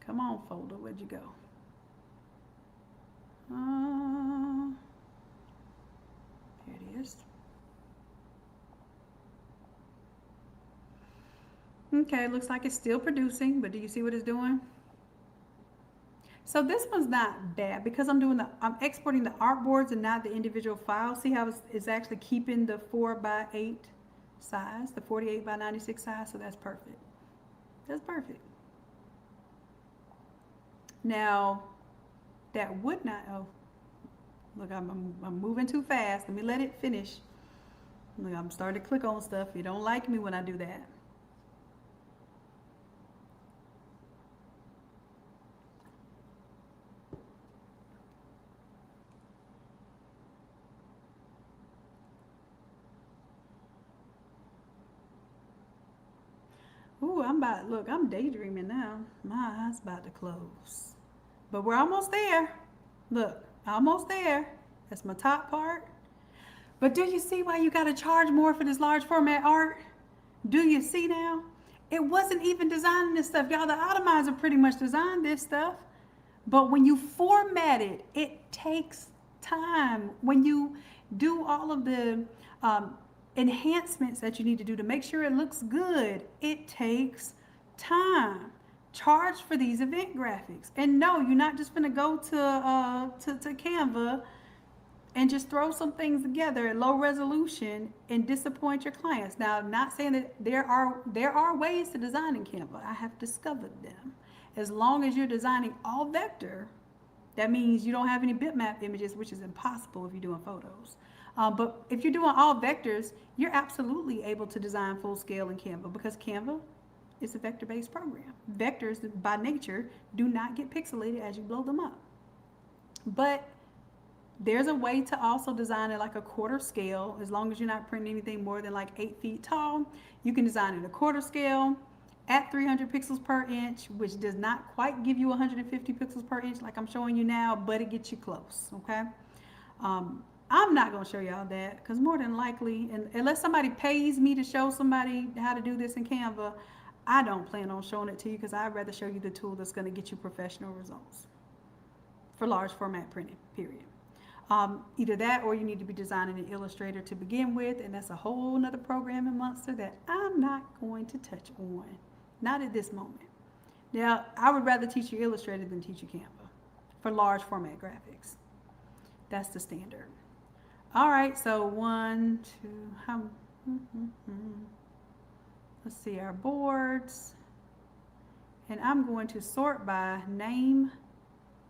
Come on, folder, where'd you go? Here it is. Okay, looks like it's still producing, but do you see what it's doing? So this one's not bad because I'm exporting the artboards and not the individual files. See how it's actually keeping the 4x8 size, the 48 by 96 size, so that's perfect. That's perfect. Now, that would not, oh, look, I'm moving too fast. Let me let it finish. Look, I'm starting to click on stuff. You don't like me when I do that. Ooh, I'm daydreaming now. My eyes about to close. But we're almost there. Look, almost there. That's my top part. But do you see why you got to charge more for this large format art? Do you see now? It wasn't even designing this stuff. Y'all, the Automizer pretty much designed this stuff. But when you format it, it takes time. When you do all of the enhancements that you need to do to make sure it looks good, it takes time. Charge for these event graphics. And no, you're not just gonna go to Canva and just throw some things together at low resolution and disappoint your clients. Now, I'm not saying that there are ways to design in Canva. I have discovered them. As long as you're designing all vector, that means you don't have any bitmap images, which is impossible if you're doing photos. But if you're doing all vectors, you're absolutely able to design full scale in Canva, because Canva is a vector-based program. Vectors, by nature, do not get pixelated as you blow them up. But there's a way to also design it like a quarter scale. As long as you're not printing anything more than like 8 feet tall, you can design it a quarter scale at 300 pixels per inch, which does not quite give you 150 pixels per inch like I'm showing you now, but it gets you close, okay? I'm not gonna show y'all that, because more than likely, and unless somebody pays me to show somebody how to do this in Canva, I don't plan on showing it to you, because I'd rather show you the tool that's gonna get you professional results for large format printing, period. Either that, or you need to be designing in Illustrator to begin with, and that's a whole nother programming monster that I'm not going to touch on. Not at this moment. Now, I would rather teach you Illustrator than teach you Canva for large format graphics. That's the standard. All right, so 1, 2, let's see our boards. And I'm going to sort by name.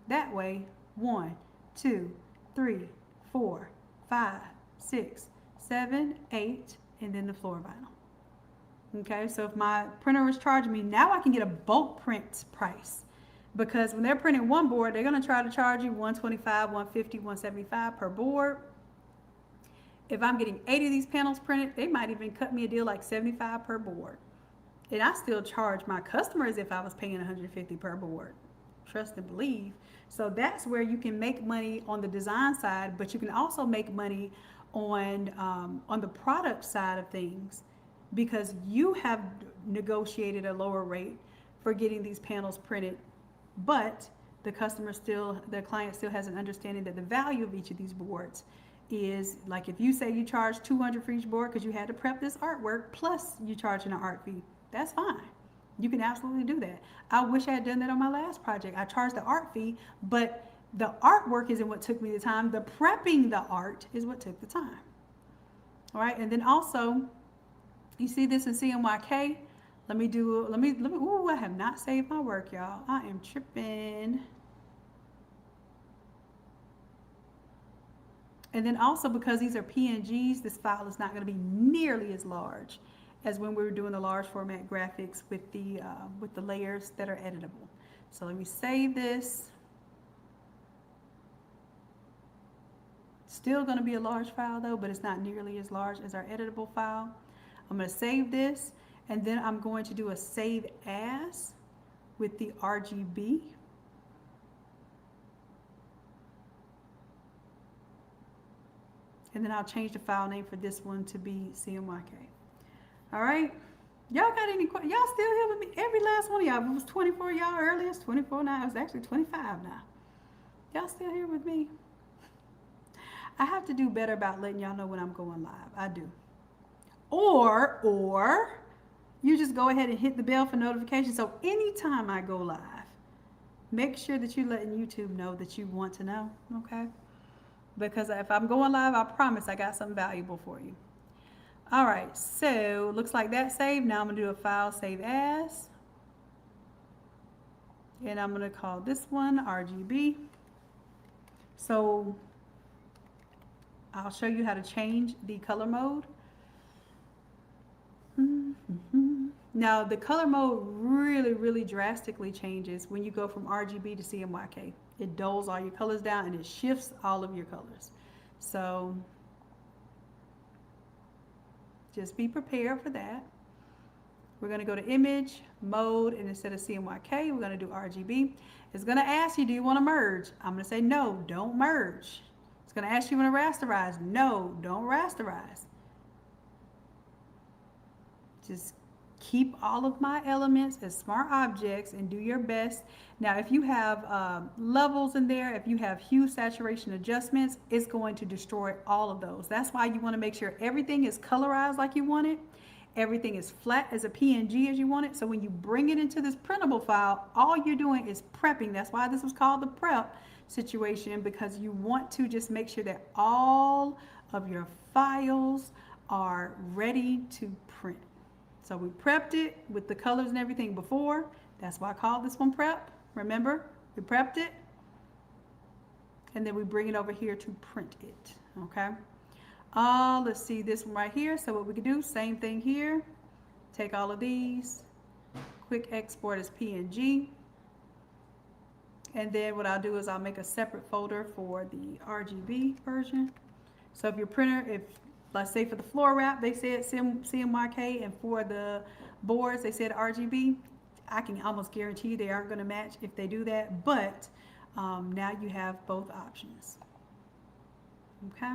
That way, 1, 2, 3, 4, 5, 6, 7, 8, and then the floor vinyl. Okay, so if my printer was charging me, now I can get a bulk print price, because when they're printing one board, they're going to try to charge you $125, $150, $175 per board. If I'm getting 80 of these panels printed, they might even cut me a deal like $75 per board. And I still charge my customers if I was paying $150 per board. Trust and believe. So that's where you can make money on the design side, but you can also make money on the product side of things, because you have negotiated a lower rate for getting these panels printed, but the client still has an understanding that the value of each of these boards is, like, if you say you charge $200 for each board because you had to prep this artwork, plus you charge an art fee, that's fine. You can absolutely do that. I wish I had done that on my last project. I charged the art fee, but the artwork isn't what took me the time. The prepping the art is what took the time. All right, and then also, you see this in CMYK? Ooh, I have not saved my work, y'all. I am tripping. And then also, because these are PNGs, this file is not going to be nearly as large as when we were doing the large format graphics with the layers that are editable. So let me save this. Still going to be a large file though, but it's not nearly as large as our editable file. I'm going to save this, and then I'm going to do a save as with the RGB. And then I'll change the file name for this one to be CMYK. All right. Y'all got any questions? Y'all still here with me? Every last one of y'all. It was 24 y'all earlier. It's 24 now. It's actually 25 now. Y'all still here with me? I have to do better about letting y'all know when I'm going live. I do. Or you just go ahead and hit the bell for notifications. So anytime I go live, make sure that you're letting YouTube know that you want to know, okay? Because if I'm going live, I promise I got something valuable for you. All right, so looks like that's saved. Now I'm gonna do a file save as. And I'm gonna call this one RGB. So I'll show you how to change the color mode. Now the color mode really drastically changes when you go from RGB to CMYK. It dulls all your colors down and it shifts all of your colors. So just be prepared for that. We're going to go to image, mode, and instead of CMYK, we're going to do RGB. It's going to ask you, do you want to merge? I'm going to say no, don't merge. It's going to ask you, want to rasterize? No, don't rasterize. Just keep all of my elements as smart objects and do your best. Now, if you have levels in there, if you have hue saturation adjustments, it's going to destroy all of those. That's why you want to make sure everything is colorized like you want it. Everything is flat as a PNG as you want it. So when you bring it into this printable file, all you're doing is prepping. That's why this was called the prep situation, because you want to just make sure that all of your files are ready to print. So we prepped it with the colors and everything before. That's why I called this one prep. Remember, we prepped it. And then we bring it over here to print it, okay? Let's see this one right here. So what we can do, same thing here. Take all of these, quick export as PNG. And then what I'll do is I'll make a separate folder for the RGB version. So if your printer, if let's say for the floor wrap, they said CMYK, and for the boards, they said RGB. I can almost guarantee they aren't going to match if they do that, but now you have both options. Okay.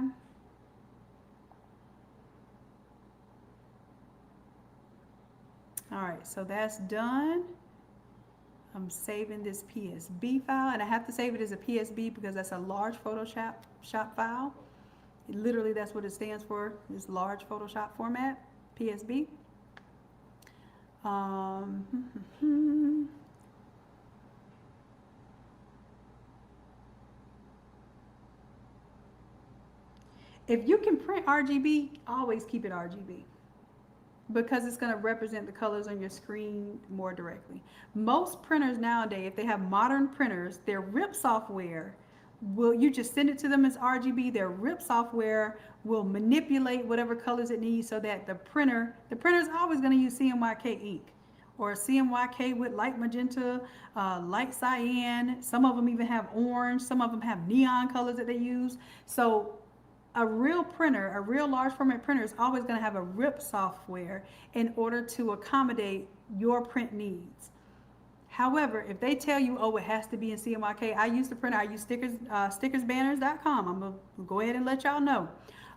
All right, so that's done. I'm saving this PSB file, and I have to save it as a PSB because that's a large Photoshop file. Literally, that's what it stands for, is large Photoshop format, PSB. If you can print RGB, always keep it RGB, because it's going to represent the colors on your screen more directly. Most printers nowadays, if they have modern printers, their RIP software will, you just send it to them as RGB. Their RIP software will manipulate whatever colors it needs so that the printer is always going to use CMYK ink or CMYK with light magenta, light cyan. Some of them even have orange. Some of them have neon colors that they use. So a real printer, a real large format printer, is always going to have a RIP software in order to accommodate your print needs. However, if they tell you, oh, it has to be in CMYK, I use the printer, I use stickersbanners.com. I'm going to go ahead and let y'all know.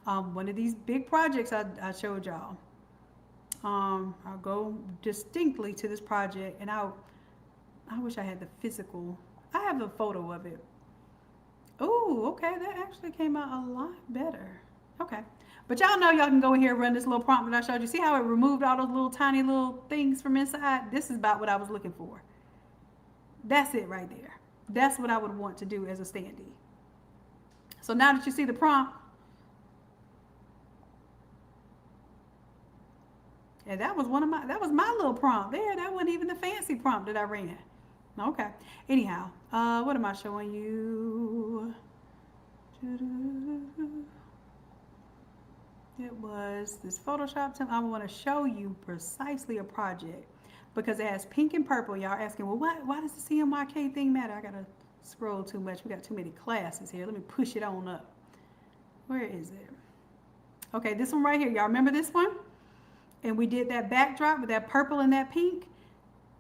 One of these big projects I showed y'all, I'll go distinctly to this project, and I wish I had the physical. I have a photo of it. Oh, okay, that actually came out a lot better. Okay, but y'all know y'all can go in here and run this little prompt that I showed you. See how it removed all those little tiny little things from inside? This is about what I was looking for. That's it right there. That's what I would want to do as a standee. So now that you see the prompt, and that was my little prompt there. That wasn't even the fancy prompt that I ran. Okay. Anyhow, what am I showing you? It was this Photoshop template. I want to show you precisely a project because it has pink and purple. Y'all asking, well, why does the CMYK thing matter? I got to scroll too much. We got too many classes here. Let me push it on up. Where is it? Okay, this one right here. Y'all remember this one? And we did that backdrop with that purple and that pink.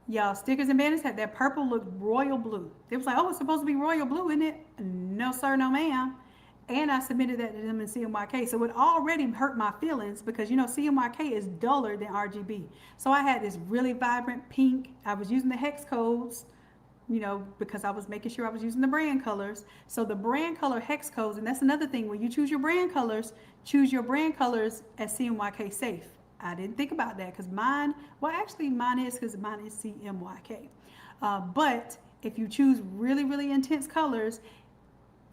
Y'all, Stickers and Banners had that purple look royal blue. It was like, oh, it's supposed to be royal blue, isn't it? No, sir, no, ma'am. And I submitted that to them in CMYK. So it already hurt my feelings because, you know, CMYK is duller than RGB. So I had this really vibrant pink. I was using the hex codes, you know, because I was making sure I was using the brand colors. So the brand color hex codes, and that's another thing, when you choose your brand colors as CMYK safe. I didn't think about that because mine is because mine is CMYK. But if you choose really, really intense colors,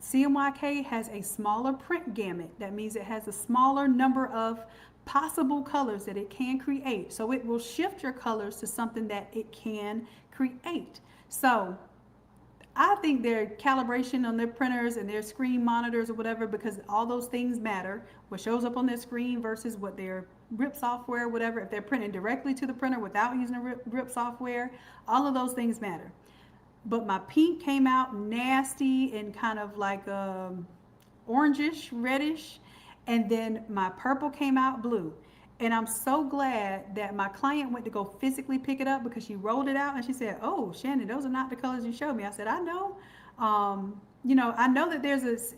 CMYK has a smaller print gamut. That means it has a smaller number of possible colors that it can create. So it will shift your colors to something that it can create. So I think their calibration on their printers and their screen monitors or whatever, because all those things matter, what shows up on their screen versus what their RIP software, whatever, if they're printing directly to the printer without using a RIP software, all of those things matter. But my pink came out nasty and kind of like orangish, reddish, and then my purple came out blue. And I'm so glad that my client went to go physically pick it up because she rolled it out and she said, "Oh, Shannon, those are not the colors you showed me." I said, "I know. I know that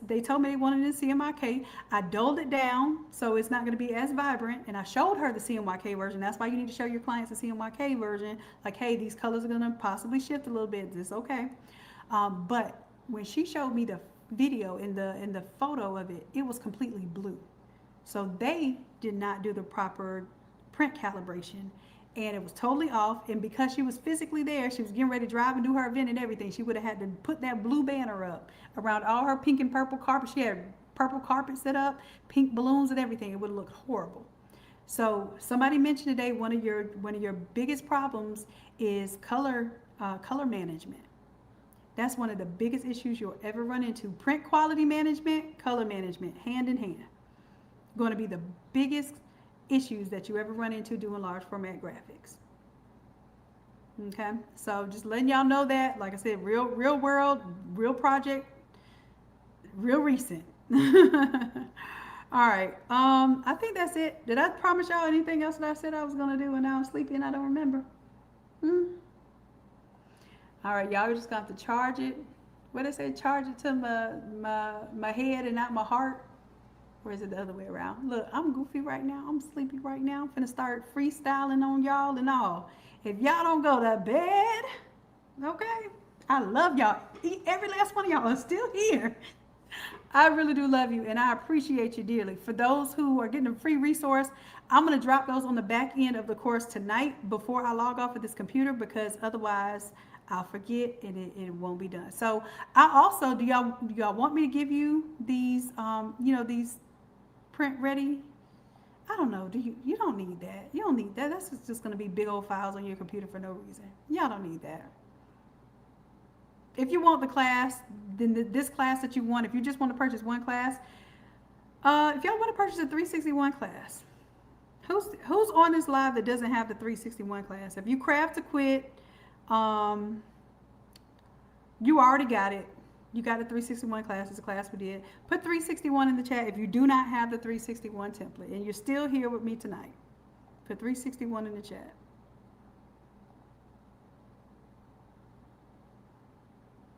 they told me they wanted a CMYK. I dulled it down so it's not going to be as vibrant. And I showed her the CMYK version. That's why you need to show your clients the CMYK version. Like, hey, these colors are going to possibly shift a little bit. It's okay." But when she showed me the video in the photo of it, it was completely blue. So they did not do the proper print calibration, and it was totally off. And because she was physically there, she was getting ready to drive and do her event and everything, she would have had to put that blue banner up around all her pink and purple carpet. She had purple carpet set up, pink balloons and everything. It would have looked horrible. So somebody mentioned today one of your biggest problems is color management. That's one of the biggest issues you'll ever run into. Print quality management, color management, hand in hand. Going to be the biggest issues that you ever run into doing large format graphics. Okay, so just letting y'all know that, like I said, real world, real project, real recent. All right, I think that's it. Did I promise y'all anything else that I said I was gonna do and now I'm sleepy and I don't remember? All right, y'all, we're just gonna have to charge it. What did I say? Charge it to my head and not my heart. Or is it the other way around? Look, I'm goofy right now. I'm sleepy right now. I'm finna start freestyling on y'all and all. If y'all don't go to bed, okay? I love y'all. Every last one of y'all are still here. I really do love you, and I appreciate you dearly. For those who are getting a free resource, I'm going to drop those on the back end of the course tonight before I log off of this computer, because otherwise I'll forget and it won't be done. So I also, do y'all want me to give you these, these print ready? I don't know. You don't need that. You don't need that. That's just going to be big old files on your computer for no reason. Y'all don't need that. If you want the class, then this class that you want, if you just want to purchase one class, if y'all want to purchase a 361 class, who's on this live that doesn't have the 361 class? If you craft to quit, you already got it. You got the 361 class. It's a class we did. Put 361 in the chat if you do not have the 361 template and you're still here with me tonight. Put 361 in the chat.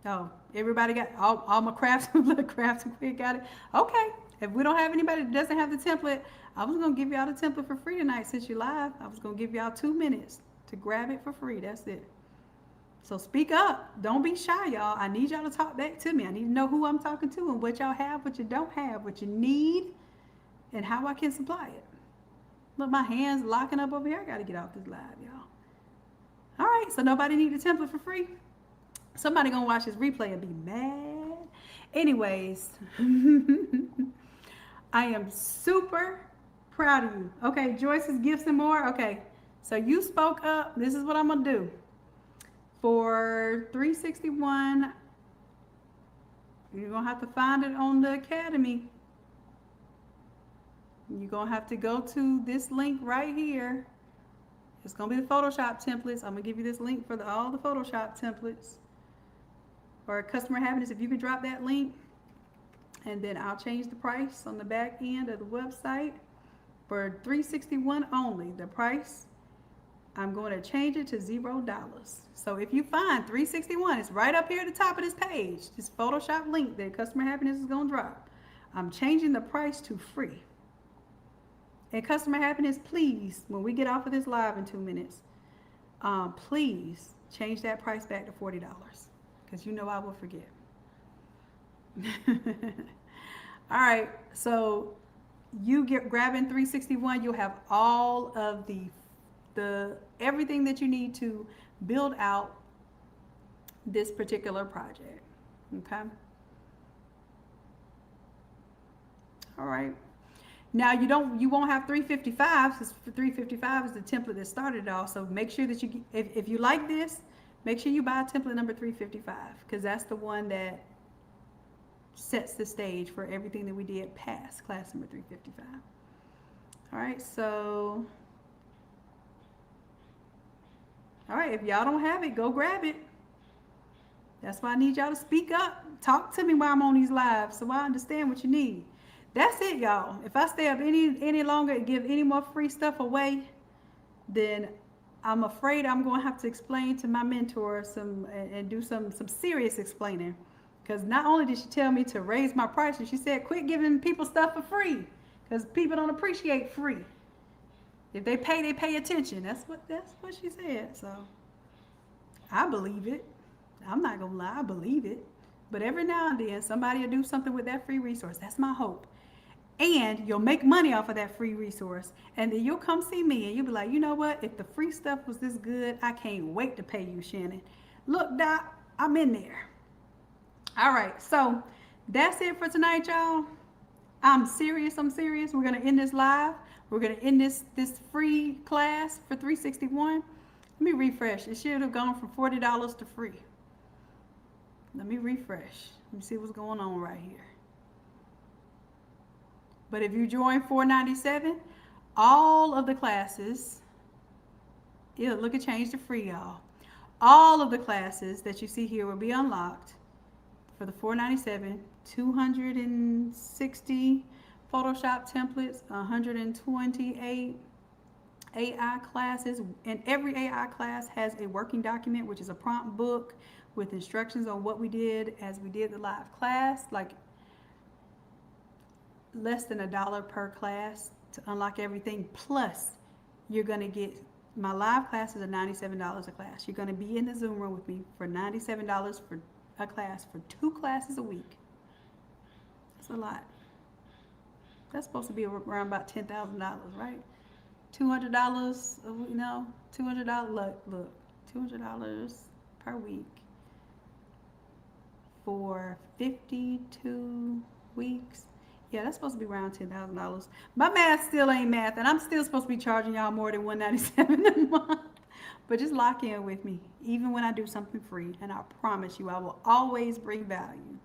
Oh, everybody got all my crafts and quit got it. Okay. If we don't have anybody that doesn't have the template, I was gonna give y'all the template for free tonight since you're live. I was gonna give y'all 2 minutes to grab it for free. That's it. So speak up. Don't be shy, y'all. I need y'all to talk back to me. I need to know who I'm talking to and what y'all have, what you don't have, what you need, and how I can supply it. Look, my hands locking up over here. I gotta get off this live, y'all. All right, so nobody need the template for free? Somebody gonna watch this replay and be mad. Anyways, I am super proud of you. Okay, Joyce's Gifts and More. Okay, so you spoke up. This is what I'm gonna do. For 361, you're gonna have to find it on the Academy. You're gonna have to go to this link right here. It's gonna be the Photoshop templates. I'm gonna give you this link for all the Photoshop templates. Or customer happiness, if you could drop that link, and then I'll change the price on the back end of the website for 361 only. The price, I'm going to change it to $0. So if you find 361, it's right up here at the top of this page, this Photoshop link that customer happiness is going to drop. I'm changing the price to free. And customer happiness, please, when we get off of this live in 2 minutes, please change that price back to $40. Because you know I will forget. All right, so you grabbing 361, you'll have all of the everything that you need to build out this particular project. Okay. All right. Now you won't have 355, because 355 is the template that started it all. So make sure that if you like this, make sure you buy template number 355, because that's the one that sets the stage for everything that we did past class number 355. All right, so, all right, if y'all don't have it, go grab it. That's why I need y'all to speak up. Talk to me while I'm on these lives so I understand what you need. that's it, y'all. If I stay up any longer and give any more free stuff away, then I'm afraid I'm going to have to explain to my mentor and do some serious explaining. Because not only did she tell me to raise my prices, she said quit giving people stuff for free, because people don't appreciate free. If they pay attention. That's what she said. So I believe it. I'm not gonna lie, I believe it. But every now and then somebody will do something with that free resource. That's my hope. And you'll make money off of that free resource. And then you'll come see me and you'll be like, you know what? If the free stuff was this good, I can't wait to pay you, Shannon. Look, Doc, I'm in there. All right, so that's it for tonight, y'all. I'm serious. We're gonna end this live. We're gonna end this free class for $361. Let me refresh. It should have gone from $40 to free. Let me refresh. Let me see what's going on right here. But if you join $497, all of the classes, yeah, look at change to free, y'all. All of the classes that you see here will be unlocked for the $497, 260 Photoshop templates, 128 AI classes, and every AI class has a working document, which is a prompt book with instructions on what we did as we did the live class, like less than $1 per class to unlock everything. Plus, you're gonna get my live classes are $97 a class. You're gonna be in the Zoom room with me for $97 for a class for 2 classes a week. That's a lot. That's supposed to be around about $10,000, right? $200, you know, $200. Look, $200 per week for 52 weeks. Yeah, that's supposed to be around $10,000. My math still ain't math, and I'm still supposed to be charging y'all more than $197 a month. But just lock in with me, even when I do something free, and I promise you, I will always bring value.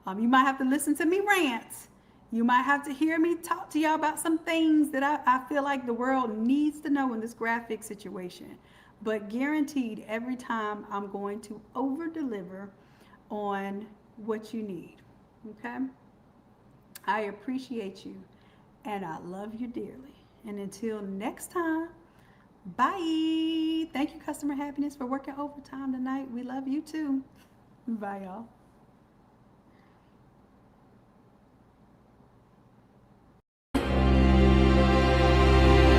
You might have to listen to me rant. You might have to hear me talk to y'all about some things that I feel like the world needs to know in this graphic situation. But guaranteed, every time I'm going to over-deliver on what you need, okay? I appreciate you, and I love you dearly. And until next time, bye. Thank you, Customer Happiness, for working overtime tonight. We love you too. Bye, y'all.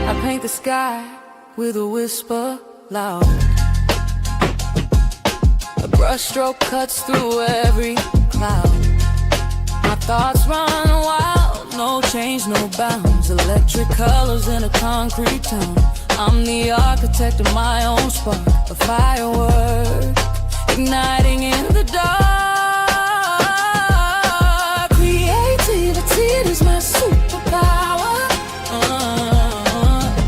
I paint the sky with a whisper loud. A brushstroke cuts through every cloud. My thoughts run wild, no change, no bounds. Electric colors in a concrete town. I'm the architect of my own spark, a firework igniting in the dark. Creativity is my superpower.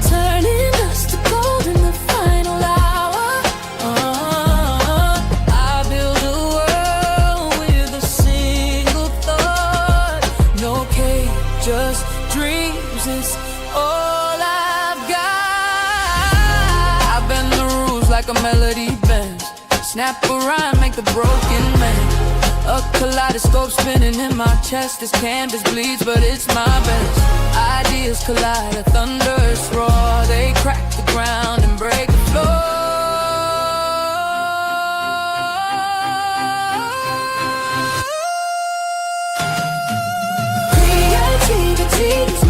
Turning dust to gold in the final hour. I build a world with a single thought. No cage, just dreams. It's all I've got. I bend the rules like a melody bends. Snap a rhyme, make the broken man. A kaleidoscope spinning in my chest. This canvas bleeds, but it's my best. Ideas collide, a thunderous roar. They crack the ground and break the floor. Creativity is